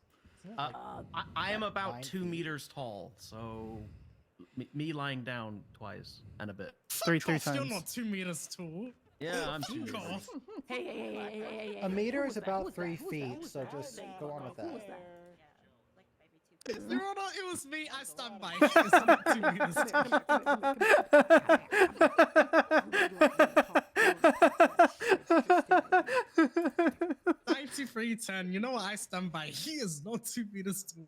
I am about 2 meters tall, so me lying down twice and a bit. Three You're times. not 2 meters tall. Yeah, I'm 2 Fuck meters. off. Hey. A meter Who is was that? about Who was 3 that? Who was feet, that? so just go on with Who was that. that? Your Honor, it was me. I stand by. He is not 2 meters tall. 9310. You know what? I stand by. He is not 2 meters tall.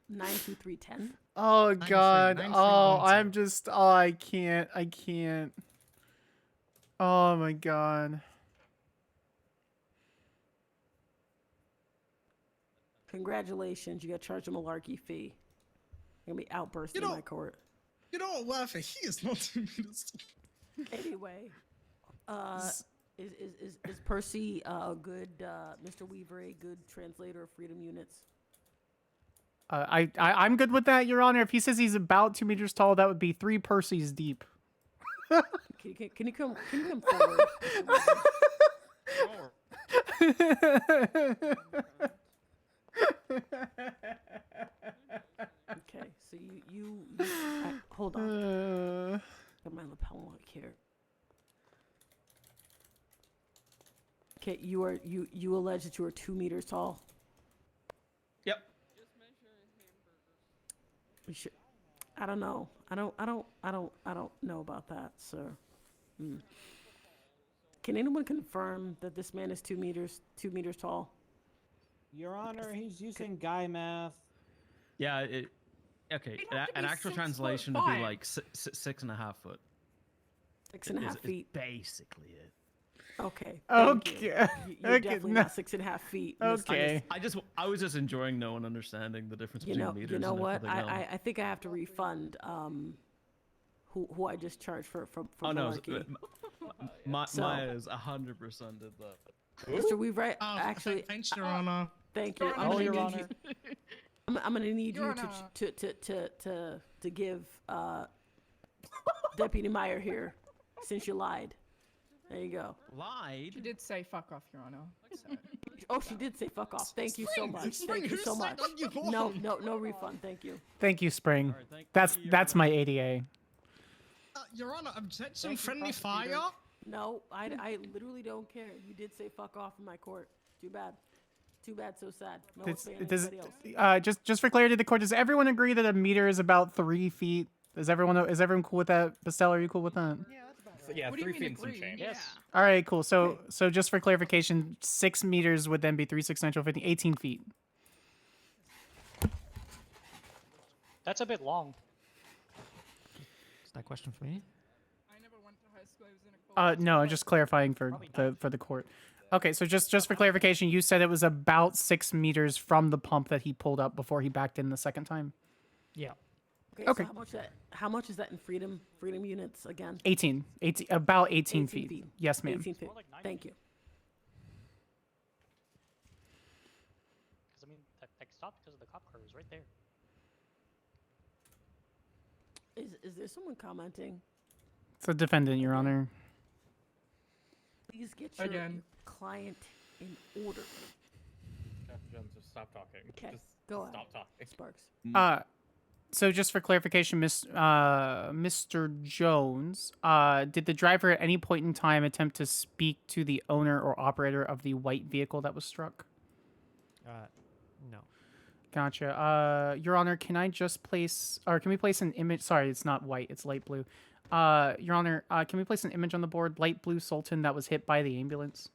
92310. Oh God. 93, Oh, 9312. I'm just. Oh, I can't. Oh my God. Congratulations, you got charged a malarkey fee. You're gonna be outbursting You know- my court. You know what? Worth it. He is not 2 meters tall. Anyway, Is Percy a good Mr. Weaver a good translator of freedom units? I'm good with that, Your Honor. If he says he's about 2 meters tall, that would be 3 Percys deep. Can you come forward? Okay, so hold on. Got my lapel lock here. Okay, you allege that you are 2 meters tall. Yep. You should, I don't know. I don't know about that, sir. Can anyone confirm that this man is 2 meters tall? Your Honor, he's using guy math. Yeah. Okay. An actual translation would be like 6.5 foot. 6.5 feet. Basically it. Okay. Okay. You're definitely not 6.5 feet. Okay. I was just enjoying no one understanding the difference between meters. You know and what? everything else. I think I have to refund who I just charged for malarkey. Maya is 100% did that. Mr. Weaver, actually, thanks, Your Honor. Thank you. I'm gonna need you to give Deputy Meyer here, since you lied. There you go. Lied? She did say fuck off, Your Honor. So. Oh, she did say fuck off. Thank you so much. Thank you so much. No refund. Thank you. Thank you, Spring. That's my ADA. Your Honor, objection, friendly fire. No, I literally don't care. You did say fuck off in my court. Too bad. Too bad, so sad. No one's saying anybody else. Just for clarity, the court, does everyone agree that a meter is about 3 feet? Is everyone cool with that? Bastel, are you cool with that? Yeah, 3 feet and some change. Yes. All right, cool. So just for clarification, 6 meters would then be 3, 6, 9, 12, 15, 18 feet. That's a bit long. Is that question for me? I never went to high school. I was in a No, I'm just clarifying for the court. Okay, so just for clarification, you said it was about 6 meters from the pump that he pulled up before he backed in the second time. Yeah. Okay. So how much is that in freedom units again? 18, about 18 feet. Yes, ma'am. 18 feet. Thank you. Because I mean, that stopped because of the cop car was right there. Is there someone commenting? It's a defendant, Your Honor. Please get your client in order. Jones, just stop talking. Okay, Just go on. stop talking. Sparks. So just for clarification, Mr. Jones, did the driver at any point in time attempt to speak to the owner or operator of the white vehicle that was struck? No. Gotcha. Your Honor, can we place an image? Sorry, it's not white, it's light blue. Your Honor, can we place an image on the board? Light blue Sultan that was hit by the ambulance.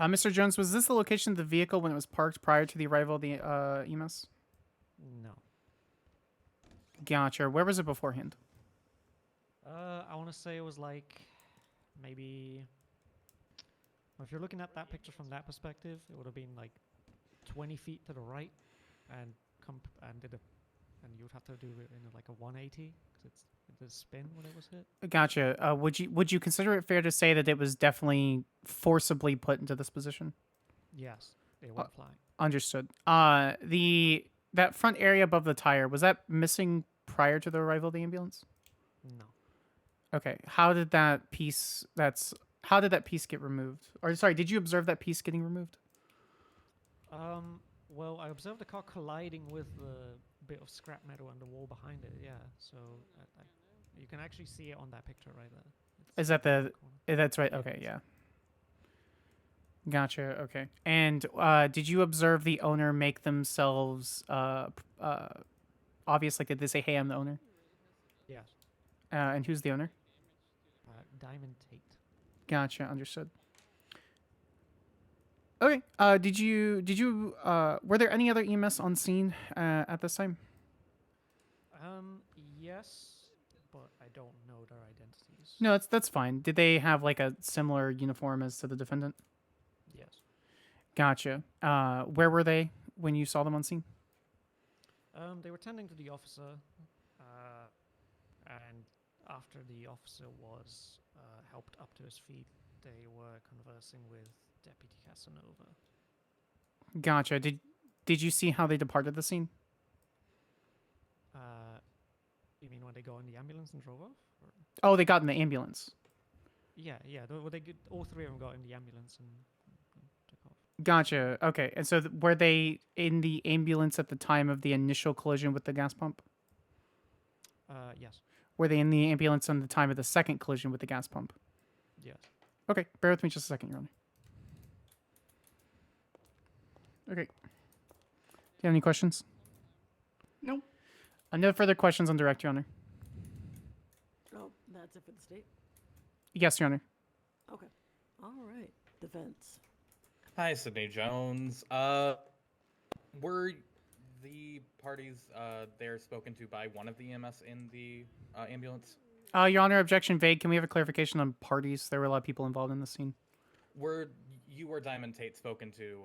Mr. Jones, was this the location of the vehicle when it was parked prior to the arrival of the EMS? No. Gotcha. Where was it beforehand? I want to say it was like maybe. Well, if you're looking at that picture from that perspective, it would have been like 20 feet to the right, and you would have to do it in like a 180 because it's the spin when it was hit. Gotcha. Would you consider it fair to say that it was definitely forcibly put into this position? Yes, it went flying. Understood. That front area above the tire, was that missing prior to the arrival of the ambulance? No. Okay. How did that piece get removed? Or sorry, did you observe that piece getting removed? Well, I observed the car colliding with the bit of scrap metal and the wall behind it. Yeah, so you can actually see it on that picture right there. Is that that's right? Okay, yeah. Gotcha. Okay. And did you observe the owner make themselves obvious? Like, did they say, "Hey, I'm the owner"? Yes. And who's the owner? Diamond Tate. Gotcha. Understood. Okay. Did you were there any other EMS on scene at this time? Yes, but I don't know their identities. No, that's fine. Did they have like a similar uniform as to the defendant? Yes. Gotcha. Where were they when you saw them on scene? They were tending to the officer, and after the officer was helped up to his feet, they were conversing with Deputy Casanova. Gotcha. Did you see how they departed the scene? You mean when they got in the ambulance and drove off? Or? Oh, they got in the ambulance. Yeah. All three of them got in the ambulance and took off. Gotcha. Okay. And so were they in the ambulance at the time of the initial collision with the gas pump? Yes. Were they in the ambulance on the time of the second collision with the gas pump? Yes. Okay. Bear with me just a second, Your Honor. Okay. Do you have any questions? No. No further questions on direct, Your Honor. Oh, that's it for the state? Yes, Your Honor. Okay. All right. Defense. Hi, Sydney Jones. Were the parties there spoken to by one of the EMS in the ambulance? Your Honor, objection vague. Can we have a clarification on parties? There were a lot of people involved in the scene. Were you or Diamond Tate spoken to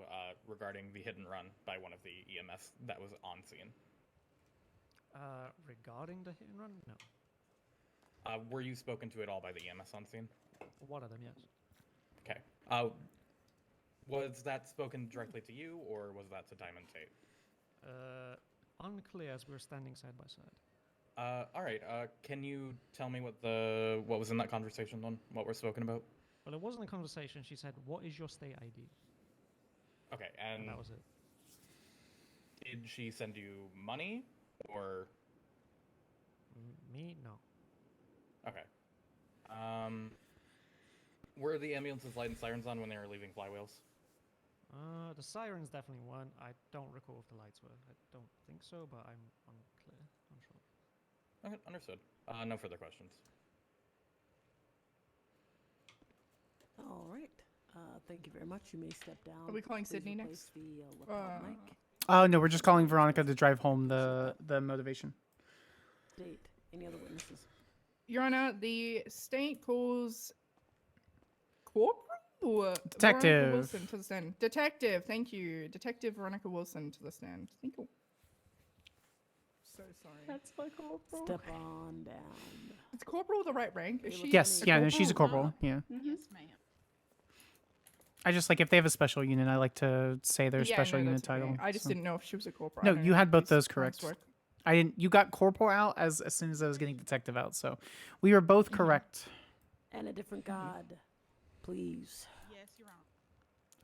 regarding the hit and run by one of the EMS that was on scene? Regarding the hit and run? No. Were you spoken to at all by the EMS on scene? One of them, yes. Okay. Was that spoken directly to you, or was that to Diamond Tate? Unclear, as we were standing side by side. All right. Can you tell me what was in that conversation then? What we're spoken about? Well, it wasn't a conversation. She said, "What is your state ID?" Okay, and that was it. Did she send you money, or? Me? No. Okay. Were the ambulances lighting sirens on when they were leaving flywheels? The sirens definitely weren't. I don't recall if the lights were. I don't think so, but I'm unclear. Unsure. Okay, understood. No further questions. All right. Thank you very much. You may step down. Are we calling Please Sydney replace next? The laptop mic. No, we're just calling Veronica to drive home the motivation. State. Any other witnesses? Your Honor, the state calls Corporal or Detective. Veronica Wilson to the stand. Detective, thank you. Detective Veronica Wilson to the stand. Thank you. So sorry. That's my corporal. Step on down. Is Corporal the right rank? Is she Yes, a yeah, no, she's a corporal? corporal. Yeah. Yes, ma'am. I just like if they have a special unit, I like to say their Yeah, special no, unit that's okay. title. I just so. didn't know if she was a corporal. No, I don't you know had if both these those ranks correct. work. I didn't. You got corporal out as soon as I was getting detective out, so we were both correct. And a different god, please. Yes, Your Honor.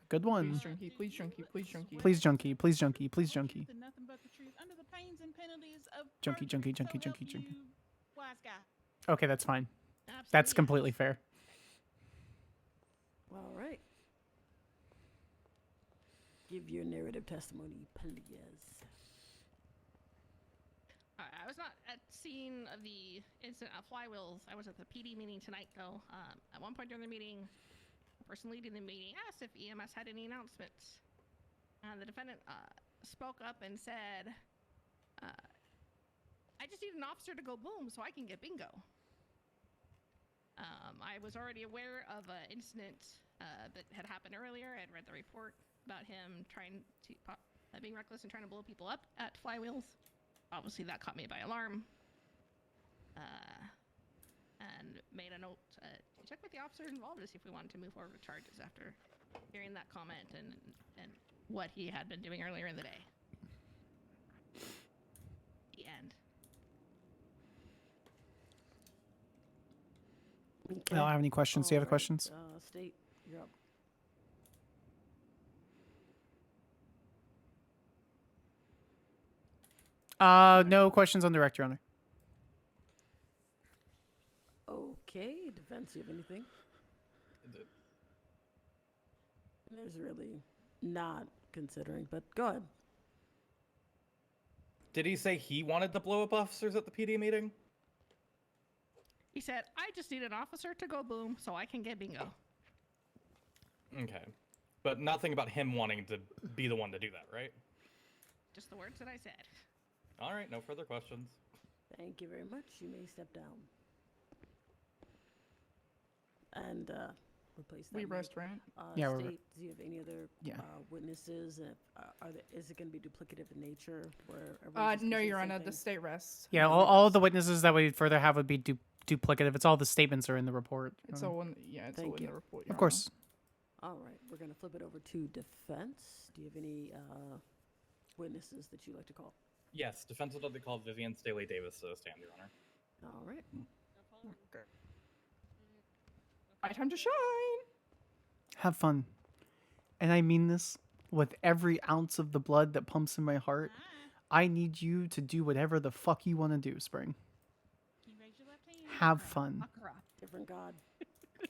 Good one. Please, Junkie. Please, Junkie. Please, Junkie. Please, junkie. Please, junkie. Please, junkie. And nothing but the truth under the pains and penalties of Junkie, junkie, junkie, so help junkie, junkie. you, wise guy. Okay, that's fine. Absolutely That's yes. completely fair. All right. Give your narrative testimony, please. I was not at scene of the incident of flywheels. I was at the PD meeting tonight, though. At one point during the meeting, the person leading the meeting asked if EMS had any announcements. And the defendant spoke up and said, I just need an officer to go boom so I can get bingo. I was already aware of an incident that had happened earlier. I had read the report about him trying to being reckless and trying to blow people up at flywheels. Obviously, that caught me by alarm. And made a note to check with the officer involved to see if we wanted to move forward with charges after hearing that comment and what he had been doing earlier in the day. The end. I don't have any questions. Do you have any questions? State, you're up. No questions on direct, Your Honor. Okay, defense, you have anything? There's really not considering, but go ahead. Did he say he wanted to blow up officers at the PD meeting? He said, I just need an officer to go boom so I can get bingo. Okay. But nothing about him wanting to be the one to do that, right? Just the words that I said. All right, no further questions. Thank you very much. You may step down. and replace that. We note. restaurant. Yeah, we're- State, do you have any other Yeah. witnesses? And, is it going to be duplicative in nature? Where No, Your Honor, the state rests. Yeah, all of the witnesses that we further have would be duplicative. It's all the statements are in the report. It's all in, it's all in the report. Your Of course. All right, we're going to flip it over to defense. Do you have any witnesses that you'd like to call? Yes, defense would like to call Vivian Staley Davis to the stand, Your Honor. All right. Okay. My time to shine. Have fun. And I mean this with every ounce of the blood that pumps in my heart. I need you to do whatever the fuck you want to do, Spring. Have fun. Different God.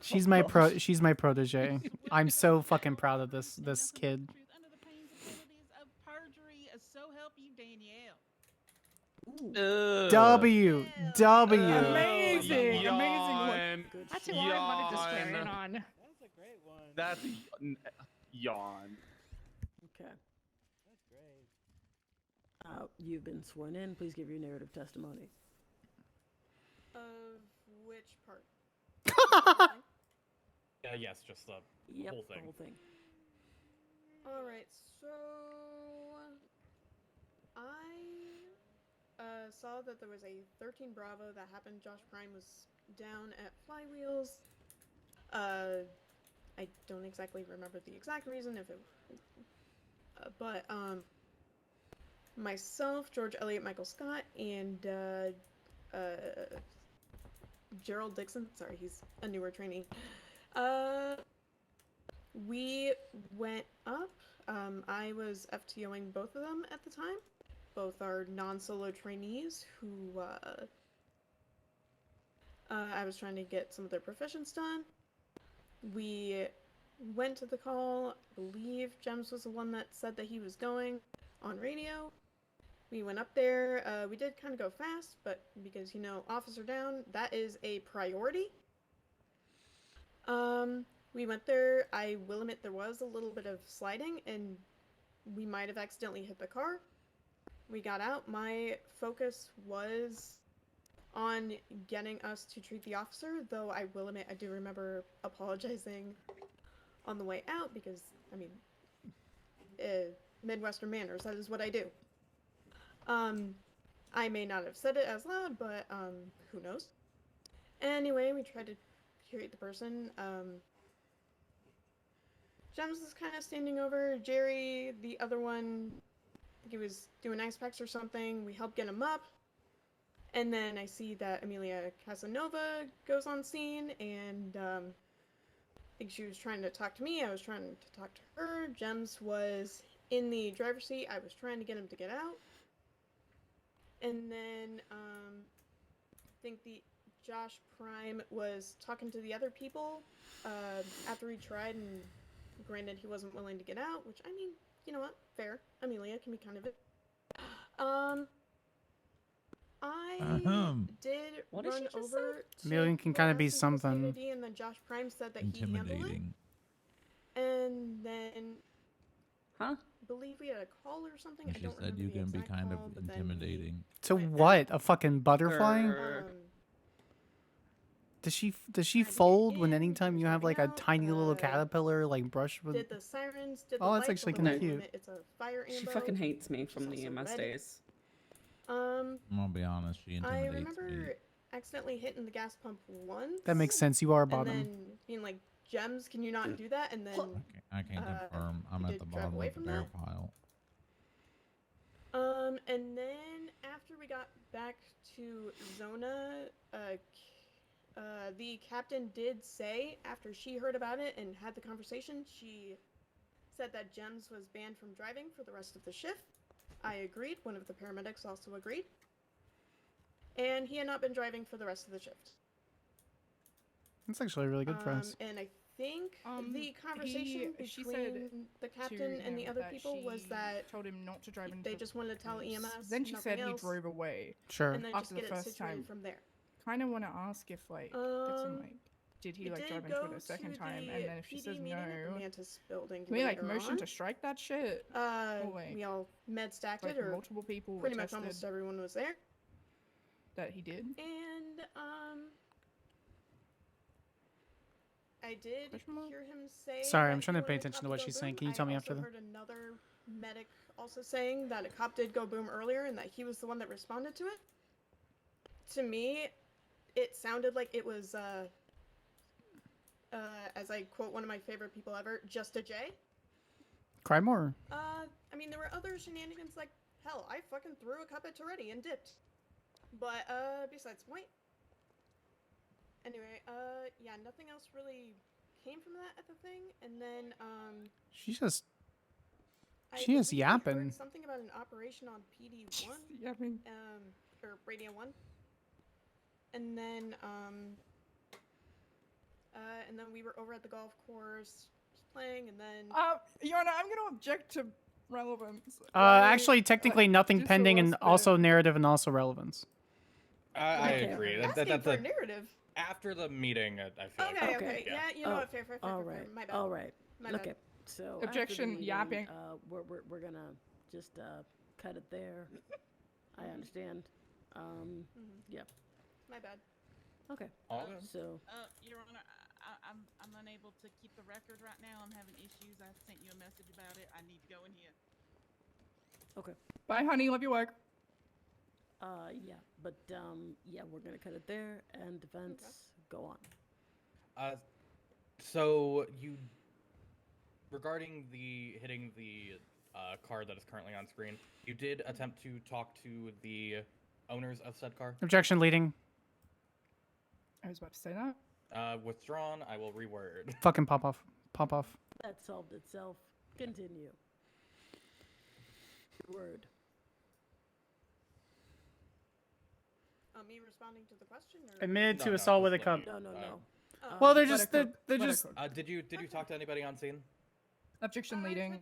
She's my protege. I'm so fucking proud of this kid. Perjury, so help you, Danielle. W. Amazing, Yawn. That's who I wanted to swear in on. That's a great one. That's yawn. Okay. That's great. You've been sworn in. Please give your narrative testimony. Of which part? Yes, just the whole thing. The whole thing. All right, so I saw that there was a 13 Bravo that happened. Josh Prime was down at Flywheels. I don't exactly remember the exact reason, but myself, George Elliott, Michael Scott, and Gerald Dixon. Sorry, he's a newer trainee. We went up. I was FTOing both of them at the time. Both are non-solo trainees who I was trying to get some of their proficients done. We went to the call. I believe Gems was the one that said that he was going on radio. We went up there. We did kind of go fast, but because, officer down, that is a priority. We went there. I will admit there was a little bit of sliding, and we might have accidentally hit the car. We got out. My focus was on getting us to treat the officer, though I will admit I do remember apologizing on the way out because, Midwestern manners, that is what I do. I may not have said it as loud, but who knows? Anyway, we tried to treat the person. Gems was kind of standing over. Jerry, the other one, I think he was doing ice packs or something. We helped get him up. And then I see that Amelia Casanova goes on scene, and I think she was trying to talk to me. I was trying to talk to her. Gems was in the driver's seat. I was trying to get him to get out. And then I think Josh Prime was talking to the other people after he tried, and granted he wasn't willing to get out, which, you know what, fair. Amelia can be kind of it. I did What did run she just over to Amelia can kind of be Physical something. Sanity, and then Josh Prime said that he handled it. Intimidating. And then I believe we had a call or something. I She don't said remember you the can be exact kind of call, but then intimidating. To what? A fucking butterfly? Um, Does she fold when anytime you have like a tiny little caterpillar like brush with? did the sirens? Did the Oh, that's lights, actually although kind of I cute. admit It's a fire She ambo. fucking hates me from It's the also EMS red. days. I'm gonna be honest, she I intimidates remember me. accidentally hitting the gas pump once. That makes sense. You are a And bottom. then being like, Gems, can you not do that? And then I can't confirm. I'm you at did the drive bottom away of the from bear that? pile. And then after we got back to Zona, the captain did say, after she heard about it and had the conversation, she said that Gems was banned from driving for the rest of the shift. I agreed. One of the paramedics also agreed. And he had not been driving for the rest of the shift. That's actually really good for us. And I think the conversation she between said the captain and the him other that people was she that told him not to drive into they the just wanted to tell police. EMS. Then she nothing said else, he drove away. Sure. And then After just the get it first situated time. from there. Kind of want to ask if get some did he it like did drive into go it a second to time? the And then if she PD says meeting at the no, Mantis building can we like later motion on. to strike that shit? We all med stacked like it, or multiple people were pretty much tested almost everyone was there. that he did. And I did hear him say. Sorry, that I'm trying he to pay wanted a attention cop to what go she's saying. boom. Can you tell me I after also that? heard another medic also saying that a cop did go boom earlier and that he was the one that responded to it. To me, it sounded like it was, as I quote one of my favorite people ever, just a J. Cry more. I mean, there were other shenanigans, like, hell, I fucking threw a cup at Toretti and dipped. But, besides the point. Anyway, yeah, nothing else really came from that at the thing, and then, She's just. I She is believe I heard yapping. something about an operation on PD1. Yapping. Or Radio 1. And then we were over at the golf course just playing, and then... Your Honor, I'm gonna object to relevance. Actually, technically, nothing just a pending, and little also narrative, and also relevance. I agree. Asking for a narrative. After the meeting, I feel Okay, like okay, yeah, you know what, fair, All right. my bad. All right. My bad. Okay. So after the Objection, meeting, yapping. We're gonna just cut it there. I understand. Yeah. My bad. Okay. All good. So. Your Honor, I'm unable to keep the record right now. I'm having issues. I sent you a message about it. I need to go in here. Okay. Bye, honey. Love your work. Yeah, but yeah, we're gonna cut it there, and defense, go on. So you, regarding the hitting the car that is currently on screen, you did attempt to talk to the owners of said car? Objection leading. I was about to say that. Withdrawn. I will reword. Fucking pop off. Pop off. That solved itself. Continue. Word. Me responding to the question? Or... Admitted to assault with a cup. No. Well, they're just they're just. Did you talk to anybody on scene? Objection leading.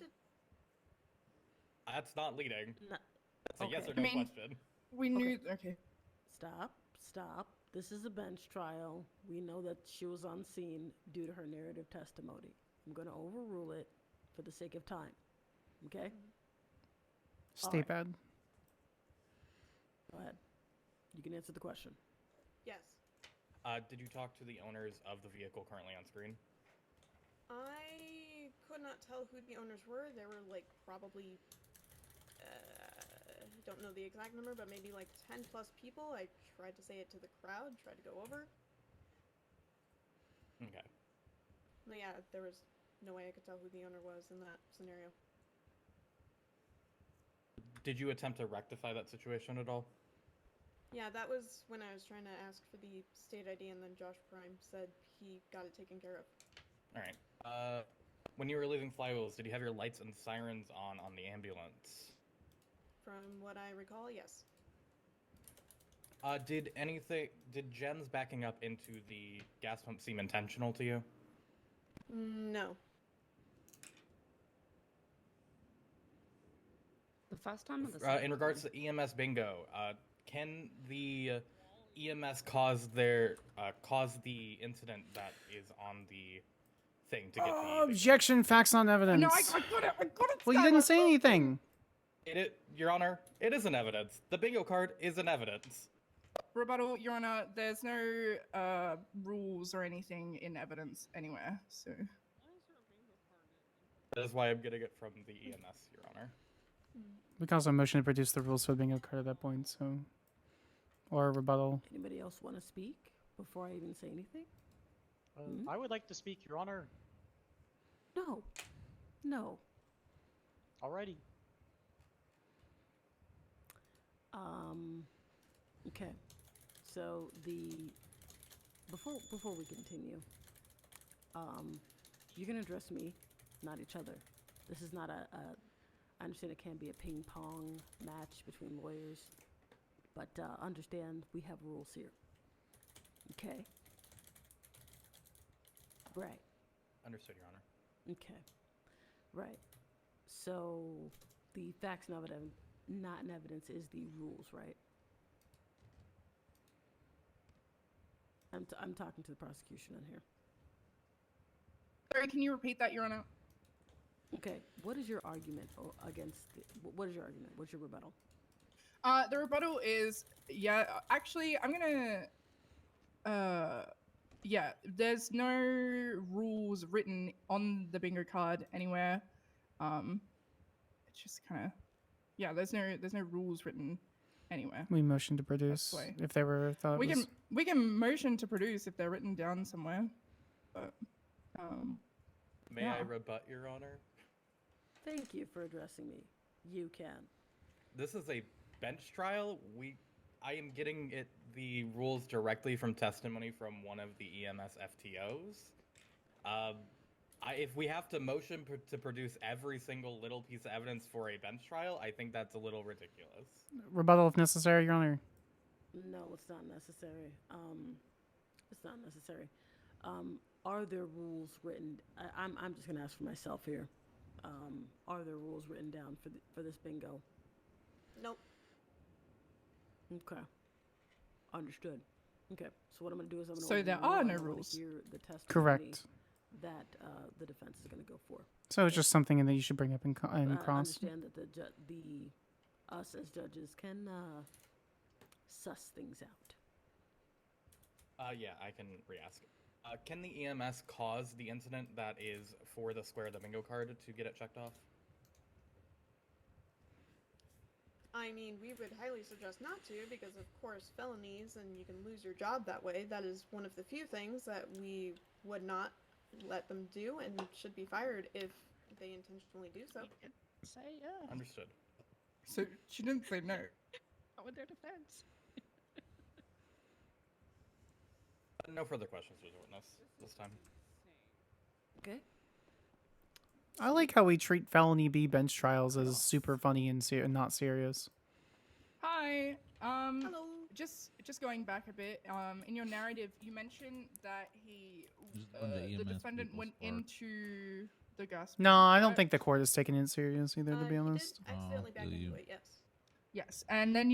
That's not leading. No. That's a Okay. yes or no question. We knew. Okay. Stop. This is a bench trial. We know that she was on scene due to her narrative testimony. I'm going to overrule it for the sake of time. Okay? Stay bad. Go ahead. You can answer the question. Yes. Did you talk to the owners of the vehicle currently on screen? I could not tell who the owners were. There were like probably, don't know the exact number, but maybe like 10 plus people. I tried to say it to the crowd, tried to go over. Okay. But yeah, there was no way I could tell who the owner was in that scenario. Did you attempt to rectify that situation at all? Yeah, that was when I was trying to ask for the state ID, and then Josh Prime said he got it taken care of. All right. When you were leaving Flywheels, did you have your lights and sirens on the ambulance? From what I recall, yes. Did Jen's backing up into the gas pump seem intentional to you? No. The first time or the second In regards to EMS bingo, can the EMS cause the incident that is on the thing to get the Objection. Facts, not evidence. No, I got it. Well, you didn't say anything. Your Honor, it is an evidence. The bingo card is an evidence. Rebuttal, Your Honor. There's no rules or anything in evidence anywhere. So. That is why I'm getting it from the EMS, Your Honor. We can also motion to produce the rules for the bingo card at that point, so. Or rebuttal. Anybody else want to speak before I even say anything? I would like to speak, Your Honor. No. Alrighty. Okay. So before we continue, you can address me, not each other. This is not I understand it can be a ping pong match between lawyers, but understand we have rules here. Okay. Right. Understood, Your Honor. Okay. Right. So the facts not in evidence is the rules, right? I'm talking to the prosecution in here. Sorry, can you repeat that, Your Honor? Okay. What is your argument against? What is your argument? What's your rebuttal? The rebuttal is, yeah, actually, I'm gonna yeah, there's no rules written on the bingo card anywhere. It's just kind of, yeah, there's no rules written anywhere. We motion to produce why. if they were thought We it was... can motion to produce if they're written down somewhere, but May I rebut, Your Honor? Thank you for addressing me. You can. This is a bench trial. I am getting the rules directly from testimony from one of the EMS FTOs. If we have to motion to produce every single little piece of evidence for a bench trial, I think that's a little ridiculous. Rebuttal if necessary, Your Honor. No, it's not necessary. It's not necessary. Are there rules written? I'm just gonna ask for myself here. Are there rules written down for this bingo? Nope. Okay. Understood. Okay. So what I'm gonna do is I'm gonna. So there are no rules. Hear the testimony Correct. That the defense is gonna go for. So it's just something that you should bring up in I cross. understand that us as judges can suss things out. Yeah, I can re-ask. Can the EMS cause the incident that is for the square of the bingo card to get it checked off? I mean, we would highly suggest not to, because of course felonies and you can lose your job that way. That is one of the few things that we would not let them do and should be fired if they intentionally do so. Say yeah. Understood. So she didn't say no. Not with their defense. No further questions, Mr. Witness, this time. Okay. I like how we treat felony B bench trials as super funny and not serious. Hi. Hello. Just going back a bit. In your narrative, you mentioned that the defendant went into the gas. No, I don't think the court is taking it serious either, to be honest. Accidentally back into it, yes. Yes, and then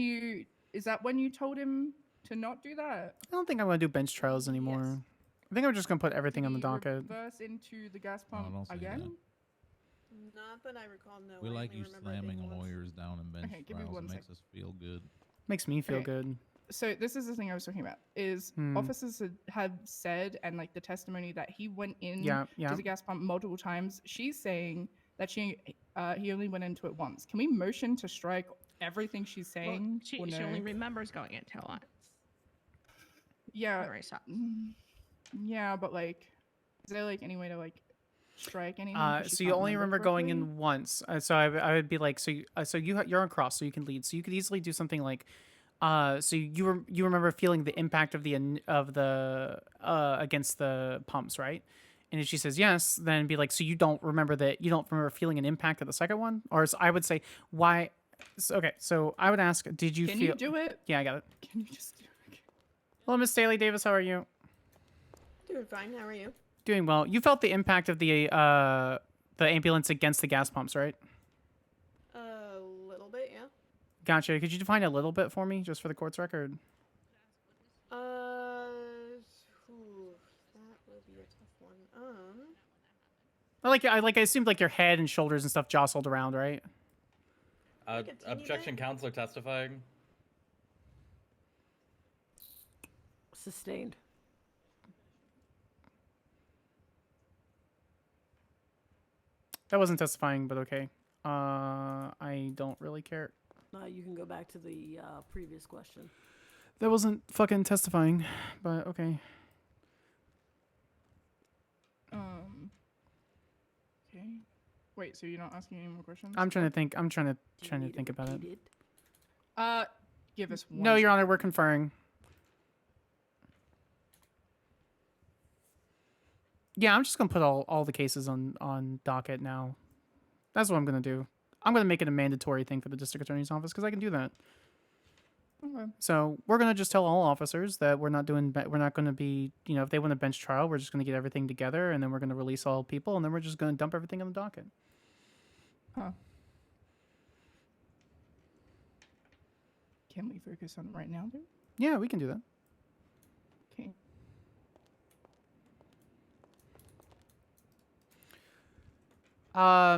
is that when you told him to not do that? I don't think I'm going to do bench trials anymore. I think I'm just going to put everything on the docket. Reverse into the gas pump don't say again? that. Not that I recall, no. We I like only you remember it slamming being once. lawyers down in bench Okay, give me trials. one It makes sec. us feel good. Makes me feel Okay. good. So this is the thing I was talking about, is officers have said, and like the testimony, that he went in Yeah. to the gas pump multiple times. She's saying that he only went into it once. Can we motion to strike everything she's saying? She or no? only remembers going into it once. Yeah. Very sad. Yeah, but like, is there like any way to like strike anything? 'Cause she So you can't only remember going correctly? in once. So I would be like, you're on cross, so you can lead. So you could easily do something like, so you remember feeling the impact of the against the pumps, right? And if she says yes, then be like, so you don't remember feeling an impact of the second one? Or I would say, why? Okay, so I would ask, did you Can feel? you do it? Yeah, I got it. Can you just do it? Hello, Miss Staley Davis. How are you? Doing fine, how are you? Doing well. You felt the impact of the ambulance against the gas pumps, right? A little bit, yeah. Gotcha. Could you define a little bit for me, just for the court's record? That would be a tough one. I assumed like your head and shoulders and stuff jostled around, right? Like a teeny Objection, counselor testifying. Sustained. That wasn't testifying, but okay. I don't really care. You can go back to the previous question. That wasn't fucking testifying, but okay. Okay. Wait, so you're not asking any more questions? I'm trying to think. I'm trying to think about it. Give us one. No, Your Honor, we're conferring. Yeah, I'm just gonna put all the cases on docket now. That's what I'm gonna do. I'm gonna make it a mandatory thing for the district attorney's office because I can do that. Okay. So we're gonna just tell all officers that we're not gonna be, if they want a bench trial, we're just gonna get everything together and then we're gonna release all people and then we're just gonna dump everything on the docket. Huh. Can we focus on it right now, dude? Yeah, we can do that. Okay.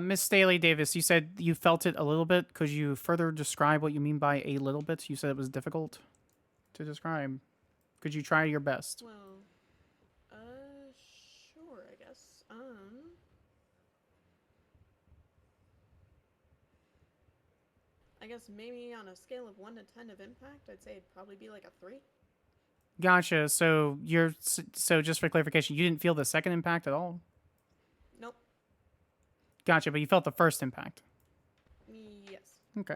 Miss Staley Davis, you said you felt it a little bit. Could you further describe what you mean by a little bit? You said it was difficult to describe. Could you try your best? Well, I guess maybe on a scale of 1 to 10 of impact, I'd say it'd probably be like a 3. Gotcha. So so just for clarification, you didn't feel the second impact at all? Nope. Gotcha, but you felt the first impact. Yes. Okay.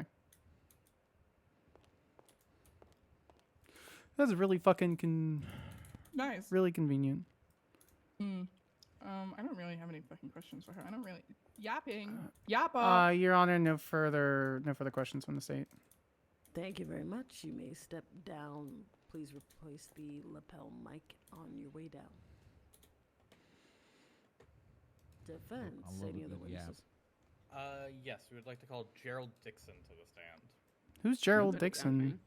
That's really fucking Nice. really convenient. I don't really have any fucking questions for her. I don't really yappa. Your Honor, no further questions from the state. Thank you very much. You may step down. Please replace the lapel mic on your way down. Defense. I love Any a other good yap. witnesses? Yes, we would like to call Gerald Dixon to the stand. Who's Gerald Dixon?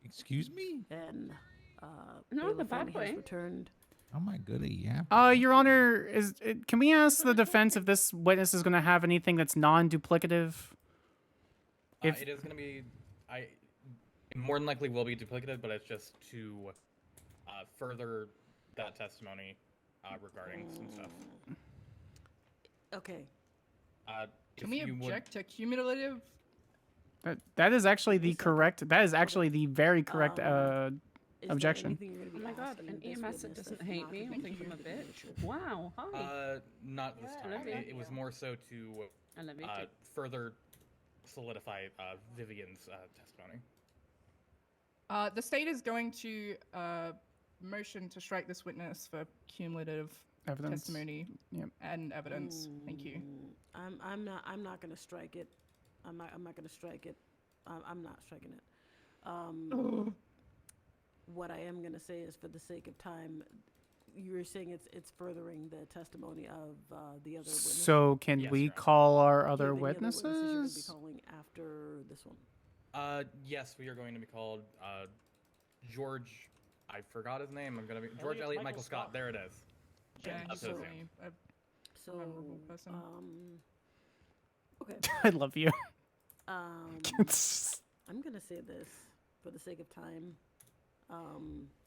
Excuse me? And No, the bailiff bad Honey has way. returned. Am I good at yap? Your Honor, can we ask the defense if this witness is going to have anything that's non-duplicative? It is going to be, it more than likely will be duplicative, but it's just to further that testimony regarding some stuff. Okay. Can we object to cumulative? That is actually the correct. That is actually the very correct objection. Oh my god, an EMS that doesn't hate me will think I'm a bitch. Wow, hi. Not this I love time. you. It was more so to I love you too. further solidify Vivian's testimony. The state is going to motion to strike this witness for cumulative Evidence. testimony and evidence. Thank you. I'm not gonna strike it. I'm not gonna strike it. I'm not striking it. What I am gonna say is, for the sake of time, you were saying it's furthering the testimony of the other witness. So can we call our other You're gonna be witnesses? calling after this one. Yes, we are going to be called George. I forgot his name. I'm gonna be George Elliott Michael Scott. There it is. Yeah, That's he's his certainly name. a memorable person. Okay. I love you. I'm gonna say this for the sake of time.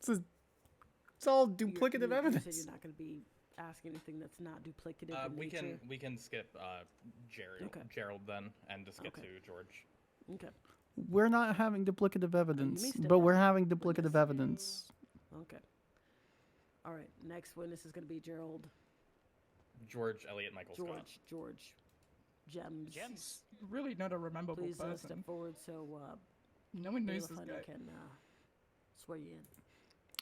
It's all duplicative you evidence. said you're not gonna be asking anything that's not duplicative in We nature. can skip Gerald then and just get to George. Okay. We're not having duplicative evidence, step but we're down. having duplicative evidence. Okay. All right. Next witness is gonna be Gerald. George Elliott Michael Scott. George. Gems. He's really not a rememberable Please person. step forward so No one knows Bailiff this Honey guy. can swear you in.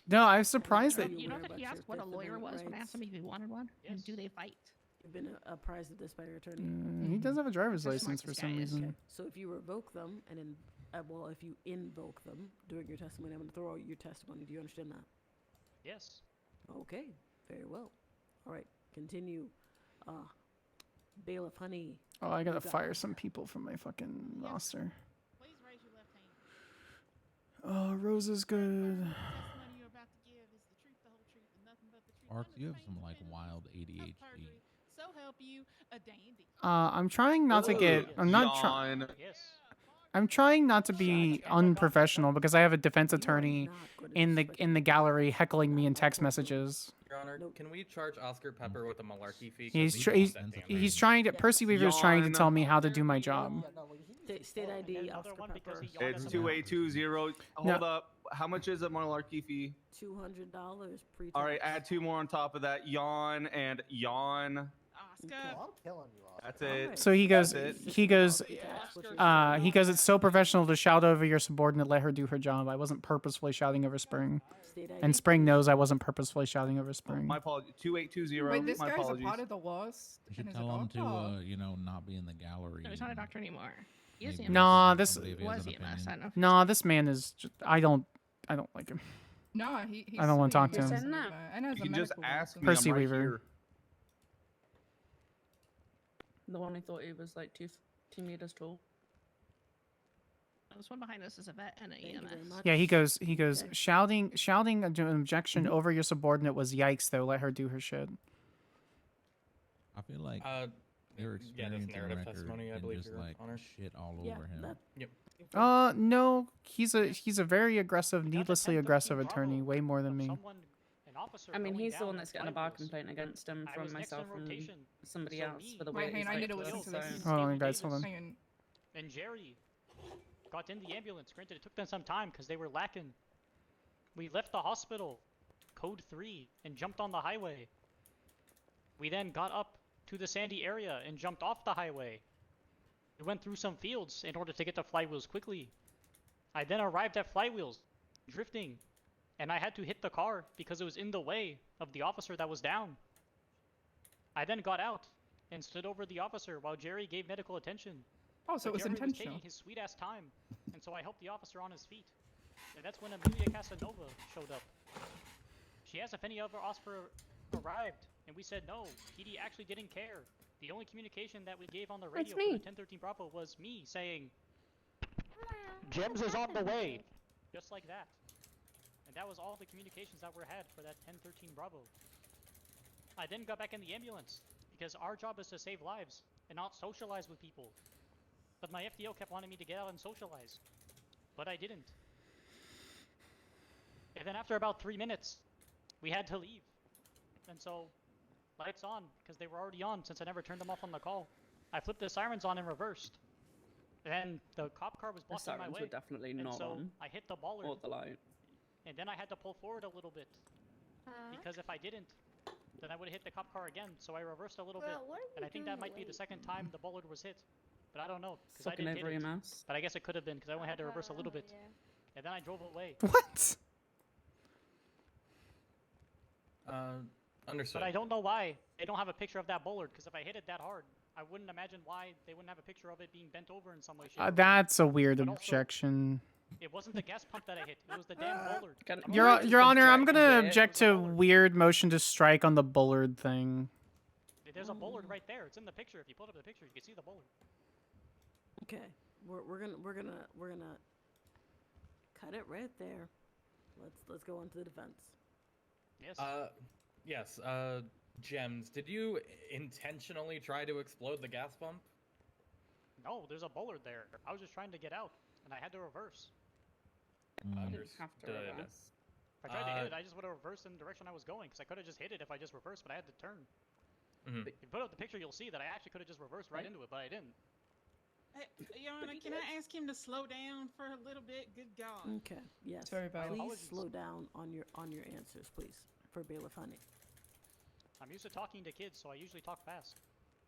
No, I'm surprised that. You know that he asked what a lawyer was when I asked him if he wanted one? And do they fight? You've been apprised of this by your attorney. He does have a driver's That's license smart for this guy some is. reason. So if you revoke them and if you invoke them during your testimony, I'm going to throw out your testimony. Do you understand that? Yes. Okay, very well. All right, continue. Bailiff Honey. Oh, I gotta you got fire it. some people from my fucking roster. Please raise your left hand. Oh, Rose is good. Testimony you're about to give is the truth, the whole truth, and nothing but the truth. Ark, None of you the have some pains like and wild penalties of ADHD. perjury. So help you, a dandy. I'm trying not to get. I'm not trying. Yes. I'm trying not to be unprofessional because I have a defense attorney in the gallery heckling me in text messages. Your Honor, can we charge Oscar Pepper with a malarkey fee? 'Cause He's he tr- lost he's, that damn he's thing. trying to. Percy Weaver is trying to Yawn. tell me how to do my job. State ID, Oscar Pepper. It's 2820. Hold up. How much is a malarkey fee? $200 pre-tax. All right, add 2 more on top of that. Yawn and yawn. Oscar. I'm killing you, Oscar. That's it. So he goes. That's it. He goes. It's so professional to shout over your subordinate. Let her do her job. I wasn't purposefully shouting over Spring, and Spring knows I wasn't purposefully shouting over Spring. My apologies. 2820. Wait, this my guy's apologies. a part of the lost. You should and is a tell him doctor. to, not be in the gallery. No, he's not a doctor anymore. He is Maybe EMS. Nah, this somebody if he has was an EMS. I opinion. don't know. Nah, this man is. I don't like him. No, he's I don't wanna sweet. talk to He's him. a sweet man. And as You a can just medical ask person. me. Percy I'm right Weaver. here. The one who thought he was like 2 meters tall. This one behind us is a vet and an Thank you very EMS. much. Yeah, he goes. Okay. Shouting an objection over your subordinate was yikes. Though, let her do her shit. I feel like Uh, your yeah, that's experience and narrative record testimony, I can believe, just Your like Honor. shit all Yeah, over him. that, Yep. No, he's a very aggressive, needlessly 1013 aggressive Bravo attorney, way more than of me. someone, an officer I mean, going he's the down one on that's getting a bar flywheels. complaint against him I from was next in myself and rotation, somebody so else me- for the Wait, way hang he's on, I like need to to listen us, to this. so- Hold on, David guys, hold on. Davis. Hang on. and Jerry got in the ambulance. Granted, it took them some time because they were lacking. We left the hospital, code 3, and jumped on the highway. We then got up to the sandy area and jumped off the highway. We went through some fields in order to get to Flywheels quickly. I then arrived at Flywheels, drifting, and I had to hit the car because it was in the way of the officer that was down. I then got out and stood over the officer while Jerry gave medical attention. Oh, so But it was Jerry intentional. was taking his sweet ass time, and so I helped the officer on his feet. And that's when Amelia Casanova showed up. She asked if any other officer arrived, and we said no. PD actually didn't care. The only communication that we gave on the radio for the 1013 Bravo was me saying, "Gems is on the way," just like that. And that was all the communications that were had for that 1013 Bravo. I then got back in the ambulance because our job is to save lives and not socialize with people. But my FDO kept wanting me to get out and socialize, but I didn't. And then after about 3 minutes, we had to leave. And so, lights on, because they were already on since I never turned them off on the call. I flipped the sirens on and reversed. And the cop car was The blocking my sirens way. were definitely and not so on. I hit the bollard. Or the light. And then I had to pull forward a little bit. Because if I didn't, then I would have hit the cop car again. So I reversed a little bit. And I think that might be the second time the bollard was hit. But I don't know. Because I Fucking didn't hit every it. mouse. But I guess it could have been because I only had to reverse a little bit. And then I drove away. What? Understood. But I don't know why they don't have a picture of that bollard, because if I hit it that hard, I wouldn't imagine why they wouldn't have a picture of it being bent over in some way, shape, or form. That's a weird But also, objection. it wasn't the gas pump that I hit, it was the damn bollard. Your Honor, I'm gonna object to weird motion to strike on the bollard thing. There's a bollard right there. It's in the picture. If you pull up the picture, you can see the bollard. Okay, we're gonna cut it right there. Let's go on to the defense. Yes. Yes. Gems, did you intentionally try to explode the gas pump? No, there's a bollard there. I was just trying to get out, and I had to reverse. Understood. If I tried to hit it, I just would have reversed in the direction I was going, because I could have just hit it if I just reversed, but I had to turn. Mhm. If you put up the picture, you'll see that I actually could have just reversed right into it, but I didn't. Hey, Your Honor, can I ask him to slow down for a little bit? Good God. Okay. Yes. Sorry about it. Please slow down on your answers, please, for Bailiff Honey. I'm used to talking to kids, so I usually talk fast.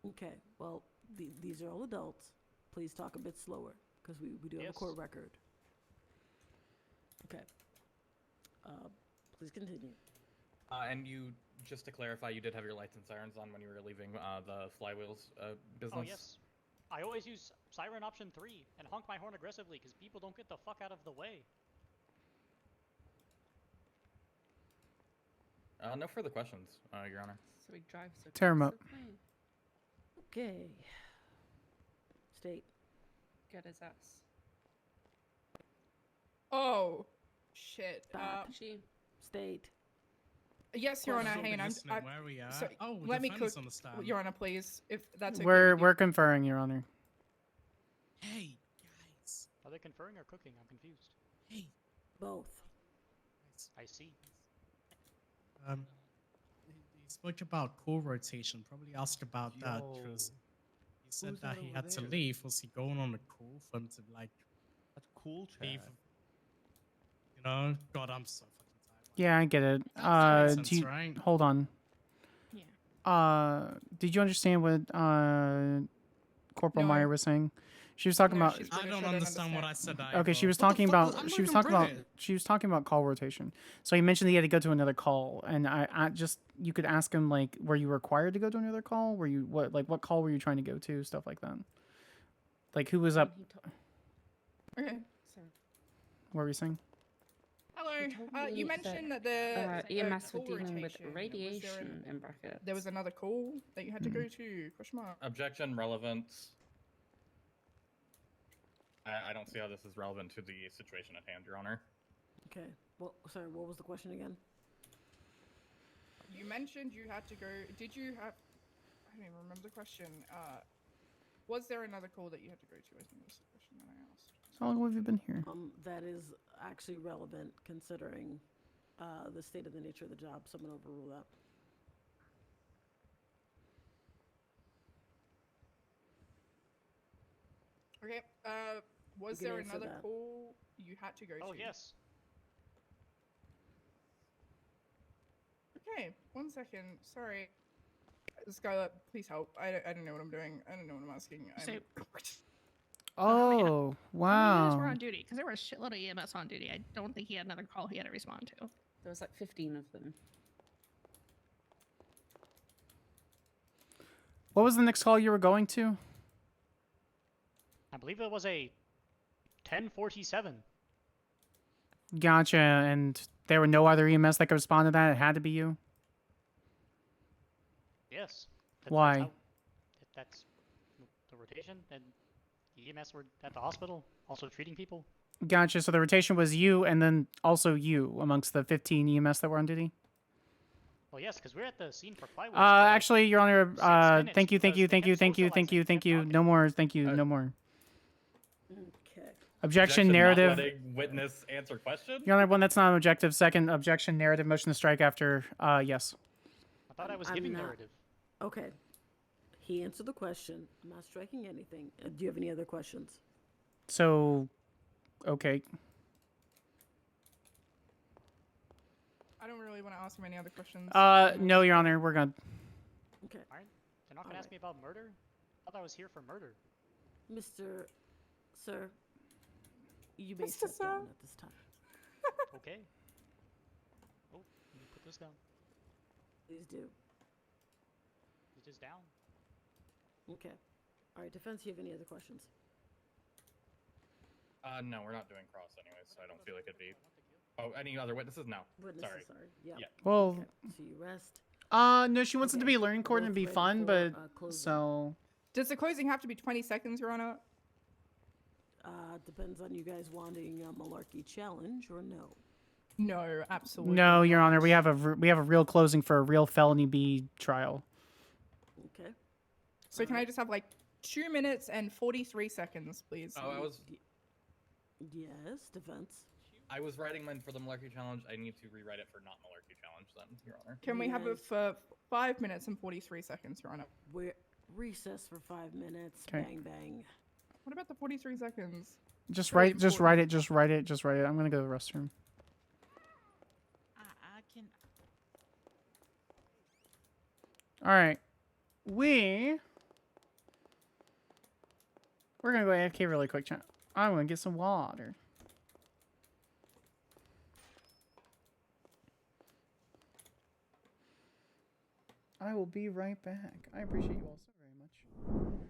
Okay. Well, these are all adults. Please talk a bit slower, because we do have a court record. Okay. Please continue. And you, just to clarify, you did have your lights and sirens on when you were leaving the Flywheels business? Oh, yes. I always use siren option 3 and honk my horn aggressively because people don't get the fuck out of the way. No further questions, Your Honor. So he drives so Tear 'em so up. clean. Okay. State. Get his ass. Oh, shit. Stop. State. Yes, Your Honor. Well, Hang on. listening where we are. Sorry, Oh, let me defense cook. on the stand. Your Honor, please, if that's okay. We're conferring, Your Honor. Hey, guys. Are they conferring or cooking? I'm confused. Hey. Both. I see. He spoke about call rotation. Probably asked about that because he said Who's that that he over had to there? leave. Was he going on a call for him to like That's cool, leave? Chad. You know, God, I'm so fucking tired. Yeah, I get it. That makes Do you, sense, right? hold on. Yeah. Did you understand what Corporal No, Meyer was saying? She was talking about. I don't understand what I said. Okay, she was talking about. She was talking about call rotation. So he mentioned he had to go to another call, and I just you could ask him like, were you required to go to another call? Were you what call were you trying to go to? Stuff like that. Like who was up? Okay. What were you saying? Hello. You mentioned that the EMS were call dealing with rotation, was there radiation in brackets. There was another call that you had to go to. Question mark. Objection relevant. I don't see how this is relevant to the situation at hand, Your Honor. Okay. Well, sorry. What was the question again? You mentioned you had to go. Did you have? I don't even remember the question. Was there another call that you had to go to? I think was the question that I asked. How long have you been here? That is actually relevant considering the state of the nature of the job. Someone overrule that. Okay. Was You can there answer another that. call you had to go Oh to? yes. Okay. 1 second. Sorry. Skylar, please help. I don't know what I'm doing. I don't know what I'm asking. So, Oh, how many units were wow. on duty? Because there were a shitload of EMS on duty. I don't think he had another call he had to respond to. There was like 15 of them. What was the next call you were going to? I believe it was a 1047. Gotcha. And there were no other EMS that could respond to that? It had to be you? Yes. Why? That's the rotation, and the EMS were at the hospital, also treating people. Gotcha. So the rotation was you and then also you amongst the 15 EMS that were on duty? Well, yes, because we're at the scene for plywood. Actually, Your Honor, thank you, thank because you, they thank you, kept thank you, thank you, thank you. No more, thank you, no more. Okay. Objection, not narrative. letting witness answer question. Your Honor, one, that's not an objective. Second, objection, narrative, motion to strike after, yes. I thought I was I'm giving not- narrative. Okay. He answered the question. I'm not striking anything. Do you have any other questions? So, okay. I don't really want to ask him any other questions. No, Your Honor, we're good. Okay. Alright. They're not going to ask me about murder? I thought I was here for murder. Mr. Sir, you may Mr. sit down at this time. Okay. Oh, let me put this down. Please do. It is down. Okay. All right, defense, you have any other questions? No, we're not doing cross anyways, so I don't feel like it'd be. Oh, any other witnesses? No. Witnesses, Sorry. sorry. Yep. Yeah. Well, Okay. So you rest. no, she wants it to be learning court and Both be ready fun, for, but, closing. so. Does the closing have to be 20 seconds, Your Honor? Depends on you guys wanting a malarkey challenge or no. No, absolutely. No, Your Honor, we have a real closing for a real felony B trial. Okay. So can I just have like 2 minutes and 43 seconds, please? Oh, I was. Yes, defense. I was writing mine for the Malarkey challenge. I need to rewrite it for not Malarkey challenge, then, Your Honor. Can we have it for 5 minutes and 43 seconds, Your Honor? We're recess for 5 minutes. 'Kay. Bang bang. What about the 43 seconds? Just Very write it, important. just write it. I'm gonna go to the restroom. I can. All right, we're gonna go AFK really quick, chat. I'm gonna get some water. I will be right back. I appreciate you all so very much.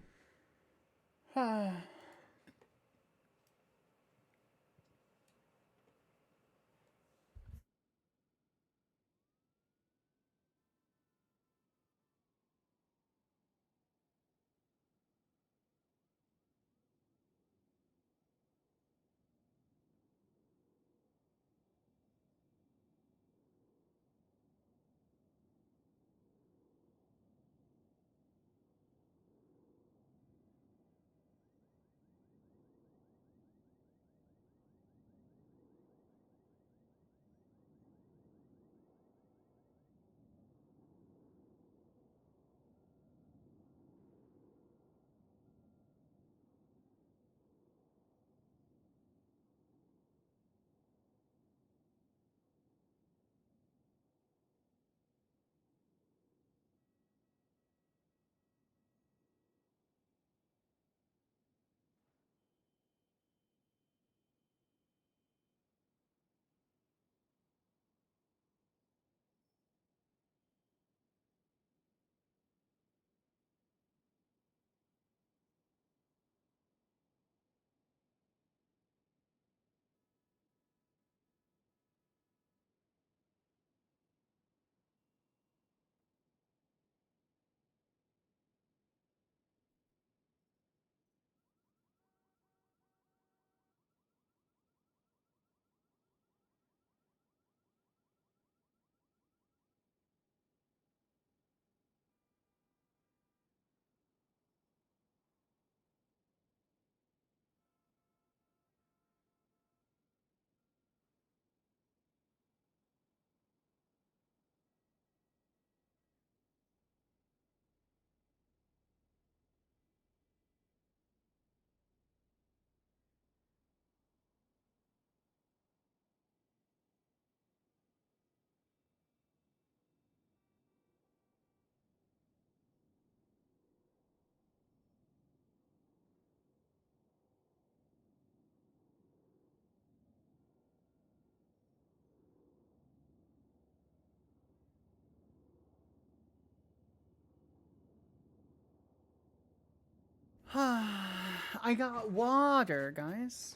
I got water, guys.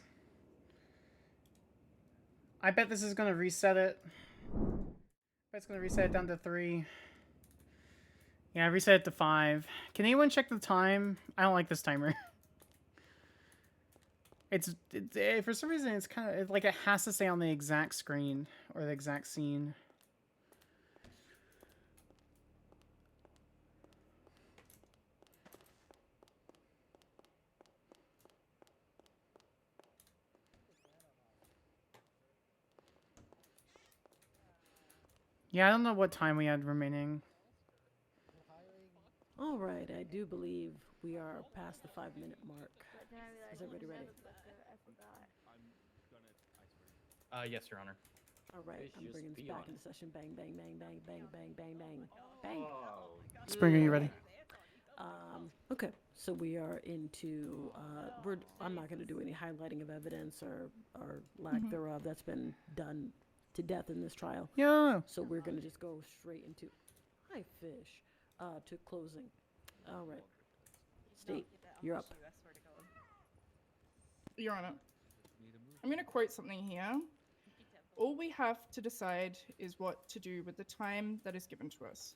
I bet this is gonna reset it. I bet it's gonna reset it down to 3. Yeah, reset it to 5. Can anyone check the time? I don't like this timer. It's for some reason it's kind of like it has to stay on the exact screen or the exact scene. Yeah, I don't know what time we had remaining. All right, I do believe we are past the 5-minute mark. Is everybody ready? Yes, Your Honor. All right, I'm bringing this back into session. Bang, bang, bang, bang, bang, bang, bang, bang, bang. Springer, you ready? Okay, so we are into. I'm not going to do any highlighting of evidence or lack thereof. That's been done to death in this trial. Yeah. So we're going to just go straight into. Hi, fish. To closing. All right. State, you're up. Your Honor, I'm going to quote something here. All we have to decide is what to do with the time that is given to us.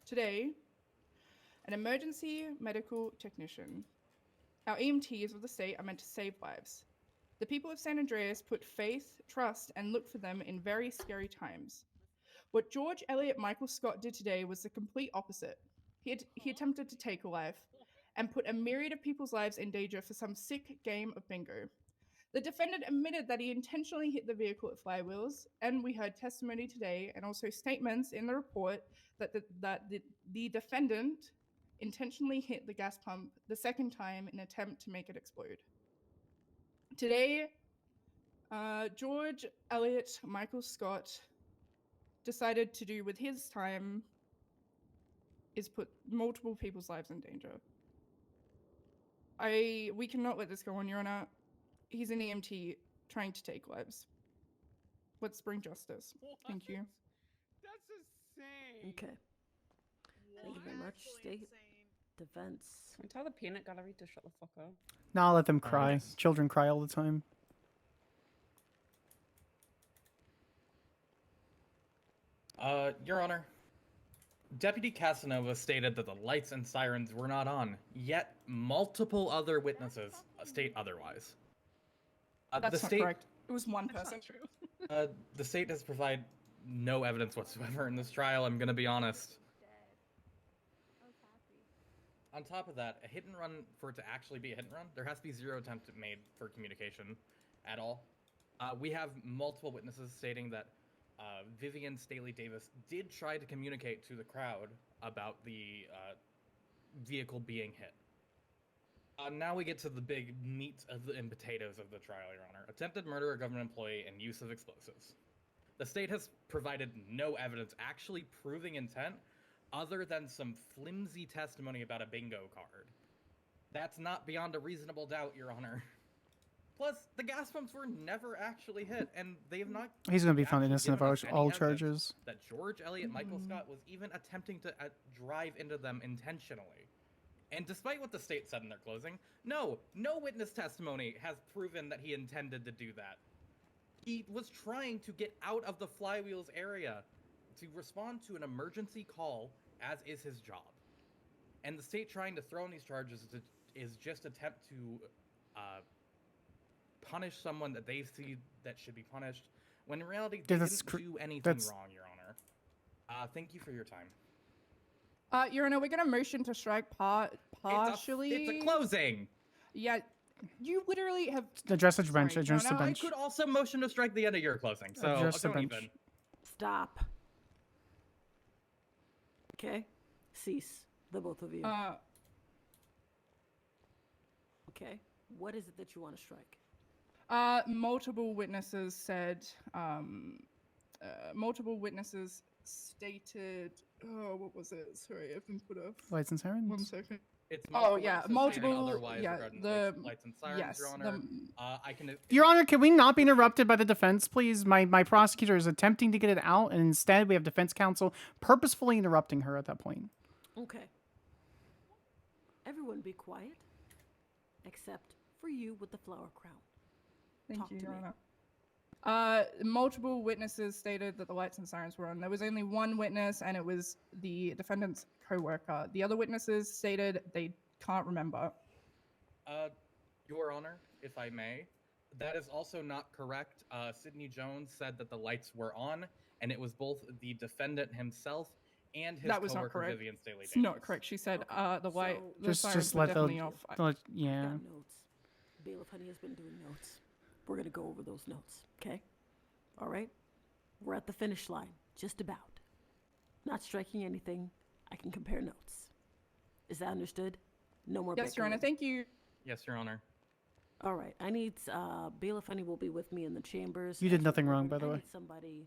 Today, an emergency medical technician. Our EMTs of the state are meant to save lives. The people of San Andreas put faith, trust, and look for them in very scary times. What George Elliott Michael Scott did today was the complete opposite. He attempted to take a life and put a myriad of people's lives in danger for some sick game of bingo. The defendant admitted that he intentionally hit the vehicle at flywheels, and we heard testimony today and also statements in the report that the defendant intentionally hit the gas pump the second time in an attempt to make it explode. Today, George Elliott Michael Scott decided to do with his time is put multiple people's lives in danger. We cannot let this go on, Your Honor. He's an EMT trying to take lives. Let's bring justice. Thank you. That's insane. Okay. Thank you very much, State. Defense. Can we tell the peanut gallery to shut the fuck up? No, I'll let them cry. Yes. Children cry all the time. Your Honor, Deputy Casanova stated that the lights and sirens were not on, yet multiple other witnesses state otherwise. That's not correct. It was one person. The state has provided no evidence whatsoever in this trial, I'm gonna be honest. On top of that, a hit and run, for it to actually be a hit and run, there has to be 0 attempt made for communication at all. We have multiple witnesses stating that Vivian Staley Davis did try to communicate to the crowd about the vehicle being hit. Now we get to the big meat and potatoes of the trial, Your Honor. Attempted murder of a government employee and use of explosives. The state has provided no evidence actually proving intent other than some flimsy testimony about a bingo card. That's not beyond a reasonable doubt, Your Honor. Plus, the gas pumps were never actually hit, and they have not. He's going to be found actually innocent of given us any all evidence charges. That George Elliott Michael Scott was even attempting to drive into them intentionally. And despite what the state said in their closing, no witness testimony has proven that he intended to do that. He was trying to get out of the flywheels area to respond to an emergency call, as is his job. And the state trying to throw in these charges is just attempt to punish someone that they see that should be punished, when in reality they didn't do anything wrong, Your Honor. Thank you for your time. Your Honor, we're gonna motion to strike partially. It's a closing. Yeah, you literally have. Address the bench. Sorry, Address the Your Honor, bench. I could also motion to strike the end of your closing, so Address the don't bench. even. Stop. Okay. Cease. The both of you. Okay. What is it that you want to strike? Multiple witnesses said. Multiple witnesses stated. Oh, what was it? Sorry, I've been put off. Lights and sirens? 1 second. It's Oh yeah, multiple. Otherwise, Yeah, regarding the lights and sirens, yes, Your Honor. I can. Your Honor, can we not be interrupted by the defense, please? My prosecutor is attempting to get it out, and instead we have defense counsel purposefully interrupting her at that point. Okay. Everyone be quiet. except for you with the flower crown. Thank Talk you, to Your me. Honor. Multiple witnesses stated that the lights and sirens were on. There was only one witness, and it was the defendant's co-worker. The other witnesses stated they can't remember. Your Honor, if I may, that is also not correct. Sydney Jones said that the lights were on, and it was both the defendant himself and his That was not coworker correct. Vivian Staley. It's not correct. She said the sirens Just were let definitely the, off. yeah. Got notes. Bailiff Honey has been doing notes. We're gonna go over those notes, okay? All right? We're at the finish line, just about. Not striking anything. I can compare notes. Is that understood? No more Yes, Your Honor. bickering. Thank you. Yes, Your Honor. All right. I need Bailiff Honey will be with me in the chambers. You did as nothing wrong, recorded. by the I way. need somebody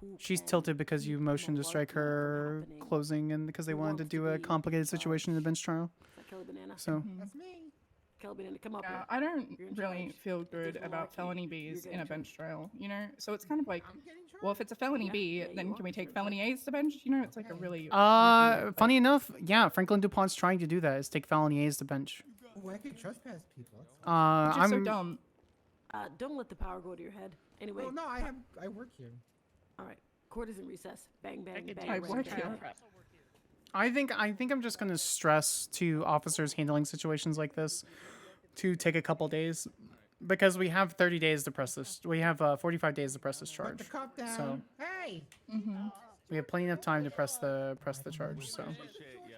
who She's can tilted because you keep motioned to strike malarkey from her happening. closing and because they wanted to wants to do a be complicated situation in the bench trial. Is that Kelly Banana? So That's me. Kelly Banana, come up Yeah, here. I don't You're in really charge. feel If good there's about malarkey, felony you're Bs getting in a bench charged. trial, you know? So it's kind of like, well, if it's a felony B, Yeah, then you can are. we take felony A's to bench? You know, it's like a really... funny enough, yeah, Franklin DuPont's trying to do that, is take felony A's to bench. Oh, I could trespass people. Which is I'm so dumb. Don't let the power go to your head. Anyway. Oh, no, I work here. All right. Court is in recess. Bang, bang, bang. I bang, work bang. here. I think I'm just gonna stress to officers handling situations like this to take a couple days because we have 30 days to press this. We have 45 days to press this Put charge. the cop down. So Hey. we have plenty of time to press the charge. So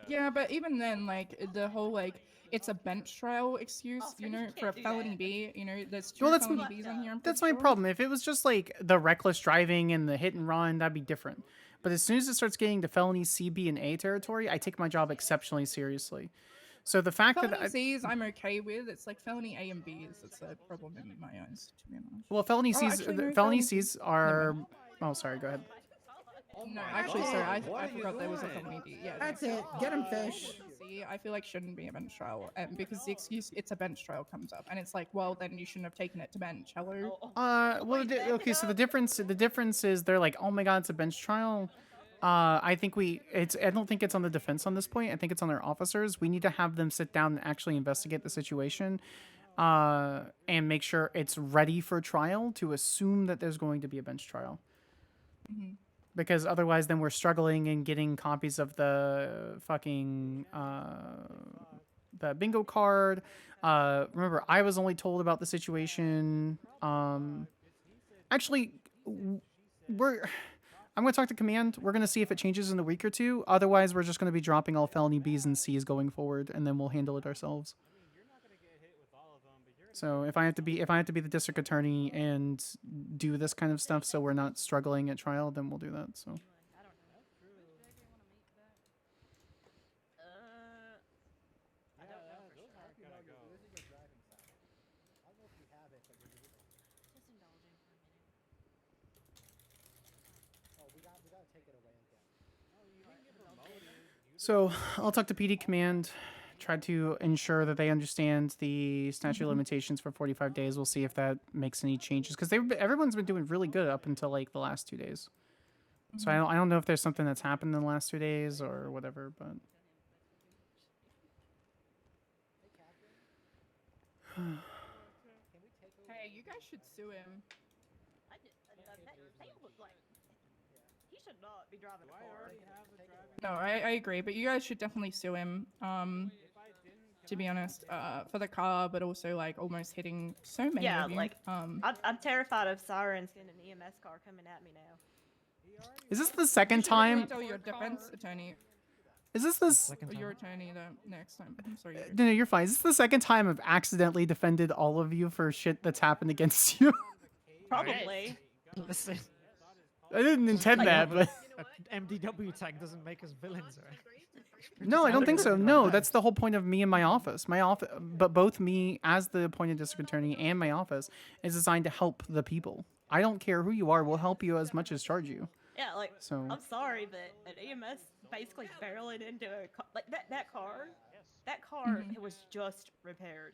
Yeah, but even then, like, the whole, like, it's a bench trial excuse, you know, for a felony B, you know, there's two well, felony Bs on here. I'm that's pretty my sure. problem. If it was just like the reckless driving and the hit and run, that'd be different. But as soon as it starts getting to felony C, B, and A territory, I take my job exceptionally seriously. So the fact Felony that C's I'm okay with. It's like felony A and B's that's a problem in my eyes, to be honest. well, felony Oh, C's, actually, no, felony C's are. Oh, sorry. Go ahead. No, actually, sorry, I forgot there was a felony D. Yeah, That's it. Get him, fish. See, I feel like shouldn't be a bench trial, because the excuse it's a bench trial comes up, and it's like, well, then you shouldn't have taken it to bench. Hello. Well, okay. So the difference is they're like, oh my god, it's a bench trial. I don't think it's on the defense on this point. I think it's on their officers. We need to have them sit down and actually investigate the situation, and make sure it's ready for trial. To assume that there's going to be a bench trial. Because otherwise, then we're struggling in getting copies of the fucking the bingo card. Remember, I was only told about the situation. Actually, I'm going to talk to command. We're going to see if it changes in a week or two. Otherwise, we're just going to be dropping all felony Bs and Cs going forward, and then we'll handle it ourselves. So if I have to be the district attorney and do this kind of stuff, so we're not struggling at trial, then we'll do that. So. So I'll talk to PD command. Try to ensure that they understand the statute of limitations for 45 days. We'll see if that makes any changes because everyone's been doing really good up until like the last 2 days. So I don't know if there's something that's happened in the last 2 days or whatever, but. Hey, you guys should sue him. He should not be driving a car. No, I agree, but you guys should definitely sue him. To be honest, for the car, but also like almost hitting so many Yeah, of you. like I'm terrified of sirens and an EMS car coming at me now. Is this the second You should definitely time? tell your defense attorney. Is this? Or your attorney the next time. I'm sorry. No, you're fine. Is this the second time I've accidentally defended all of you for shit that's happened against you? Probably. Listen. I didn't intend that, but. MDW tag doesn't make us villains, right? No, I don't think so. No, that's the whole point of me and my office. But both me as the appointed district attorney and my office is designed to help the people. I don't care who you are. We'll help you as much as charge you. Yeah, like So- I'm sorry, but an EMS basically barreling into a car, like that car. That car it was just repaired,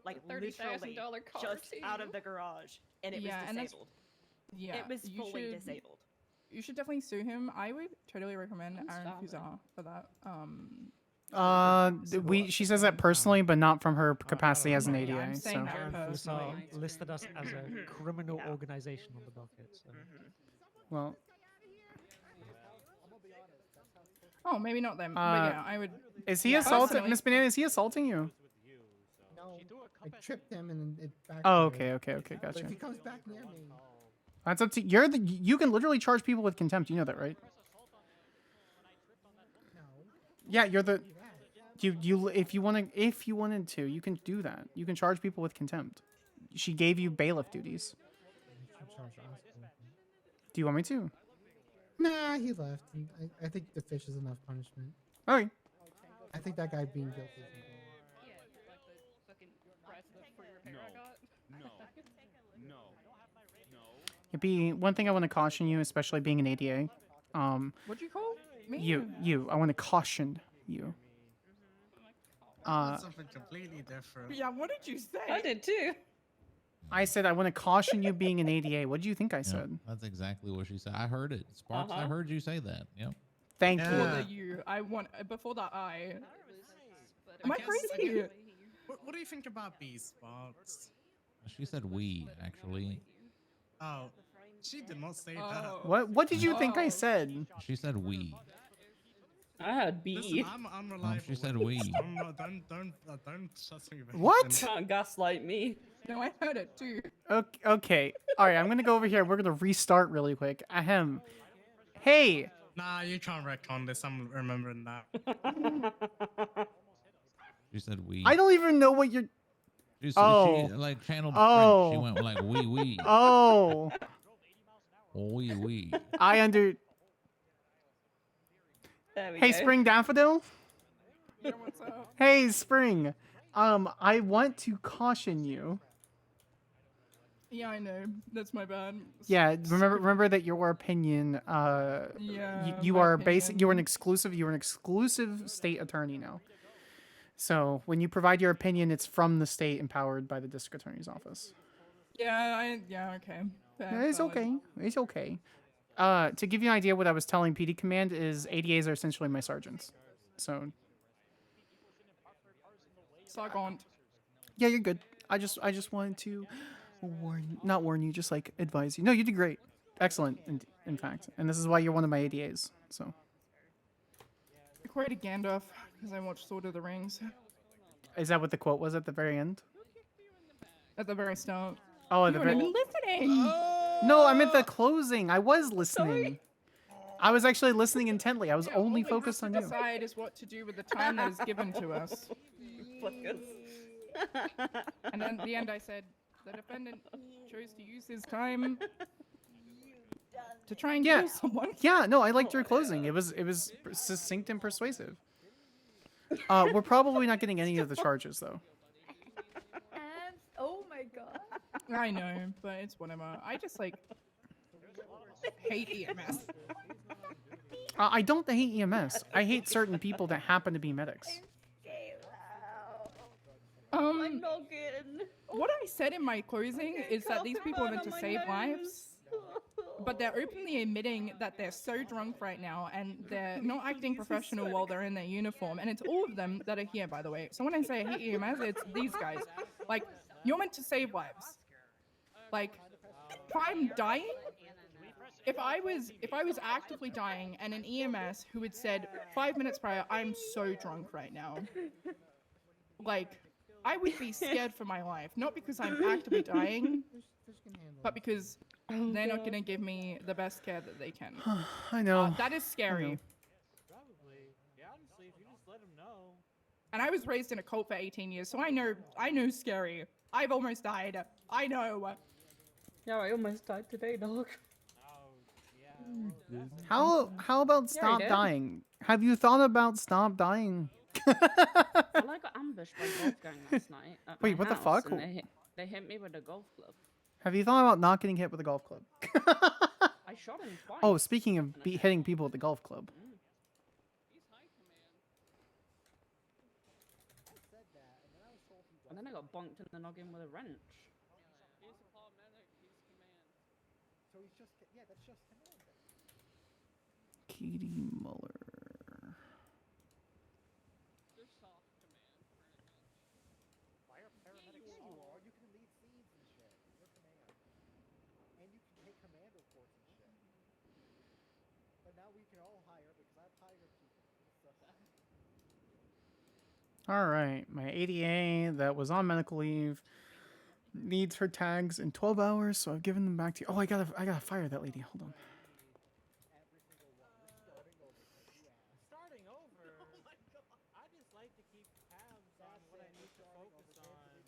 like literally $30,000 car, just too. out of the garage, and it Yeah, was and that's- disabled. Yeah, it was you fully should- disabled. You should definitely sue him. I would totally recommend Aaron stop it. Fuzar for that. She says that personally, but not from her capacity as an ADA. I'm saying So. that Apparently, so personally. listed us as a criminal organization on the docket. So. Well. Oh, maybe not them. But yeah, I would. Is he yeah, assaulting personally- Miss Banana? Is he assaulting you? No, I tripped him and it backfired. Oh, okay, But gotcha. if he comes back near me, That's up to you. Can literally charge people with contempt. You know that, right? Yeah, you're the. You if you wanted to, you can do that. You can charge people with contempt. She gave you bailiff duties. Do you want me to? nah, he left. And I think the fish is enough punishment. All right. I think that guy being guilty. It'd be one thing I want to caution you, especially being an ADA. What'd you call me? You. I want to caution you. Something completely different. Yeah, what did you say? I did too. I said I want to caution you being an ADA. What do you think I said? That's exactly what she said. I heard it. Sparks, I heard you say that. Yep. Thank Before you. the you, I want before the I. Am I crazy? What do you think about bees, Sparks? She said we, actually. Oh, she did not say that. What did you think I said? She said we. I heard B. Listen, I'm reliable. She said with we. this. Don't trust me. What? Can't gaslight me. No, I heard it too. Okay. All right. I'm gonna go over here. We're gonna restart really quick. Ahem. Hey. Nah, you can't retcon this. I'm remembering that. She said we. I don't even know what you're. She like channeled Oh. French. She went like we. Oh. We. I under. There we Hey, go. Spring Daffodil. Yeah, what's up? Hey, Spring. I want to caution you. Yeah, I know. That's my bad. Yeah, remember that your opinion. Yeah, You my are opinion. You're an exclusive state attorney now. So when you provide your opinion, it's from the state, empowered by the district attorney's office. Yeah, okay. Fair, It's valid. okay. It's okay. To give you an idea, what I was telling PD Command is ADAs are essentially my sergeants. So Sargant. yeah, you're good. I just wanted to not warn you, just like advise you. No, you did great. Excellent, in fact. And this is why you're one of my ADAs. So I quoted Gandalf because I watched Sword of the Rings is that what the quote was at the very end? at the very start. Oh, at You the weren't very even listening. No, I meant the closing. I was listening. I was actually listening intently. I was only focused on you. Decide is what to do with the time that is given to us. And then at the end, I said the defendant chose to use his time to try and kill someone. Yeah, no, I liked your closing. It was succinct and persuasive. We're probably not getting any of the charges though. Oh my god. I know, but it's whatever. I just like hate EMS. I don't hate EMS. I hate certain people that happen to be medics. I'm not good. What I said in my closing is that these people are meant to save lives, but they're openly admitting that they're so drunk right now and they're not acting professional while they're in their uniform. And it's all of them that are here, by the way. So when I say I hate EMS, it's these guys. Like, you're meant to save lives. Like, if I'm dying, if I was actively dying and an EMS who had said 5 minutes prior, I'm so drunk right now, like, I would be scared for my life. Not because I'm actively dying, but because they're not going to give me the best care that they can. I know. That is scary. Probably. Yeah, honestly, if you just let him know. And I was raised in a cult for 18 years, so I know scary. I've almost died. I know. Yeah, I almost died today, dog. How about Yeah, stop I did. dying? Have you thought about stop dying? Well, I got ambushed by a golf gang last night. At Wait, my what the house, fuck? and they hit me with a golf club. Have you thought about not getting hit with a golf club? I shot him twice. Oh, speaking of hitting people with the golf club. And then I got bonked in the noggin with a wrench. So he's just that's just command. Katie Muller. All right, my ADA that was on medical leave needs her tags in 12 hours, so I've given them back to you. Oh, I gotta fire that lady. Hold on. Starting over. Oh my god. I just like to keep tabs on what I need to focus on.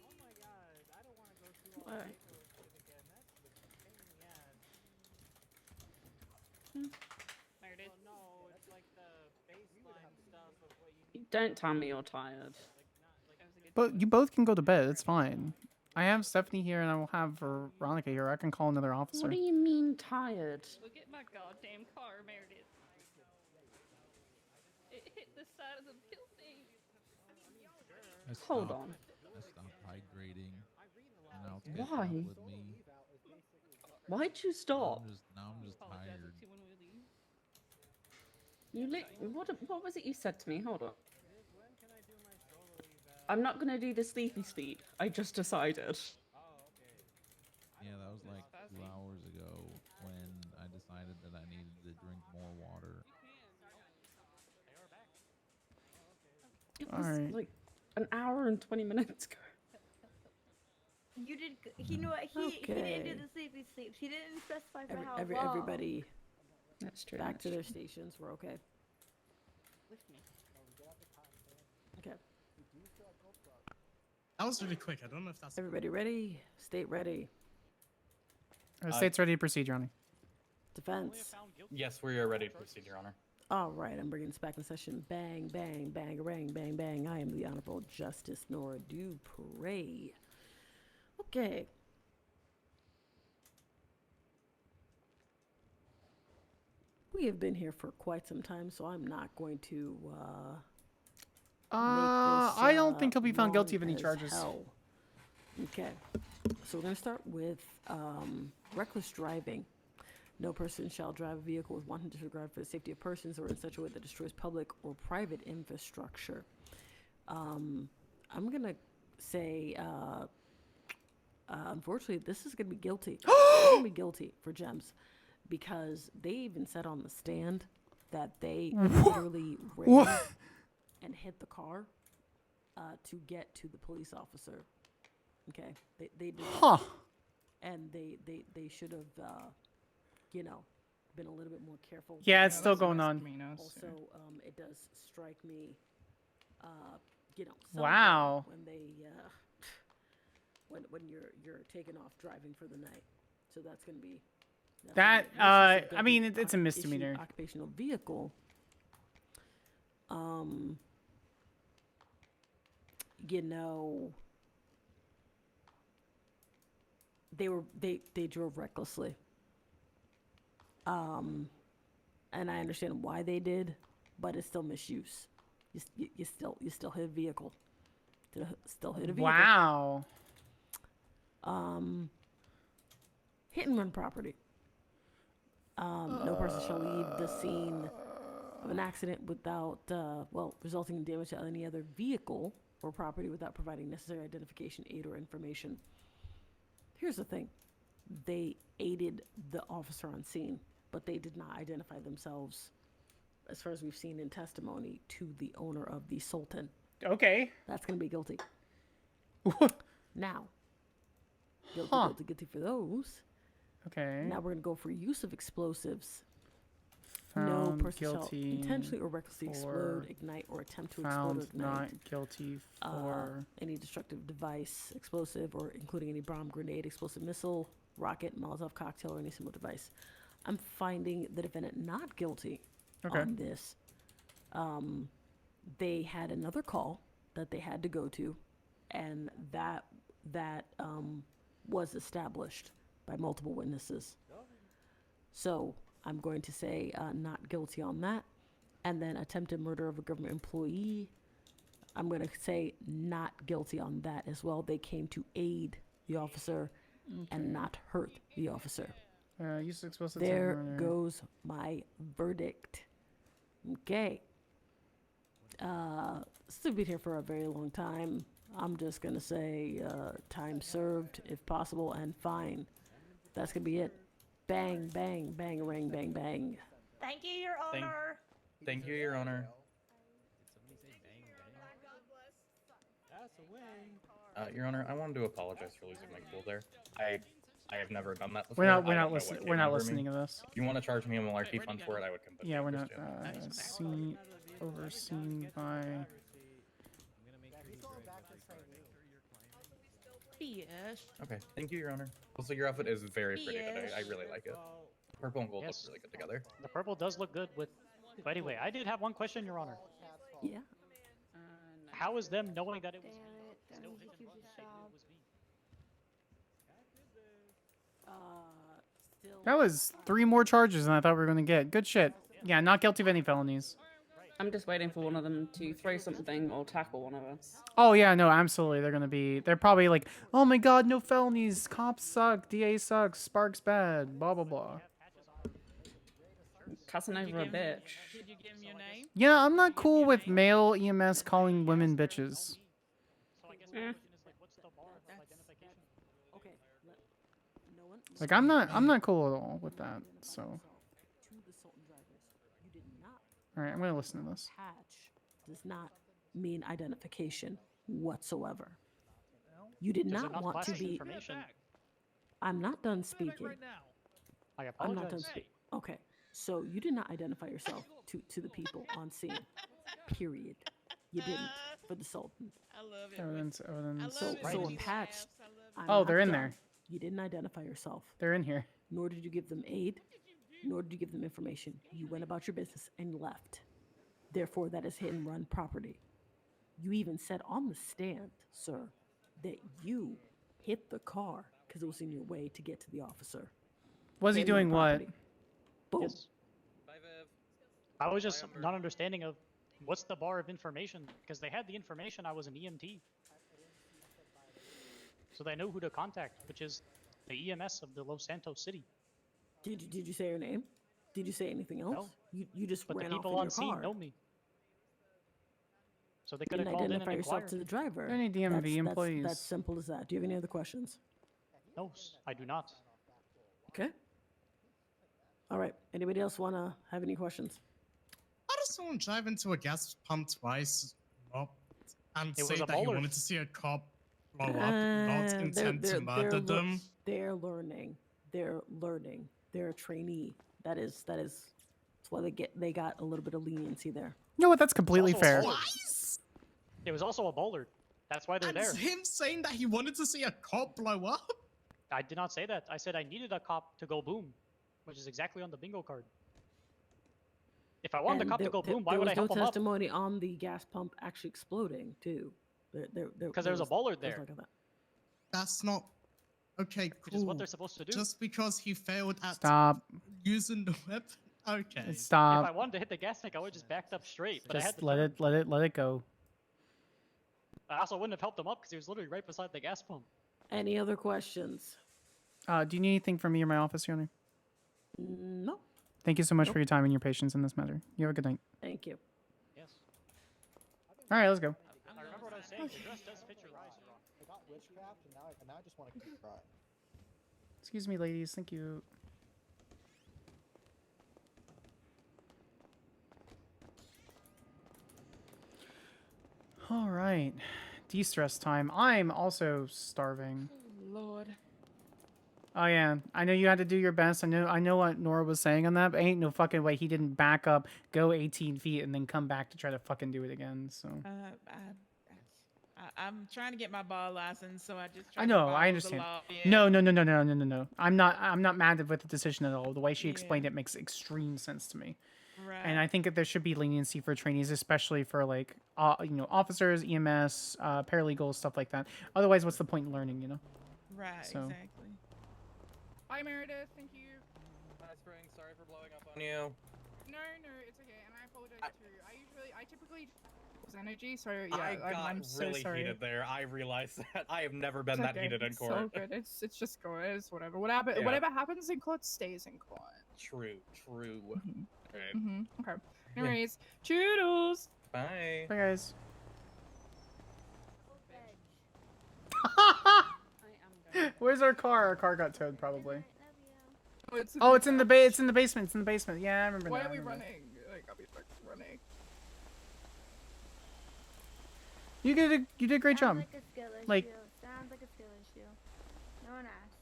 Oh my god. I don't want to go through all the paperwork shit again. That's the pain in the ass. There it is. Well, no, it's like the baseline stuff of what you need. Don't tell me you're tired. But you both can go to bed. It's fine. I have Stephanie here, and I will have Veronica here. I can call another officer. What do you mean tired? Look at my goddamn car, Meredith. It hit the side of the building. Hold on. I stopped hydrating. And now it's Why? catching up with me. Why'd you stop? Now I'm just tired. What was it you said to me? Hold on. I'm not gonna do the sleepy sleep. I just decided. Yeah, that was like 2 hours ago when I decided that I needed to drink more water. It was Alright. like an hour and 20 minutes ago. You did. You know what? He didn't Okay. do the sleepy sleep. He didn't specify for how long. Everybody That's true. back to their stations. We're okay. Okay. That was really quick. I don't know if that's. Everybody ready? State ready. State's ready to proceed, Ronnie. Defense. Yes, we are ready to proceed, Your Honor. All right, I'm bringing this back in session. Bang, bang, bang, bang, bang, bang. I am the Honorable Justice Nora Dupre. Okay. We have been here for quite some time, so I'm not going to I don't think he'll be found guilty of any charges. Okay. So we're going to start with reckless driving. No person shall drive a vehicle with wanton disregard for the safety of persons or in such a way that destroys public or private infrastructure. I'm going to say, unfortunately, this is going to be guilty. It's going to be guilty for Gems because they even said on the stand that they literally ran and hit the car to get to the police officer. Okay, they did. And they should have, been a little bit more careful. Yeah, it's still going on. Also, it does strike me, Wow. when they, when you're taking off driving for the night, so that's gonna be. That, I mean, it's a misdemeanor. Occupational vehicle. They drove recklessly. And I understand why they did, but it's still misuse. You still hit a vehicle. Still hit a vehicle. Wow. Hit and run property. No person shall leave the scene of an accident without, resulting in damage to any other vehicle or property without providing necessary identification, aid, or information. Here's the thing. They aided the officer on scene, but they did not identify themselves, as far as we've seen in testimony, to the owner of the Sultan. Okay. That's going to be guilty. Now, guilty, Huh. guilty for those. Okay. Now we're going to go for use of explosives. Found No person shall guilty intentionally or recklessly explode, ignite, or attempt to explode or Found ignite not guilty for. any destructive device, explosive, or including any bomb, grenade, explosive missile, rocket, Molotov cocktail, or any similar device. I'm finding the defendant not guilty on this. They had another call that they had to go to, and that was established by multiple witnesses. So I'm going to say not guilty on that. And then attempted murder of a government employee, I'm going to say not guilty on that as well. They came to aid the officer and not hurt the officer. Use of explosives. There goes my verdict. Okay. Still been here for a very long time. I'm just going to say time served, if possible, and fine. That's going to be it. Bang, bang, bang, ring, bang, bang. Thank you, Your Honor. Thank you, Your Honor. That's a win. Your Honor, I wanted to apologize for losing my cool there. I have never done that before. We're I not don't know what listening. came We're not over me. listening to this. If you want to charge me a malarkey fund for it, I would completely Yeah, we're not. understand. Overseen by. Yes. Okay, thank you, Your Honor. Also, your outfit is very pretty today. I really like it. Purple and gold Yes. look really good together. The purple does look good with. But anyway, I did have one question, Your Honor. Yeah. How is them knowing that it was me? Still hit and run, they knew it was me. Still. That was 3 more charges than I thought we were gonna get. Good shit. Yeah, not guilty of any felonies. I'm just waiting for one of them to throw something or tackle one of us. Oh yeah, no, absolutely. They're probably like, oh my god, no felonies. Cops suck. DA sucks. Spark's bad. Blah blah blah. Casanova a bitch. Did you give him your name? Yeah, I'm not cool with male EMS calling women bitches. Okay. No one. Like I'm not cool at all with that. So. To the Sultan drivers, you did not. All right, I'm gonna listen to this. Patch does not mean identification whatsoever. You did Does it not not want to flash be. information? I'm not done speaking. I I'm not done apologize. speaking. Okay, so you did not identify yourself to the people on scene. Period. You didn't for the Sultan. I love it. Evidence. So a patch. I'm Oh, not they're in done. there. You didn't identify yourself. They're in here. Nor did you give them aid. Nor did you give them information. You went about your business and left. Therefore, that is hit and run property. You even said on the stand, sir, that you hit the car because it was in your way to get to the officer. Was he Hit and run doing what? property. Boom. Yes. I was just not understanding of what's the bar of information because they had the information I was an EMT. So they know who to contact, which is the EMS of the Los Santos city. Did you say your name? Did you say anything else? No. You just But the ran off people in on your scene car. know me. So they You could have didn't called in and identify yourself inquired. to the driver. Any DMV employees. That's simple as that. Do you have any other questions? No, I do not. Okay. All right. Anybody else want to have any questions? How does someone drive into a gas pump twice and It say was a that he bowler. wanted to see a cop blow up, not intent to murder them? They're learning. They're learning. They're a trainee. That's why they got a little bit of leniency there. You know what? That's completely Also a fair. bowler. It was also a bowler. That's why they're And there. him saying that he wanted to see a cop blow up? I did not say that. I said I needed a cop to go boom, which is exactly on the bingo card. If I wanted the And cop to there- go there- boom, why there would was I help no him up? testimony on the gas pump actually exploding too. Because there was a bowler there. That's not okay. Which is what Cool. they're supposed to do. Just because he failed at Stop. using the weapon. Okay. If I Stop. wanted to hit the gas tank, I would just backed up straight. But I had Just to let turn. it go. I also wouldn't have helped him up because he was literally right beside the gas pump. Any other questions? Do you need anything from me or my office, Your Honor? No. Thank you so much for your time and your patience in this matter. You have a good night. Thank you. Yes. All right, let's go. I remember what I was saying. The dress does fit your eyes, Ron. I got witchcraft, and now I just want to keep trying. Excuse me, ladies. Thank you. All right. De-stress time. I'm also starving. Lord. Oh yeah, I know you had to do your best. I know what Nora was saying on that, but ain't no fucking way he didn't back up, go 18 feet, and then come back to try to fucking do it again. So I'm trying to get my bar license, so I just. I know, I understand. No. I'm not mad with the decision at all. The way she explained it makes extreme sense to me. Right. And I think that there should be leniency for trainees, especially for like officers, EMS, paralegals, stuff like that. Otherwise, what's the point in learning? Right. So. Exactly. Bye, Meredith. Thank you. Bye, Spring. Sorry for blowing up on you. No, it's okay, and I apologize too. I typically lose energy, so yeah, I got I'm so really sorry. heated there. I realized that. I have never been It's that okay. heated in It's court. so good. It's just court. It's whatever. Whatever Yeah. whatever happens in court stays in court. True. Right. Okay. Anyways, toodles. Bye. Bye, guys. Where's our car? Our car got towed, probably. Oh, it's in the it's in the basement. It's in the basement. Yeah, I remember. Why now, I are we remember. running? Like, I'll be fucking running. You did a great job. Sounds like a skill issue. Like, Sounds like a skill issue. No one asked.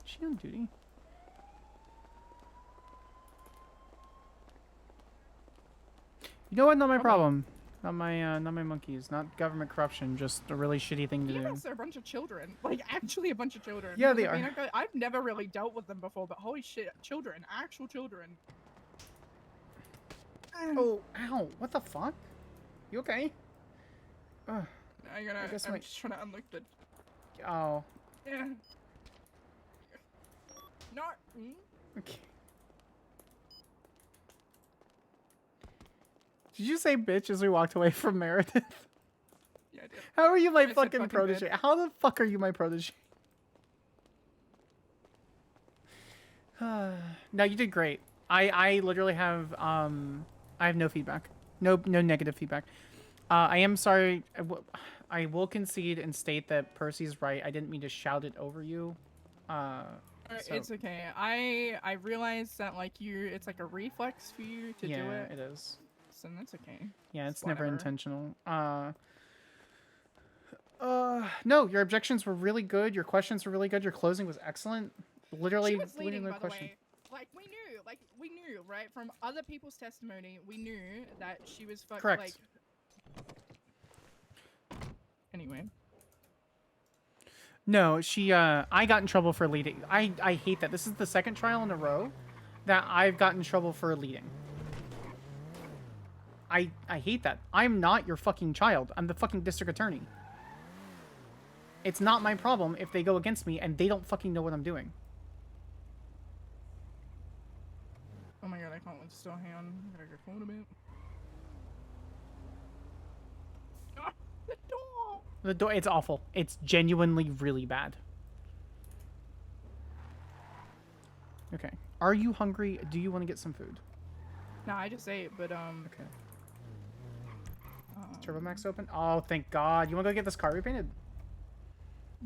is she on duty? You know what? Not my problem. Not my monkeys. Not government corruption. Just a really shitty thing to do. EMS are a bunch of children. Like, actually a bunch of children. Yeah, Because, they I mean, are. I've never really dealt with them before, but holy shit, children. Actual children. Oh, ow. What the fuck? You okay? Ugh. I'm just trying to unlock the... Oh. Yeah. Not... Okay. Did you say bitch as we walked away from Meredith? Yeah, I did. How are you my I said fucking protege? bitch. How the fuck are you my protege? No, you did great. I literally have I have no feedback. No negative feedback. I am sorry. I will concede and state that Percy's right. I didn't mean to shout it over you. So- It's okay. I realize that like it's like a reflex for you to do Yeah, it. it is. So that's okay. Yeah, it's never whatever. intentional. No, your objections were really good. Your questions were really good. Your closing was excellent. Literally, She was leading, the by the question. way. Like we knew, right? From other people's testimony, we knew that she was Correct. like. Anyway. No, she. I got in trouble for leading. I hate that. This is the second trial in a row that I've gotten in trouble for leading. I hate that. I'm not your fucking child. I'm the fucking district attorney. It's not my problem if they go against me and they don't fucking know what I'm doing. Oh my god, I can't still hang on. I gotta go phone a bit. Ah, the door! The door. It's awful. It's genuinely really bad. Okay. Are you hungry? Do you want to get some food? No, I just ate, but Okay. Turbo Max open? Oh, thank God. You want to go get this car repainted?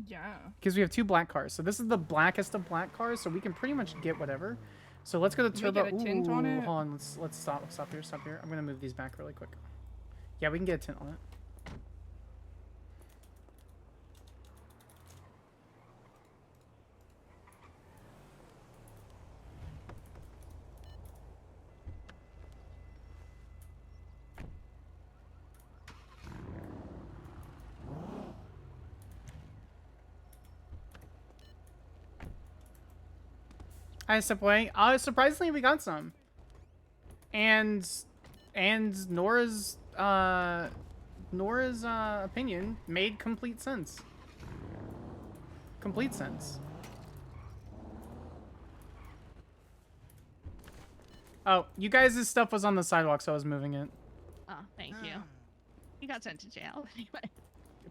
Yeah. Because we have two black cars. So this is the blackest of black cars, so we can pretty much get whatever. So let's go to Can we turbo. get a tint on it? Hold on. Let's stop here. I'm gonna move these back really quick. Yeah, we can get a tint on it. Hi, Subway. Surprisingly, we got some. And Nora's opinion made complete sense. Complete sense. Oh, you guys' stuff was on the sidewalk, so I was moving it. Oh, thank you. He got sent to jail anyway.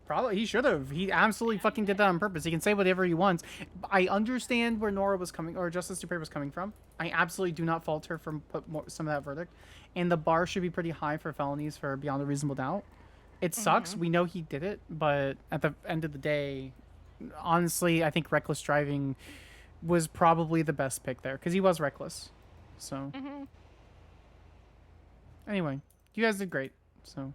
Probably he should have. He absolutely fucking did that on purpose. He can say whatever he wants. I understand where Nora was coming, or Justice Dupre was coming from. I absolutely do not fault her for some of that verdict. And the bar should be pretty high for felonies for beyond a reasonable doubt. It sucks. We know he did it, but at the end of the day, honestly, I think reckless driving was probably the best pick there because he was reckless. So anyway, you guys did great. So.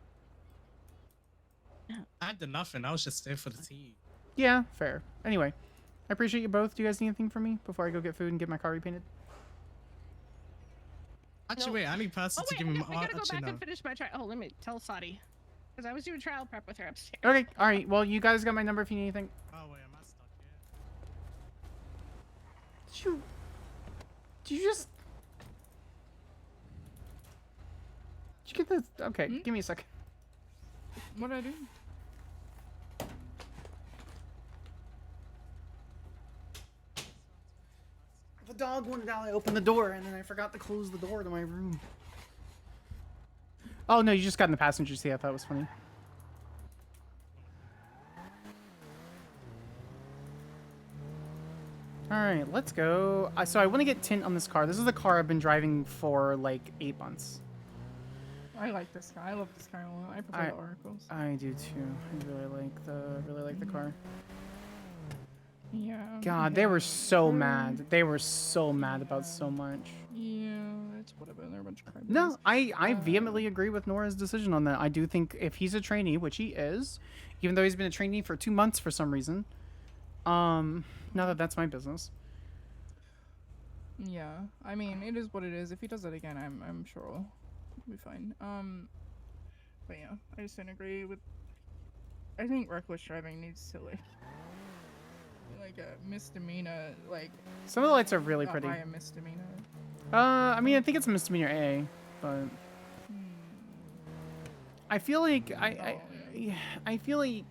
I did nothing. I was just there for the tea. Yeah, fair. Anyway, I appreciate you both. Do you guys need anything from me before I go get food and get my car repainted? Actually, wait. I need person to give him. I gotta go actually, back no. and finish my trial. Oh, let me tell Sadi. Because I was doing trial prep with her upstairs. Okay, alright. Well, you guys got my number if you need anything. Oh, wait. Am I stuck here? Did you just... Did you get this? Okay, give me a second. What did I do? The dog wanted out. I opened the door, and then I forgot to close the door to my room. Oh, no, you just got in the passenger seat. I thought it was funny. Alright, let's go. So I want to get tint on this car. This is the car I've been driving for like 8 months. I like this guy. I love this guy a lot. I prefer the Oracles. I do too. I really like the car. Yeah. God, they were so mad. They were so mad about so much. Yeah, it's whatever. They're a bunch of crybabies. No, I vehemently agree with Nora's decision on that. I do think if he's a trainee, which he is, even though he's been a trainee for 2 months for some reason, now that's my business. Yeah, I mean, it is what it is. If he does it again, I'm sure we'll be fine. But yeah, I just didn't agree with. I think reckless driving needs to like a misdemeanor, like. Some of the lights are really pretty. A misdemeanor. I mean, I think it's a misdemeanor A, but I feel like I feel like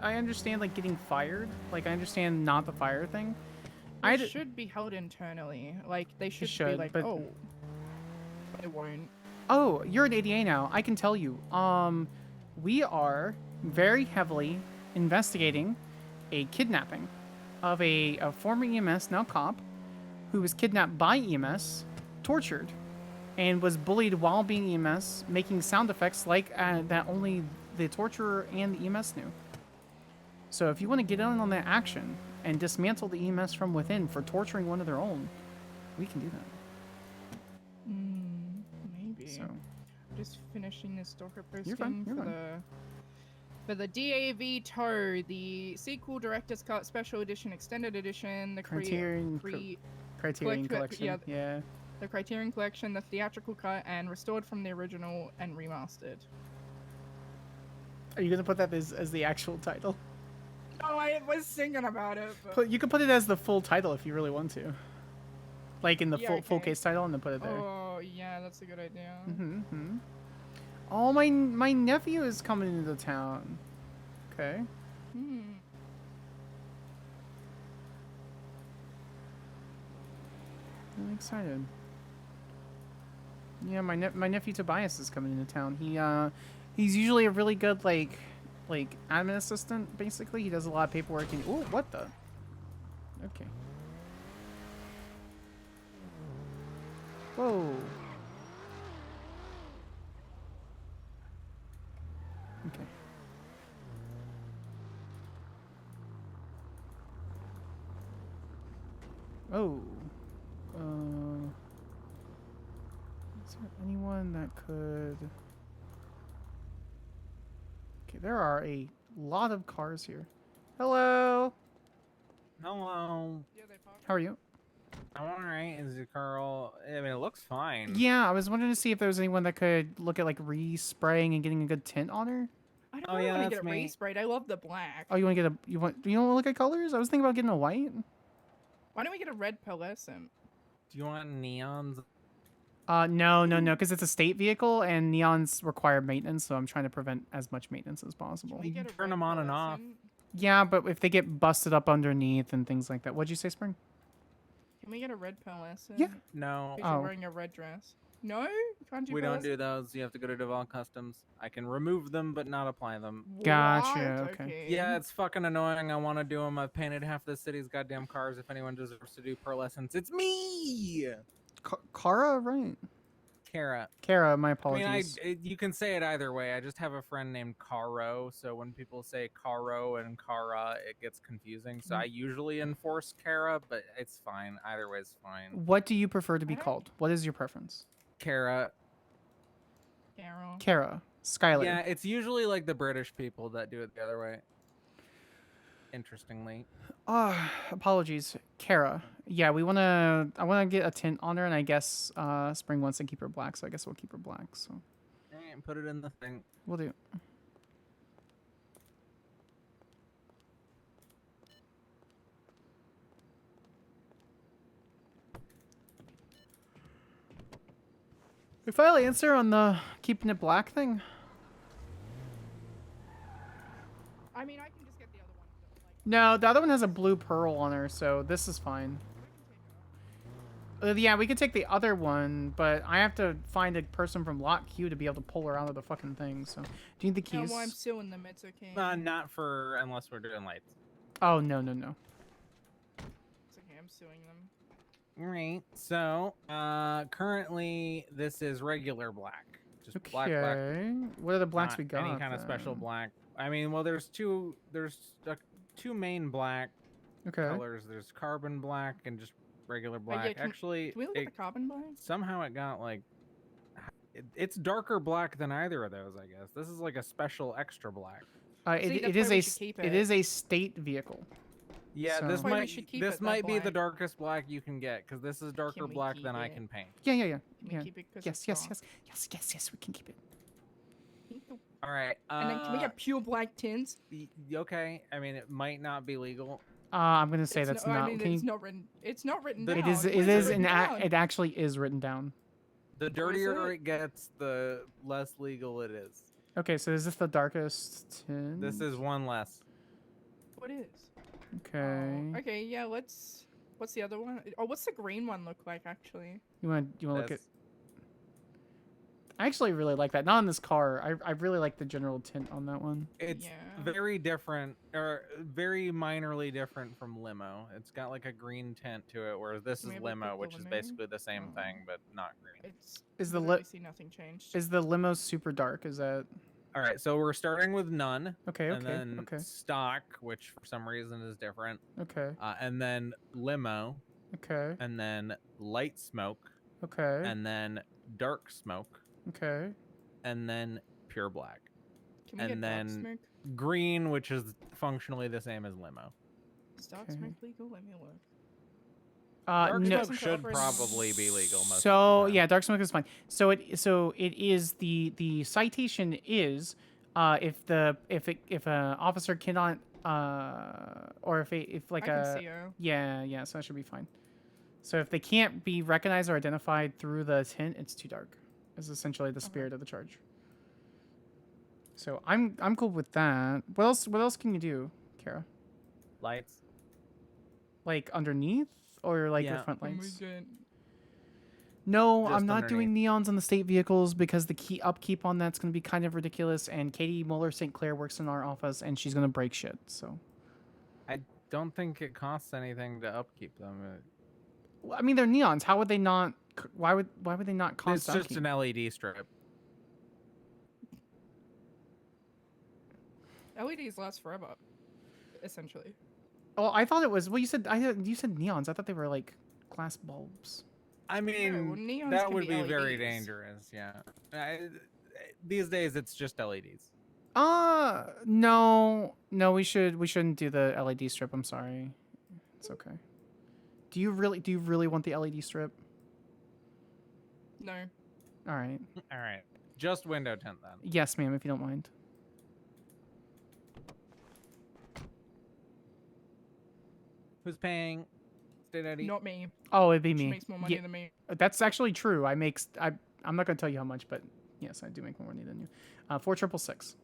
I understand like getting fired. Like I understand not the fire thing. It should be held internally. Like they should be like, but... oh, it won't. Oh, you're an ADA now. I can tell you. We are very heavily investigating a kidnapping of a former EMS, now cop, who was kidnapped by EMS, tortured, and was bullied while being EMS, making sound effects like that only the torturer and the EMS knew. So if you want to get in on that action and dismantle the EMS from within for torturing one of their own, we can do that. Maybe. So. Just finishing this stalker posting You're fine. for the DAV tow, the sequel director's cut special edition, extended edition, the Criterion collection. Yeah. The Criterion collection, the theatrical cut, and restored from the original and remastered. Are you gonna put that as the actual title? Oh, I was singing about it. But... You can put it as the full title if you really want to. Like in the full case title, and then put it there. Oh yeah, that's a good idea. Oh, my nephew is coming into town. Okay. I'm excited. Yeah, my nephew Tobias is coming into town. He's usually a really good like admin assistant. Basically, he does a lot of paperwork. And oh, what the? Okay. Whoa. Okay. Oh. Is there anyone that could... Okay, there are a lot of cars here. Hello. Hello. How are you? I'm alright. Is it Carl? I mean, it looks fine. Yeah, I was wondering to see if there was anyone that could look at like re-spraying and getting a good tint on her. I don't really want to get it re-sprayed. I love the black. Oh, you want to get a you want to look at colors? I was thinking about getting a white. Why don't we get a red pearlescent? Do you want neons? No, because it's a state vehicle and neons require maintenance, so I'm trying to prevent as much maintenance as possible. You can turn them on and off. Yeah, but if they get busted up underneath and things like that. What'd you say, Spring? Can we get a red pearlescent? Yeah. No. Because you're wearing a red dress. No? Can't you We don't do those. You have to go to Deval Customs. I can remove them, but not apply them. Gotcha, okay. Yeah, it's fucking annoying. I want to do them. I've painted half the city's goddamn cars. If anyone deserves to do pearlescents, it's me! Kara, right? Kara, my apologies. I mean, you can say it either way. I just have a friend named Caro, so when people say Caro and Kara, it gets confusing. So I usually enforce Kara, but it's fine. Either way is fine. What do you prefer to be called? What is your preference? Kara. Skyler. Yeah, it's usually like the British people that do it the other way. Interestingly. Apologies. Kara. Yeah, I wanna get a tint on her, and I guess Spring wants to keep her black, so I guess we'll keep her black. So. Alright, put it in the thing. We'll do. We finally answer on the keeping it black thing. I mean, I can just get the other one. No, the other one has a blue pearl on her, so this is fine. Yeah, we could take the other one, but I have to find a person from Lot Q to be able to pull her out of the fucking thing. So, do you need the keys? No, I'm suing them. It's okay. Not for unless we're doing lights. Oh no. It's okay. I'm suing them. Alright, so currently this is regular black. Just black, black. What are the blacks Not we got? Any kind of special then? black. I mean, well, there's two main black colors. There's carbon black and just regular black. Can we look at the carbon black? Somehow it got like it's darker black than either of those. I guess this is like a special extra black. It is a state vehicle. Yeah, So- this Why we might should keep this it that might be the black. darkest black you can get because this is darker we black keep than I it? can paint. Yeah. Can we keep it 'cause Yes, it's yes, dark? yes. We can keep it. All right. And then can we get pure black tints? Okay. I mean, it might not be legal. I'm gonna say It's that's no- not. I mean, can it's you- not written. It's not written The- down. It is. Where's It is written down? It actually is written down. The dirtier it? it gets, the less legal it is. Okay, so is this the darkest tin? This is one less. What is? Okay. Okay, yeah. What's the other one? Oh, what's the green one look like actually? You want to look at? This. I actually really like that. Not on this car. I really like the general tint on that one. It's very different, or very minorly different from limo. It's got like a green tint to it, whereas this is Maybe limo, put which is limo? basically the same thing but not green. Is the literally see nothing changed. is the limo super dark? Is that? All right, so we're starting with none. Okay, And okay, then okay. stock, which for some reason is different. Okay. And then limo. Okay. And then light smoke. Okay. And then dark smoke. Okay. And then pure black. Can we and get dark then smoke? green, which is functionally the same as limo. Is dark smoke legal? Let me look. Dark no. smoke should probably be legal. Most So yeah, dark smoke is fine. So it is the citation is if an officer cannot or if like I can a see her. yeah, so that should be fine. So if they can't be recognized or identified through the tint, it's too dark. Is essentially the spirit of the charge. So I'm cool with that. What else can you do, Kara? Lights. Like underneath or like Yeah. the front Can we lights? get- No, Just I'm not doing neons on the state vehicles because the upkeep on that's going to be kind of ridiculous. And Katie Muller St. Clair works in our office, and she's going to break shit. So, I don't think it costs anything to upkeep them. Well, I mean, they're neons. How would they not? Why would they not cost? It's just upkeep? an LED strip. LEDs last forever, essentially. Oh, I thought it was. Well, you said neons. I thought they were like glass bulbs. I mean, well, neons that can would be be very LEDs. dangerous. Yeah. These days, it's just LEDs. No, we shouldn't do the LED strip. I'm sorry. It's okay. Do you really want the LED strip? No. All right. All right. Just window tint then. Yes, ma'am, if you don't mind. Who's paying? State ID? Not me. Oh, it'd be She me. makes more money Yeah, than me. That's actually true. I'm not gonna tell you how much, but yes, I do make more money than you. 4666.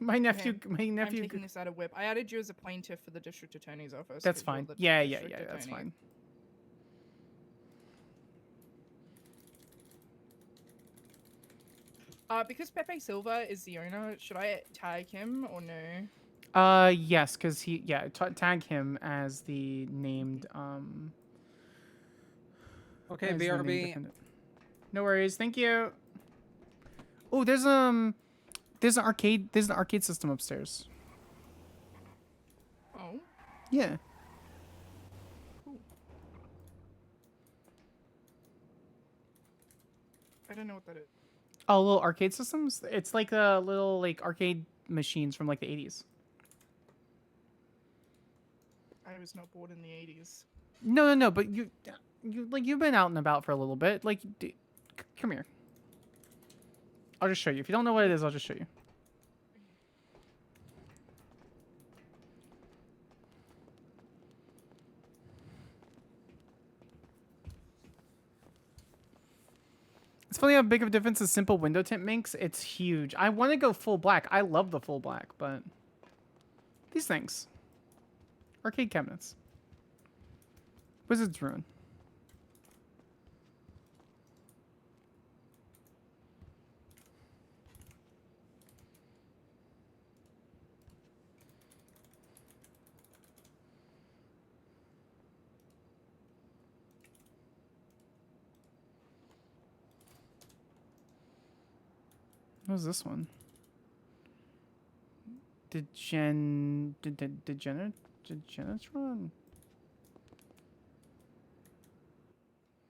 My nephew. Okay, I'm taking this out of whip. I added you as a plaintiff for the district attorney's office. That's 'cause you're fine. the Yeah, district that's attorney. fine. Because Pepe Silva is the owner, should I tag him or no? Yes, because tag him as the named Okay, as the named BRB. defendant. No worries. Thank you. Oh, there's an arcade system upstairs. Oh. Yeah. Cool. I don't know what that is. Oh, little arcade systems? It's like a little arcade machines from the 80s. I was not born in the 80s. No, but you've been out and about for a little bit. Come here. I'll just show you. If you don't know what it is, I'll just show you. It's funny how big of a difference a simple window tint makes. It's huge. I want to go full black. I love the full black, but these things. Arcade cabinets. Wizard's Ruin. What was this one? Degenitron?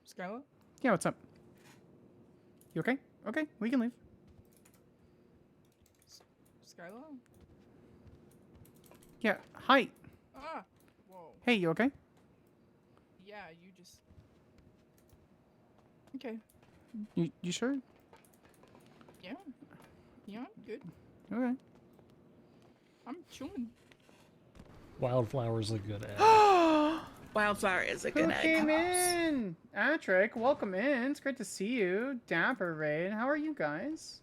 Skylar? Yeah, what's up? You okay? Okay, we can leave. Skylar? Yeah, hi. Ah! Whoa. Hey, you okay? Yeah, you just... Okay. You sure? Yeah. Yeah, I'm good. Okay. I'm chilling. Wildflower's a good egg. Wildflower is a Who good egg. came in? Atrick, welcome in. It's great to see you. Dapper Raid, how are you guys?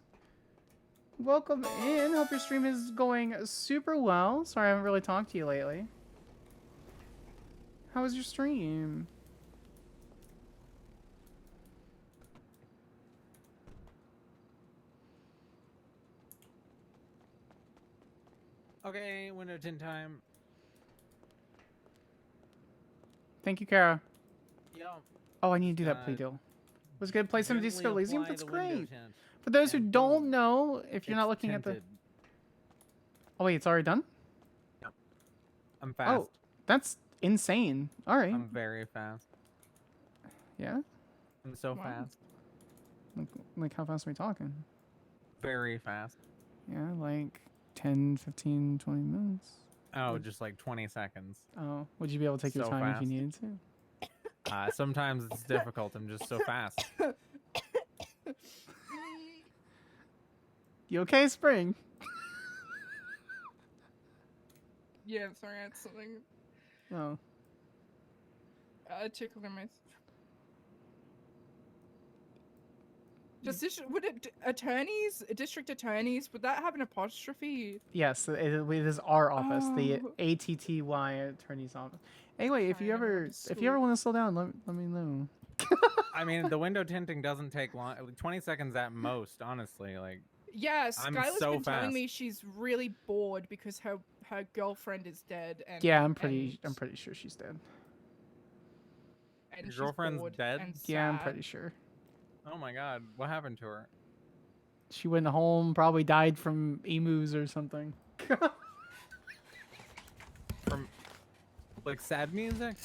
Welcome in. Hope your stream is going super well. Sorry I haven't really talked to you lately. How was your stream? Okay, window tint time. Thank you, Kara. Yeah. Oh, I need to do that plea deal. Was good. Play some gently Disco Elysium? apply That's the window great. tint, For those who and don't know, if you're not it's looking at tinted. Oh, wait, it's already done? I'm fast. Oh, that's insane. All right. I'm very fast. Yeah? I'm so fast. Like, how fast are we talking? Very fast. Yeah, like 10, 15, 20 minutes. Oh, just like 20 seconds. Oh, would you be able to take your So time if fast. you needed to? Sometimes it's difficult. I'm just so fast. You okay, Spring? Yeah, I'm sorry, I had something Oh. tickled in my... Does this, would it, district attorneys, would that have an apostrophe? Yes, it is our office, the Oh. ATTY Attorney's Office. Anyway, if you ever want to slow down, let me know. I mean, the window tinting doesn't take long. Like 20 seconds at most, honestly. Like, Yeah, I'm Skylar's so been telling fast. me she's really bored because her girlfriend is dead. And Yeah, I'm pretty sure she's dead. and Your she's girlfriend's bored dead? and Yeah, I'm sad. pretty sure. Oh my god, what happened to her? She went home, probably died from emus or something. From, like, sad music?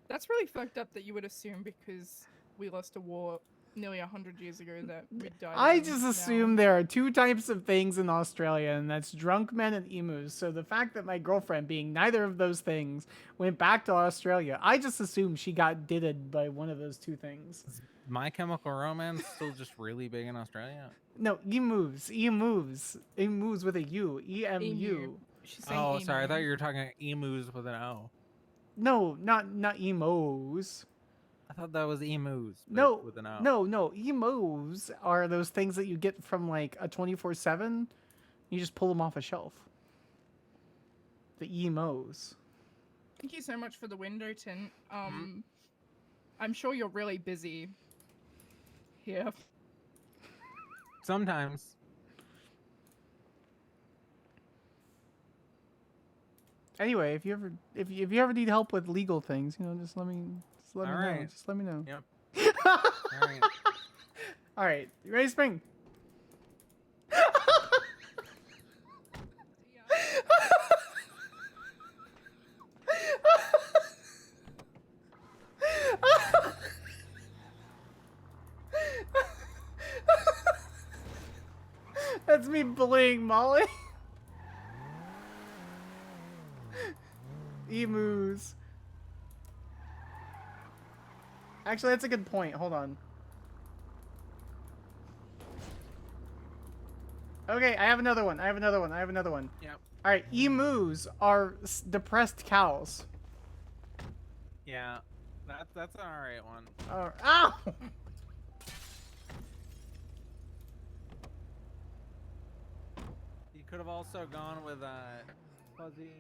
That's really fucked up that you would assume because we lost a war nearly 100 years ago that we died. I from just now. assume there are two types of things in Australia, and that's drunk men and emus. So the fact that my girlfriend, being neither of those things, went back to Australia, I just assume she got didded by one of those two things. My Chemical Romance still just really big in Australia? No, emus with a U, E-M-U. Oh, sorry, I thought you were talking emus with an O. No, not emos. I thought that was emus. but No, with an O. no, emos are those things that you get from like a 24/7. You just pull them off a shelf. The emos. Thank you so much for the window tint. I'm sure you're really busy here. Sometimes. Anyway, if you ever need help with legal things, just let me know. Alright. Just let me know. Yep. Alright. All right, you ready, Spring? That's me bullying Molly. Emus. Actually, that's a good point. Hold on. Okay, I have another one. Yep. All right, emus are depressed cows. Yeah, that's an alright one. Ow! You could have also gone with fuzzy.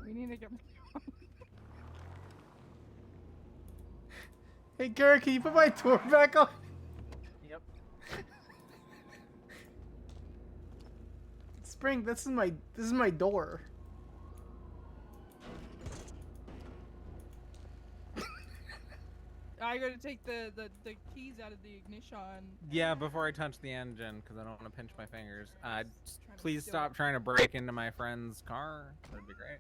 We need to get. Hey, Garrett, can you put my door back on? Yep. Spring, this is my door. I gotta take the keys out of the ignition. Yeah, before I touch the engine, because I don't want to pinch my fingers. Please stop trying to break into my friend's car. That'd be great.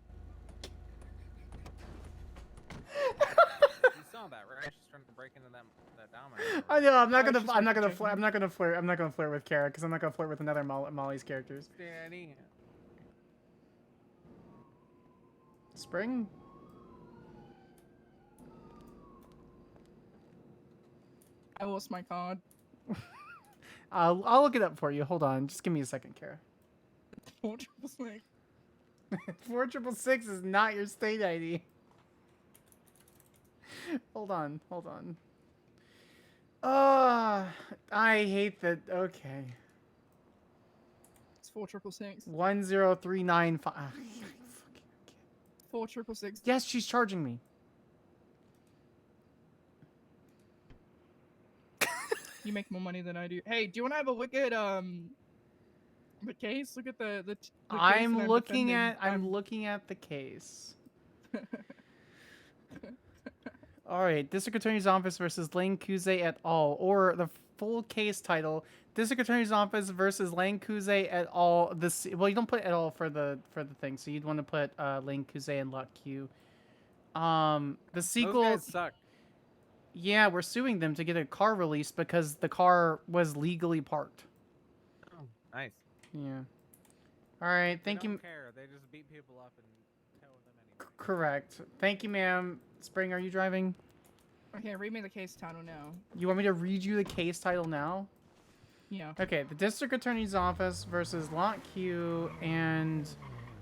You saw that, right? She's trying to break into that Domino. I know. I'm not gonna flirt with Kara because I'm not gonna flirt with another Molly's characters. Daddy. Spring. I lost my card. I'll look it up for you. Hold on. Just give me a second, Kara. 466. 4666 is not your state ID. Hold on. I hate that. Okay. It's 4666. 10395. 4666. Yes, she's charging me. You make more money than I do. Hey, do you want to have a look at the case? Look at the case I'm that looking defending. at the case. All right, District Attorney's Office versus Lane Kuze et al. Or the full case title: District Attorney's Office versus Lane Kuze et al. Well, you don't put et al. for the thing, so you'd want to put Lane Kuze and Lot Q. The sequel. Those guys suck. Yeah, we're suing them to get a car released because the car was legally parked. Oh, nice. Yeah. All right, thank They you. don't care. They just beat people up and tow them anyway. Correct. Thank you, ma'am. Spring, are you driving? Okay, read me the case title now. You want me to read you the case title now? Yeah. Okay, the District Attorney's Office versus Lot Q and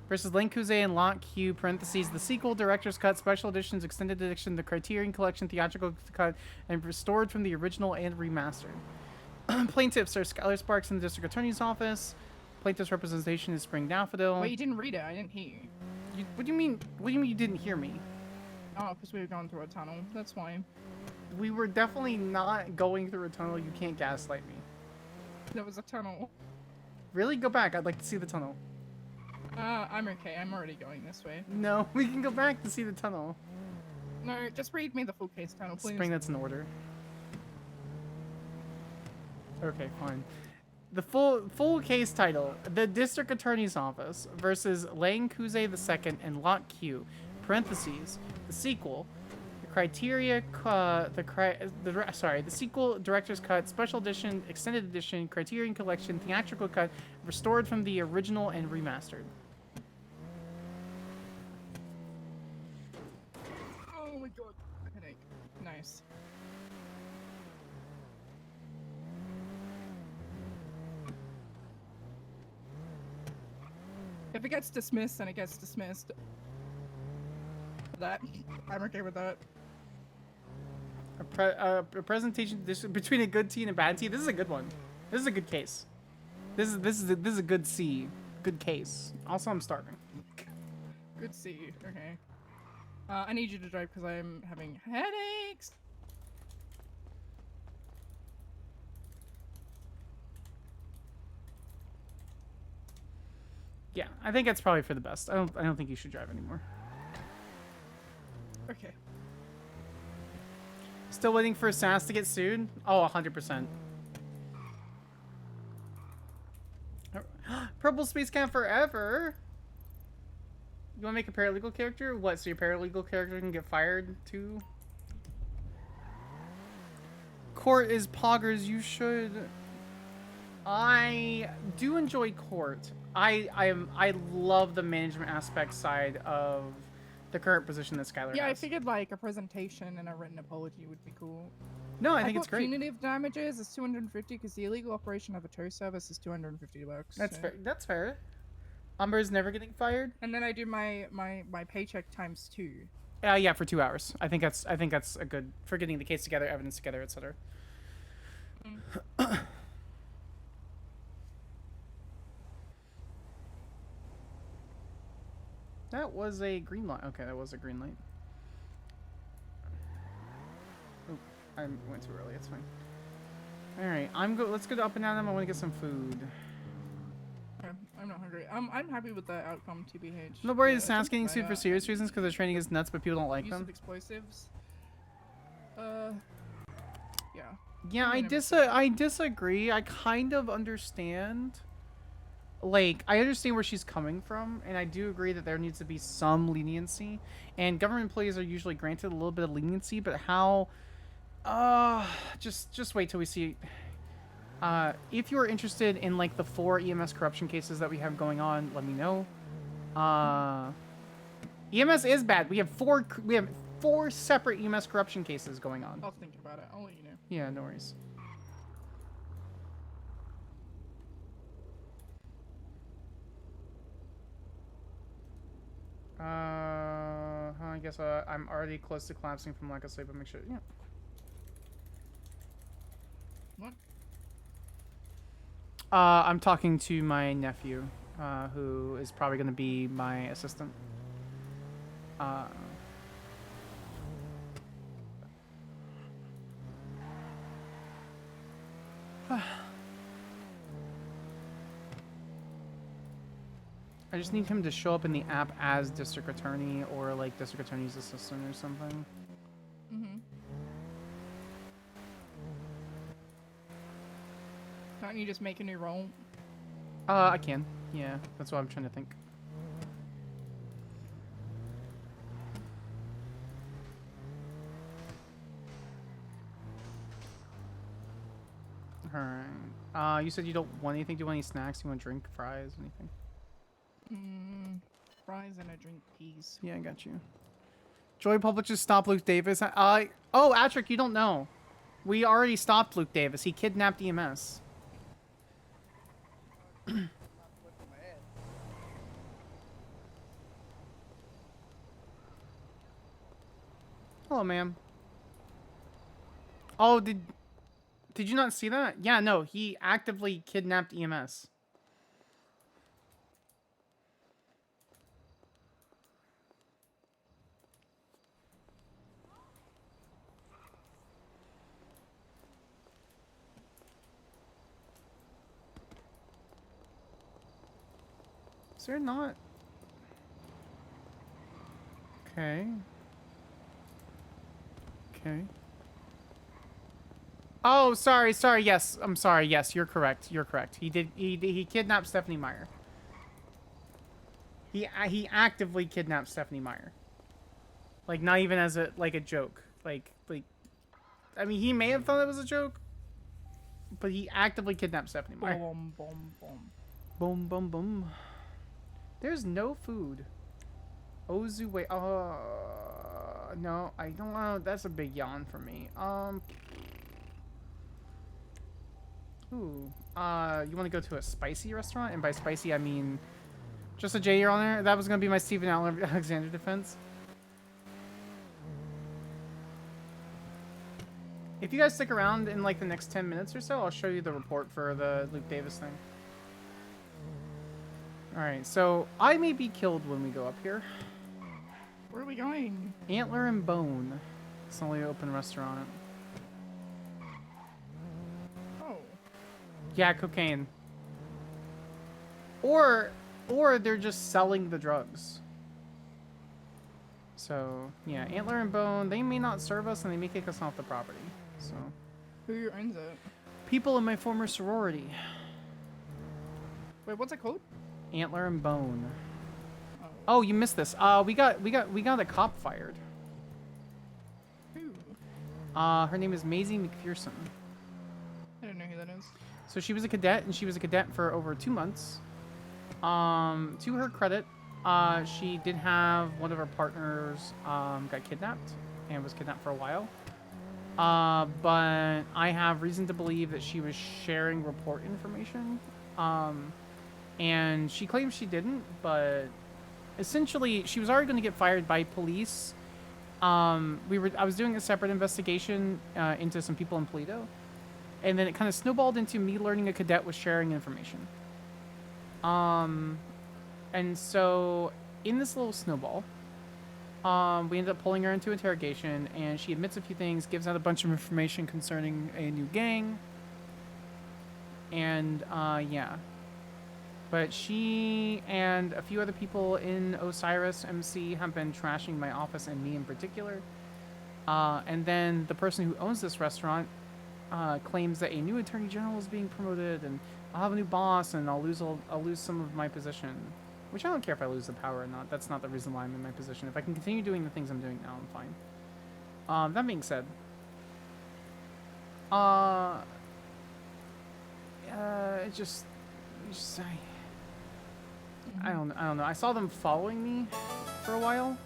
versus Lane Kuze and Lot Q, parentheses, the sequel, director's cut, special editions, extended edition, the Criterion Collection, theatrical cut, and restored from the original and remastered. Plaintiffs are Skyler Sparks in the District Attorney's Office. Plaintiff's representation is Spring Daffodil. Wait, you didn't read it. I didn't hear you. What do you mean? What do you mean you didn't hear me? Oh, because we were going through a tunnel. That's fine. We were definitely not going through a tunnel. You can't gaslight me. There was a tunnel. Really? Go back. I'd like to see the tunnel. I'm okay. I'm already going this way. No, we can go back to see the tunnel. No, just read me the full case title, please. Spring, that's in order. Okay, fine. The full case title: The District Attorney's Office versus Lane Kuze II and Lot Q, parentheses, the sequel, the Criteria, the sequel, director's cut, special edition, extended edition, Criterion Collection, theatrical cut, restored from the original and remastered. Oh my god. Headache. Nice. If it gets dismissed, then it gets dismissed. I'm okay with that. A presentation between a good tea and a bad tea. This is a good one. This is a good case. This is a good C. Good case. Also, I'm starving. Good to see you. Okay. I need you to drive because I'm having headaches. Yeah, I think that's probably for the best. I don't think you should drive anymore. Okay. Still waiting for Sass to get sued? Oh, 100%. Purple Space Cat forever. You want to make a paralegal character? What? So your paralegal character can get fired too? Court is poggers. You should. I do enjoy court. I love the management aspect side of the current position that Skyler Yeah, has. I figured like a presentation and a written apology would be cool. No, I think it's great. Punitive damages is 250 because the illegal operation of a tow service is $250. That's so. fair. That's fair. Umber's never getting fired. And then I do my paycheck times 2. Yeah, for 2 hours. I think that's a good for getting the case together, evidence together, etc. That was a green light. Okay, that was a green light. Oh. I went too early. It's fine. All right, let's go to Up and Down. I want to get some food. Okay, I'm not hungry. I'm happy with the outcome, TBH. Nobody Yeah, is I think asking my, suit for serious reasons because their training is nuts, but people don't like use them. of explosives. Yeah. Yeah, I disagree. I kind of understand. Like, I understand where she's coming from, and I do agree that there needs to be some leniency. And government employees are usually granted a little bit of leniency, but how? Just wait till we see. If you are interested in like the 4 EMS corruption cases that we have going on, let me know. EMS is bad. We have 4 separate EMS corruption cases going on. I'll think about it. I'll let you know. Yeah, no worries. I guess I'm already close to collapsing from lack of sleep, but make sure. Yeah. What? I'm talking to my nephew, who is probably going to be my assistant. I just need him to show up in the app as district attorney or like district attorney's assistant or something. Mm-hmm. Can't you just make a new role? I can. Yeah, that's what I'm trying to think. Alright. You said you don't want anything. Do you want any snacks? You want drink, fries, anything? Fries and a drink, please. Yeah, I got you. Joy publishes Stop Luke Davis. Oh, Atrick, you don't know. We already stopped Luke Davis. He kidnapped EMS. Hello, ma'am. Oh, did you not see that? Yeah, no, he actively kidnapped EMS. Is there not? Okay. Okay. Oh, sorry. Yes, I'm sorry. Yes, you're correct. He kidnapped Stephanie Meyer. He actively kidnapped Stephanie Meyer. Like, not even as a joke. Like I mean, he may have thought it was a joke, but he actively kidnapped Stephanie Meyer. Boom, boom, boom. Boom, boom, boom. There's no food. Ozu, wait. No, I don't know. That's a big yawn for me. Ooh. You want to go to a spicy restaurant? And by spicy, I mean just a J on there. That was going to be my Stephen Alexander defense. If you guys stick around in like the next 10 minutes or so, I'll show you the report for the Luke Davis thing. Alright, so I may be killed when we go up here. Where are we going? Antler and Bone. It's the only open restaurant. Oh. Yeah, cocaine. Or they're just selling the drugs. So, yeah, Antler and Bone, they may not serve us and they may kick us off the property. So, Who owns it? people in my former sorority. Wait, what's it called? Antler and Bone. Oh, you missed this. We got a cop fired. Who? Her name is Maisie McPherson. I don't know who that is. So she was a cadet, and she was a cadet for over 2 months. To her credit, she did have one of her partners got kidnapped and was kidnapped for a while. But I have reason to believe that she was sharing report information. And she claims she didn't, but essentially she was already going to get fired by police. I was doing a separate investigation into some people in Polito, and then it kind of snowballed into me learning a cadet was sharing information. And so in this little snowball, We ended up pulling her into interrogation, and she admits a few things, gives out a bunch of information concerning a new gang. And, yeah. But she and a few other people in Osiris MC have been trashing my office and me in particular. And then the person who owns this restaurant claims that a new attorney general is being promoted, and I'll have a new boss, and I'll lose some of my position. Which I don't care if I lose the power or not. That's not the reason why I'm in my position. If I can continue doing the things I'm doing now, I'm fine. That being said, I don't know. I saw them following me for a while.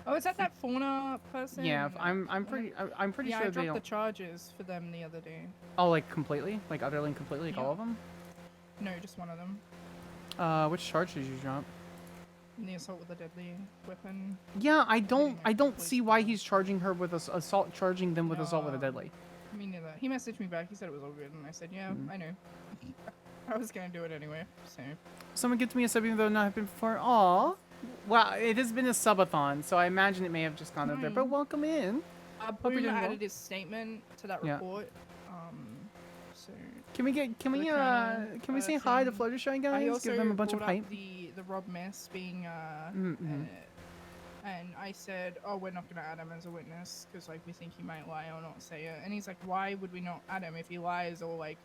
Oh, is that fauna person? Yeah, I'm pretty yeah, sure I they dropped don't. the charges for them the other day. Oh, like completely, like utterly and completely, like all of them. No, just one of them. Which charge did you drop? The assault with a deadly weapon. Yeah, I don't see why he's charging her with charging them with assault with a deadly. Me neither. He messaged me back. He said it was all good, and I said, yeah, I know. I was gonna do it anyway. So. Someone get to me a sub even though not have been before. Aw. Well, it has been a subathon, so I imagine it may have just gone up there. But welcome in. Boom added his statement to that Yeah. report. So. Can we say hi to Fluttershy guys? I also Give them a bunch of brought up hype. the Rob Mess being and I said, oh, we're not gonna add him as a witness because like we think he might lie or not say it. And he's like, why would we not add him if he lies or like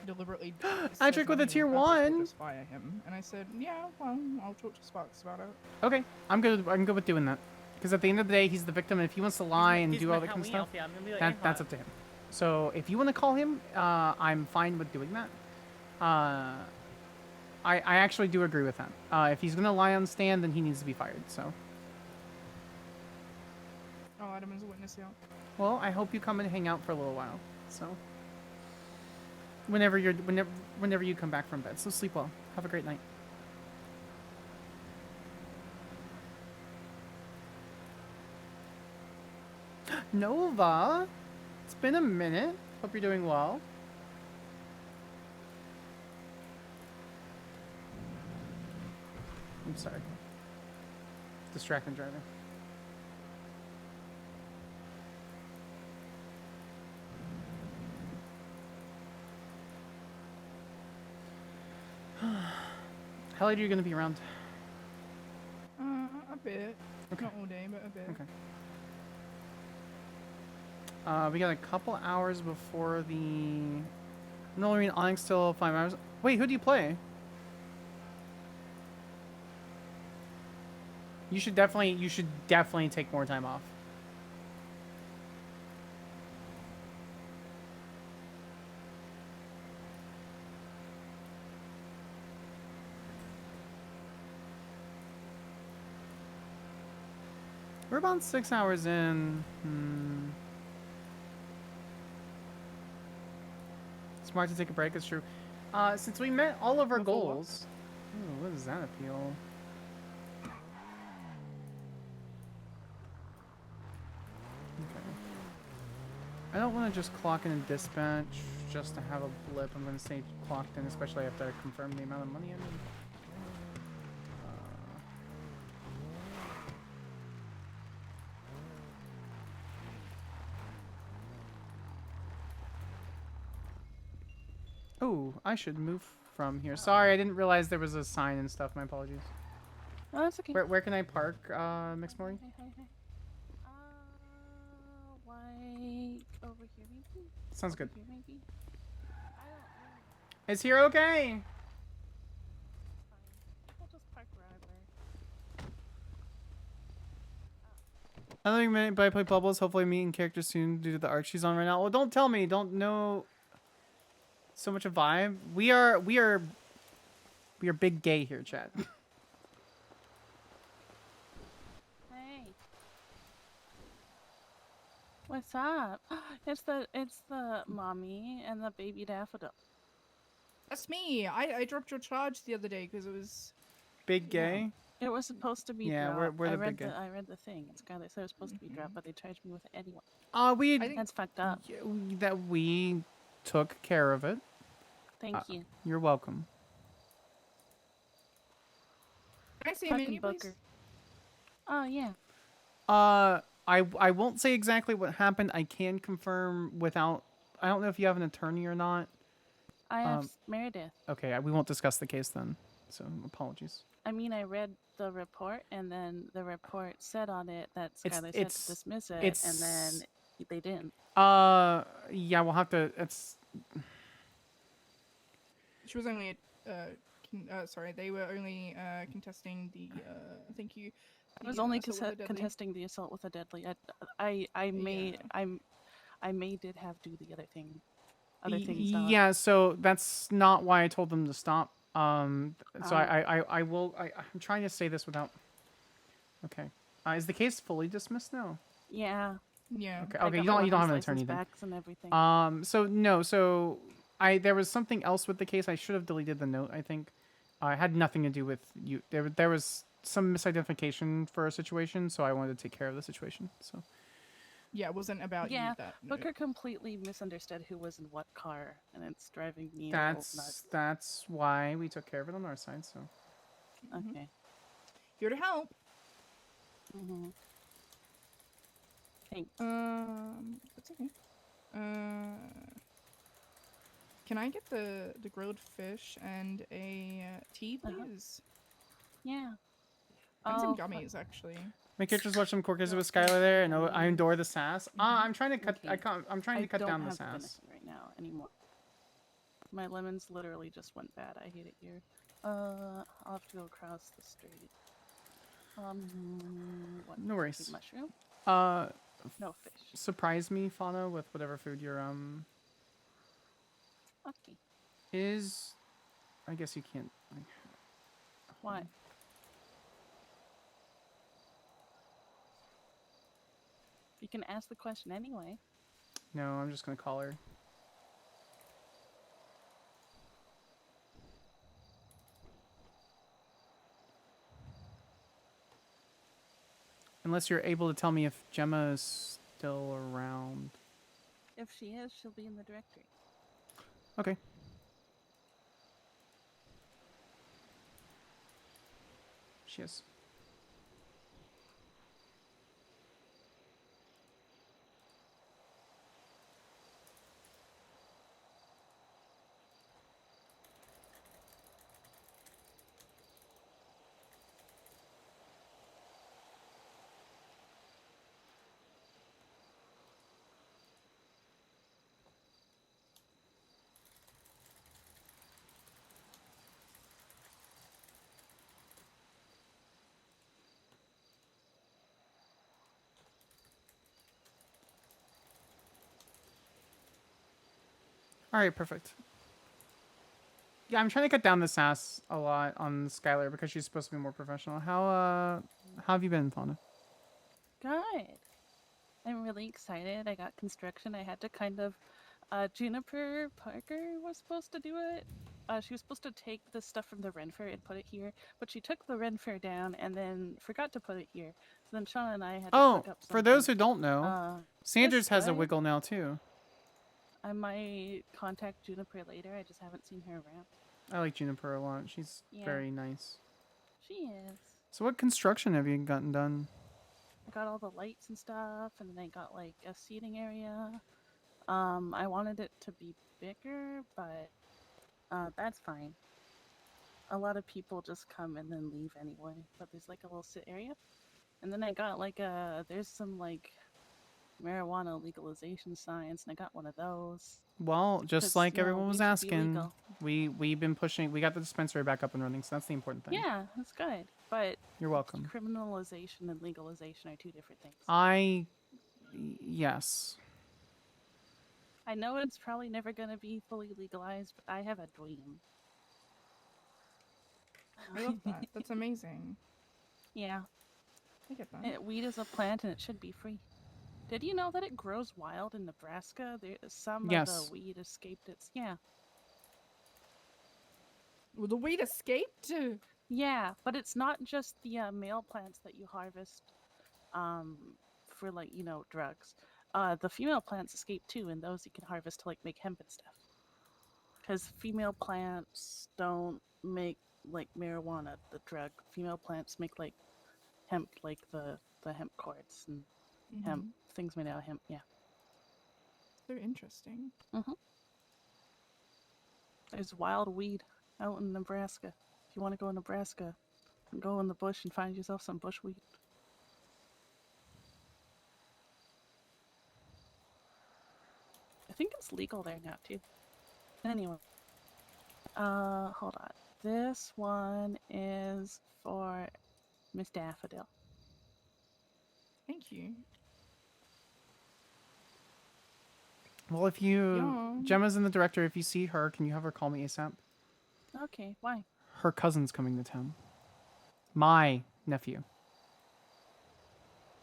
deliberately? Patrick with a tier 1. Just fire him. And I said, yeah, well, I'll talk to Sparks about it. Okay, I'm good with doing that. Because at the end of the day, he's the victim, and if he wants to lie and do all that kind of stuff, that's up to him. So if you want to call him, I'm fine with doing that. I actually do agree with that. If he's gonna lie on stand, then he needs to be fired. So. Oh, Adam is a witness, yeah. Well, I hope you come and hang out for a little while. So. Whenever you come back from bed. So sleep well. Have a great night. Nova, it's been a minute. Hope you're doing well. I'm sorry. Distracting driving. How late are you going to be around? A bit. Okay. Not all day, but a bit. Okay. We got a couple hours before the... No, I mean, Onyx still 5 hours. Wait, who do you play? You should definitely take more time off. We're about 6 hours in. Smart to take a break, it's true. Since we met all of our goals... Ooh, what does that appeal? Okay. I don't want to just clock in and dispatch just to have a blip. I'm going to say clocked in, especially after I confirm the amount of money I need. Oh, I should move from here. Sorry, I didn't realize there was a sign and stuff. My apologies. Oh, that's okay. Where can I park, Mixed Morning? Like over here, maybe? Sounds good. Over here, maybe? Is here okay? We'll just park wherever. Another minute, but I play Bubbles. Hopefully meeting characters soon due to the arc she's on right now. Well, don't tell me. Don't know so much a vibe. We are big gay here, chat. Hey. What's up? It's the mommy and the baby daffodil. That's me. I dropped your charge the other day because it was... Big gay? It was supposed to be Yeah, dropped. we're the big gay. I read the thing. It said it was supposed to be dropped, but they charged me with it anyway. We... I think that's fucked up. That we took care of it. Thank you. You're welcome. Can I see a menu, please? Oh yeah. I won't say exactly what happened. I can confirm without. I don't know if you have an attorney or not. I have Meredith. Okay, we won't discuss the case then. So apologies. I mean, I read the report, and then the report said on it that Skyler said to dismiss it, and then they didn't. Yeah, we'll have to. It's. She was only, sorry, they were only contesting the. Thank you. I was only contesting the assault with a deadly. I may did have do the other thing. Other things. Yeah, so that's not why I told them to stop. So I will. I'm trying to say this without. Okay. Is the case fully dismissed now? Yeah. Yeah. Okay. Okay. You don't have an attorney then. And everything. So no. So there was something else with the case. I should have deleted the note. I think. It had nothing to do with you. There was some misidentification for a situation, so I wanted to take care of the situation. So. Yeah, it wasn't about you. That Booker completely misunderstood who was in what car, and it's driving me nuts. That's why we took care of it on our side. So. Okay. Here to help. Mhm. Thanks. That's okay. Can I get the grilled fish and a tea, please? Yeah. And some gummies, actually. My characters watch some court cases with Skylar there, and I adore the sass. I'm trying to cut. I'm trying to cut down the sass. Right now anymore. My lemons literally just went bad. I hate it here. I'll have to go across the street. What? No worries. Mushroom? No fish. Surprise me, Fauna, with whatever food you're Okay. I guess you can't. What? You can ask the question anyway. No, I'm just gonna call her. Unless you're able to tell me if Gemma is still around. If she is, she'll be in the directory. Okay. She is. All right, perfect. Yeah, I'm trying to cut down the sass a lot on Skylar because she's supposed to be more professional. How have you been, Fauna? Good. I'm really excited. I got construction. I had to kind of... Juniper Parker was supposed to do it. She was supposed to take the stuff from the Ren Fair and put it here, but she took the Ren Fair down and then forgot to put it here. So then Sean and I had to pick up something. For those who don't know, Sanders has a good. wiggle now too. I might contact Juniper later. I just haven't seen her around. I like Juniper a lot. She's very nice. She is. So what construction have you gotten done? I got all the lights and stuff, and then I got like a seating area. I wanted it to be bigger, but that's fine. A lot of people just come and then leave anyway. But there's like a little sit area, and then I got like there's some like marijuana legalization signs, and I got one of those. Well, just like everyone was asking, we've been pushing. We got the dispensary back up and running, so that's the important thing. Yeah, that's good. But you're welcome. Criminalization and legalization are two different things. Yes. I know it's probably never going to be fully legalized, but I have a dream. I love that. That's amazing. Yeah. I get that. Weed is a plant and it should be free. Did you know that it grows wild in Nebraska? Some of the weed escaped its... Yeah. Well, the weed escaped? Yeah, but it's not just the male plants that you harvest for, like, drugs. The female plants escape too, and those you can harvest to, like, make hemp and stuff. Because female plants don't make, like, marijuana, the drug. Female plants make, like, hemp, like the hemp cords and hemp things made out of hemp. Yeah. So interesting. There's wild weed out in Nebraska. If you want to go in Nebraska, go in the bush and find yourself some bushweed. I think it's legal there now too. Anyway, hold on. This one is for Miss Daffodil. Thank you. Well, if you Yeah. Gemma's in the director, if you see her, can you have her call me ASAP? Okay, why? Her cousin's coming to town. My nephew.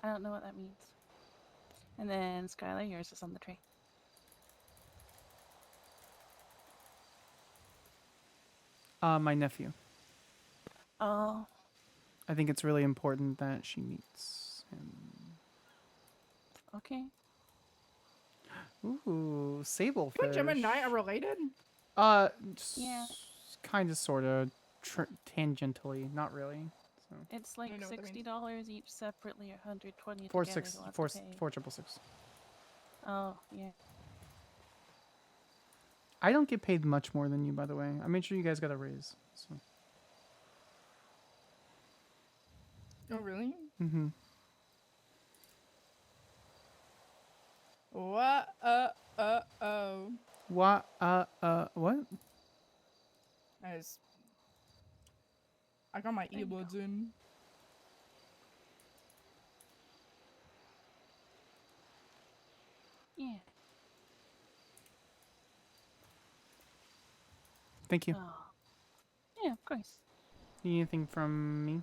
I don't know what that means. And then Skylar, yours is on the tray. My nephew. Oh. I think it's really important that she meets him. Okay. Ooh, sablefish. You and Gemma and I are related? Yeah. Kind of, sort of, tangentially, not really. So. It's like $60 each separately, or $120 together. 4,666. Oh, yeah. I don't get paid much more than you, by the way. I made sure you guys got a raise. So. Oh, really? Mm-hmm. What? Oh. What? What? I got my earbuds in. Yeah. Thank you. Oh. Yeah, of course. Need anything from me?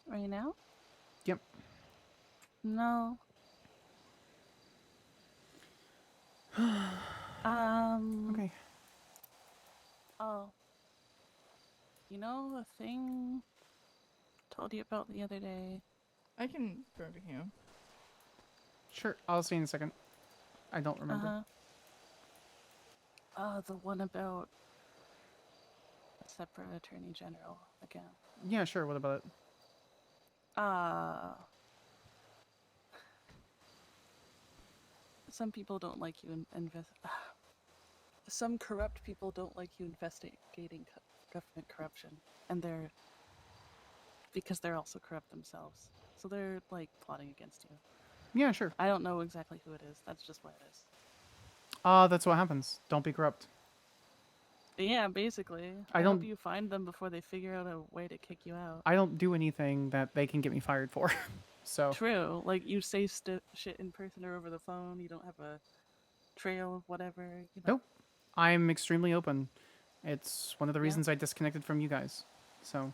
Right now? Yep. No. Okay. Oh. You know the thing I told you about the other day? I can go over here. Sure, I'll see you in a second. I don't remember. The one about a separate attorney general again. Yeah, sure. What about it? Some people don't like you some corrupt people don't like you investigating government corruption, and because they're also corrupt themselves. So they're like plotting against you. Yeah, sure. I don't know exactly who it is. That's just what it is. That's what happens. Don't be corrupt. Yeah, basically. I hope you find them before they figure out a way to kick you out. I don't do anything that they can get me fired for. So. True. Like, you say shit in person or over the phone. You don't have a trail of whatever. You know. Nope. I'm extremely open. It's one of the reasons I disconnected from you guys. So.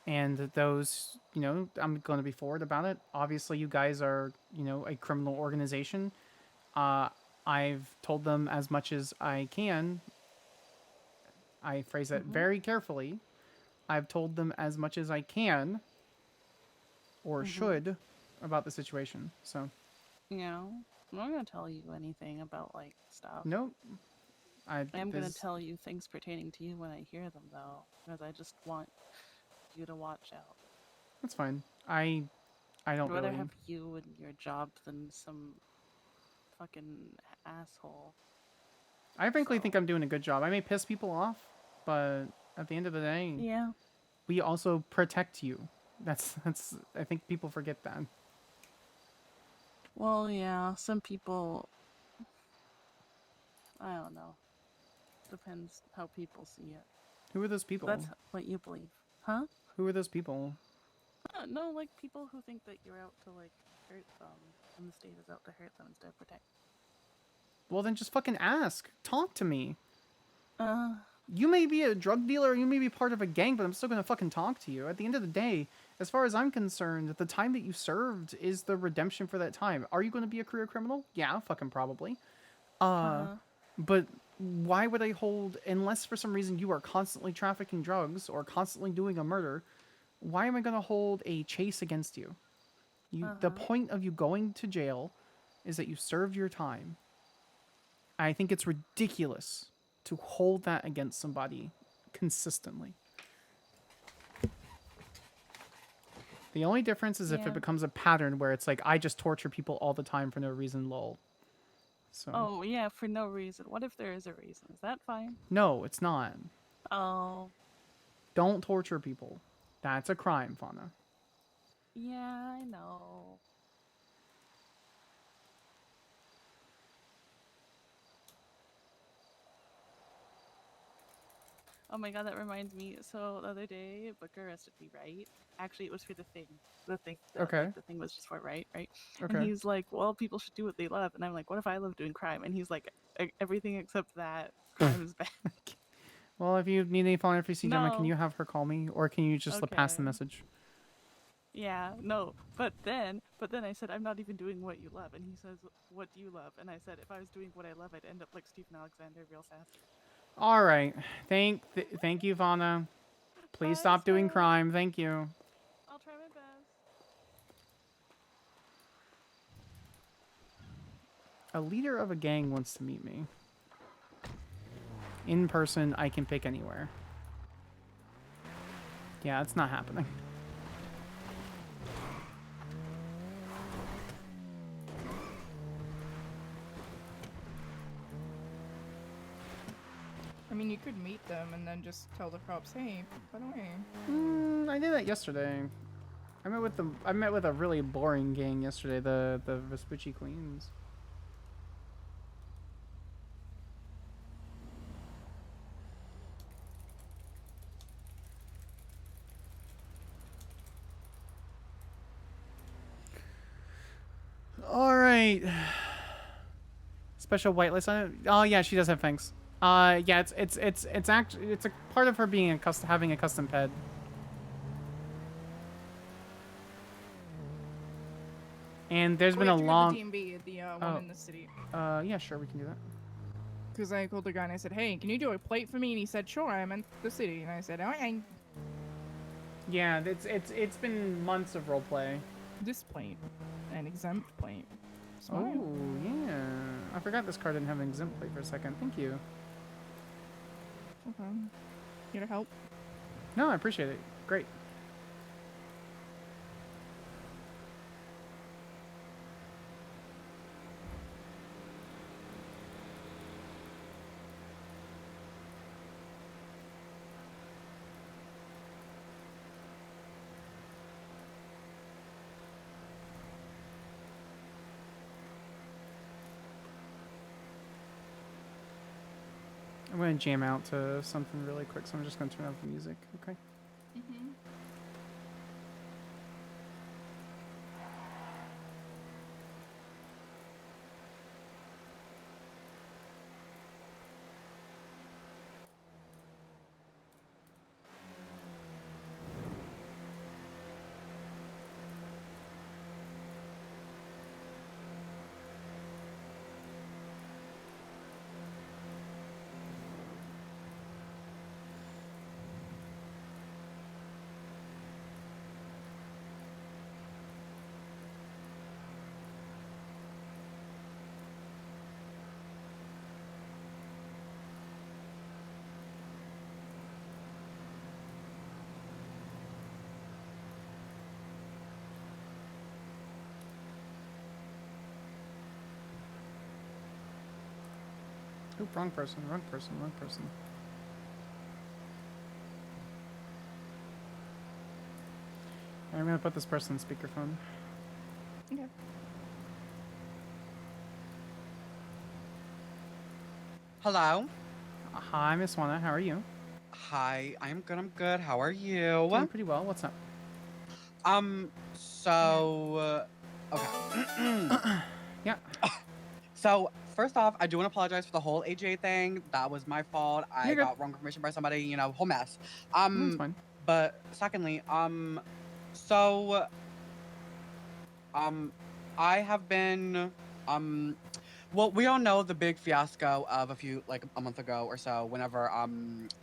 And those, I'm going to be forward about it. Obviously, you guys are, a criminal organization. I've told them as much as I can. I phrase that very carefully. I've told them as much as I can or should about the situation. So, I'm not going to tell you anything about, like, stuff. Nope. I am going to tell you things pertaining to you when I hear them, though, because I just want you to watch out. That's fine. I don't I'd rather really have you and your job than some fucking asshole. I frankly think I'm doing a good job. I may piss people off, but at the end of the day, we also protect you. That's I think people forget that. Well, yeah, some people, I don't know. Depends how people see it. Who are those people? That's what you believe. Huh? Who are those people? No, like people who think that you're out to, like, hurt them, and the state is out to hurt them instead of protect. Well, then just fucking ask. Talk to me. You may be a drug dealer, you may be part of a gang, but I'm still gonna fucking talk to you. At the end of the day, as far as I'm concerned, the time that you served is the redemption for that time. Are you gonna be a career criminal? Yeah, fucking probably. But why would I hold, unless for some reason you are constantly trafficking drugs or constantly doing a murder, why am I gonna hold a chase against you? The point of you going to jail is that you served your time. I think it's ridiculous to hold that against somebody consistently. The only difference is if Yeah. it becomes a pattern where it's like I just torture people all the time for no reason, lol. So Oh, yeah, for no reason. What if there is a reason? Is that fine? no, it's not. Oh, Don't torture people. That's a crime, Fauna. yeah, I know. Oh my god, that reminds me. So the other day, Booker arrested me, right? Actually, it was for the thing. Okay. Like, the thing was just for right? And Okay. he's like, well, people should do what they love. And I'm like, what if I love doing crime? And he's like, everything except that. Crime is bad. Well, if you need any Fauna for Gemma, can No. you have her call me, or can you just pass the Okay. message? Yeah, no. But then I said, I'm not even doing what you love. And he says, what do you love? And I said, if I was doing what I love, I'd end up like Stephen Alexander real fast. All right. Thank you, Fauna. Please stop doing crime. Thank you. I'll try my best. A leader of a gang wants to meet me. In person, I can pick anywhere. Yeah, it's not happening. I mean, you could meet them and then just tell the cops, hey, by the way. I did that yesterday. I met with a really boring gang yesterday, the Vespucci Queens. All right. Special whitelist on it. Oh yeah, she does have fangs. Yeah, it's actually it's a part of her being having a custom pet. And there's been a long. The DMV, the one in the city. Yeah, sure, we can do that. Because I called the guy and I said, hey, can you do a plate for me? And he said, sure, I'm in the city. And I said, oh, yeah. Yeah, it's been months of roleplay. This plate, an exempt plate. Oh yeah, I forgot this car didn't have an exempt plate for a second. Thank you. Okay. Here to help. No, I appreciate it. Great. I'm going to jam out to something really quick, so I'm just going to turn off the music, okay? Oop, wrong person, wrong person, wrong person. I'm gonna put this person on speakerphone. Okay. Hello. Hi, Miss Juana. How are you? Hi, I'm good. I'm good. How are you? Doing pretty well. What's up? So, okay. Yeah. So, first off, I do want to apologize for the whole AJ thing. That was my fault. I You're good. got wrong information by somebody, you know, whole mess. That's fine. But secondly, so, I have been, well, we all know the big fiasco of a month ago or so, whenever,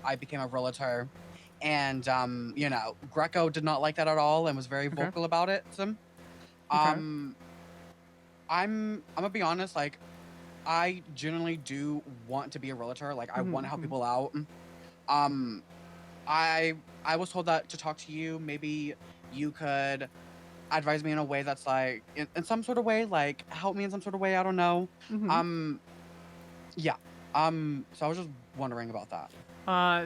I became a realtor. And, you know, Greco did not like that at all and was very vocal about it. I'm gonna be honest, like, I genuinely do want to be a realtor. Like, I want to help people out. I was told that to talk to you. Maybe you could advise me in a way that's like, in some sort of way, like help me in some sort of way. I don't know. Mhm. Yeah. So I was just wondering about that.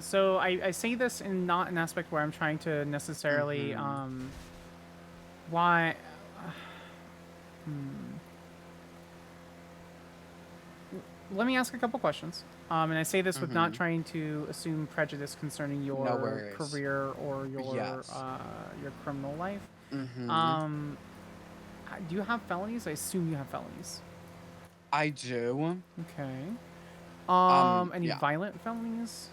So I say this in not an aspect where I'm trying to necessarily, why, let me ask a couple questions. And I say this with not trying to assume prejudice concerning your worries. career or your Yes. your criminal life. Mhm. Do you have felonies? I assume you have felonies. I do. Okay. Any Yeah. violent felonies?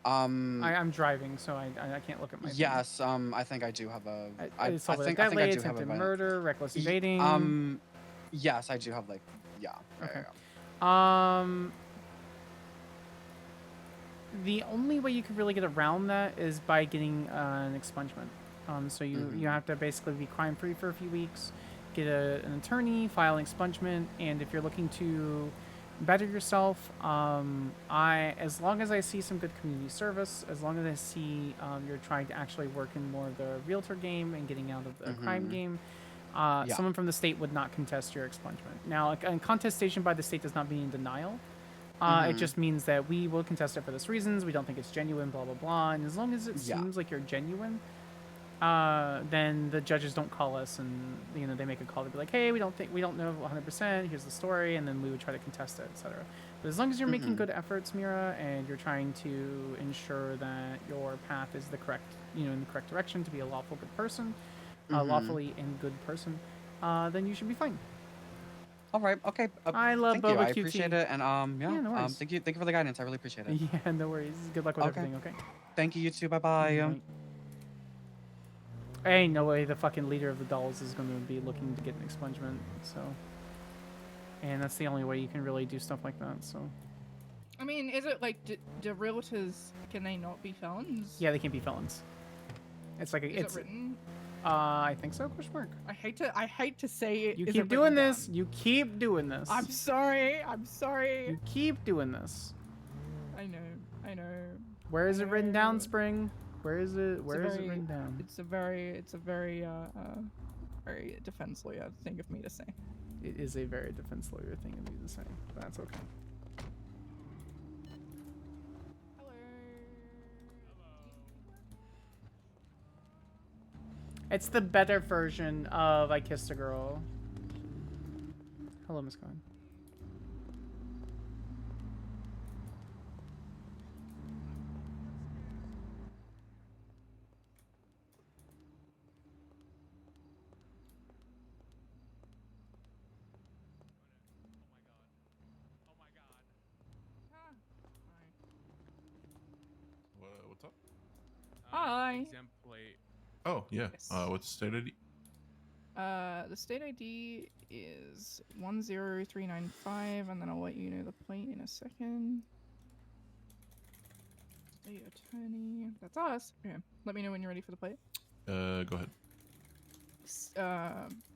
I'm driving, so I can't look at my. Yes. I think I do have a. I Assault with think I deadly, do have a attempted violent. murder, reckless evading. Yes, I do have like. Yeah. Okay. Yeah. The only way you could really get around that is by getting an expungement. So you have to basically be crime free for a few weeks, get an attorney, file an expungement, and if you're looking to better yourself, as long as I see some good community service, as long as I see you're trying to actually work in more of the realtor game and getting out of the crime game, someone from the state would not contest your expungement. Now, a contestation by the state does not mean in denial. It just means that we will contest it for this reasons. We don't think it's genuine, blah, blah, blah. And as long as it seems like you're genuine, then the judges don't call us and, they make a call to be like, hey, we don't know 100%, here's the story, and then we would try to contest it, etc. But as long as you're making good efforts, Mira, and you're trying to ensure that your path is the correct, in the correct direction to be a lawful good person, lawfully and good person, then you should be fine. All right. Okay. I love thank Boba you. I QT. appreciate it, and Yeah, no worries. thank you for the guidance. I really appreciate it. Yeah, no worries. Good luck with everything. Okay. Thank you. You too. Bye bye. Ain't no way the fucking leader of the dolls is going to be looking to get an expungement. So, and that's the only way you can really do stuff like that. So. I mean, is it like do realtors, can they not be felons? Yeah, they can't be felons. It's like Is it written? I think so. Question mark. I hate to say it. You is keep it doing written this. down? You keep doing this. I'm sorry. You keep doing this. I know. Where is it written down, Spring? Where is it? Where is it written down? It's a very very defense lawyer thing of me to say. It is a very defense lawyer thing of me to say. That's okay. It's the better version of I Kissed a Girl. Hello, Miss Cohen. What's up? Hi. Exempt plate. Oh, yeah. Yes. What's the state ID? The state ID is 10395, and then I'll let you know the plate in a second. State attorney. That's us. Okay. Let me know when you're ready for the plate. Go ahead.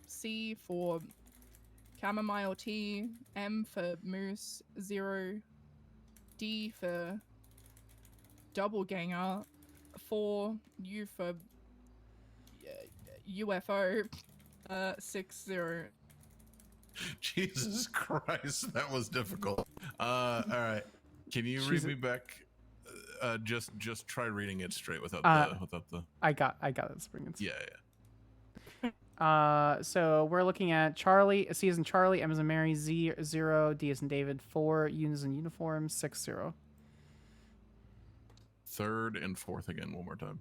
C for chamomile tea, M for moose, 0, D for doppelganger, 4, U for UFO, 60. Jesus Christ, that was difficult. All right. Can you read me back? Just try reading it straight without the. I got it, Spring. Yeah. So we're looking at Charlie, C as in Charlie, M as in Mary, Z 0, D as in David 4, U as in uniform 60. Third and fourth again, one more time.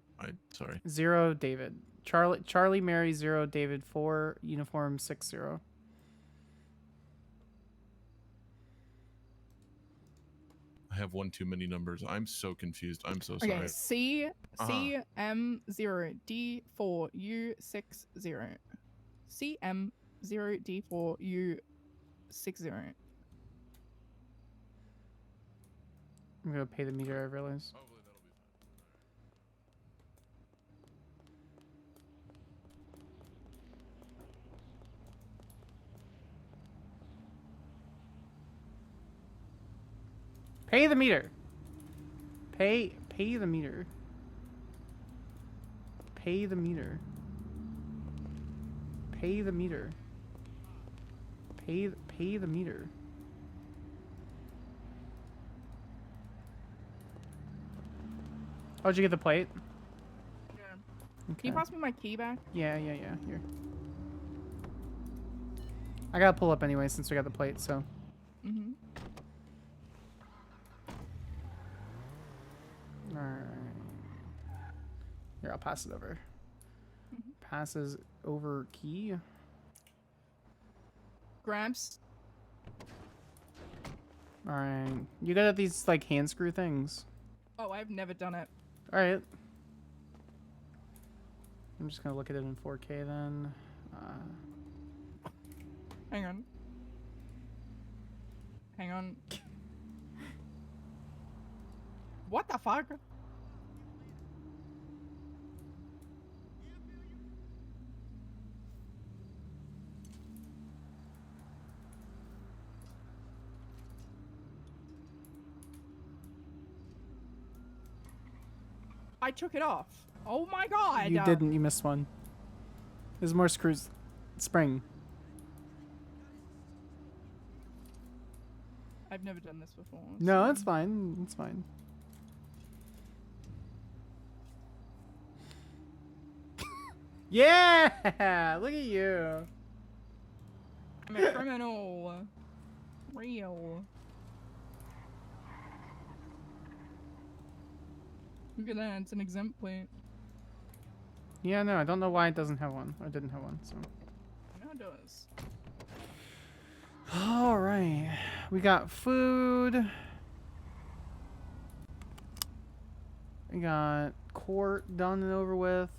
Sorry. 0 David. Charlie Mary 0 David 4 uniform 60. I have one too many numbers. I'm so confused. I'm so sorry. Okay, C M 0 D 4 U 60. C M 0 D 4 U 60. I'm gonna pay the meter, I realize. Pay the meter. Pay the meter. Pay the meter. Pay the meter. Pay the meter. Oh, did you get the plate? Yeah. Okay. Can you pass me my key back? Yeah. Here. I gotta pull up anyway since we got the plate, so. Mm-hmm. Alright. Here, I'll pass it over. Passes over key. Gramps. Alright. You got these, like, hand screw things. Oh, I've never done it. Alright. I'm just gonna look at it in 4K then. Hang on. Hang on. What the fuck? I took it off. Oh my god! You didn't. You missed one. There's more screws. Spring. I've never done this before. No, so- it's fine. It's fine. Yeah! Look at you. I'm a criminal. Real. Look at that, it's an exempt plate. Yeah, no, I don't know why it doesn't have one. Or didn't have one, so. Now it does. Alright. We got food. We got court done and over with.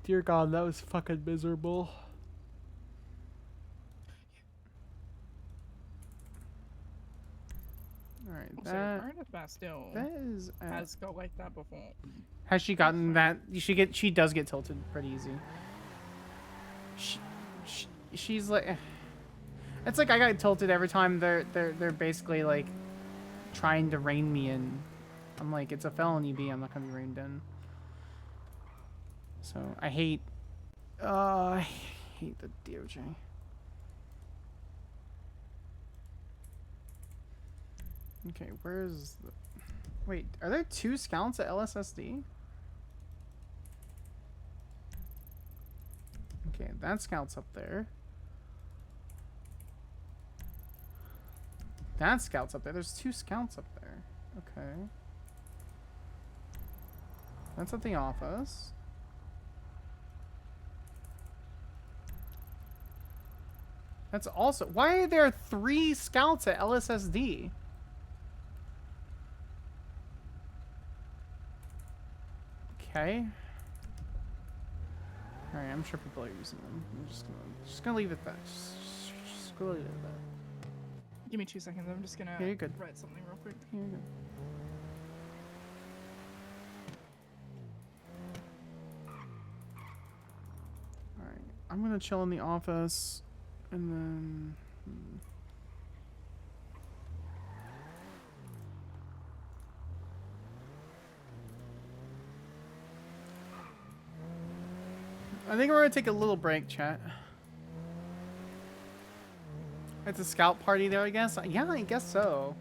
Dear God, that was fucking miserable. Alright, Also, that Meredith Bastille that is has got like that before. has she gotten that? She does get tilted pretty easy. She's like, it's like I got tilted every time they're basically like trying to rein me in. I'm like, it's a felony B. I'm not gonna be reined in. So I hate the DOJ. Okay, where's the... Wait, are there 2 scouts at LSSD? Okay, that scout's up there. That scout's up there. There's 2 scouts up there. Okay. That's at the office. That's also... Why are there 3 scouts at LSSD? Okay. Alright, I'm sure people are using them. I'm just gonna leave it at that. Just go leave it at that. Give me 2 seconds, I'm just gonna Yeah, you're good. write something real quick. Yeah, you're good. Alright, I'm gonna chill in the office, and then... I think we're gonna take a little break, chat. It's a scout party there, I guess? Yeah, I guess so.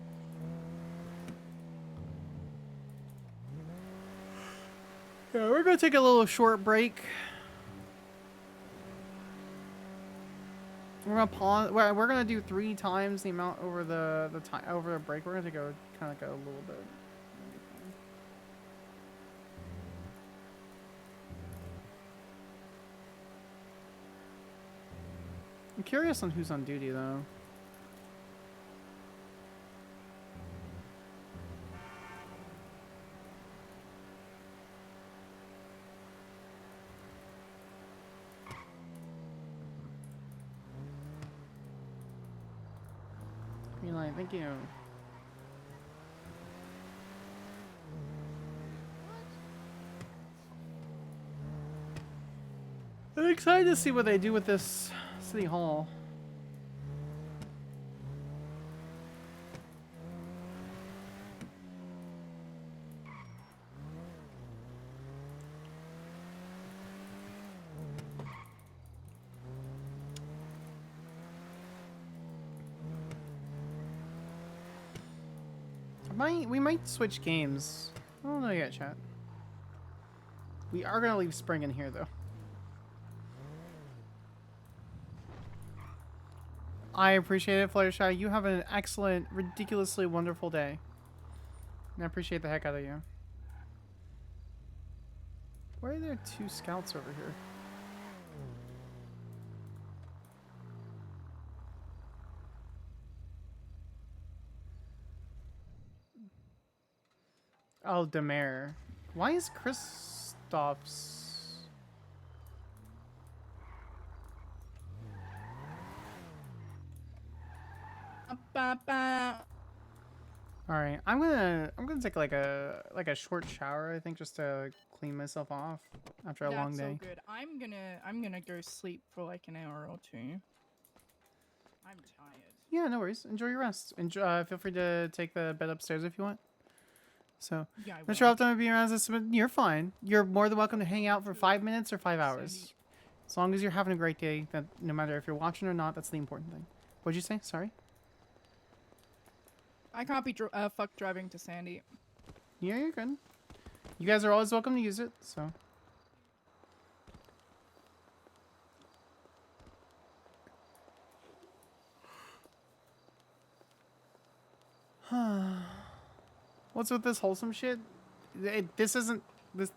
Yeah, we're gonna take a little short break. We're gonna pause. We're gonna do 3 times the amount over the time over the break. We're gonna go kind of go a little bit. I'm curious on who's on duty though. Green light, thank you. I'm excited to see what they do with this City Hall. We might switch games. I don't know yet, chat. We are gonna leave Spring in here though. I appreciate it, Fluttershy. You have an excellent, ridiculously wonderful day. And I appreciate the heck out of you. Why are there 2 scouts over here? Oh, Demare. Why is Kristoff's... Alright, I'm gonna take like a short shower, I think, just to clean myself off after a long That's day. all good. I'm gonna go sleep for like an hour or 2. I'm tired. Yeah, no worries. Enjoy your rest. Enjoy, feel free to take the bed upstairs if you want. So, Yeah, I not sure will. how often I'll be around this, but you're fine. You're more than welcome to hang out for 5 minutes or 5 hours. As long as you're having a great day, that no matter if you're watching or not, that's the important thing. What'd you say? Sorry? I can't be fuck driving to Sandy. Yeah, you're good. You guys are always welcome to use it, so. What's with this wholesome shit? This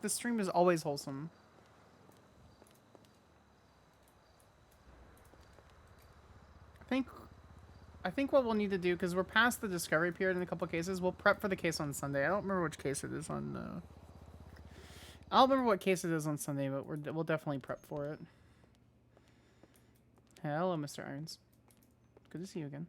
stream is always wholesome. I think what we'll need to do, because we're past the discovery period in a couple cases, we'll prep for the case on Sunday. I don't remember which case it is on. I don't remember what case it is on Sunday, but we'll definitely prep for it. Hello, Mr. Irons. Good to see you again.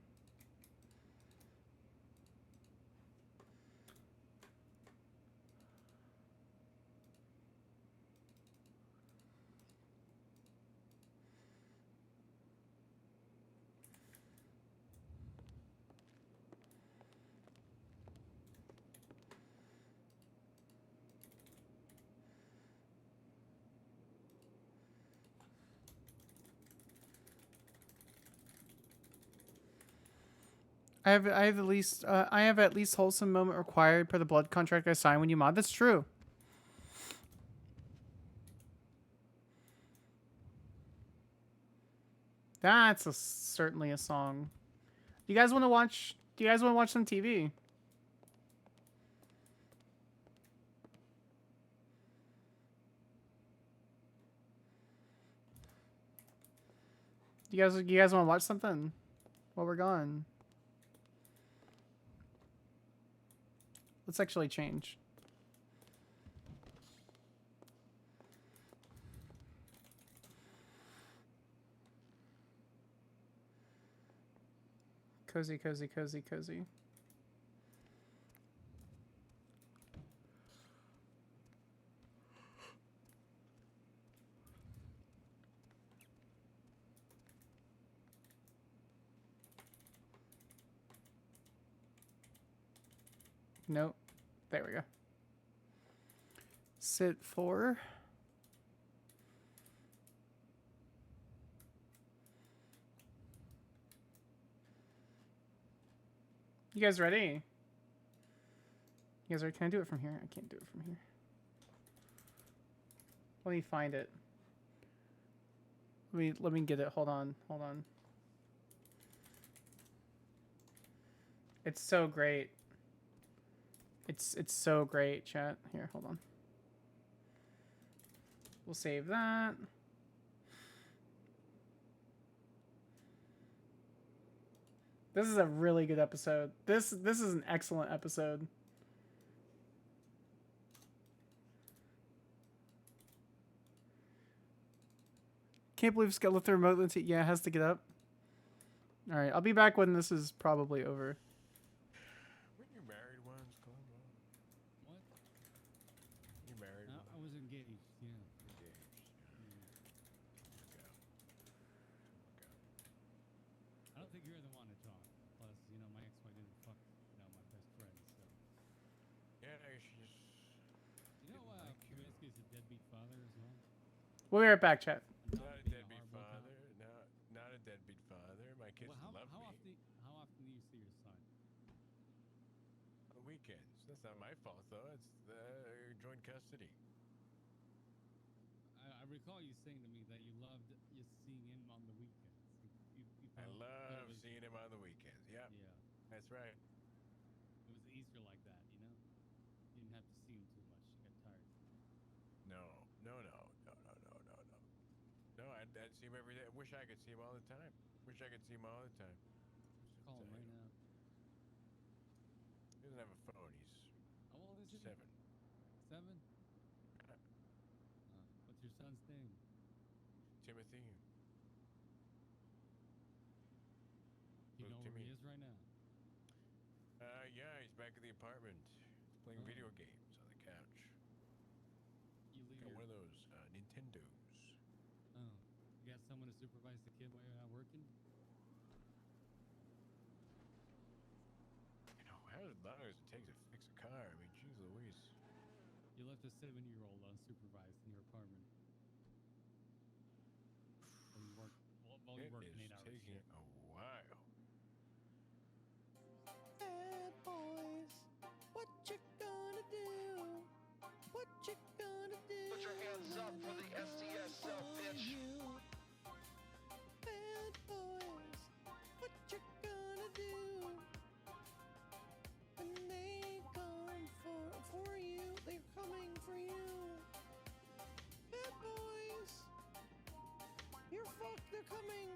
I have at least wholesome moment required per the blood contract I signed when you mod. That's true. That's certainly a song. Do you guys want to watch? Do you guys want to watch some TV? You guys want to watch something while we're gone? Let's actually change. Cozy, cozy, cozy, cozy. Nope. There we go. Sit 4. You guys ready? You guys ready? Can I do it from here? I can't do it from here. Let me find it. Let me get it. Hold on. Hold on. It's so great. It's so great, chat. Here, hold on. We'll save that. This is a really good episode. This is an excellent episode. Can't believe Scott left the remote. Yeah, it has to get up. All right, I'll be back when this is probably over. When you're married once, come on. What? You're married once. I was engaged, yeah. Engaged. I don't think you're the one to talk. Plus, my ex-wife didn't fuck, my best friend, so. Yeah, no, she's. Trubisky is a deadbeat father as well. We'll be right back, chat. Not a deadbeat father. Not a deadbeat father. My kids love me. How often do you see your son? On the weekends. That's not my fault, though. It's joint custody. I recall you saying to me that you loved just seeing him on the weekends. You I felt that it love was, seeing him on the weekends. Yeah. Yeah. That's right. It was Easter like that, you know? You didn't have to see him too much. You got tired. No. No, I'd see him every day. I wish I could see him all the time. Wish I could see him all the time. Just call him right now. He doesn't have a phone. He's How old is he? 7. 7? What's your son's name? Timothy. You know where Timmy. he is right now? Yeah, he's back at the apartment. He's playing video games on the couch. You leave Got one of those Nintendos. Oh, you got someone to supervise the kid while you're not working? You know, how long does it take to fix a car? I mean, jeez Louise. You left a 7-year-old unsupervised in your apartment. While you work It an is 8-hour taking shift. a while. Bad boys, what you gonna do? What you gonna do? Put your hands up for the STS bitch. Bad boys, what you gonna do? When they come for you, they're coming for you. Bad boys, you're fucked, they're coming.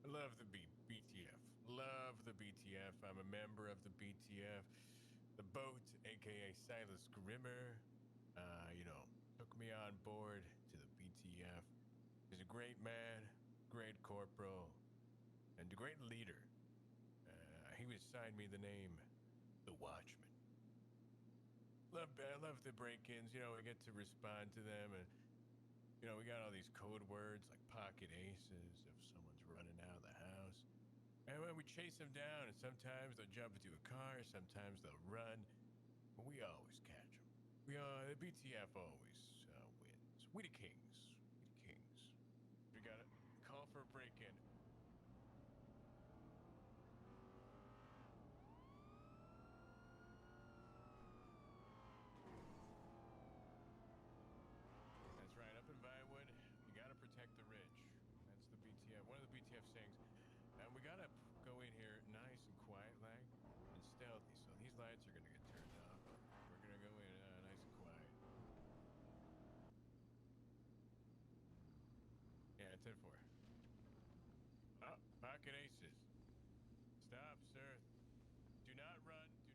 I love the BTF. Love the BTF. I'm a member of the BTF. The boat, aka Silas Grimmer, took me on board to the BTF. He's a great man, great corporal, and a great leader. He would assign me the name, the Watchman. I love the break-ins. We get to respond to them, and we got all these code words like pocket aces if someone's running out of the house. And when we chase them down, and sometimes they'll jump into a car, sometimes they'll run, but we always catch them. The BTF always wins. We the kings. We the kings. We got a call for a break-in. That's right, up in Vinewood, you gotta protect the rich. That's the BTF, one of the BTF sayings. And we gotta go in here nice and quiet, like, and stealthy. So these lights are gonna get turned off. We're gonna go in nice and quiet. Yeah, 10-4. Oh, pocket aces. Stop, sir. Do not run. Do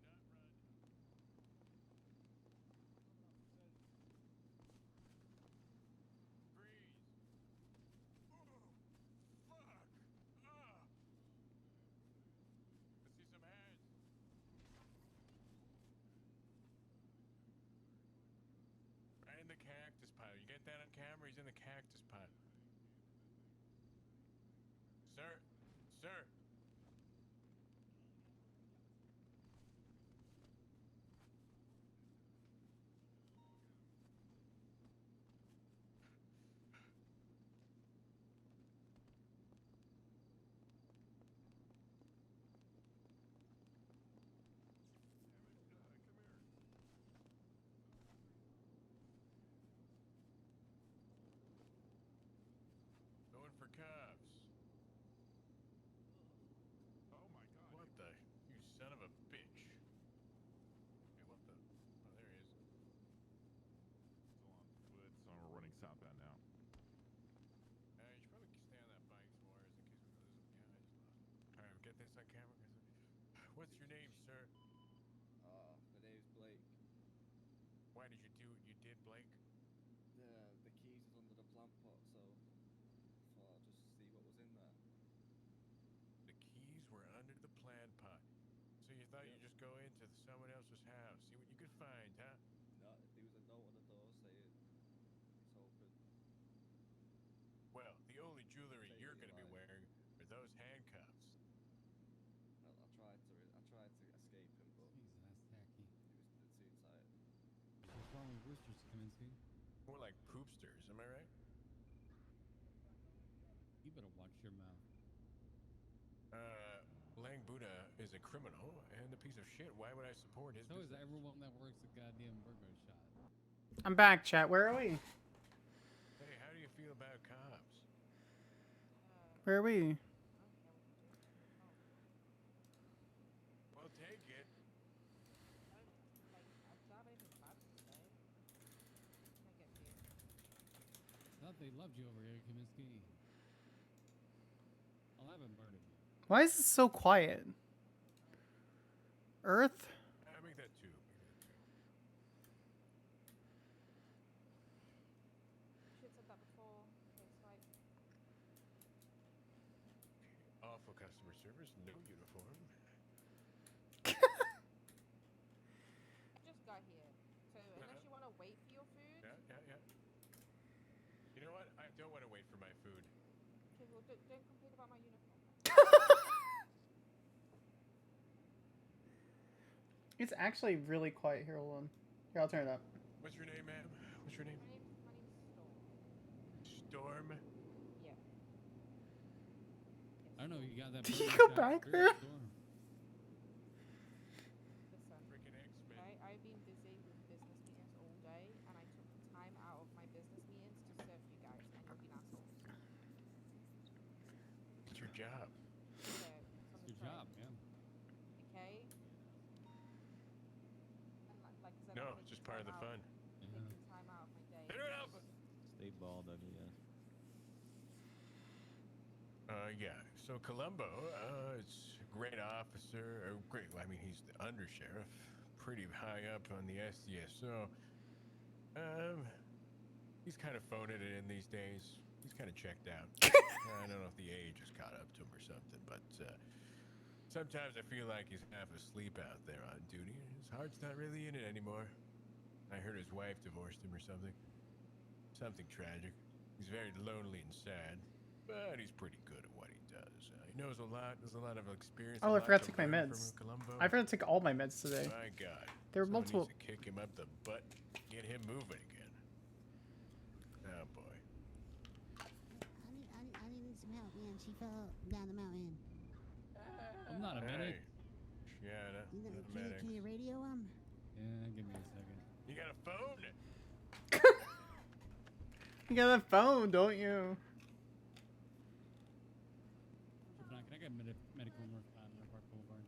not run. Freeze. Oh, fuck. Ah. Let's see some hands. Right in the cactus pile. You get that on camera? He's in the cactus pile. Sir. Sir. Going for cops. Oh my god. What the? You son of a bitch. Hey, what the? Oh, there he is. Still on foot, so we're running southbound now. You should probably stay on that bike for us in case we lose him. Yeah, I just lost him. Alright, get this on camera. What's your name, sir? My name's Blake. Why did you do what you did, Blake? The keys was under the plant pot, so I thought I'd just see what was in there. The keys were under the plant pot. So you thought you'd just go into someone else's house, see what you could find, huh? No, there was a note on the door saying it's open. Well, the only jewelry Say you're what you going to be like. wearing are those handcuffs. Well, I tried to escape him, but Jesus, that's tacky. it was too tight. What's wrong with roosters, Kaminsky? More like poopsters, am I right? better watch your mouth. Lang Buddha is a criminal and a piece of shit. Why would I support his So is business? everyone that works the goddamn burger shop. I'm back, chat. Where are we? Hey, how do you feel about cops? Where are we? Well, take it. Thought they loved you over here, Kaminsky. I'll have him murdered. Why is this so quiet? Earth? I make that two. Should have said that before. Okay, swipe. Awful customer service, no uniform. Just got here. So unless you want to wait for your food. Yeah. You know what? I don't want to wait for my food. Okay, well, don't complain about my uniform. It's actually really quiet here. Hold on. Here, I'll turn it up. What's your name, ma'am? What's your name? My name's Storm. Yeah. I don't know. You got that. Did burger you go shop back spirit there? store. Listen. Freaking X-Men. Okay, I've been busy with business meetings all day, and I took the time out of my business meetings to serve you guys, and you've been assholes. It's your job. So, it's on the It's your tray. job, yeah. Okay? And like I said, No, I'm it's just taking part of the time fun. out- Taking time out of my day. Turn it up. Stay bald, ugly ass. Yeah. So Columbo, it's a great officer. Great. I mean, he's the undersheriff, pretty high up on the SDSO. He's kind of phoning it in these days. He's kind of checked out. I don't know if the age has caught up to him or something, but sometimes I feel like he's half asleep out there on duty. His heart's not really in it anymore. I heard his wife divorced him or something. Something tragic. He's very lonely and sad, but he's pretty good at what he does. He knows a lot. There's a lot of experience. Oh, I a lot forgot to take my learn meds. from Columbo. I forgot to take all my meds today. My God. There were Someone multiple. needs to kick him up the butt, get him moving again. Oh boy. I need some help, man. She fell down the mountain. I'm not a medic. Yeah, no, You know, not a can medic. you radio him? Yeah, give me a second. You got a phone? You got a phone, don't you? Can I get medical North Park Boulevard?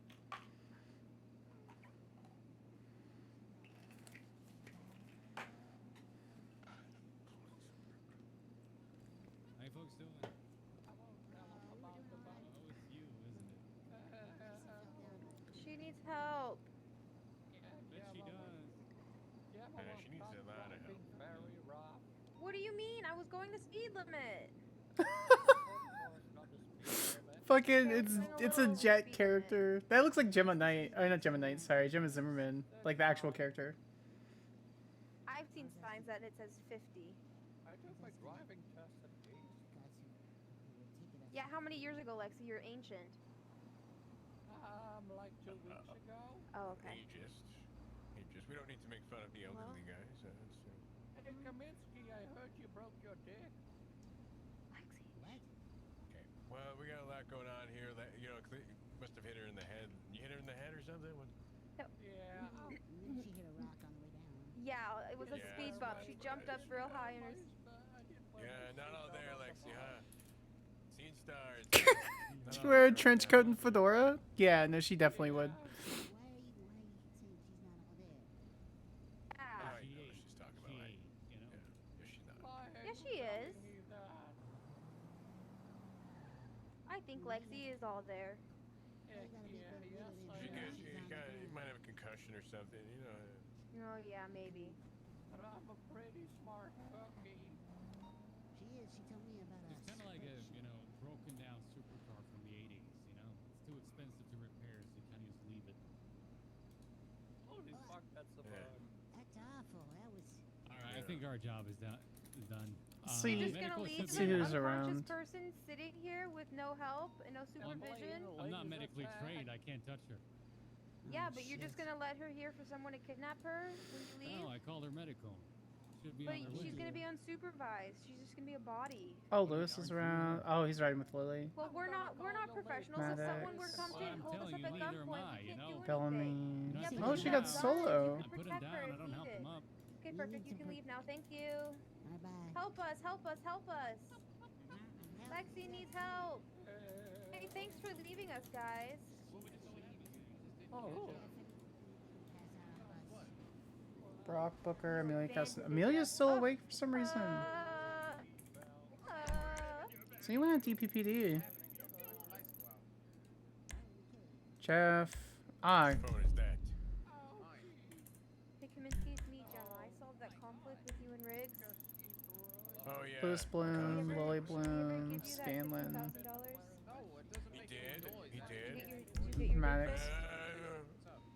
How you folks doing? Oh, it's you, isn't it? She needs help. Bet she does. She needs a lot of help. What do you mean? I was going the speed limit. Fucking, it's a Jet character. That looks like Gemma Knight. Oh, not Gemma Knight. Sorry, Gemma Zimmerman. Like the actual character. I've seen signs that it says 50. I took my driving test at Yeah, how many years ago, Lexi? You're ancient. like 2 weeks ago. Oh, okay. Ageist. We don't need to make fun of the elderly guys. Hey, Kaminsky, I heard you broke your dick. Lexi. What? Okay. Well, we got a lot going on here. That must have hit her in the head. You hit her in the head or something? What? Yeah. She hit a rock on the way down. Yeah, it was a Yeah, speed bump. She jumped up real high in her. Yeah, not all there, Lexi, huh? Seen stars. Would she wear a trench coat and fedora? Yeah, no, she definitely would. Why are you saying she's not all there? Ah. I know what she's talking about. Right? You know? Yeah, she's not. Yeah, she is. I think Lexi is all there. She good. She might have a concussion or something, you know. Oh, yeah, maybe. But I'm a pretty smart cookie. She is. She told me about It's kind of like a, broken down supercar from the 80s, It's too expensive to repair, so you kind of just leave it. Holy fuck, that's a bug. That's awful. That was. All right, I think our job is done. See- You're just gonna medical leave See an who's unconscious around. person sitting here with no help and no supervision? I'm not medically trained. I can't touch her. Yeah, but you're just gonna let her here for someone to kidnap her when you leave? No, I called her medical. should be But on there with she's you. gonna be unsupervised. She's just gonna be a body. Oh, Lewis is around. Oh, he's riding with Lily. Well, we're not professionals. If someone were to come to hold us up at gunpoint, we can't do Bellamy. anything. Yeah, but Oh, you she have got guns. solo. You can protect her if needed. Okay, perfect. You can leave now. Thank you. Bye-bye. Help us! Help us! Help us! Lexi needs help. Hey, thanks for leaving us, guys. Oh. Brock Booker, Amelia Castle. Amelia's still awake for some reason. So you went on DPPD. Jeff. What phone is that? Hey, Kaminsky, it's me, Gemma. I solved that conflict with you and Riggs. Oh yeah. Lewis Bloom, Lily Bloom, Scanlon, He did. He did. Did you get your Maddox.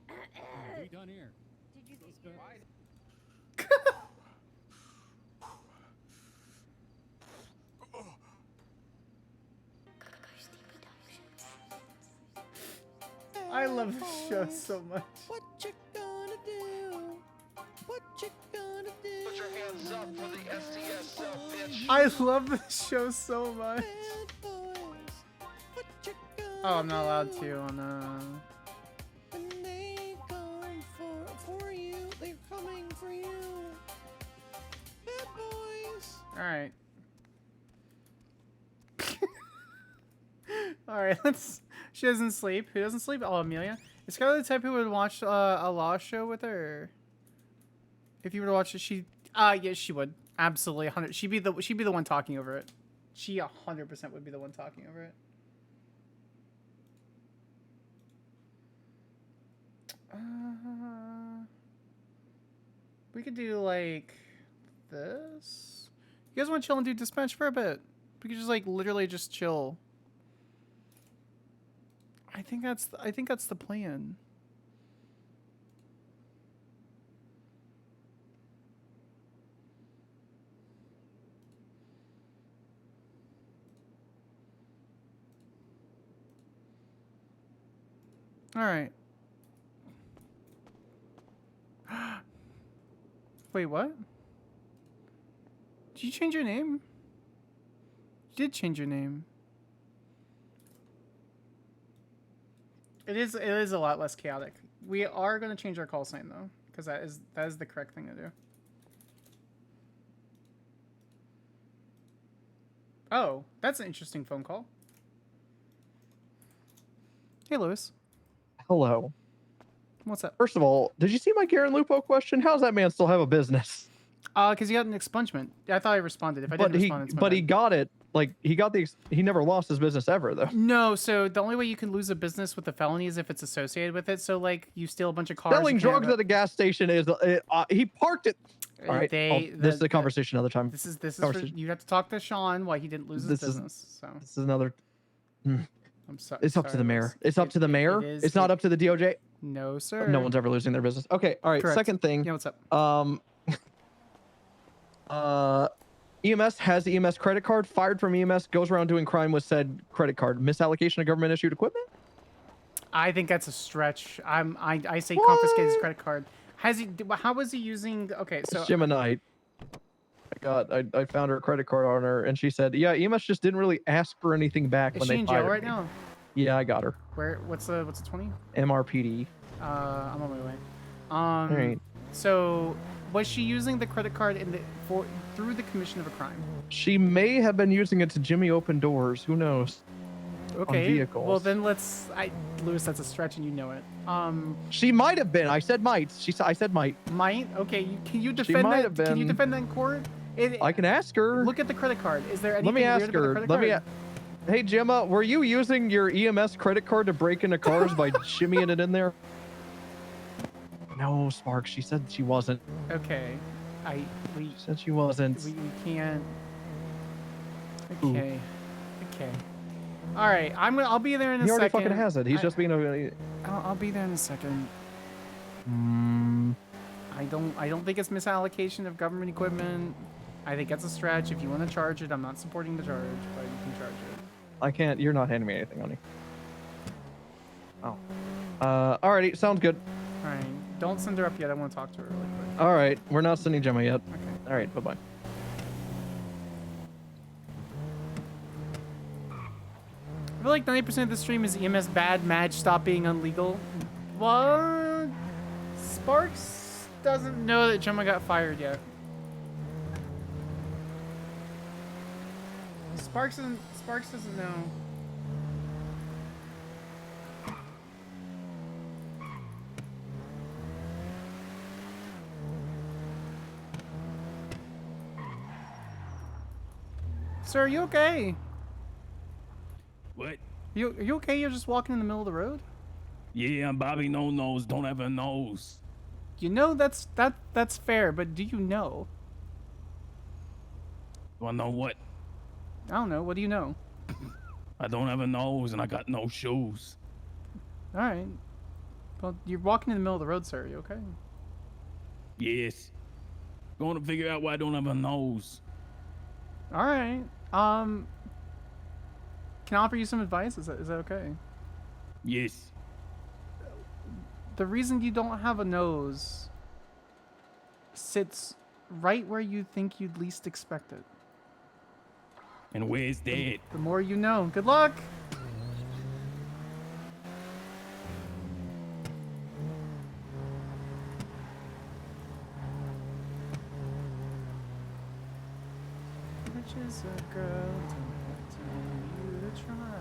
What are you done here? Did you get your... I love this show so much. What you gonna do? What you gonna do? Put your hands up for the STS cell, bitch. I love this show so much. Oh, I'm not allowed to on And they come for you. They're coming for you. Bad boys. Alright. Alright, let's... She doesn't sleep. Who doesn't sleep? Oh, Amelia. Is Skylar the type who would watch a law show with her? If you were to watch it, she... yes, she would. Absolutely. 100. She'd be the one talking over it. She 100% would be the one talking over it. We could do, like, this. You guys want to chill and do dispatch for a bit? We could just, like, literally just chill. I think that's the plan. All right. Wait, what? Did you change your name? You did change your name. It is a lot less chaotic. We are going to change our call sign though, because that is the correct thing to do. Oh, that's an interesting phone call. Hey, Lewis. Hello. What's up? First of all, did you see my Garen Lupo question? How does that man still have a business? Because he got an expungement. I thought I responded. If I didn't respond, it's my bad. he got it. Like he never lost his business ever though. No, so the only way you can lose a business with a felony is if it's associated with it. So like you steal a bunch of cars. Selling drugs at a gas station is he parked it. All right, this is a conversation another time. This is for, you have to talk to Sean why he didn't lose his business. So this is another. I'm sorry. It's up to the mayor. It's up to the mayor. It's not up to the DOJ. No, sir. No one's ever losing their business. Okay, all right. Correct. Second thing. Yeah, what's up? EMS has the EMS credit card. Fired from EMS, goes around doing crime with said credit card. Misallocation of government issued equipment. I think that's a stretch. I say confiscate his credit card. Has he? How was he using? Okay, so Gemini. I found her credit card on her, and she said, "Yeah, EMS just didn't really ask for anything back is when she they in jail fired right me." now? Yeah, I got her. Where? What's the 20? MRPD. I'm on my way. All right. So was she using the credit card through the commission of a crime? She may have been using it to jimmy open doors. Who knows? Okay. On vehicles. Well, then Lewis, that's a stretch, and you know it. She might have been. I said might. I said might. Might? Okay. Can you defend She might that? have been. Can you defend that in court? I can ask her. Look at the credit card. Is there anything Let me ask weird about her. the credit card? Hey, Gemma, were you using your EMS credit card to break into cars by shimmying it in there? No, Spark. She said she wasn't. Okay. She said she wasn't. We can't. Okay. Okay. All right. I'll be there in a second. He already fucking has it. He's just being a. I'll be there in a second. I don't think it's misallocation of government equipment. I think that's a stretch. If you want to charge it, I'm not supporting the charge, but you can charge it. I can't. You're not handing me anything, honey. Oh. Alrighty. Sounds good. All right. Don't send her up yet. I want to talk to her really quick. All right. We're not sending Gemma yet. Okay. All right. Bye bye. I feel like 90% of the stream is EMS bad, Madge stop being illegal. What? Sparks doesn't know that Gemma got fired yet. Sparks doesn't know. Sir, are you okay? What? Are you okay? You're just walking in the middle of the road? Yeah, I'm Bobby No Nose. Don't have a nose. You know that's fair, but do you know? Do I know what? I don't know. What do you know? I don't have a nose and I got no shoes. All right. Well, you're walking in the middle of the road, sir. Are you okay? Yes. Going to figure out why I don't have a nose. All right. Can I offer you some advice? Is that okay? Yes. The reason you don't have a nose sits right where you think you'd least expect it. And where's that? The more you know. Good luck. Which is a girl telling you to try.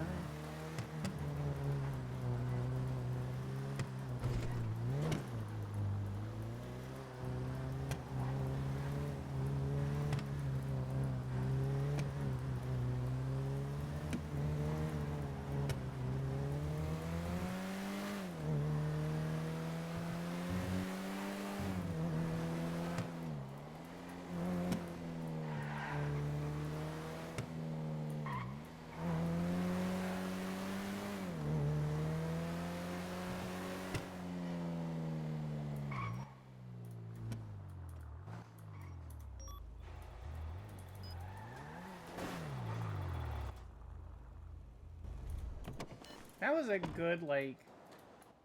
That was a good, like,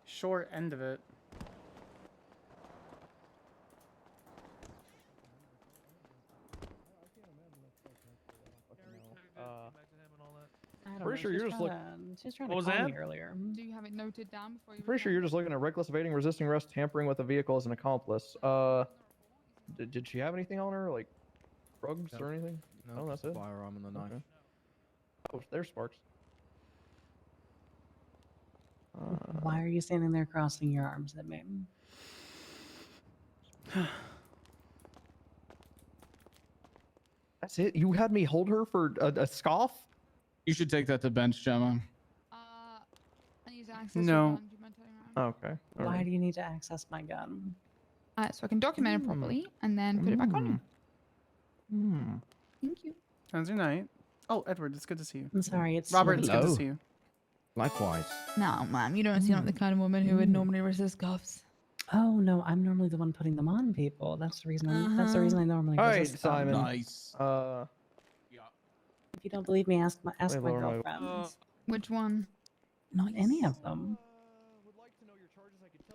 short end of it. Pretty sure you're just looking. She's trying What to was call that? me earlier. Do you have it noted down before you? Pretty sure you're just looking at reckless evading, resisting arrest, tampering with a vehicle as an accomplice. Did she have anything on her, like drugs or anything? No, that's just it. firearm and the knife. Okay. Oh, there's Sparks. Why are you standing there crossing your arms at me? That's it. You had me hold her for a scoff. You should take that to bench, Gemma. I need to access No. your gun. Do you mind turning around? Okay. Why do you need to access my gun? So I can document it properly and then put it back on you. Thank you. How's your night? Oh, Edward, it's good to see you. I'm sorry, it's Robert. It's good to Hello. see you. Likewise. No, ma'am, you don't seem like the kind of woman who would normally resist cuffs. Oh no, I'm normally the one putting them on people. That's the reason. That's the reason I normally All right, resist them. Simon. Nice. If you don't believe me, ask my Wait, lower my- girlfriends. Which one? Not any of them.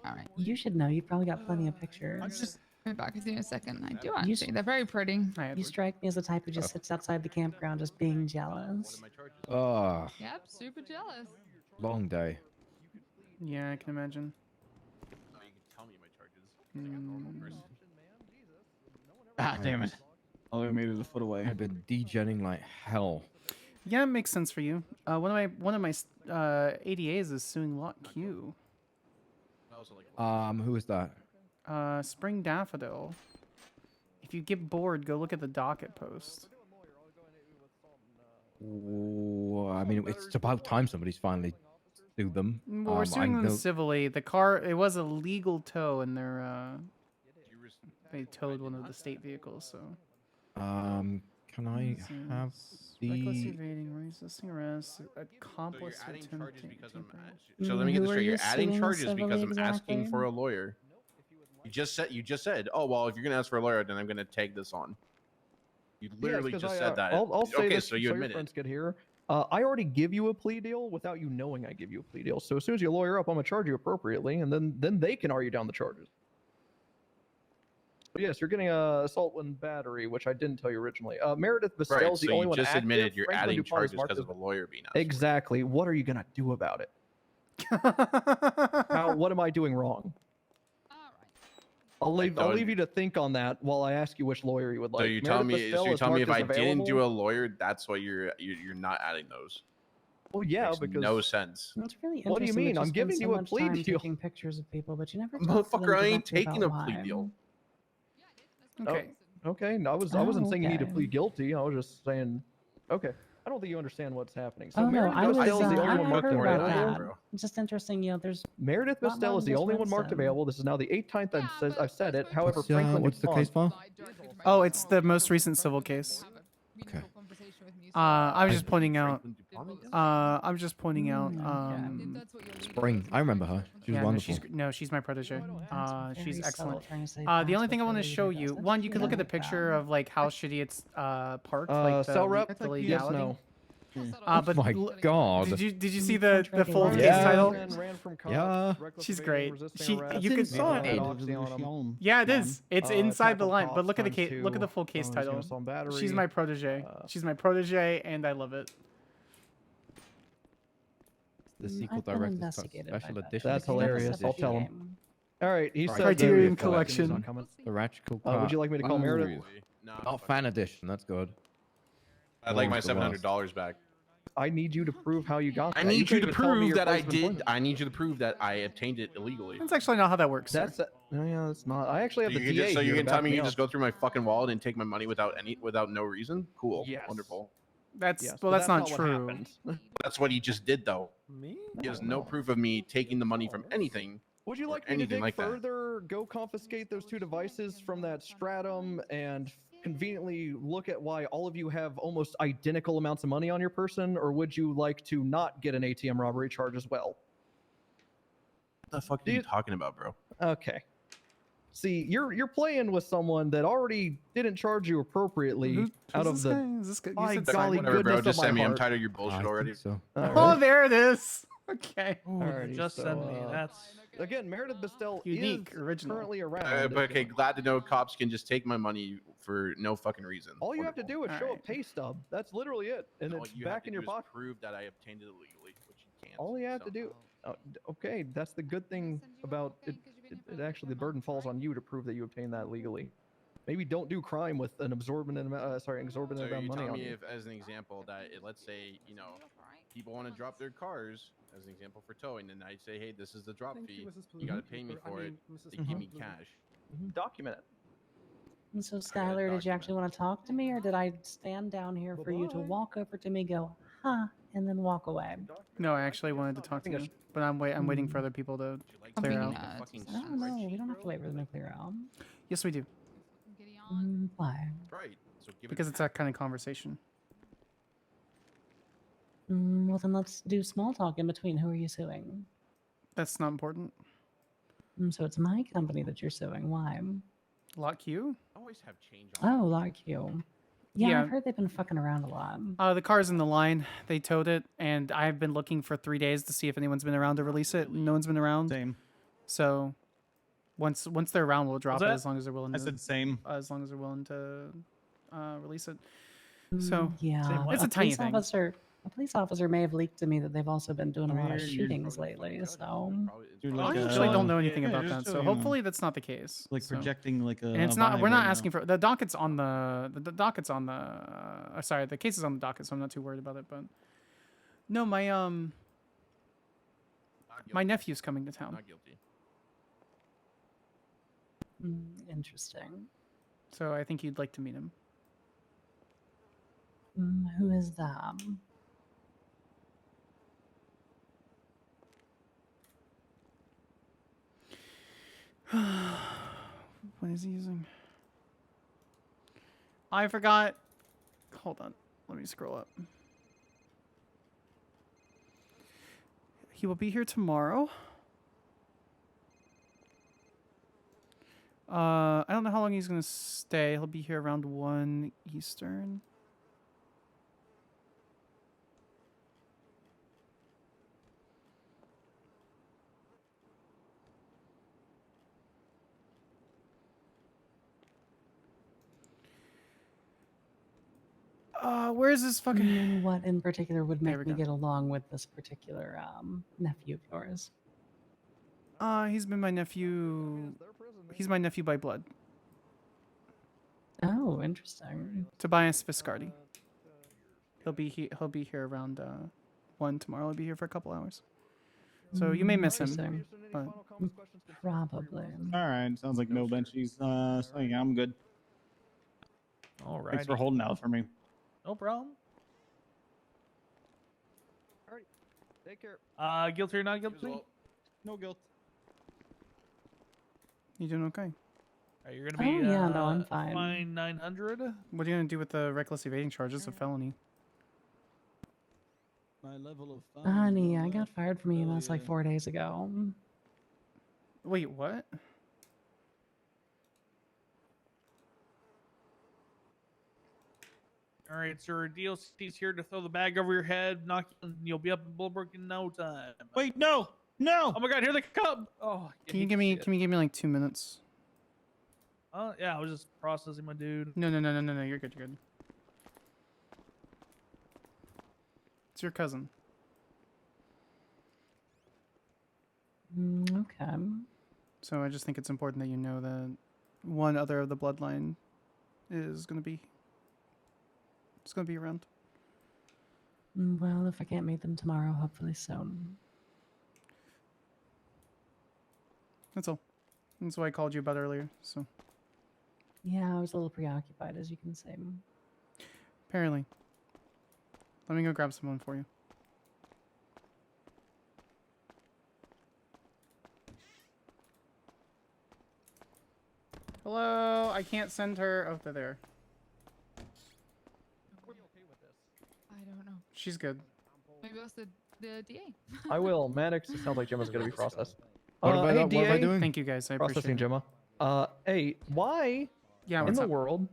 All right. You should know. You've probably got plenty of pictures. I'll just be back with you in a second. I do You actually. They're very pretty. You strike me as the type who just sits outside the campground just being jealous. Yep, super jealous. Long day. Yeah, I can imagine. Ah, damn it. Only made it a foot away. I've been degenning like hell. Yeah, it makes sense for you. One of my ADAs is suing Lot Q. Who is that? Spring Daffodil. If you get bored, go look at the docket post. Ooh, I mean, it's about time somebody's finally sued them. Well, we're suing them civilly. The car, it was a legal tow, and they towed one of the state vehicles. So. Can I have Reckless the? evading, resisting arrest, accomplice to attempting. So let me get this Who are straight. you You're adding suing charges because civilly I'm asking exactly? for a lawyer. You just said, oh well, if you're gonna ask for a lawyer, then I'm gonna take this on. You literally just said that. I'll say okay, this so you your admit friends it. get here. I already give you a plea deal without you knowing I give you a plea deal. So as soon as you lawyer up, I'm gonna charge you appropriately, and then they can argue down the charges. But yes, you're getting assault and battery, which I didn't tell you originally. Meredith Bastel's Right, the so only you one just active. admitted you're Franklin adding DuPont is charges marked because as- of a lawyer being asked. Exactly. What are you gonna do about it? What am I doing wrong? I'll leave you to think on that while I ask you which lawyer you would like. So you tell me, Bastel is if marked I as didn't do available. a lawyer, that's why you're not adding those. Well, yeah, Makes because no sense. It's really What do you interesting mean? that I'm spend giving so you a much plea time deal. taking pictures of people, but you never talk to them Motherfucker, I ain't directly taking about a plea why. deal. Okay. Okay. No, I wasn't saying you need to okay. plead guilty. I was just saying. Okay. I don't think you understand what's happening. So Oh no, Meredith I was. Bastel is the only one I marked heard about available. that. It's just interesting, you know. There's Meredith a lot more Bastel is than the just only one marked Winston. available. This is now the 8th time I've said it. However, Franklin What's the case DuPont. file? Oh, it's the most recent civil case. Okay. I was just pointing out. I'm just pointing out. Spring. I remember her. She was Yeah, wonderful. she's my protege. She's very excellent. subtle, trying to say The fast only thing I before want to you show do you, this. That's one, you can look at the really picture bad. of like how shitty it's parked, like the, Cell rep? the Yes, legality. no. But my God. Did you see the full case Yeah. title? Ran from cops, Yeah. reckless She's evasion, great. resisting arrest, You could. had oxy on him. Yeah, it is. It's inside the tackled line. But cops look at the times case. Look at the two, full case he's gonna title. assault battery. She's my protege. She's my protege, and I love it. The sequel I've been director's cut investigated by special that. edition. That's Because hilarious. that's a I'll tell him. game. All right, he said Criterion that- Collection. Not coming. The Ratchet would you like me to call Meredith? Not fan edition. That's good. I'd like my One's the worst. $700 back. I need you to prove how you got that. I need you can't to even tell me prove your that I place of did. employment. I need you to prove that I obtained it illegally. That's actually not how that works. That's no, yeah, that's not. I actually have So the you can DA just, so here you to can tell back me you up. just go through my fucking wallet and take my money without no reason? Cool. Yes. Wonderful. That's Yes, well, but that's not what true. happened. That's what he just did though. Me? He has no proof of me taking the money from anything. Would you or like me to anything dig like that. further, go confiscate those two devices from that stratum, and conveniently look at why all of you have almost identical amounts of money on your person, or would you like to not get an ATM robbery charge as well? What the fuck are you talking about, bro? Okay. See, you're playing with someone that already didn't charge you appropriately out of the. Is this guy? You My said golly Whatever, bro. goodness Just of my send me. I'm heart. tired of your bullshit already. So. Oh, there it is. Okay. Alrighty, Just send me. so, That's again, Meredith Bastel Unique, is original. currently around. But okay, glad to know cops can just take my money for no fucking reason. All you have to do is show Alright. a pay stub. That's literally it, and All it's you have back to in do your is pocket. prove that I obtained it illegally, which you can't. All you have to do. Okay, that's the good thing about it. It actually, the burden falls on you to prove that you obtained that legally. Maybe don't do crime with an exorbitant amount So of you money tell on me you. if, as an example, that let's say people want to drop their cars as an example for towing, and I say, hey, this is the drop fee. You got to pay me for it. They give me cash. Document it. And so, Skylar, did you actually want to talk to me, or did I stand down here for you to walk over to me, go, huh, and then walk away? No, I actually wanted to talk to you, but I'm waiting for other people to clear out. I don't know. We don't have to wait for them to clear out. Yes, we do. Why? Right. So give Because it's that kind of conversation. Well, then let's do small talk in between. Who are you suing? That's not important. So it's my company that you're suing. Why? Lock Q? Always have change on. Oh, like you. Yeah, Yeah. I've heard they've been fucking around a lot. The car's in the line. They towed it, and I've been looking for 3 days to see if anyone's been around to release it. No one's been around. Same. So once they're around, we'll drop What's it that? as long as they're willing. I to, said same. As long as they're willing to release it. So Yeah, it's a tiny thing. A police officer may have leaked to me that they've also been doing a lot of you're- shootings lately. So I actually don't know anything yeah, about just that, so so you know. hopefully that's not the case. Like so. projecting like a. And it's a not. vibe We're not right asking now. for the docket's on the docket's on the. Sorry, the case is on the docket, so I'm not too worried about it. But no, my nephew's coming to town, Not guilty. interesting. so I think you'd like to meet him. Who is that? What is he using? I forgot. Hold on. Let me scroll up. He will be here tomorrow. I don't know how long he's going to stay. He'll be here around 1 Eastern. Where is this fucking? What in particular would There make we me go. get along with this particular nephew of yours? He's been my nephew. He's my nephew by blood. Oh, interesting. Tobias Viscardi. He'll be here around 1 tomorrow. He'll be here for a couple hours. So you may miss him. Interesting. But Probably. All right, sounds like no benchies. So yeah, I'm good. All right. Thanks for holding out for me. No problem. Alright, take care. Guilty or not guilty? No guilt. you doing okay? You're gonna be. Oh, yeah, no, I'm fine. Fine 900. What are you gonna do with the reckless evading charges? A felony. My level of fun. Honey, I got fired from EMS like 4 days ago. Wait, what? All right, sir. DLC's here to throw the bag over your head, knock you, and you'll be up in Bullbrook in no time. Wait, no, no. Oh my God, here they come! Oh, Can you give me like 2 minutes? Yeah, I was just processing my dude. No. You're good. You're good. It's your cousin. Okay. So I just think it's important that you know that one other of the bloodline is gonna be. It's gonna be around. Well, if I can't meet them tomorrow, hopefully soon. That's all. That's why I called you about earlier. So Yeah, I was a little preoccupied, as you can see. apparently, let me go grab someone for you. Hello, I can't send her. Oh, they're there. I don't know. She's good. Maybe that's the DA. I will. Maddox, it sounds like Gemma's going to be processed. What have I hey, done? What have I DA? doing? Thank you guys. I appreciate Processing it. Gemma. Hey, why Yeah, in what's the up? world,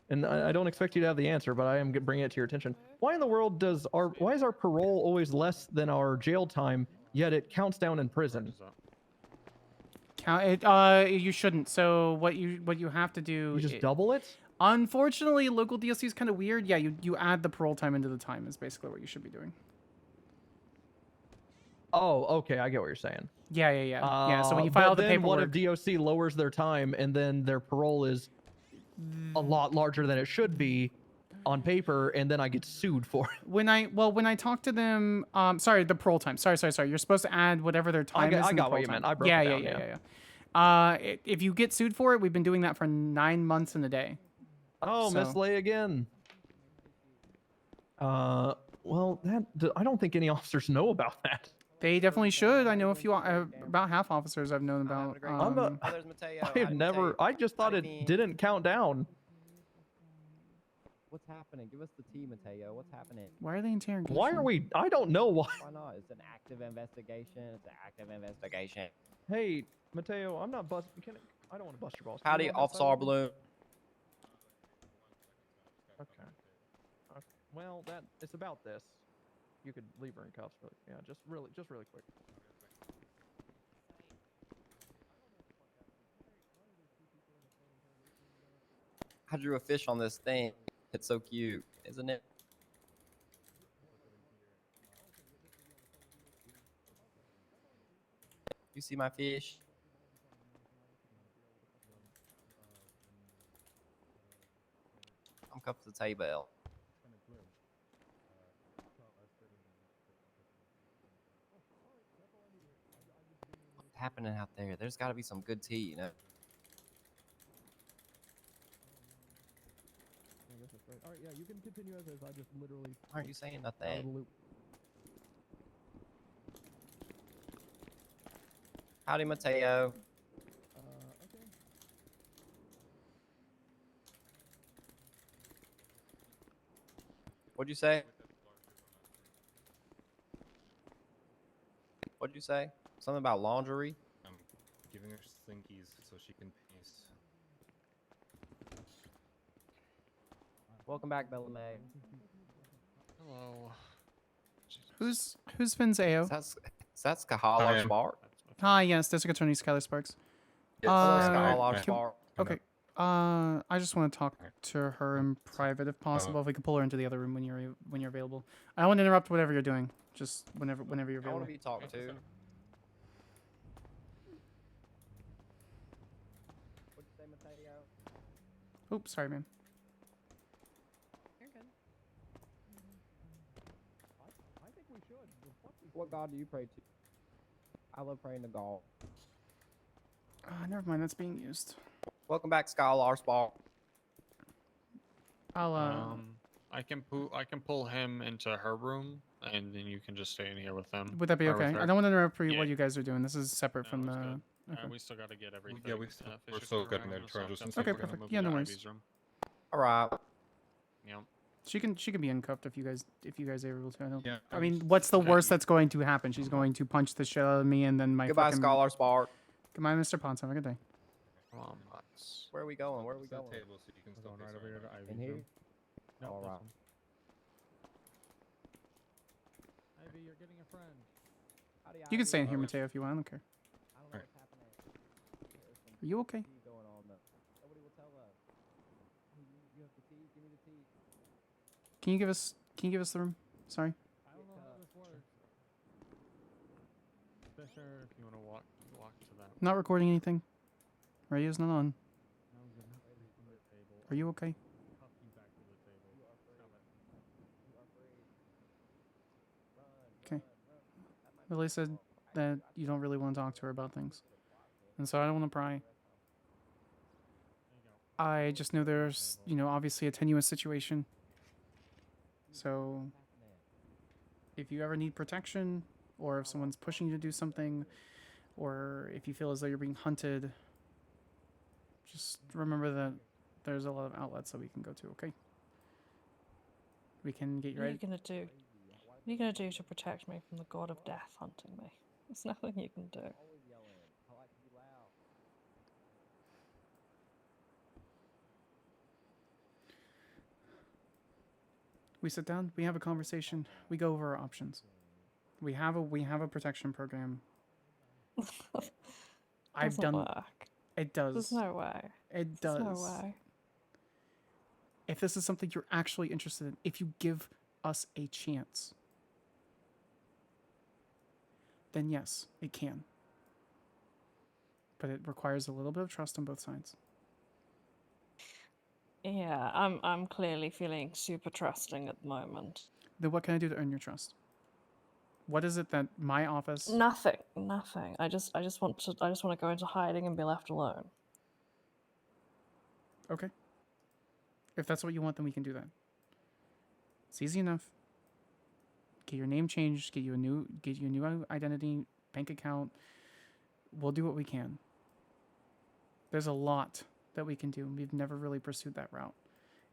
and I don't expect you to have the answer, but I am bringing it to your attention. Why in the world why is our parole always less than our jail time, yet it counts down in prison? Count it. You shouldn't. So what you have to do? You just double it? Unfortunately, local DLC is kind of weird. Yeah, you add the parole time into the time is basically what you should be doing. Oh, okay, I get what you're saying. Yeah. Yeah. So when you file but the then what paperwork, if DOC lowers their time and then their parole is a lot larger than it should be on paper, and then I get sued for it? when I talk to them, sorry, the parole time. Sorry. You're supposed to add whatever their time is. I in got the what parole you time. meant. I broke it down, Yeah. If you get sued for it, we've been doing that for 9 months and a day. Oh, So- Miss Lay again. Well, I don't think any officers know about that. They definitely should. I know a few, about half officers I've known about. I have never. I just thought it didn't count down. What's happening? Give us the tea, Mateo. What's happening? Why are they interrogating? Why are we? I don't know why. Why not? It's an active investigation. It's an active investigation. Hey, Mateo, I'm not bust. I don't want to bust your balls. Can Howdy, you walk Officer outside with me? Bloom. Okay. Well, it's about this. You could leave her in cuffs, but yeah, just really quick. I drew a fish on this thing. It's so cute, isn't it? You see my fish? I'm cuffed to the table. What's happening out there? There's got to be some good tea, you know? I guess that's right. All right, yeah, you can continue as is. I just literally. Aren't you saying out of the nothing? loop. Howdy, Mateo. Okay. What'd you say? What'd you say? Something about laundry? I'm giving her slinkies so she can pace. Welcome back, Bella May. Hello. Who's Finn's AO? That's Skyler Spark. Hi, yes, District Attorney Skyler Sparks. Yes, Skyler can- Spark. Okay. I just want to talk to her in private if possible. If we could pull her into the other room when you're available. I don't want to interrupt whatever you're doing. Just whenever you're I available. want to be talked to. What'd you say, Mateo? Oops, sorry, man. You're good. I think we should. What god do you pray to? I love praying to God. Never mind. That's being used. Welcome back, Skylar Spark. I'll I can pull him into her room, and then you can just stay in here with them. Would that be or with okay? I her. don't want to interrupt Yeah. what you guys are doing. This is separate from it's the. good. Okay. We still got to get everything. Yeah, we're still getting the transition. Okay, perfect. Yeah, no worries. All right. Yeah. She can be uncuffed if you guys are able to. I don't. Yeah, I mean, what's the worst that's going to happen? She's going to punch the shit out of me, and then my Goodbye, fucking. Skylar Spark. Goodbye, Mr. Ponce. Have a good day. Where are we going? Where are we going? Table so you can still right over here to Ivy's In here? room. No, All this right. one. Ivy, you're getting a friend. You can stay in here, Mateo, if you want. I don't care. I don't know what's happening. There's some Are you okay? tea going on. Nobody will tell us. You have the tea? Give me the tea. Can you give us the room? Sorry. I don't know how this works. Fisher, if you want to walk to that. Not recording anything. Radio's not on. No, good. From the table. Are you okay? Cuff you back to the table. Okay. Lily said that you don't really want to talk to her about things, and so I don't want to pry. I just know there's, obviously a tenuous situation. So, if you ever need protection, or if someone's pushing you to do something, or if you feel as though you're being hunted, just remember that there's a lot of outlets that we can go to, okay? We can get you What are right. you gonna do? What are you gonna do to protect me from the god of death hunting me? There's nothing you can do. Always yelling. I like to be loud. We sit down, we have a conversation, we go over our options. We have a protection program. I've Doesn't done work. it does. There's no way. It There's does. no way. If this is something you're actually interested in, if you give us a chance, then yes, it can. But it requires a little bit of trust on both sides. Yeah, I'm clearly feeling super trusting at the moment. Then what can I do to earn your trust? What is it that my office? Nothing. I just want to go into hiding and be left alone. Okay. If that's what you want, then we can do that. It's easy enough. Get your name changed, get you a new identity, bank account. We'll do what we can. There's a lot that we can do, and we've never really pursued that route.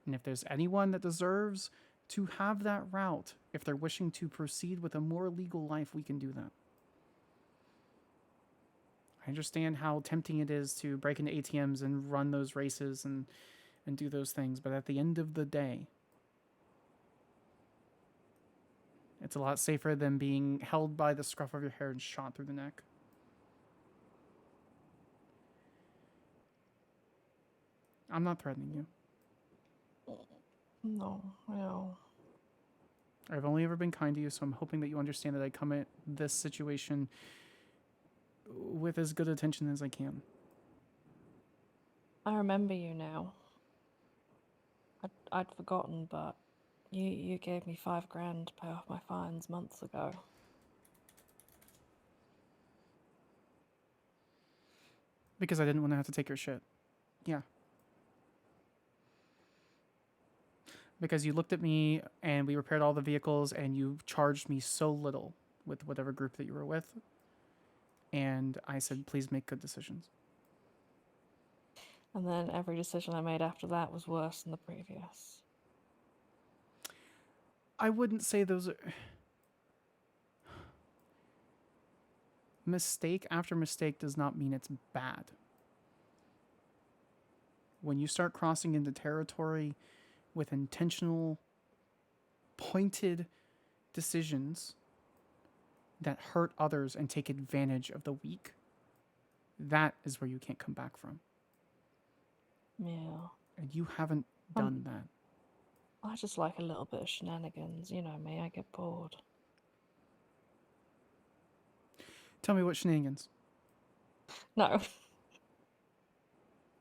And if there's anyone that deserves to have that route, if they're wishing to proceed with a more legal life, we can do that. I understand how tempting it is to break into ATMs and run those races and do those things, but at the end of the day, it's a lot safer than being held by the scruff of your hair and shot through the neck. I'm not threatening you. No. I've only ever been kind to you, so I'm hoping that you understand that I come at this situation with as good attention as I can. I remember you now. I'd forgotten, but you gave me $5,000 to pay off my fines months ago. Because I didn't want to have to take your shit. Yeah. Because you looked at me and we repaired all the vehicles and you charged me so little with whatever group that you were with. And I said, please make good decisions. And then every decision I made after that was worse than the previous. I wouldn't say those are... Mistake after mistake does not mean it's bad. When you start crossing into territory with intentional, pointed decisions that hurt others and take advantage of the weak, that is where you can't come back from. Yeah. And you haven't done that. I just like a little bit of shenanigans. You know me, I get bored. Tell me what shenanigans. No.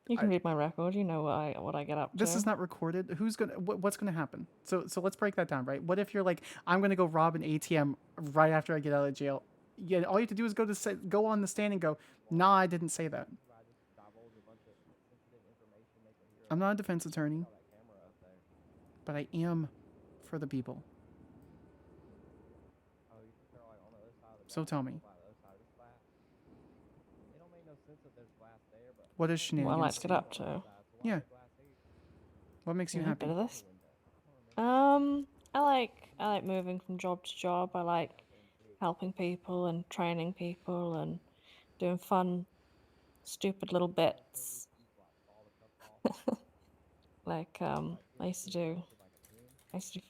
You can read my record. You know what I get up to. This is not recorded. What's gonna happen? So let's break that down, right? What if you're like, I'm gonna go rob an ATM right after I get out of jail? Yeah, all you have to do is go on the stand and go, nah, I didn't say that. I'm not a defense attorney, but I am for the people. So tell me. What is shenanigans? What I like to get up to. Yeah. What makes you happy? A bit of this. I like moving from job to job. I like helping people and training people and doing fun, stupid little bits. Like I used to do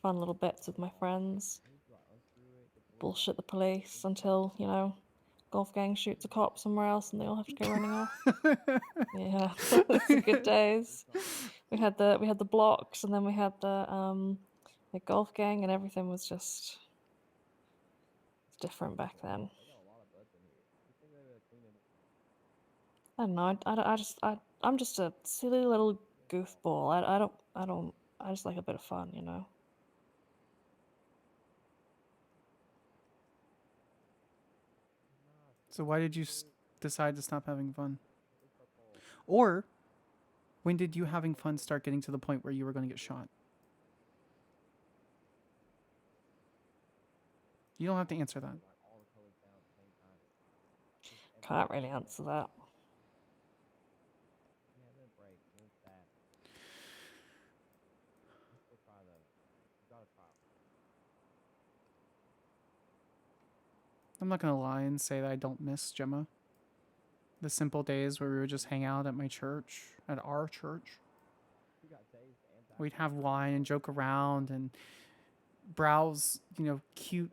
fun little bits with my friends. Bullshit the police until, you know, golf gang shoots a cop somewhere else and they all have to go running off. Yeah, those are good days. We had the blocks and then we had the golf gang and everything was just different back then. I don't know. I'm just a silly little goofball. I just like a bit of fun, you know. So why did you decide to stop having fun? Or when did you having fun start getting to the point where you were going to get shot? You don't have to answer that. Can't really answer that. I'm not going to lie and say that I don't miss Gemma. The simple days where we would just hang out at my church, at our church. We'd have wine and joke around and browse, you know, cute,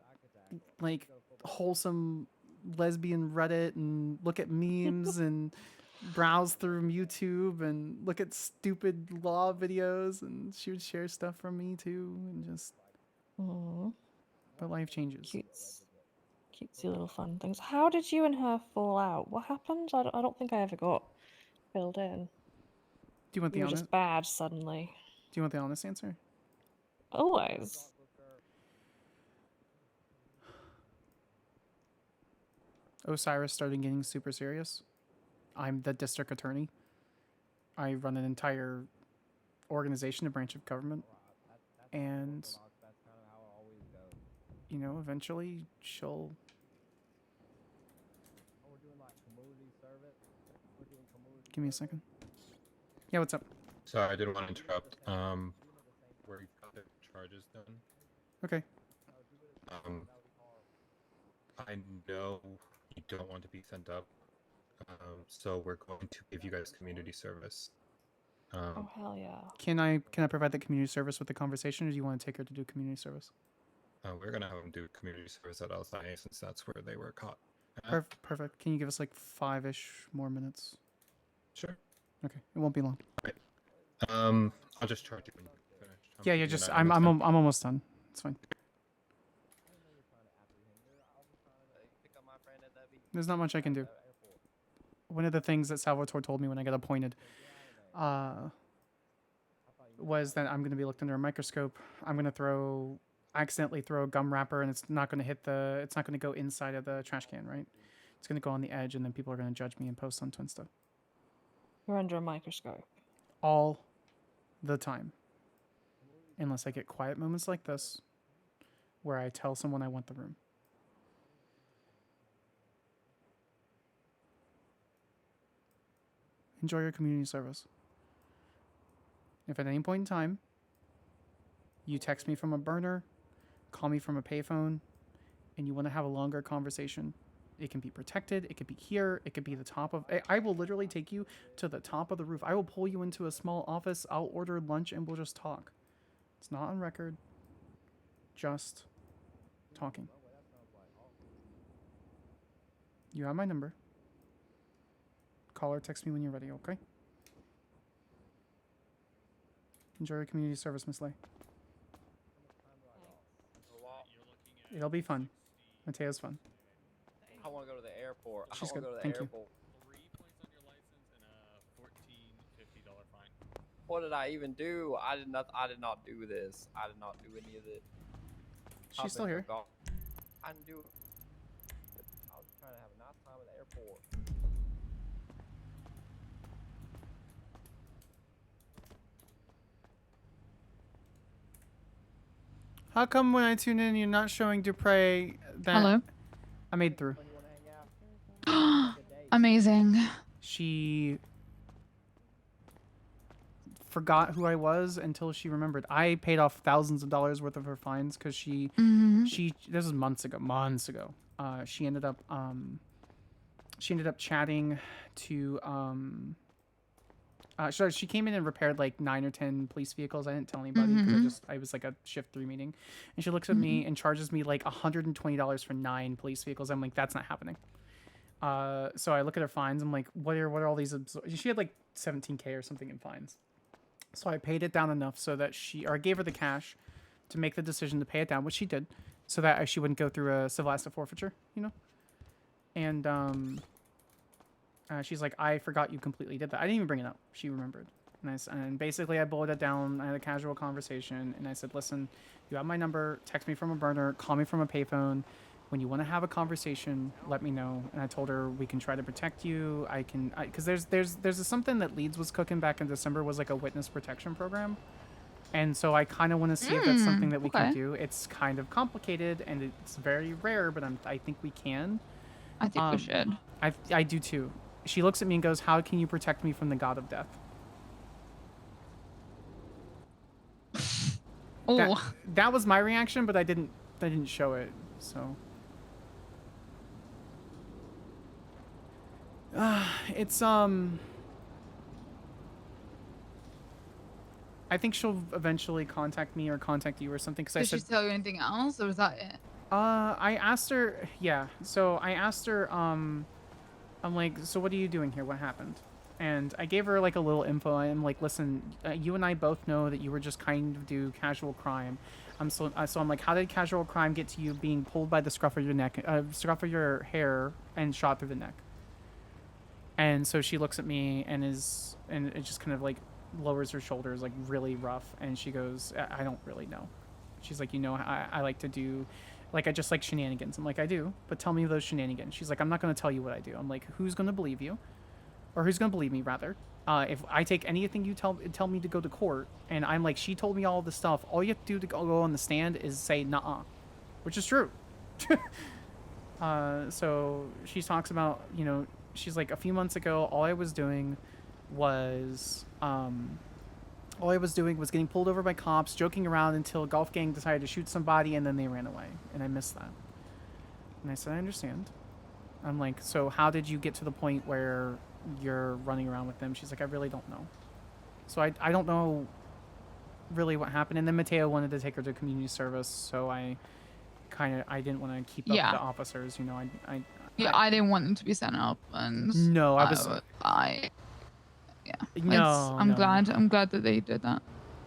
like, wholesome lesbian Reddit and look at memes and browse through YouTube and look at stupid law videos, and she would share stuff from me too, and just... But life changes. Cutesy little fun things. How did you and her fall out? What happened? I don't think I ever got filled in. Do you want the You were honest? just bad suddenly. Do you want the honest answer? Always. Osiris started getting super serious. I'm the district attorney. I run an entire organization, a branch of government. And, you know, eventually she'll... Give me a second. Yeah, what's up? Sorry, I didn't want to interrupt. Where you got the charges done? Okay. I know you don't want to be sent up, so we're going to give you guys community service. Oh hell yeah! Can I provide the community service with the conversation, or do you want to take her to do community service? We're gonna have them do community service at LSIA since that's where they were caught. at. Perfect. Can you give us like 5-ish more minutes? Sure. Okay, it won't be long. I'll just charge you when you finish. Yeah. Just I'm almost done. It's fine. There's not much I can do. One of the things that Salvatore told me when I got appointed was that I'm going to be looked under a microscope. I'm going to accidentally throw a gum wrapper, and it's not going to go inside of the trash can, right? It's going to go on the edge, and then people are going to judge me and post on Twinsta. You're under a microscope. All the time. Unless I get quiet moments like this, where I tell someone I want the room. Enjoy your community service. If at any point in time you text me from a burner, call me from a payphone, and you want to have a longer conversation, it can be protected, it could be here, it could be the top of... I will literally take you to the top of the roof. I will pull you into a small office, I'll order lunch, and we'll just talk. It's not on record. Just talking. You have my number. Call or text me when you're ready, okay? Enjoy your community service, Miss Lay. It'll be fun. Mateo's fun. I want to go to the airport. She's I good. want to go to the Thank you. airport. What did I even do? I did not do this. I did not do any of it. She's still here. I didn't do it. I was trying to have a nice time at the airport. How come when I tune in, you're not showing Dupre that Hello? I made through? Amazing. She forgot who I was until she remembered. I paid off thousands of dollars worth of her fines because she this was months ago. She ended up chatting to so she came in and repaired like 9 or 10 police vehicles. I didn't tell anybody because I was like a shift 3 meeting, and she looks at me and charges me like $120 for 9 police vehicles. I'm like, that's not happening. So I look at her fines. I'm like, what are all these? She had like 17K or something in fines. So I paid it down enough so that I gave her the cash to make the decision to pay it down, which she did, so that she wouldn't go through a civil asset forfeiture, you know. And she's like, I forgot you completely did that. I didn't even bring it up. She remembered. And basically I boiled it down. I had a casual conversation, and I said, listen, you have my number. Text me from a burner. Call me from a payphone. When you want to have a conversation, let me know. And I told her we can try to protect you. Because there's something that Leeds was cooking back in December, was like a witness protection program. And so I kind of want to see if that's something that we can do. It's kind of complicated and it's very rare, but I think we can. I think we should. I do too. She looks at me and goes, how can you protect me from the god of death? Oh. That was my reaction, but I didn't show it. So it's I think she'll eventually contact me or contact you or something, because I Did said, she tell you anything else, or was that it? I asked her, yeah. So I asked her, I'm like, so what are you doing here? What happened? And I gave her like a little info. I'm like, listen, you and I both know that you were just kind of do casual crime. So I'm like, how did casual crime get to you being pulled by the scruff of your neck, scruff of your hair, and shot through the neck? And so she looks at me and it just kind of like lowers her shoulders, like really rough, and she goes, I don't really know. She's like, you know, I like to do, like, I just like shenanigans. I'm like, I do, but tell me those shenanigans. She's like, I'm not going to tell you what I do. I'm like, who's going to believe you? Or who's going to believe me, rather? If I take anything you tell me to go to court, and I'm like, she told me all this stuff, all you have to do to go on the stand is say, nuh-uh, which is true. So she talks about, you know, she's like, a few months ago, all I was doing was getting pulled over by cops, joking around until a golf gang decided to shoot somebody, and then they ran away, and I missed that. And I said, I understand. I'm like, so how did you get to the point where you're running around with them? She's like, I really don't know. So I don't know really what happened. And then Mateo wanted to take her to community service, so I didn't want to keep up with the officers, you know. I didn't want them to be sent up, and no, I'm glad that they did that.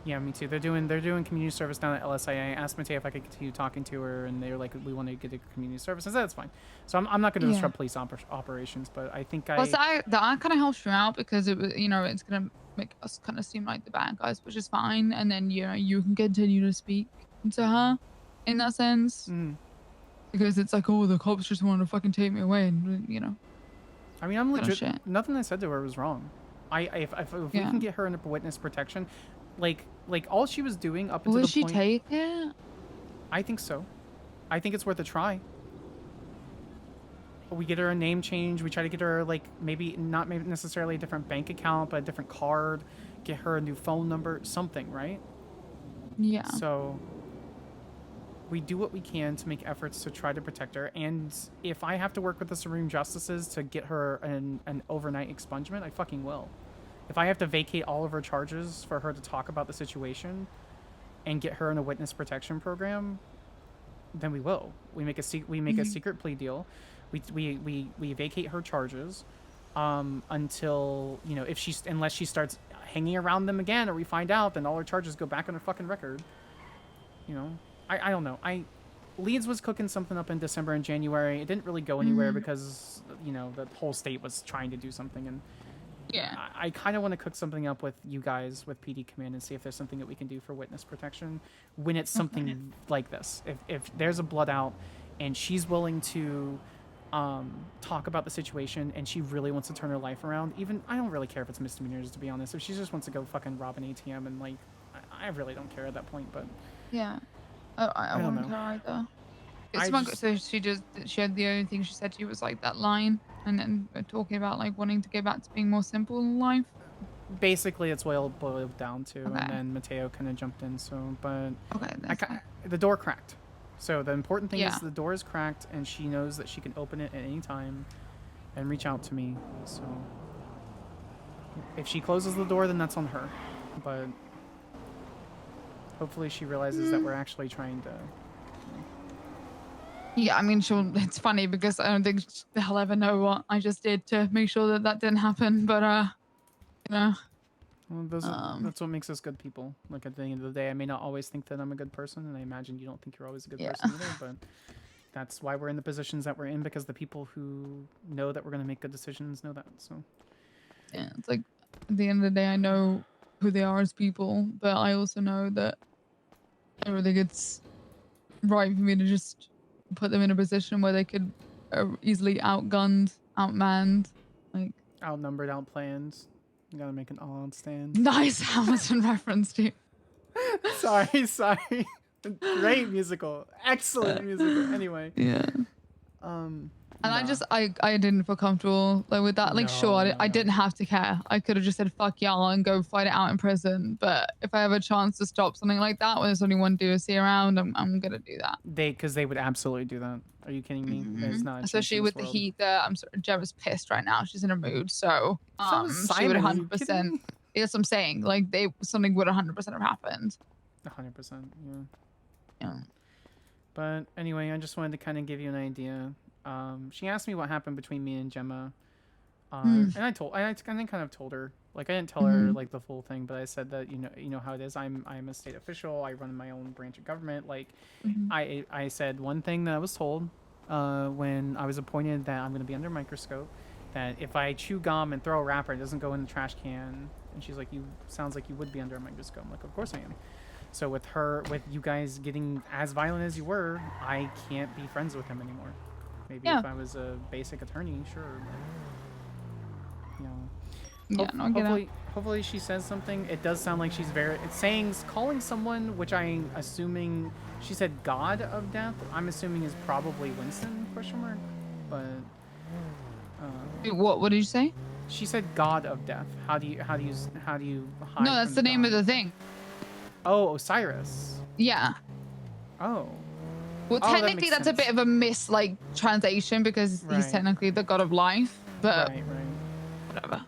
Yeah, me too. They're doing community service down at LSIA. I asked Mateo if I could continue talking to her, and they were like, we want to get to community service. I said, that's fine. So I'm not going to disrupt police operations, but I think Plus, that kind of helps you out, because it was, you know, it's going to make us kind of seem like the bad guys, which is fine. And then, you know, you can continue to speak to her in that sense. Because it's like, oh, the cops just want to fucking take me away, and, you know. I mean, I'm legit. Nothing I said to her was wrong. If we can get her into witness protection, like all she was doing up until the point. Will she take it? I think so. I think it's worth a try. We get her a name change. We try to get her, like, maybe necessarily a different bank account, but a different card. Get her a new phone number, something, right? Yeah. So we do what we can to make efforts to try to protect her. And if I have to work with the Supreme Justices to get her an overnight expungement, I fucking will. If I have to vacate all of her charges for her to talk about the situation and get her in a witness protection program, then we will. We make a secret plea deal. We vacate her charges until, you know, unless she starts hanging around them again, or we find out, then all our charges go back on our fucking record. You know, I don't know. Leeds was cooking something up in December and January. It didn't really go anywhere because, you know, the whole state was trying to do something. And yeah, I kind of want to cook something up with you guys, with PD Command, and see if there's something that we can do for witness protection when it's something like this. If there's a blood out and she's willing to talk about the situation and she really wants to turn her life around, even, I don't really care if it's misdemeanors, to be honest. If she just wants to go fucking rob an ATM and, like, I really don't care at that point, but... Yeah. I don't wouldn't know. care either. So she had the only thing she said to you was like that line, and then we're talking about like wanting to go back to being more simple in life. Basically, it's what it boiled down to, Okay. and then Mateo kind of jumped in. So, but okay, the door cracked. So the important thing Yeah. is the door is cracked, and she knows that she can open it at any time, and reach out to me. So if she closes the door, then that's on her. But hopefully, she realizes that we're actually trying to. Yeah, I mean, it's funny because I don't think they'll ever know what I just did to make sure that that didn't happen. But you know. Well, that's what makes us good people. Like, at the end of the day, I may not always think that I'm a good person, and I imagine you don't think you're always a good person either, but that's why we're in the positions that we're in, because the people who know that we're going to make good decisions know that, so. Yeah, it's like, at the end of the day, I know who they are as people, but I also know that I don't think it's right for me to just put them in a position where they could easily outgunned, outmanned, like... Outnumbered, outplanned. You gotta make an odd stand. Nice Hamilton reference, dude. Sorry. Great musical. Excellent musical. Anyway. Yeah. And I didn't feel comfortable like with that. Like, sure, I didn't have to care. I could have just said fuck y'all and go fight it out in prison. But if I have a chance to stop something like that when there's only one DOC around, I'm gonna do that. Because they would absolutely do that. Are you kidding me? There's not. Especially with the heat that I'm sorry, Jemma's pissed right now. She's in a mood, so she would 100%. That's what I'm saying. Like something would 100% have happened. 100%. Yeah. Yeah. But anyway, I just wanted to kind of give you an idea. She asked me what happened between me and Gemma, and I kind of told her. Like, I didn't tell her like the full thing, but I said that you know how it is. I'm a state official. I run my own branch of government. Like, I said one thing that I was told when I was appointed, that I'm going to be under a microscope. That if I chew gum and throw a wrapper, it doesn't go in the trash can. And she's like, sounds like you would be under a microscope. I'm like, of course I am. So with you guys getting as violent as you were, I can't be friends with him anymore. Maybe if I was a basic attorney, sure. But, hopefully she says something. It does sound like she's calling someone, which I'm assuming she said God of Death. I'm assuming is probably Winston ? But what did you say? She said God of Death. How do you hide? No, that's the name of the thing. Oh, Osiris. Yeah. Oh. Well, technically, that's a bit of a translation because he's technically the god of life, but whatever.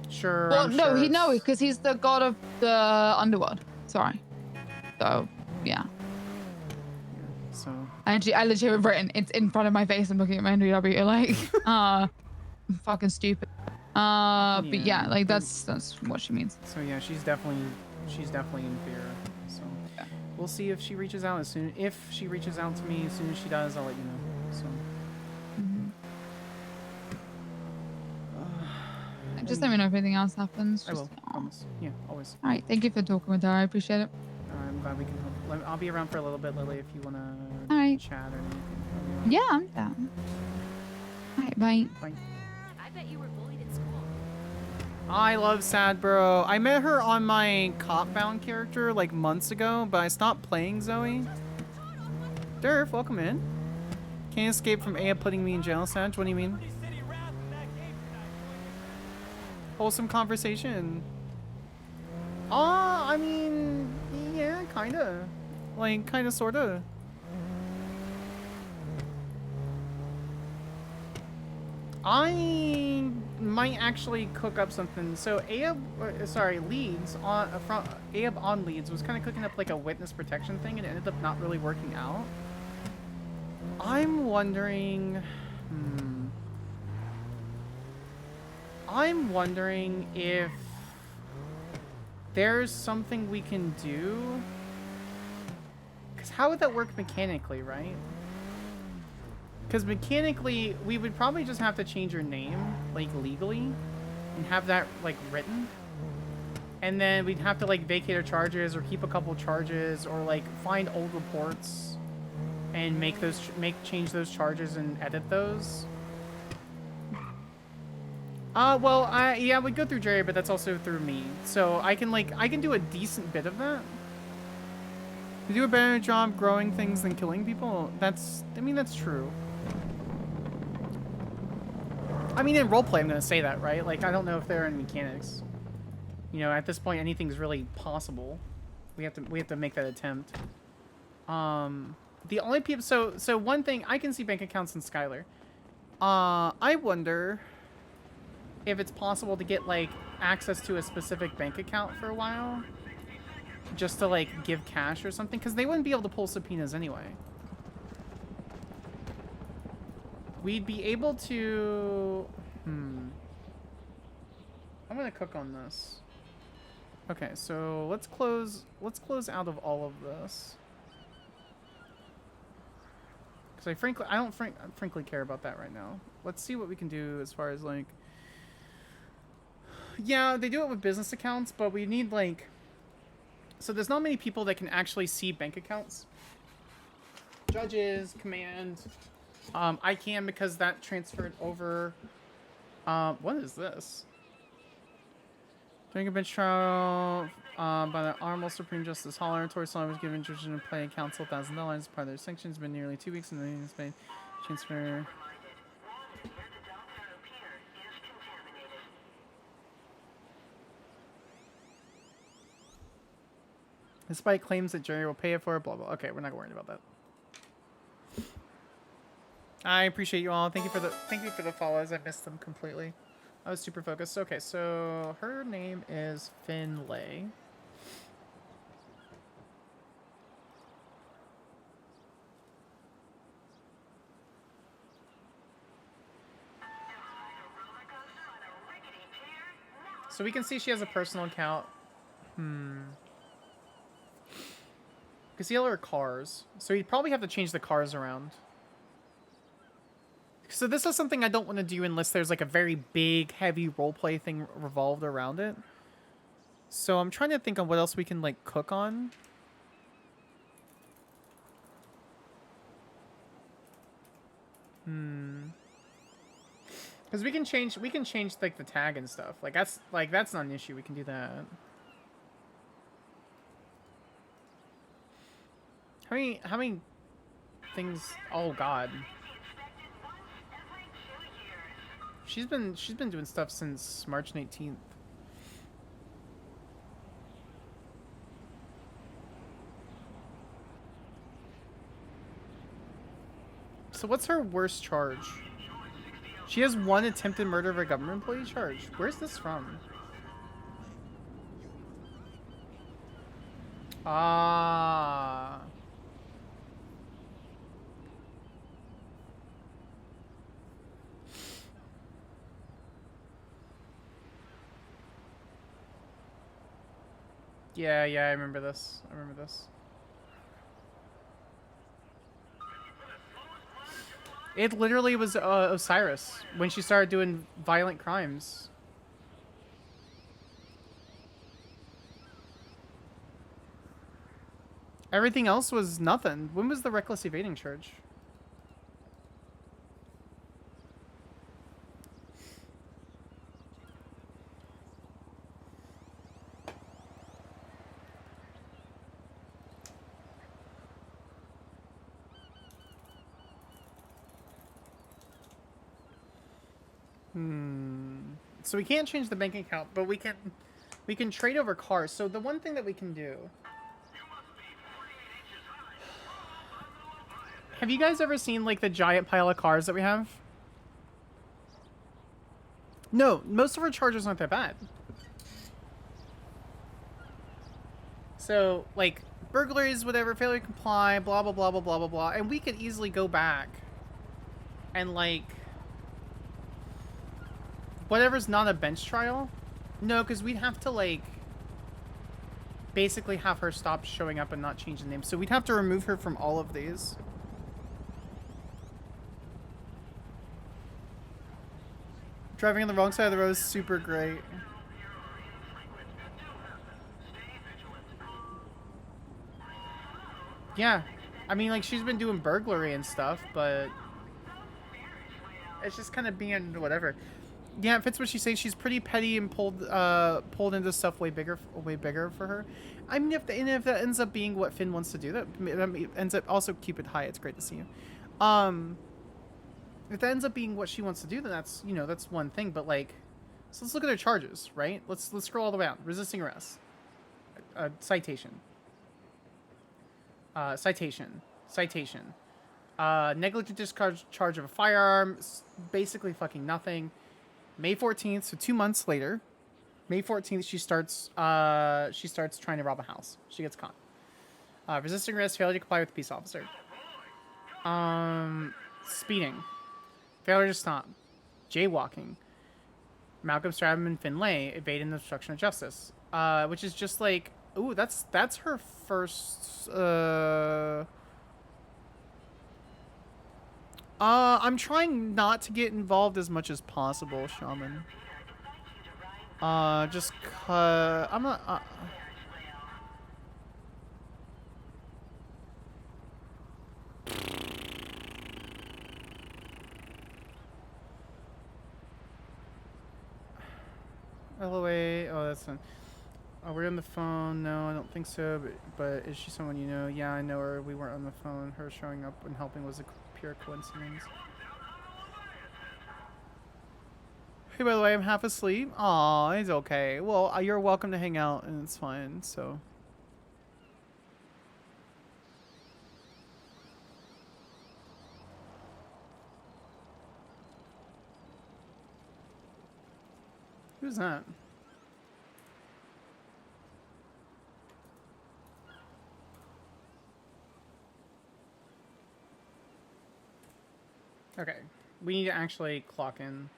Sure. Well, no, because he's the god of the underworld. Sorry. So, yeah. So. I legit have written it's in front of my face. I'm looking at my NW like, I'm fucking stupid. But yeah, like that's what she means. So yeah, she's definitely in fear. So. We'll see if she reaches out If she reaches out to me as soon as she does, I'll let you know. So. Just let me know if anything else happens. I will. Promise. Yeah, always. All right. Thank you for talking with her. I appreciate it. I'm glad we can help. I'll be around for a little bit, Lily, if you want All right. to chat or anything. Yeah, I'm down. All right. Bye. Bye. I bet you were bullied in school. I love Sad Bro. I met her on my Cop-Bound character like months ago, but I stopped playing Zoe. Durf, welcome in. Can't escape from Aya putting me in jail, Sag. What do you mean? Wholesome conversation. I mean, yeah, kinda. Like, kinda, sorta. I might actually cook up something. So Leeds Abe on Leeds was kind of cooking up like a witness protection thing, and it ended up not really working out. I'm wondering if there's something we can do. Because how would that work mechanically, right? Because mechanically, we would probably just have to change your name, like, legally, and have that, like, written. And then we'd have to, like, vacate our charges or keep a couple charges or, like, find old reports and change those charges and edit those. Well, yeah, we go through Jerry, but that's also through me. So I can do a decent bit of that. We do a better job growing things than killing people. I mean, that's true. I mean, in roleplay, I'm gonna say that, right? Like, I don't know if there are any mechanics. You know, at this point, anything's really possible. We have to make that attempt. The only people, so one thing, I can see bank accounts in Skyler. I wonder if it's possible to get, like, access to a specific bank account for a while. Just to, like, give cash or something. Because they wouldn't be able to pull subpoenas anyway. We'd be able to... I'm gonna cook on this. Okay, so let's close out of all of this. Because I don't frankly care about that right now. Let's see what we can do as far as, like... Yeah, they do it with business accounts, but we need, like... So there's not many people that can actually see bank accounts. Judges, command. I can because that transferred over. What is this? During a bench trial by the Honorable Supreme Justice Holler, Tori Sloan was given instruction to pay counsel $1,000 as part of their sanctions. It's been nearly 2 weeks and the has been transfer. Despite claims that Jerry will pay it for it, blah blah. Okay, we're not worried about that. I appreciate you all. Thank you for the follows. I missed them completely. I was super focused. Okay, so her name is Finlay. So we can see she has a personal account. We can see all her cars. So you'd probably have to change the cars around. So this is something I don't want to do unless there's like a very big, heavy roleplay thing revolved around it. So I'm trying to think on what else we can like cook on. Because we can change like the tag and stuff. That's not an issue. We can do that. How many things? Oh God. She's been doing stuff since March 18th. So what's her worst charge? She has 1 attempted murder of a government employee charge. Where's this from? Ah. Yeah, I remember this. It literally was Osiris when she started doing violent crimes. Everything else was nothing. When was the reckless evading charge? So we can't change the bank account, but we can trade over cars. So the one thing that we can do. Have you guys ever seen like the giant pile of cars that we have? No, most of our charges aren't that bad. So like burglaries, whatever, failure to comply, blah blah blah blah blah blah blah, and we could easily go back and like whatever's not a bench trial. No, because we'd have to like basically have her stop showing up and not change the name. So we'd have to remove her from all of these. Driving on the wrong side of the road is super great. Yeah. I mean, like, she's been doing burglary and stuff, but it's just kind of being whatever. Yeah, it fits what she's saying. She's pretty petty and pulled into stuff way bigger for her. I mean, if that ends up being what Finn wants to do, that ends up also keep it high. It's great to see you. If that ends up being what she wants to do, then that's, you know, that's one thing. But like, so let's look at her charges, right? Let's scroll all the way down. Resisting arrest, citation, citation, negligent discharge of a firearm, basically fucking nothing. May 14th, so 2 months later, May 14th, she starts trying to rob a house. She gets caught. Resisting arrest, failure to comply with the peace officer. Speeding, failure to stop, jaywalking, Malcolm Stratton and Finlay evading the obstruction of justice. Which is just like, ooh, that's her first. I'm trying not to get involved as much as possible, Shaman. Just cause I'm not. LOA. Oh, that's fine. We're on the phone. No, I don't think so. But is she someone you know? Yeah, I know her. We weren't on the phone. Her showing up and helping was a pure coincidence. Hey, by the way, I'm half asleep. Aw, it's okay. Well, you're welcome to hang out, and it's fine. So. Who's that? Okay, we need to actually clock in.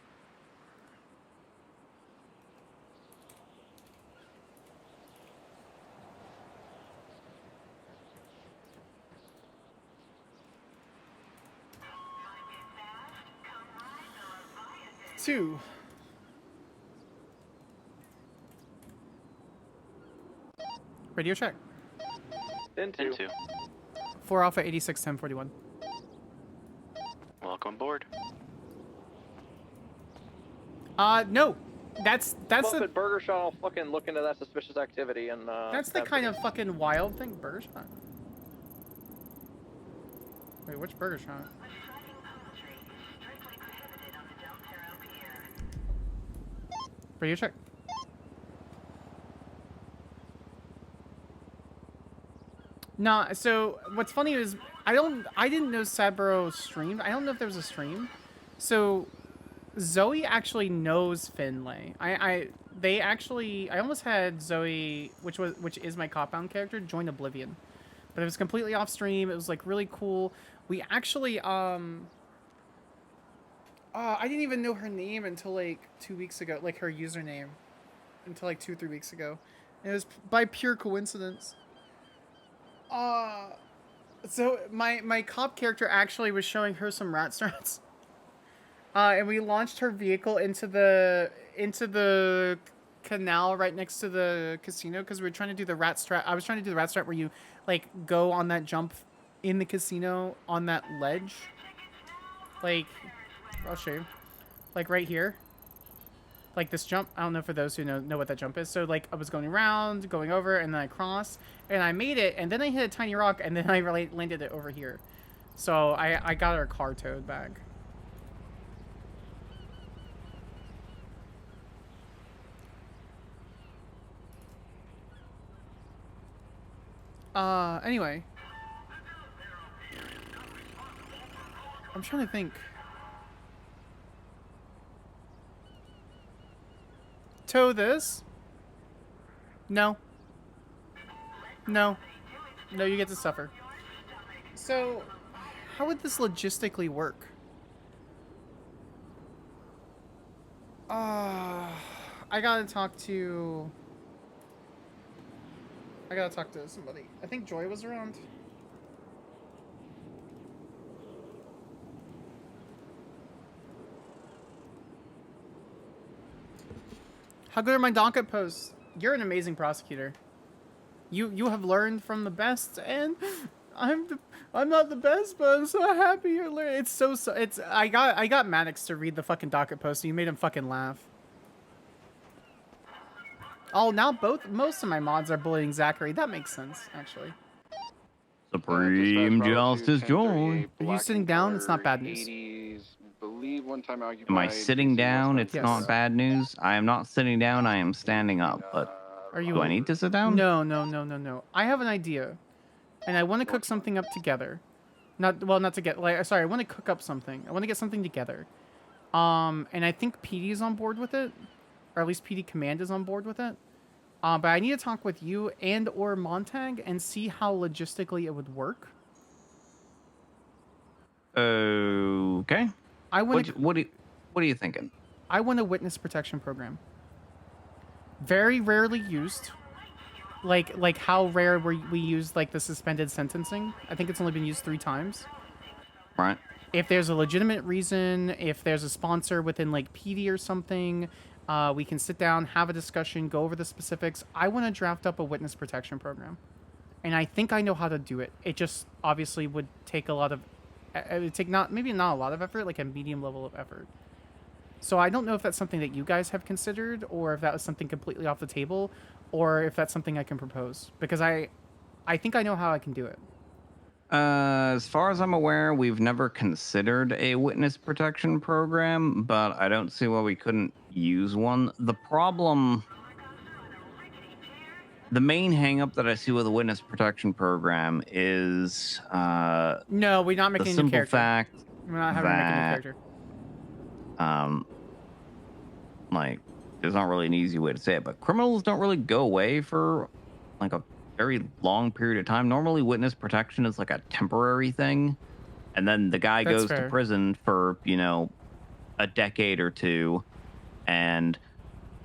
Two. Radio check. Into. 4 Alpha 86 1041. Welcome aboard. No. That's the Burger Shot. I'll fucking look into that suspicious activity and that's the kind of fucking wild thing. Burger Shot. Wait, which Burger Shot? Radio check. No, so what's funny is I didn't know Saburo streamed. I don't know if there was a stream. So Zoe actually knows Finlay. I almost had Zoe, which is my cop-out character, join Oblivion. But it was completely off stream. It was like really cool. We actually I didn't even know her name until like 2 weeks ago, like her username, until like 2-3 weeks ago. And it was by pure coincidence. So my cop character actually was showing her some rat strats. And we launched her vehicle into the canal right next to the casino because we were trying to do the rat strat. I was trying to do the rat strat where you like go on that jump in the casino on that ledge. Like, I'll show you. Like right here. Like this jump. I don't know for those who know what that jump is. So like I was going around, going over, and then I crossed, and I made it, and then I hit a tiny rock, and then I landed it over here. So I got our car towed back. Anyway. I'm trying to think. Tow this? No. No. No, you get to suffer. So, how would this logistically work? I gotta talk to... I gotta talk to somebody. I think Joy was around. How good are my docket posts? You're an amazing prosecutor. You have learned from the best, and I'm not the best, but I'm so happy you're learning. It's so it's I got Maddox to read the fucking docket post, and you made him fucking laugh. Oh, now most of my mods are bullying Zachary. That makes sense, actually. Supreme Justice Joy. Are you sitting down? It's not bad news. Am I sitting down? It's Yes. not bad news. I am not sitting down. I am standing up. But Are you? do I need to sit down? No. I have an idea, and I want to cook something up together. Not to get like. Sorry, I want to cook up something. I want to get something together. And I think PD is on board with it, or at least PD Command is on board with it. But I need to talk with you and or Montag and see how logistically it would work. Okay. I want. What are you thinking? I want a witness protection program. Very rarely used. Like how rare we use like the suspended sentencing. I think it's only been used 3 times. Right. If there's a legitimate reason, if there's a sponsor within like PD or something, we can sit down, have a discussion, go over the specifics. I want to draft up a witness protection program, and I think I know how to do it. It just obviously would take a lot of, it would take maybe not a lot of effort, like a medium level of effort. So I don't know if that's something that you guys have considered, or if that was something completely off the table, or if that's something I can propose, because I think I know how I can do it. As far as I'm aware, we've never considered a witness protection program, but I don't see why we couldn't use one. The main hang-up that I see with a witness protection program is no, we're not making the a new simple character. fact We're not having to make a new that, character. like, there's not really an easy way to say it, but criminals don't really go away for like a very long period of time. Normally witness protection is like a temporary thing, and then the guy That's goes fair. to prison for, you know, a decade or two, and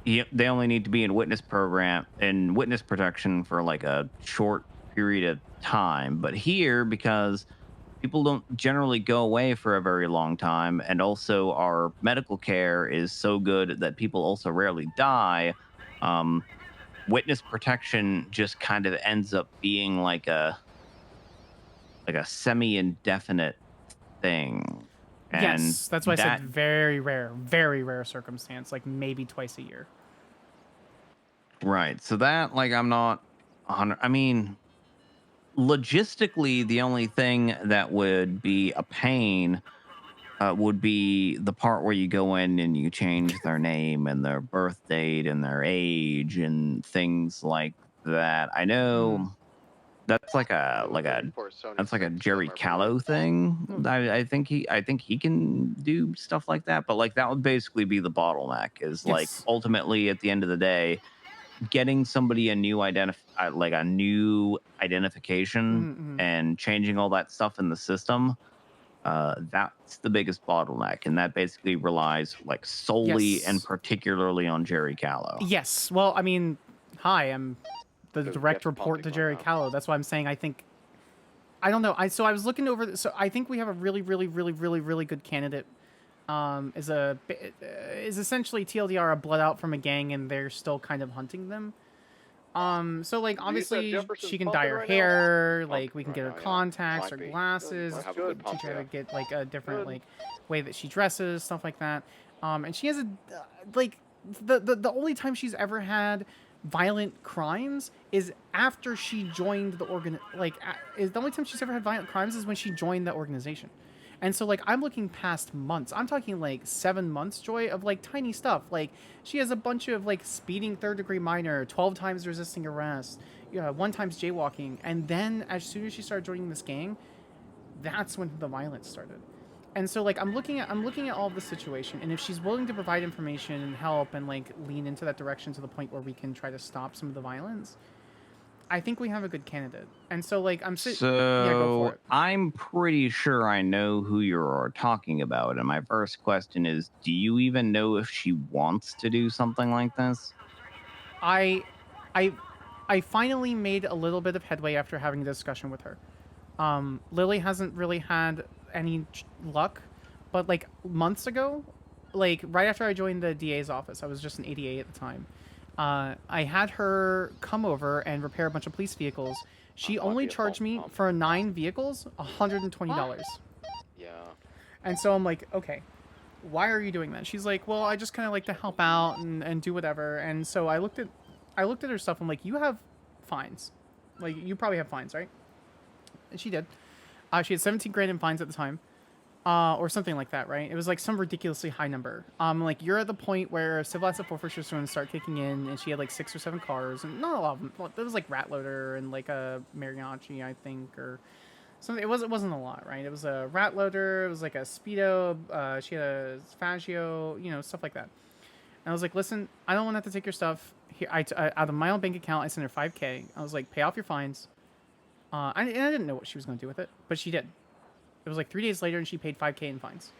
they only need to be in witness protection for like a short period of time. But here, because people don't generally go away for a very long time, and also our medical care is so good that people also rarely die, witness protection just kind of ends up being like a semi-indefinite thing. And Yes, that's why I said very rare circumstance, like maybe twice a year. Right. So that, like, I'm not 100. I mean, logistically, the only thing that would be a pain would be the part where you go in and you change their name and their birth date and their age and things like that. I know that's like a Jerry Callow thing. I think he can do stuff like that, but like that would basically be the bottleneck. Is like Yes. ultimately at the end of the day, getting somebody a new identification and changing all that stuff in the system. That's the biggest bottleneck, and that basically relies like solely and particularly on Jerry Callow. Yes. Well, I mean, hi, I'm the direct report to Jerry Callow. That's why I'm saying I think. I don't know. So I was looking over. So I think we have a really good candidate. Is essentially TLDR a blood out from a gang, and they're still kind of hunting them. So like obviously she can dye her hair, like we can get her contacts, her glasses, teach her to get like a different like way that she dresses, stuff like that. And she has a like the only time she's ever had violent crimes is after she joined the is the only time she's ever had violent crimes is when she joined the organization. And so, like, I'm looking past months. I'm talking, like, 7 months, Joy, of, like, tiny stuff. Like, she has a bunch of, like, speeding third-degree minor, 12 times resisting arrest, 1 times jaywalking. And then, as soon as she started joining this gang, that's when the violence started. And so, like, I'm looking at all of the situation. And if she's willing to provide information and help and, like, lean into that direction to the point where we can try to stop some of the violence, I think we have a good candidate. And so, like, yeah, go for it. I'm pretty sure I know who you're talking about. And my first question is, do you even know if she wants to do something like this? I I finally made a little bit of headway after having a discussion with her. Lily hasn't really had any luck, but like months ago, like right after I joined the DA's office, I was just an ADA at the time. I had her come over and repair a bunch of police vehicles. She only charged me for 9 vehicles $120. Yeah. And so I'm like, okay, why are you doing that? She's like, well, I just kind of like to help out and do whatever. And so I looked at her stuff. I'm like, you have fines. Like, you probably have fines, right? And she did. She had 17 grand in fines at the time. Or something like that, right? It was like some ridiculously high number. Like, you're at the point where civil asset forfeiture is going to start kicking in, and she had like 6 or 7 cars, and not a lot of them. There was like Rat Loader and like a Mariachi, I think, or something. It wasn't a lot, right? It was a Rat Loader. It was like a Speedo. She had a Faggio, you know, stuff like that. And I was like, listen, I don't want to have to take your stuff. Here, out of my own bank account, I sent her $5K. I was like, pay off your fines. I didn't know what she was going to do with it, but she did. It was like 3 days later, and she paid $5K in fines.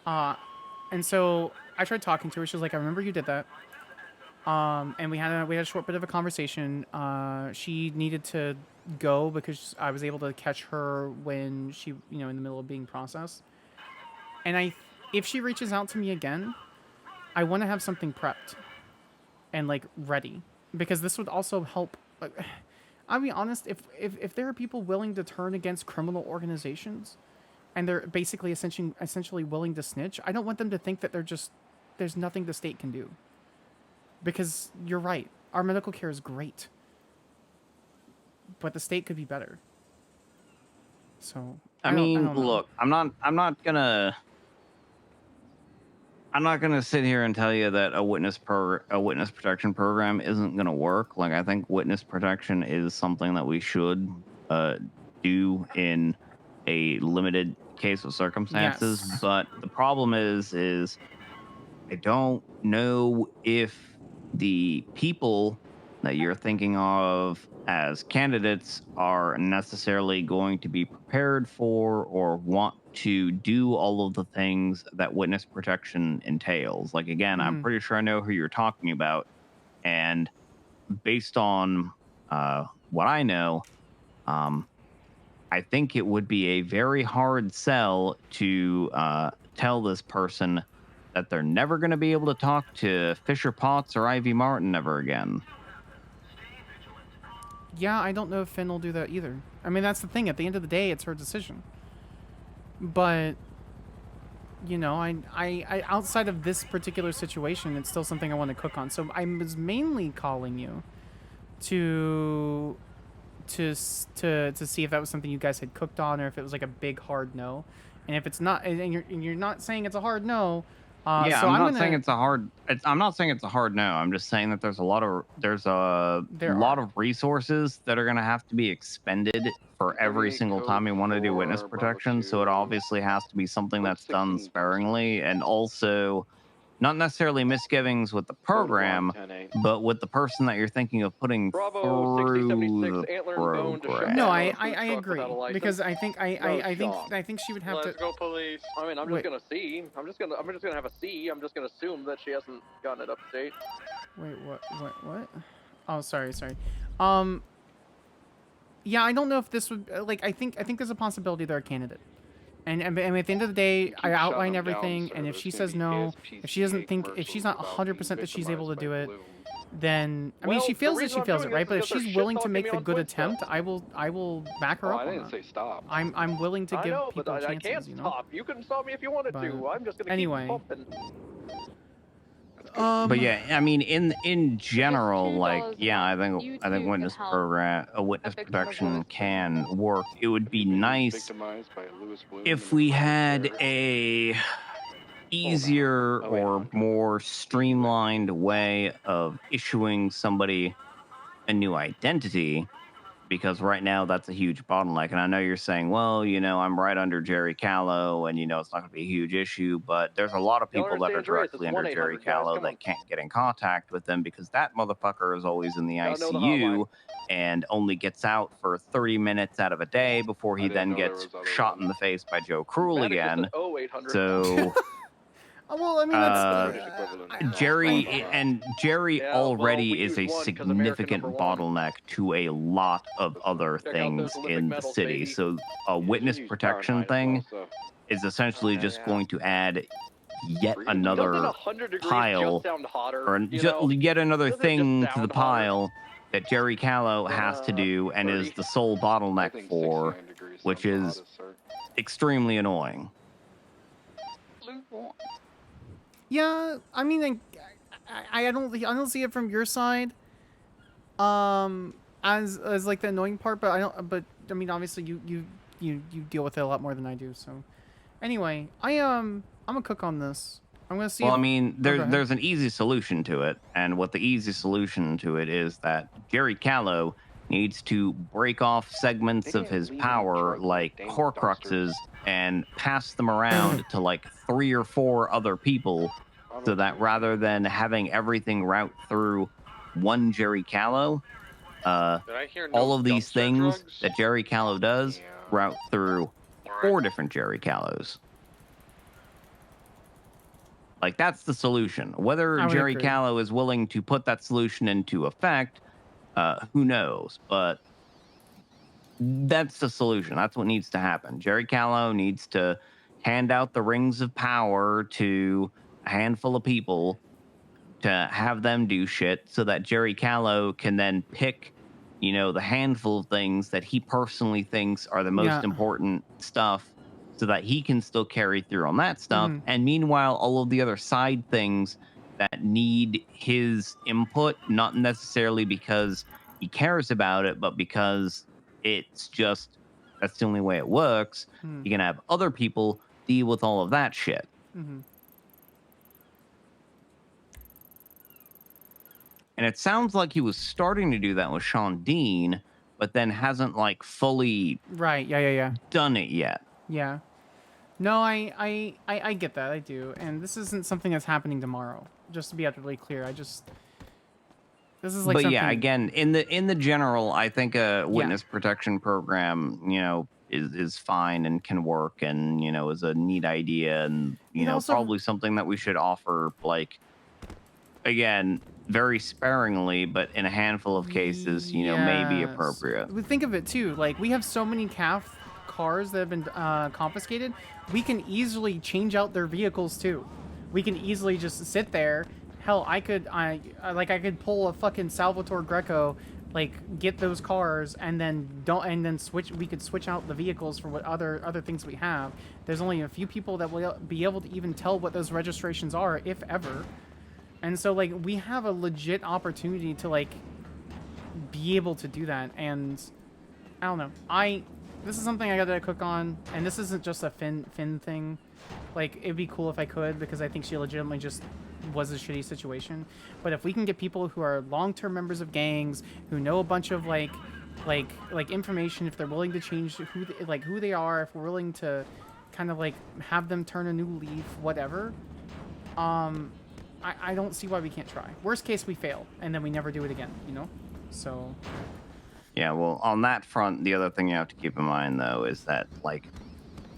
And so I tried talking to her. She was like, "I remember you did that." And we had a short bit of a conversation. She needed to go because I was able to catch her when she, you know, in the middle of being processed. And if she reaches out to me again, I want to have something prepped and like ready, because this would also help. I'll be honest, if there are people willing to turn against criminal organizations and they're basically essentially willing to snitch, I don't want them to think that there's nothing the state can do. Because you're right, our medical care is great, but the state could be better. So I mean, look, I'm not gonna sit here and tell you that a witness protection program isn't gonna work. Like, I think witness protection is something that we should do in a limited case of circumstances. Yes. But the problem is I don't know if the people that you're thinking of as candidates are necessarily going to be prepared for or want to do all of the things that witness protection entails. Like, again, I'm pretty sure I know who you're talking about. And based on what I know, I think it would be a very hard sell to tell this person that they're never going to be able to talk to Fisher Potts or Ivy Martin ever again. Yeah, I don't know if Finn will do that either. I mean, that's the thing. At the end of the day, it's her decision. But, you know, I outside of this particular situation, it's still something I want to cook on. So I was mainly calling you to see if that was something you guys had cooked on, or if it was like a big hard no. And if it's not, and you're not saying it's a hard no. Yeah, so I'm not saying it's a hard. I'm not saying it's a hard no. I'm just saying that there's a lot of resources that are going to have to be expended for every single time we want to do witness protection. So it obviously has to be something that's done sparingly, and also not necessarily misgivings with the program, but with the person that you're thinking of putting through the program. No, I agree, because I think she would have to. Let's go, police. I mean, I'm just gonna see. I'm just gonna have a C. I'm just gonna assume that she hasn't gotten it up to date. Wait, what? Oh, sorry. Yeah, I don't know if this would like. I think there's a possibility they're a candidate. And at the end of the day, I outline everything, and if she says no, if she doesn't think, if she's not 100% that she's able to do it, then I mean, she feels that she feels it, right? But if she's willing to make the good attempt, I will back her up. I didn't say stop. I'm willing to give people chances. I can't stop. You can stop me if you wanted to. I'm just gonna keep pumping. But yeah, I mean, in general, like, yeah, I think witness protection can work. It would be nice if we had a easier or more streamlined way of issuing somebody a new identity, because right now that's a huge bottleneck. And I know you're saying, well, you know, I'm right under Jerry Callow, and, you know, it's not going to be a huge issue, but there's a lot of people that are directly under Jerry Callow that can't get in contact with them because that motherfucker is always in the ICU and only gets out for 30 minutes out of a day before he then gets shot in the face by Joe Cruel again. So Well, I mean, that's Jerry Yeah, well, already we is a use one 'cause America significant number one. bottleneck to a lot of other Check out things those Olympic in the medals, city. baby. So a witness use protection Fahrenheit as well, thing so. is essentially Okay, just yeah. going to add yet Doesn't another 100 degrees pile just sound hotter? or You know? yet another Doesn't it thing just to the sound hotter? pile that Jerry Callow has to do and 30? is the sole bottleneck for, which is extremely annoying. Yeah, I mean, I don't see it from your side, as like the annoying part, but I mean, obviously you deal with it a lot more than I do. So, anyway, I'm gonna cook on this. I'm gonna see. Well, if, I mean, go ahead. there's an easy solution to it, and what the easy solution to it is that Jerry Callow needs to break off segments of his power, like Horcruxes, and pass them around to like 3 or 4 other people, so that rather than having everything route through one Jerry Callow, all of these things that Jerry Callow does route through 4 different Jerry Callows. Like, that's the solution. Whether Jerry agree. Callow is willing to put that solution into effect, who knows? But that's the solution. That's what needs to happen. Jerry Callow needs to hand out the rings of power to a handful of people to have them do shit so that Jerry Callow can then pick, you know, the handful of things that he personally thinks are the most important stuff so that he can still carry through on that stuff. And meanwhile, all of the other side things that need his input, not necessarily because he cares about it, but because it's just, that's the only way it works. You can have other people deal with all of that shit. And it sounds like he was starting to do that with Sean Dean, but then hasn't like fully done it yet. Yeah. No, I get that. I do. And this isn't something that's happening tomorrow. Just to be utterly clear. This is like but something... yeah, again, in the general, I think a witness protection program, you know, is fine and can work, and you know, is a neat idea, and you know, also... probably something that we should offer, like, again, very sparingly, but in a handful of cases, you know, may be appropriate. We think of it too. Like, we have so many CAF cars that have been confiscated. We can easily change out their vehicles too. We can easily just sit there. Hell, I could pull a fucking Salvatore Greco, like, get those cars and then switch. We could switch out the vehicles for what other things we have. There's only a few people that will be able to even tell what those registrations are, if ever. And so, like, we have a legit opportunity to, like, be able to do that. And I don't know. This is something I gotta cook on, and this isn't just a Finn thing. Like, it'd be cool if I could, because I think she legitimately just was a shitty situation. But if we can get people who are long-term members of gangs, who know a bunch of like information, if they're willing to change who they are, if we're willing to kind of like have them turn a new leaf, whatever. I don't see why we can't try. Worst case, we fail, and then we never do it again. You know, so. Yeah, well, on that front, the other thing you have to keep in mind, though, is that, like,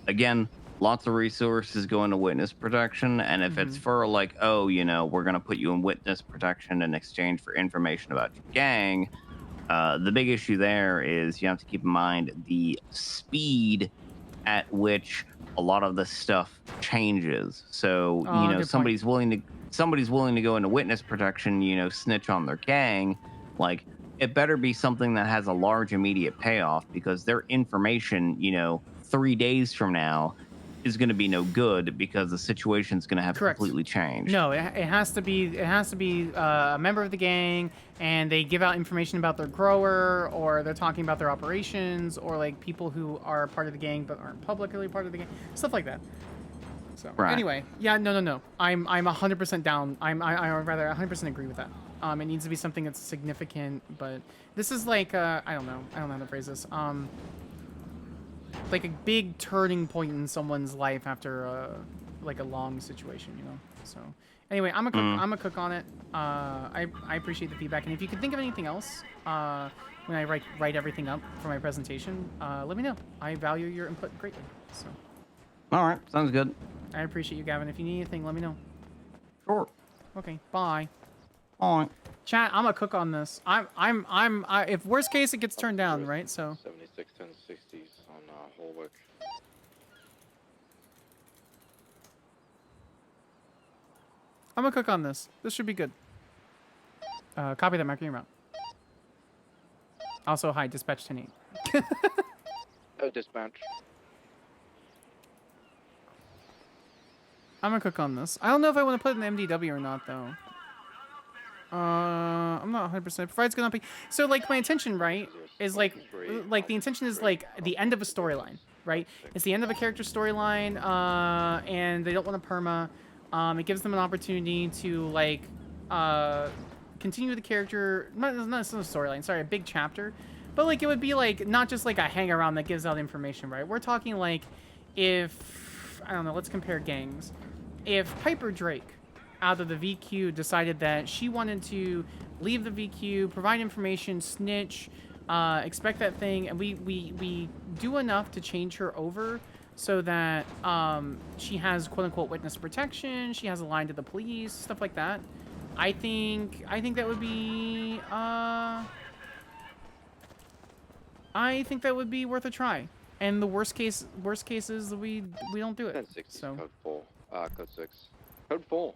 again, lots of resources go into witness protection, and if it's for, like, oh, you know, we're going to put you in witness protection in exchange for information about your gang, the big issue there is you have to keep in mind the speed at which a lot of this stuff changes. So, you know, somebody's willing to go into witness protection, you know, snitch on their gang, like, it better be something that has a large immediate payoff, because their information, you know, 3 days from now is going to be no good, because the situation's going to have completely changed. No, it has to be a member of the gang, and they give out information about their grower, or they're talking about their operations, or like people who are part of the gang but aren't publicly part of the gang, stuff like that. So anyway, yeah, no. I'm 100% down. I rather 100% agree with that. It needs to be something that's significant, but this is like I don't know how to phrase this. Like a big turning point in someone's life after like a long situation, you know. So anyway, I'm a cook on it. I appreciate the feedback, and if you can think of anything else when I write everything up for my presentation, let me know. I value your input greatly. So. All right, sounds good. I appreciate you, Gavin. If you need anything, let me know. Sure. Okay, bye. All right. Chat, I'm a cook on this. If worst case, it gets turned down, right? So. 76 1060s on Holwick. I'm a cook on this. This should be good. Copy that, Mark. Your mount. Also, hi, dispatch 10-8. Oh, dispatch. I'm gonna cook on this. I don't know if I want to put it in the MDW or not, though. I'm not 100%. Provides good up. So, like, my intention, right, is like the intention is like the end of a storyline, right? It's the end of a character storyline, and they don't want to perma. It gives them an opportunity to like continue the character. Not a storyline. Sorry, a big chapter. But like it would be like not just like a hang around that gives out information, right? We're talking like if I don't know. Let's compare gangs. If Piper Drake out of the VQ decided that she wanted to leave the VQ, provide information, snitch, expect that thing, and we do enough to change her over so that she has quote-unquote witness protection, she has a line to the police, stuff like that. I think that would be I think that would be worth a try. And the worst case is we don't do it. So Code 4. Code 6. Code 4.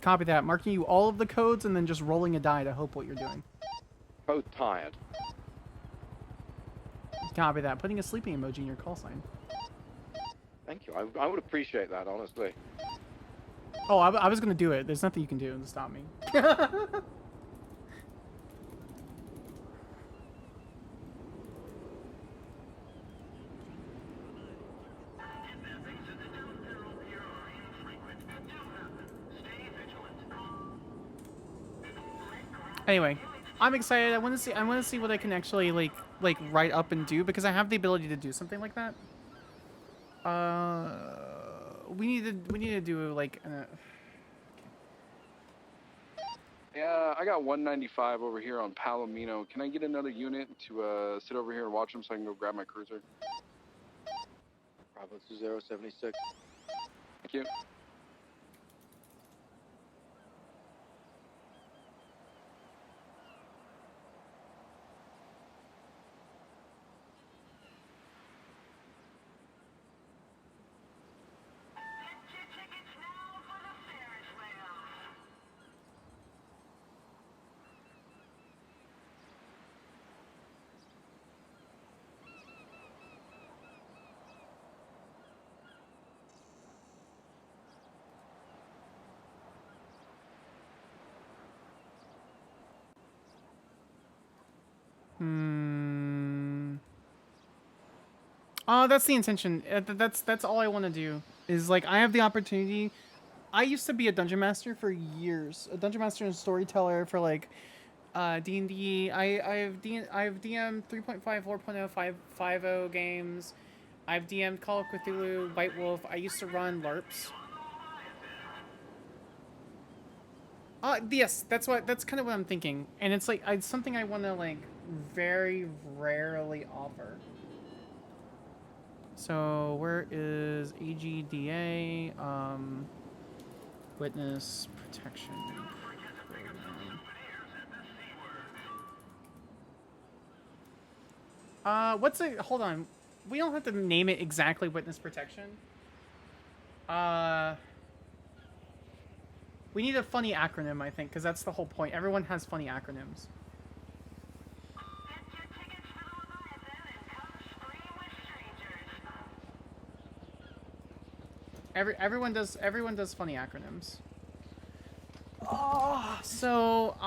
Copy that. Marking you all of the codes and then just rolling a die to hope what you're doing. Code tired. Copy that. Putting a sleeping emoji in your call sign. Thank you. I would appreciate that, honestly. Oh, I was going to do it. There's nothing you can do to stop me. Anyway, I'm excited. I want to see what I can actually like write up and do because I have the ability to do something like that. We need to do like Yeah, I got 195 over here on Palomino. Can I get another unit to sit over here and watch them so I can go grab my cruiser? Bravo 2076. Thank you. That's the intention. That's all I want to do. Is like I have the opportunity. I used to be a dungeon master for years. A dungeon master and storyteller for like D&D. I've DM'd 3.5, 4.0, 5.0 games. I've DM'd Call of Cthulhu, White Wolf. I used to run LARPs. Yes, that's kind of what I'm thinking. And it's like it's something I want to like very rarely offer. So where is AGDA? Witness protection program. What's it? Hold on. We don't have to name it exactly witness protection. We need a funny acronym, I think, because that's the whole point. Everyone has funny acronyms. Everyone does funny acronyms. Oh, so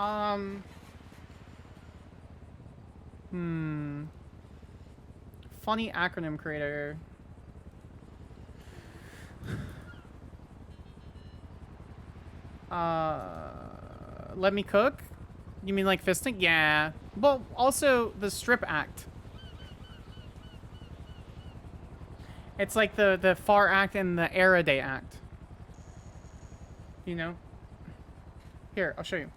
funny acronym creator. Let me cook? You mean like fisting? Yeah. Well, also the strip act. It's like the FAR Act and the Araday Act. You know? Here, I'll show you.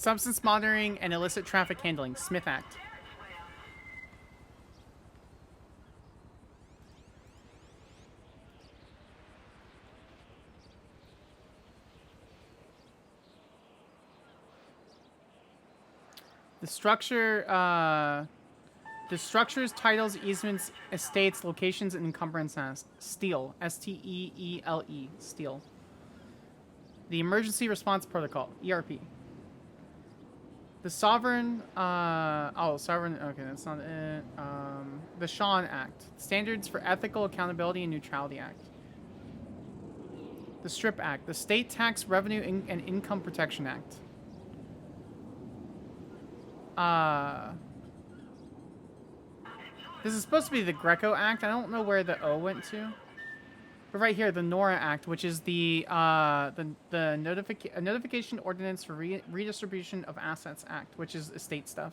Substance monitoring and illicit traffic handling. Smith Act. The structures, titles, easements, estates, locations, and encumbrances. Steal. S-T-E-E-L-E. Steal. The Emergency Response Protocol. ERP. The Sovereign... Sovereign... Okay, that's not it. The Sean Act. Standards for Ethical Accountability and Neutrality Act. The Strip Act. The State Tax Revenue and Income Protection Act. This is supposed to be the Greco Act. I don't know where the O went to. But right here, the NORA Act, which is the Notification Ordinance for Redistribution of Assets Act, which is estate stuff.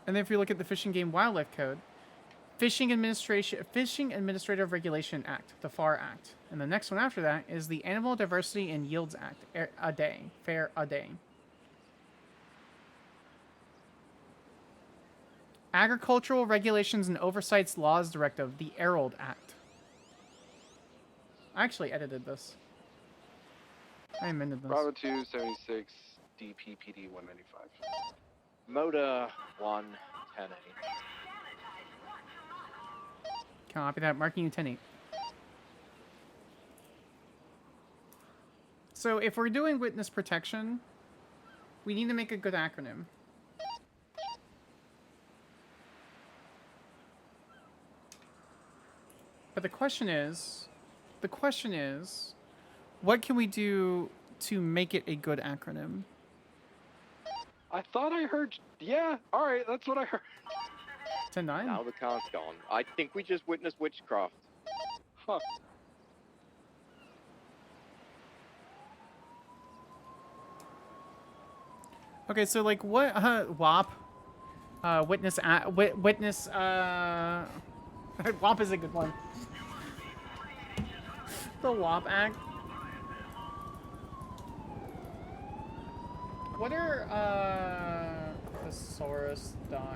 And then if you look at the Fish and Game Wildlife Code, Fishing Administrative Regulation Act, the FAR Act. And the next one after that is the Animal Diversity and Yields Act, Fair a Day. Agricultural Regulations and Oversights Laws Directive, the Herald Act. I actually edited this. I amended this. Bravo 276 DPPD 195. Moda 110. Copy that. Marking you 10-8. So if we're doing witness protection, we need to make a good acronym. But the question is, what can we do to make it a good acronym? I thought I heard. Yeah, all right, that's what I heard. 10-9. Now the count's gone. I think we just witnessed witchcraft. Huh. Okay, so like what? WAP. Witness. Witness. WAP is a good one. The WAP Act. What are thesaurus.com?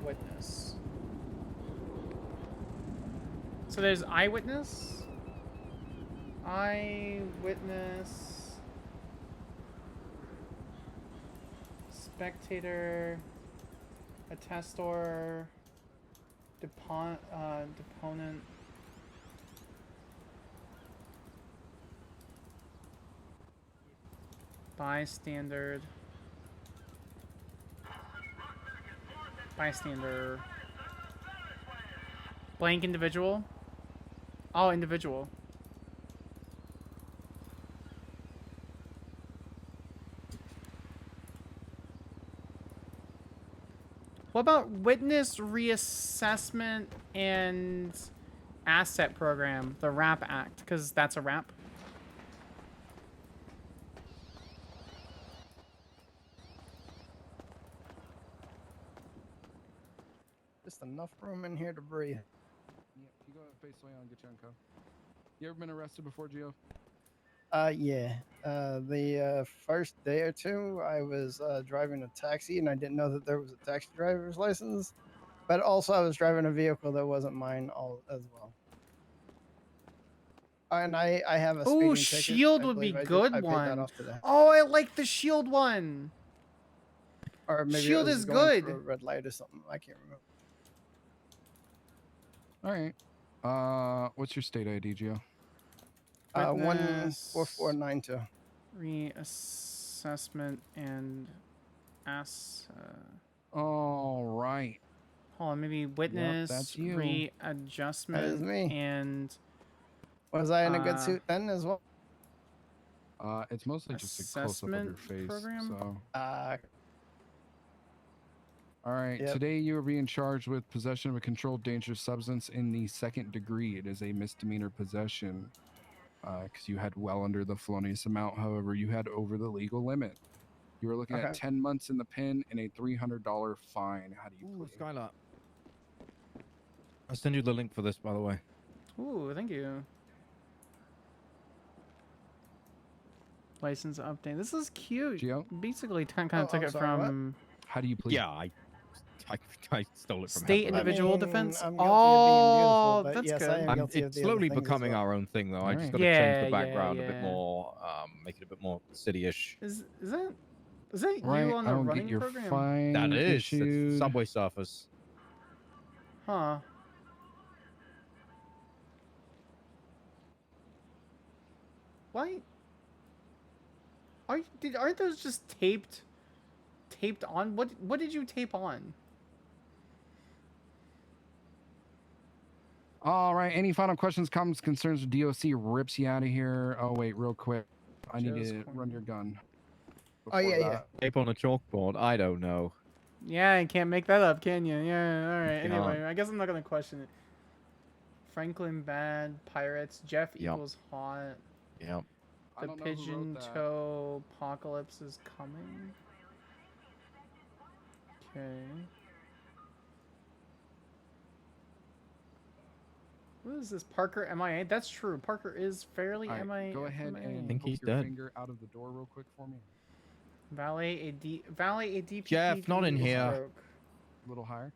Witness. So there's eyewitness. Eyewitness. Spectator. Attestor. Deponent. Bystander. Blank individual. Oh, individual. What about witness reassessment and asset program, the RAP Act, because that's a RAP. Just enough room in here to breathe. Yeah, you go face way on, get you on code. You ever been arrested before, Gio? Yeah. The first day or two, I was driving a taxi, and I didn't know that there was a taxi driver's license. But also, I was driving a vehicle that wasn't mine as well. And I have a speeding Oh, ticket. shield I would be believe good I paid that one. off today. Oh, I like the shield one. Or maybe shield it was is going good. through a red light or something. I can't remember. All right. What's your state ID, Gio? 14492. Reassessment and All right. Hold on, maybe witness that's you. readjustment That is me. and Was I in a good suit then as well? It's mostly just a close up of your assessment face. program? So. All right. Yep. Today you are being charged with possession of a controlled dangerous substance in the second degree. It is a misdemeanor possession because you had well under the felonious amount. However, you had over the legal limit. You were looking at 10 months in the pen and a $300 fine. How do you Ooh, Skylar. I'll send you the link for this, by the way. Ooh, thank you. License update. This is cute. Gio? Basically, kind of took I'm it sorry, what? from How do you plead? Yeah, I stole it from state Heather. individual defense. I'm guilty of being Oh, beautiful, but that's yes, good. I am guilty of It's the other slowly things as becoming well. our own thing, though. I just Alright. got to change the Yeah, background a bit yeah. more, make it a bit more city-ish. Is that Right, you on I the will running get your program? fine That is. It's issued. Subway Surfers. Huh. Why? Aren't those just taped on? What did you tape on? All right. Any final questions, comments, concerns with DOC rips you out of here? Oh wait, real quick. I need Joe's to run your gun. Oh yeah, before yeah. that. Tape on a chalkboard. I don't know. Yeah, you can't make that up, can you? Yeah, all right. You Anyway, can't. I guess I'm not gonna question it. Franklin bad, pirates, Jeff Yep. equals hot. Yep. I The don't know who wrote pigeon that. toe apocalypse is coming. Okay. What is this? Parker MIA? That's true. Parker is fairly All right, MIA. go ahead and think poke he's your dead. finger out of the door real quick for me. Valet a DPP. Jeff, not in here. Broke. A little higher.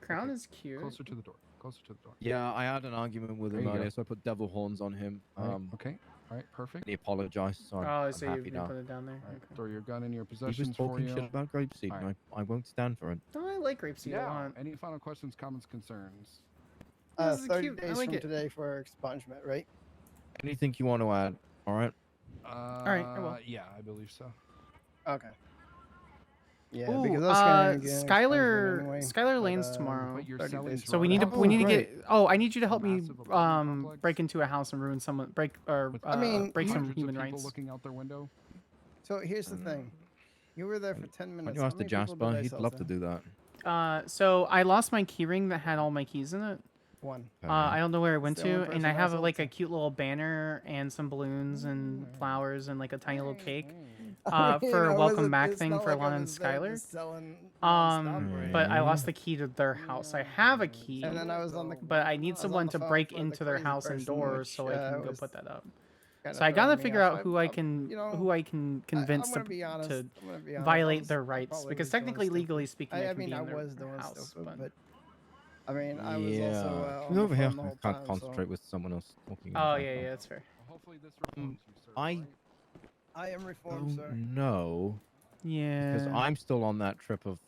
Crown okay. is cute. Closer to the door. Closer to the door. Yeah, I had an argument with There him you go. earlier, so I put devil horns on him. All right, okay. All right, perfect. He apologized, so I'm So you happy now. put it down there. All right, Okay. throw your gun in your He was possessions for talking you. shit about grapeseed, All and right. I won't stand for it. Oh, I like grapeseed a Now, lot. any final questions, comments, concerns? This is 30 cute. I days like from it. today for expungement, right? Anything you want to add? All right. right, I will. Yeah, I believe so. Okay. Yeah, Ooh, because that's gonna get an Skylar expungement anyway. Skylar but, Lane's tomorrow. But you're 30 selling days So we need to drugs. we need to great. get. Oh, I need you to help me Massive apartment complex break into a house and ruin someone break or with I mean, break some hundreds of human people rights. looking out their window. So here's the thing. You were there for 10 When minutes. you How ask the many people did Jasper, I he'd sell love to do that. So I lost my keyring that had all my keys in it. One. I don't know where it went It's the only to, and person I I have sold like to. a cute little banner and some balloons and flowers and like a tiny little cake I mean, for I a welcome wasn't- back it's thing not for like I Alana and was there Skylar. just selling nonstop, right? But I lost the key to their house. I have a key, And then I was on the. but I need was on someone the to phone break for the into their crazy house person, indoors which, so I can go was put that up. kinda So I gotta throwing me figure off. out who I can you know, who I can convince I'm to gonna be honest, to I'm gonna be honest, I violate was- their I rights probably because was doing technically, stupid. legally speaking, I can mean, be I in their was doing house, stupid, but I mean, I was Yeah. also Come on the over here. phone the I whole can't time, concentrate so with someone else talking. Oh yeah, yeah, that's fair. Hopefully this reforms you, sir. I I am reformed, sir. don't know. Yeah. Because I'm still on that trip of.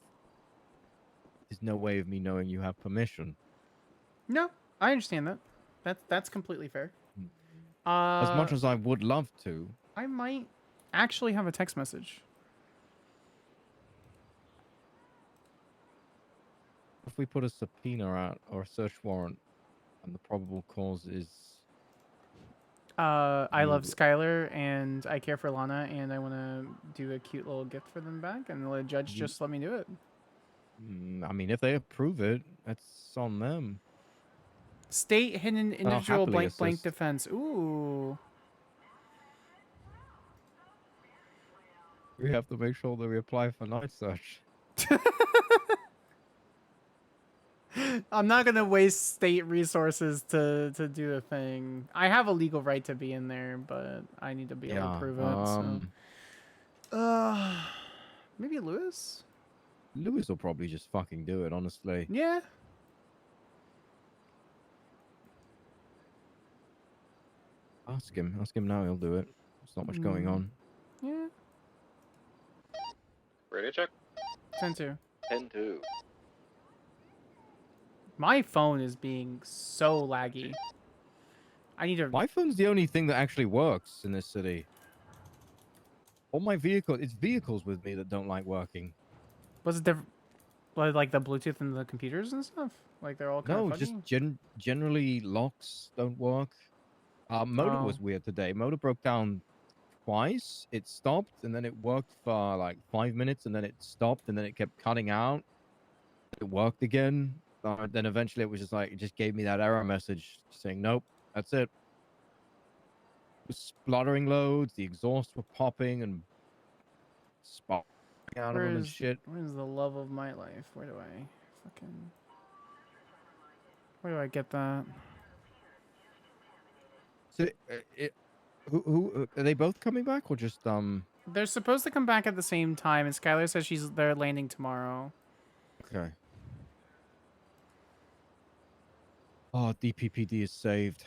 There's no way of me knowing you have permission. No, I understand that. That's completely fair. As much as I would love to. I might actually have a text message. If we put a subpoena out or a search warrant, and the probable cause is. I love You- Skylar and I care for Lana and I want to do a cute little gift for them back and the judge You- just let me do it. I mean, if they approve it, that's on them. State hidden I'll individual happily blank assist. defense. Ooh. We have to make sure that we apply for night search. I'm not gonna waste state resources to do a thing. I have a legal right to be in there, but I need to be able to prove it. So. Maybe Lewis. Lewis will probably just fucking do it, honestly. Yeah. Ask him now. He'll do it. There's not much going on. Yeah. Radio check. 10-2. 10-2. My phone is being so laggy. I need to. My phone's the only thing that actually works in this city. All my vehicles, it's vehicles with me that don't like working. Was it different? Like the Bluetooth and the computers and stuff? Like they're all kind No, of fuzzy? just generally locks don't work. Motor was weird today. Motor broke down twice. It stopped and then it worked for like 5 minutes and then it stopped and then it kept cutting out. It worked again. Then eventually it was just like, it just gave me that error message saying, nope, that's it. It was spluttering loads. The exhausts were popping and sparking out of them and shit. Where's the love of my life? Where do I fucking... Where do I get that? So Who are they both coming back or just They're supposed to come back at the same time, and Skylar says they're landing tomorrow. Okay. Oh, DPPD is saved.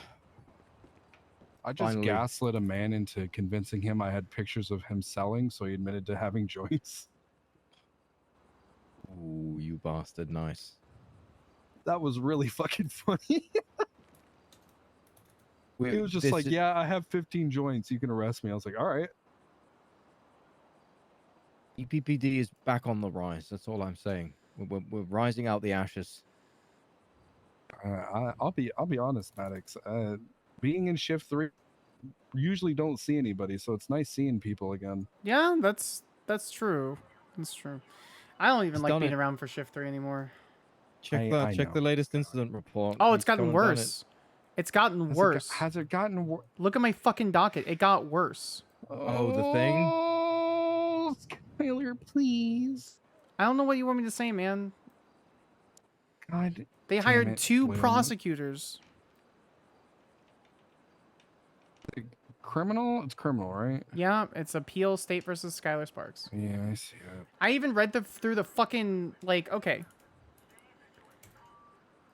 I just Finally. gaslit a man into convincing him I had pictures of him selling, so he admitted to having joints. Ooh, you bastard! Nice. That was really fucking funny. He was just like, "Yeah, I have 15 joints. You can arrest me." I was like, "All right." DPPD is back on the rise. That's all I'm saying. We're rising out the ashes. I'll be honest, Maddox. Being in shift 3, usually don't see anybody, so it's nice seeing people again. Yeah, that's true. That's true. I don't even He's like done being it. around for shift 3 anymore. Check I the latest incident report. Oh, it's He's gone gotten and done it. worse. It's gotten worse. Has it gotten worse? Look at my fucking docket. It got worse. Oh, the thing. Oh, Skyler, please. I don't know what you want me to say, man. God. They damn hired it, 2 Bloom. prosecutors. Criminal? It's criminal, right? Yeah, it's appeal state versus Skyler Sparks. Yeah, I see it. I even read through the fucking, like, okay.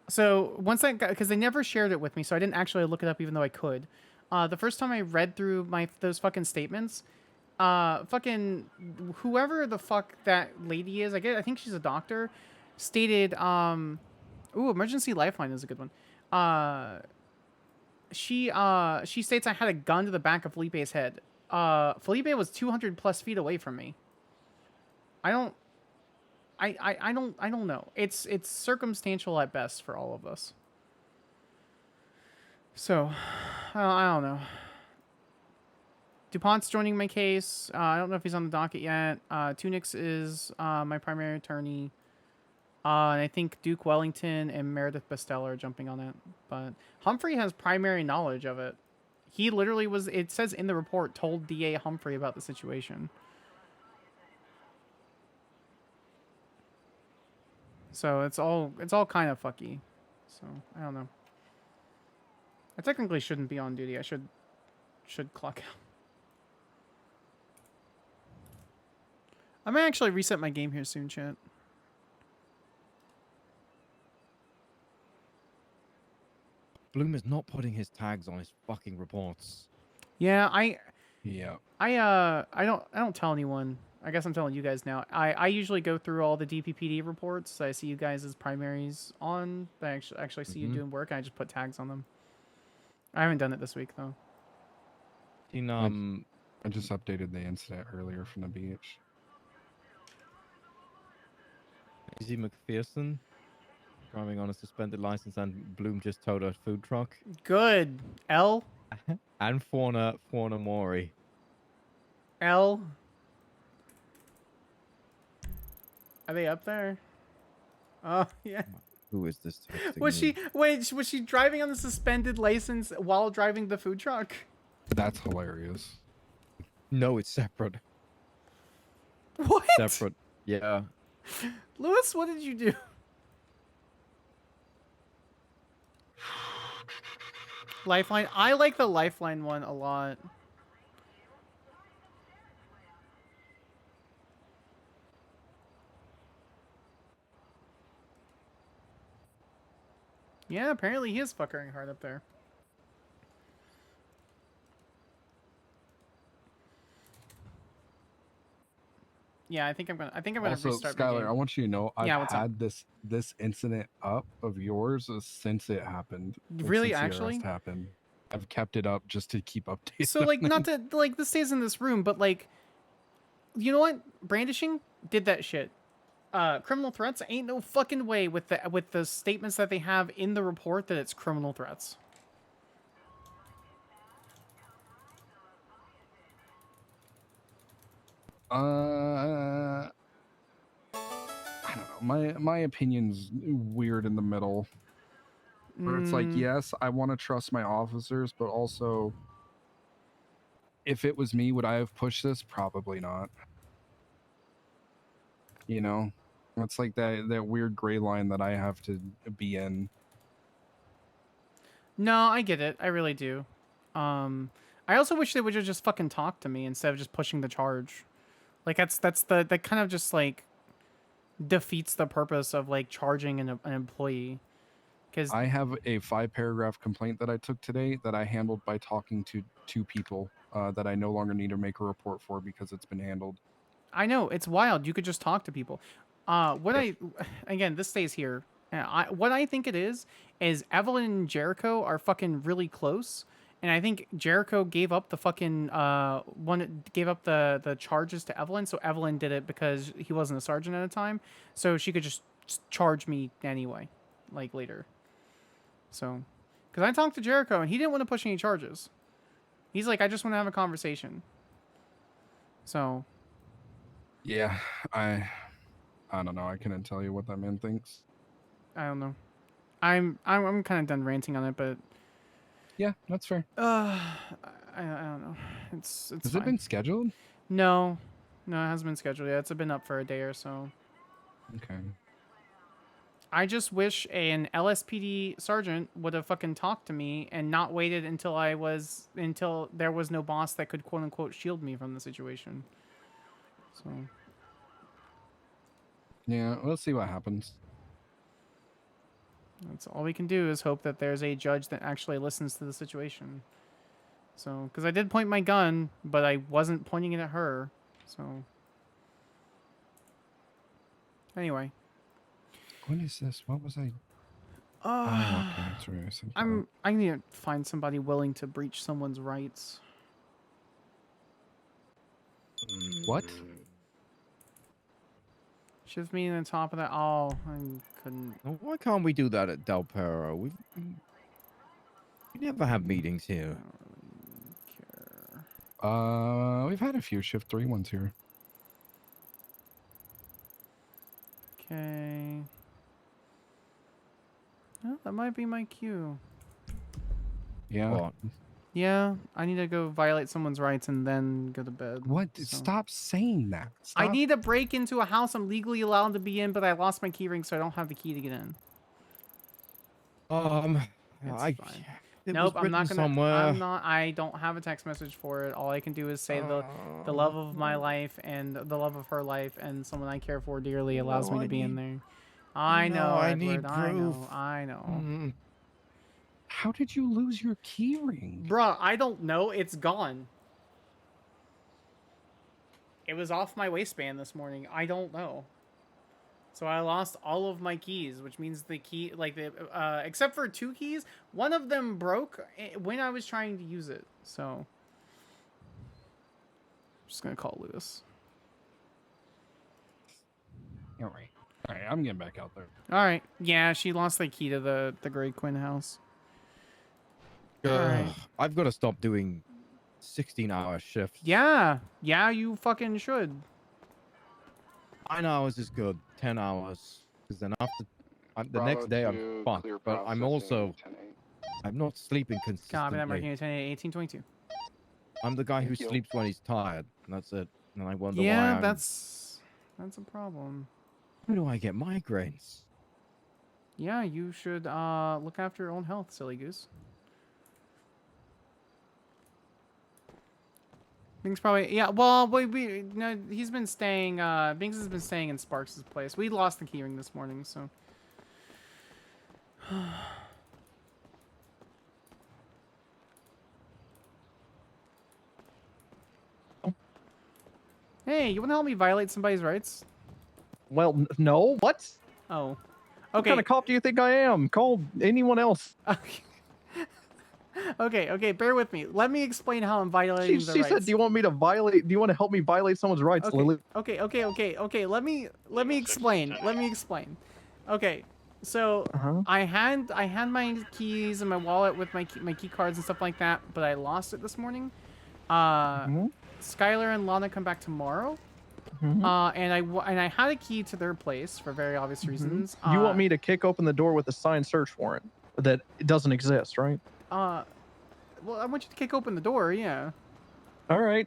So once I got, because they never shared it with me, so I didn't actually look it up even though I could. The first time I read through those fucking statements, fucking whoever the fuck that lady is, I think she's a doctor, stated, ooh, emergency lifeline is a good one. She states I had a gun to the back of Felipe's head. Felipe was 200 plus feet away from me. I don't know. It's circumstantial at best for all of us. So, I don't know. DuPont's joining my case. I don't know if he's on the docket yet. Tunix is my primary attorney. And I think Duke Wellington and Meredith Bastella are jumping on it. But Humphrey has primary knowledge of it. He literally was, it says in the report, told DA Humphrey about the situation. So it's all kind of fucky. So I don't know. I technically shouldn't be on duty. I should clock out. I might actually reset my game here soon, chat. Bloom is not putting his tags on his fucking reports. Yeah, I don't tell anyone. I guess I'm telling you guys now. I usually go through all the DPPD reports. I see you guys as primaries on. I actually see you doing work. And I just put tags on them. I haven't done it this week though. I just updated the incident earlier from the beach. Izzy McPherson driving on a suspended license, and Bloom just towed a food truck. Good. L. And Fauna Mori. L. Are they up there? Oh yeah. Who is this texting Was me? was she driving on the suspended license while driving the food truck? That's hilarious. No, it's separate. What? Separate. Yeah. Lewis, what did you do? Lifeline. I like the Lifeline one a lot. Yeah, apparently he is fuckering hard up there. Yeah, I think I'm gonna Also, restart my Skylar, game. I want you to know I've Yeah, what's up? had this incident up of yours since it happened. Really, since the actually? arrest happened. I've kept it up just to keep updated. So like, not to like this stays in this room, but like, you know what? Brandishing did that shit. Criminal threats ain't no fucking way with the statements that they have in the report that it's criminal threats. I don't know. My opinion's weird in the middle. Where it's like, yes, I want to trust my officers, but also, if it was me, would I have pushed this? Probably not. You know, it's like that weird gray line that I have to be in. No, I get it. I really do. I also wish they would have just fucking talked to me instead of just pushing the charge. Like that kind of just like defeats the purpose of like charging an employee. Because I have a 5-paragraph complaint that I took today that I handled by talking to 2 people that I no longer need to make a report for because it's been handled. I know it's wild. You could just talk to people. Again, this stays here. What I think it is Evelyn and Jericho are fucking really close, and I think Jericho gave up the fucking gave up the charges to Evelyn, so Evelyn did it because he wasn't a sergeant at the time, so she could just charge me anyway, like later. So, because I talked to Jericho and he didn't want to push any charges. He's like, I just want to have a conversation. So. Yeah, I don't know. I couldn't tell you what that man thinks. I don't know. I'm kind of done ranting on it, but yeah, that's fair. I don't know. It's Has fine. it been scheduled? No, it hasn't been scheduled yet. It's been up for a day or so. Okay. I just wish an LSPD sergeant would have fucking talked to me and not waited until there was no boss that could quote unquote shield me from the situation. So. Yeah, we'll see what happens. That's all we can do is hope that there's a judge that actually listens to the situation. So, because I did point my gun, but I wasn't pointing it at her. So, anyway. What is this? What was I? Okay, that's right. I need to find somebody willing to breach someone's rights. What? Shift me in the top of that. Oh, I couldn't. Well, why can't we do that at Del Perro? We never have meetings here. We've had a few shift 3 ones here. Okay. Oh, that might be my cue. Yeah. What? Yeah, I need to go violate someone's rights and then go to bed. What? So. Stop saying that. Stop. I need to break into a house I'm legally allowed to be in, but I lost my key ring, so I don't have the key to get in. It's fine. Nope, I'm not gonna. Somewhere. I don't have a text message for it. All I can do is say the love of my life and the love of her life and someone I care for dearly allows me to be in there. I know, I Edward, need proof. I know. How did you lose your key ring? Bruh, I don't know. It's gone. It was off my waistband this morning. I don't know. So I lost all of my keys, which means the key, except for 2 keys, one of them broke when I was trying to use it. So I'm just gonna call Lewis. All right, I'm getting back out there. All right. Yeah, she lost the key to the Grey Quinn house. Alright. I've got to stop doing 16-hour shifts. Yeah, you fucking should. 9 hours is good. 10 hours, because then after the next day I'm fucked. But I'm not sleeping consistently. Copy that. Marking 1822. I'm the guy who sleeps when he's tired. And that's it. And I wonder why. Yeah, that's a problem. Why do I get migraines? Yeah, you should look after your own health, silly goose. Bing's probably well, no, he's been staying. Bings has been staying in Sparks' place. We lost the keyring this morning, so. Hey, you want to help me violate somebody's rights? Well, no. What? Oh. Okay. What kind of cop do you think I am? Call anyone else. Okay, bear with me. Let me explain how I'm violating the She rights. said, "Do you want me to violate? Do you want to help me violate someone's rights, Lily?" Okay. Let me explain. Okay, so I had my keys and my wallet with my key cards and stuff like that, but I lost it this morning. Skylar and Lana come back tomorrow. And I had a key to their place for very obvious reasons. You want me to kick open the door with a signed search warrant that doesn't exist, right? Well, I want you to kick open the door, yeah. All right.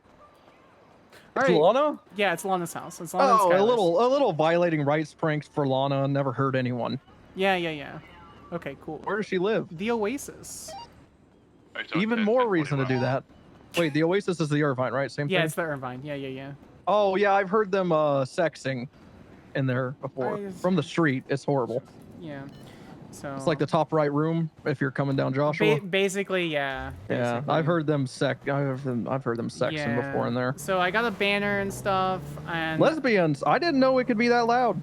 All It's right. Lana? Yeah, it's Lana's house. It's Lana and Oh, a Skylar's. little violating rights prank for Lana. Never hurt anyone. Yeah. Okay, cool. Where does she live? The Oasis. Even more reason to do that. Wait, the Oasis is the Irvine, right? Same Yeah, thing? it's the Irvine. Yeah. Oh, yeah, I've heard them sexing in there before. From the street, it's horrible. Yeah. So It's like the top right room if you're coming down Joshua. basically, yeah. Yeah, Basically. I've heard them I've heard them sexing before in there. So I got a banner and stuff, and Lesbians. I didn't know it could be that loud.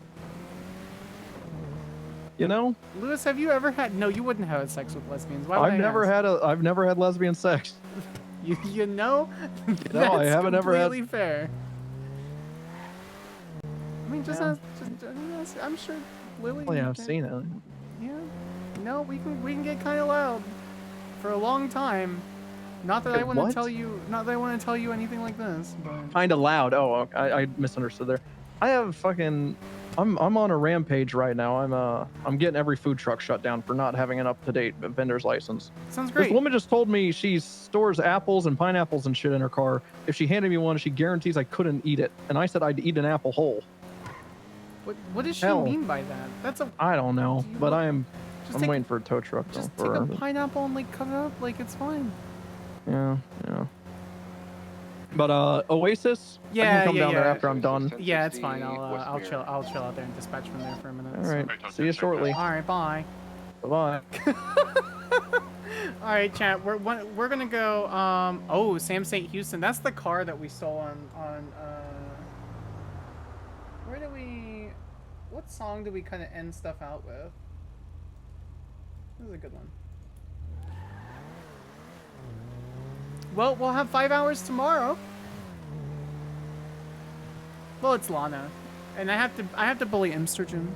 You know? Lewis, have you ever had? No, you wouldn't have had sex with lesbians. Why would I've never had lesbian sex. You know? No, I That's haven't ever had. completely fair. I mean, just I'm sure Lily. Oh yeah, I've seen it. Yeah. No, we can get kind of loud for a long time. Not that I want to What? tell you. Not that I want to tell you anything like this, but. Kind of loud. Oh, I misunderstood there. I have fucking. I'm on a rampage right now. I'm getting every food truck shut down for not having an up-to-date vendor's license. Sounds great. This woman just told me she stores apples and pineapples and shit in her car. If she handed me one, she guarantees I couldn't eat it. And I said I'd eat an apple whole. What does she Hell. mean by that? That's a. I don't know, but I'm take- waiting for a tow truck. Just though, take a for, pineapple and like cut it up. Like it's fine. yeah. But Oasis. I Yeah, can come yeah, down there yeah. after I'm done. Yeah, it's fine. I'll chill out there and dispatch from there for a minute. All right. See you shortly. All right. Bye. Bye. All right, chat. We're gonna go. Oh, Sam St. Houston. That's the car that we stole on. Where do we? What song do we kind of end stuff out with? This is a good one. Well, we'll have 5 hours tomorrow. Well, it's Lana, and I have to bully Imstergen.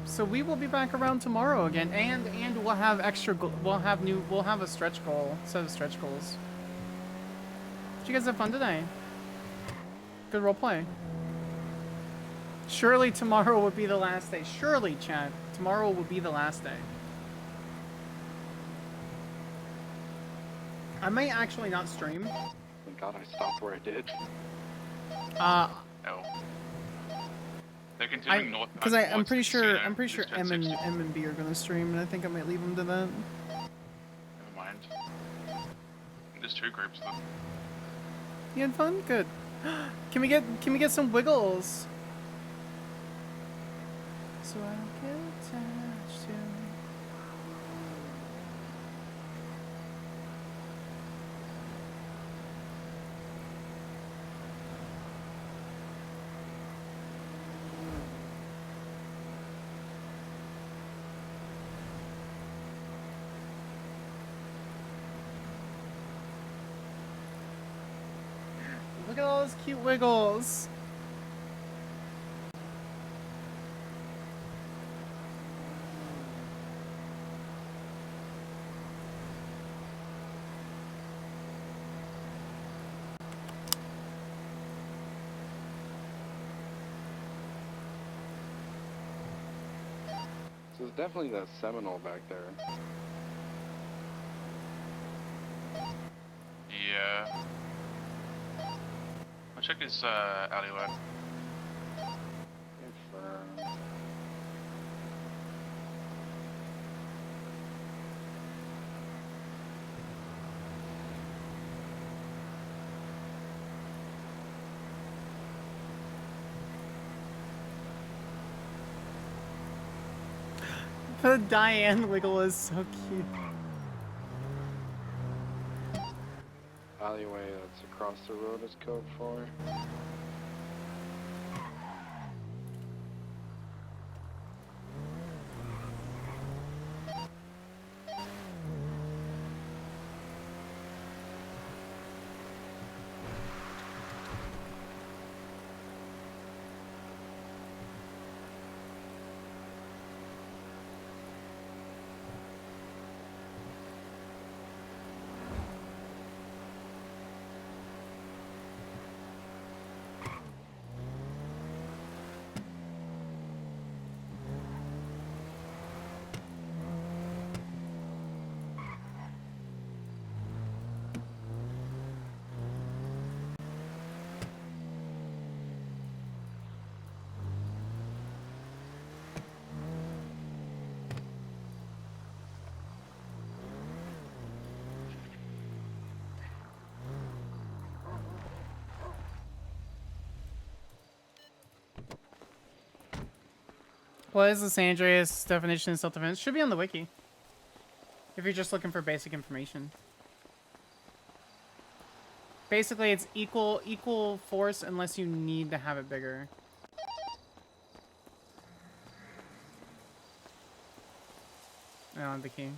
So we will be back around tomorrow again, and we'll have we'll have a stretch goal, set of stretch goals. Did you guys have fun today? Good roleplay. Surely tomorrow will be the last day. Surely, chat. Tomorrow will be the last day. I may actually not stream. Thank God I stopped where I did. No. They're continuing north. Because I'm pretty sure M and B are gonna stream, and I think I might leave them to that. Never mind. There's two groups. You had fun? Good. Can we get some wiggles? So I don't get attached to. Look at all those cute wiggles. So it's definitely that Seminole back there. Yeah. I'll check this alleyway. The Diane wiggle is so cute. Alleyway that's across the road is code for. What is the San Andreas definition of self-defense? Should be on the wiki. If you're just looking for basic information. Basically, it's equal force unless you need to have it bigger. I don't have the key.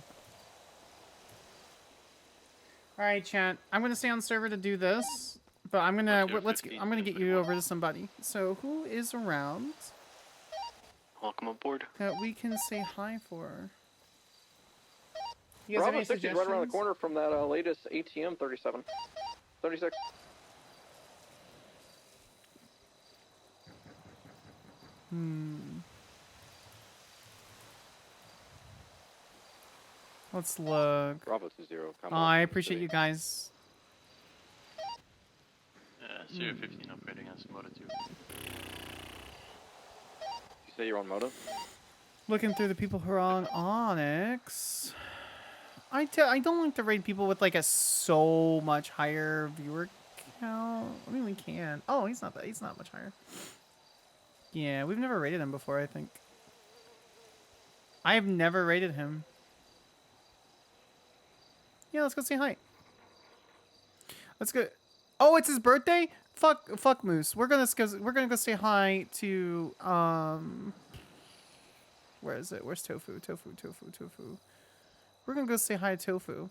All right, chat. I'm gonna stay on server to do this, but I'm gonna I'm gonna get you over to somebody. So who is around? Welcome aboard. That we can say hi for. You guys have Bravo any 60 is right around the suggestions? corner from that latest ATM 37. 36. Let's look. Bravo 20. Oh, I appreciate you guys. Studio 15 operating on Moto 2. You say you're on Moto? Looking through the people who are on Onyx. I don't like to raid people with like a so much higher viewer count. I mean, we can. Oh, he's not much higher. Yeah, we've never rated him before, I think. I have never rated him. Yeah, let's go say hi. Let's go. Oh, it's his birthday? Fuck Moose. We're gonna go say hi to where is it? Where's Tofu? Tofu. We're gonna go say hi to Tofu.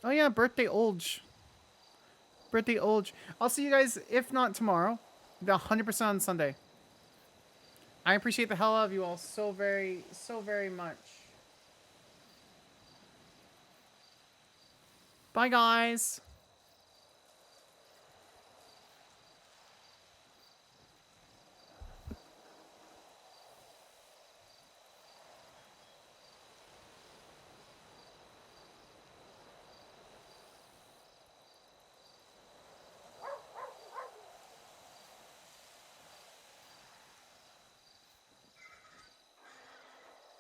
Oh yeah, birthday Olge. I'll see you guys, if not tomorrow, 100% on Sunday. I appreciate the hell out of you all so very much. Bye, guys.